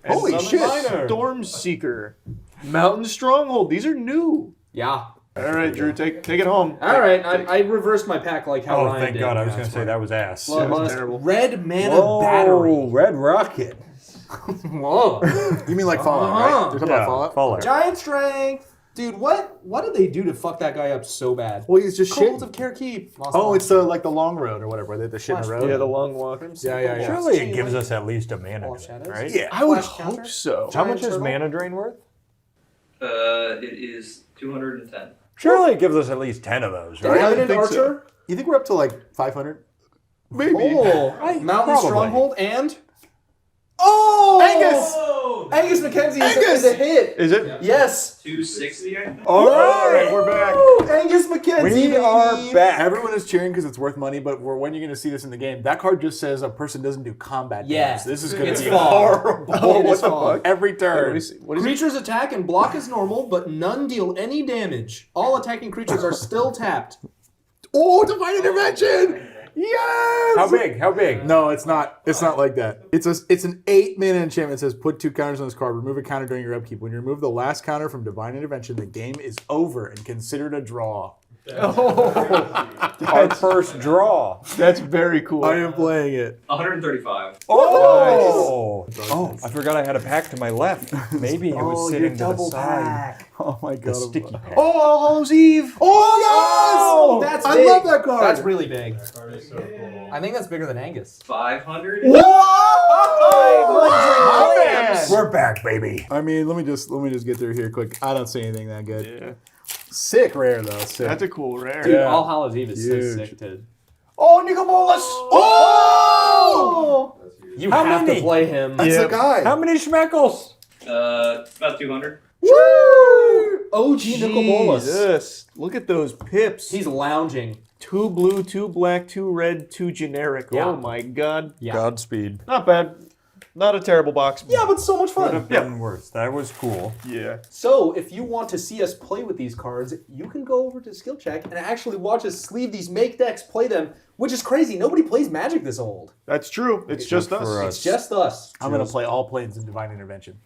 Holy And shit. Storm Seeker. Mountain Stronghold. These are new. Yeah. All right, Drew, take it home. All right. I reversed my pack like how Oh, Ryan thank did. God. I was going to say that was ass. Yeah, it was Bloodlust. terrible. Red Mana Battery. Red Rocket. Whoa. You mean like Fallout, right? They're talking about Fallout? Giant Strength. Dude, what did they do to fuck that guy up so bad? Well, he's just shit. Cold of Carekeep. Oh, it's like the long road or whatever. The shit in the road. Yeah, the long walk. Yeah. Surely it gives us at least a mana All drain, shadows. right? Yeah. I would Flash hope counter? so. How much is Turtle? mana drain worth? It is 210. Surely it gives us at least 10 of those, right? Revenant think so. Archer. You think we're up to like 500? Maybe. Oh, Mountain probably. Stronghold and Angus McKenzie is a hit. Is it? Yes. 260, I think. All right, We're back. Angus McKenzie. we baby. are back. Everyone is cheering because it's worth money, but when you're going to see this in the game, that card just says a person doesn't do combat Yeah. damage. This is going It's to be fall. horrible. It What is the fall. fuck? Every Let turn. me see. What is it? Creatures attack and block as normal, but none deal any damage. All attacking creatures are still tapped. Oh, Divine Intervention! Yes! How big? How big? No, it's not. It's not like that. It's an 8-mana enchantment. It says put 2 counters on this card. Remove a counter during your upkeep. When you remove the last counter from Divine Intervention, the game is over and considered a draw. Our first draw. That's very cool. I am playing it. 135. Oh! Oh, I forgot I had a pack to my left. Maybe it was sitting to the side. Oh my god. The sticky pack. Oh, All Hallows Eve. Oh yes! That's I big. love that card. That's really big. That card is so cool. I think that's bigger than Angus. 500. We're back, baby. I mean, let me just get through here quick. I don't see anything that good. Yeah. Sick rare though. Sick. That's a cool rare. Dude, Yeah. All Hallows Eve is so Huge. sick, dude. Oh, Nicobolus! Oh! You How have many? to play him. That's the guy. How many schmeckles? About 200. Woo! OG Nicobolus. Jesus. Look at those pips. He's lounging. 2 blue, 2 black, 2 red, 2 generic. Yeah. Oh my god. Yeah. Godspeed. Not bad. Not a terrible box. Yeah, but so much Would fun. have been worse. That was cool. Yeah. So, if you want to see us play with these cards, you can go over to Skill Check and actually watch us sleeve these make decks, play them, which is crazy. Nobody plays Magic this old. That's true. It's just us. It's just us. I'm gonna play all planes in Divine Intervention.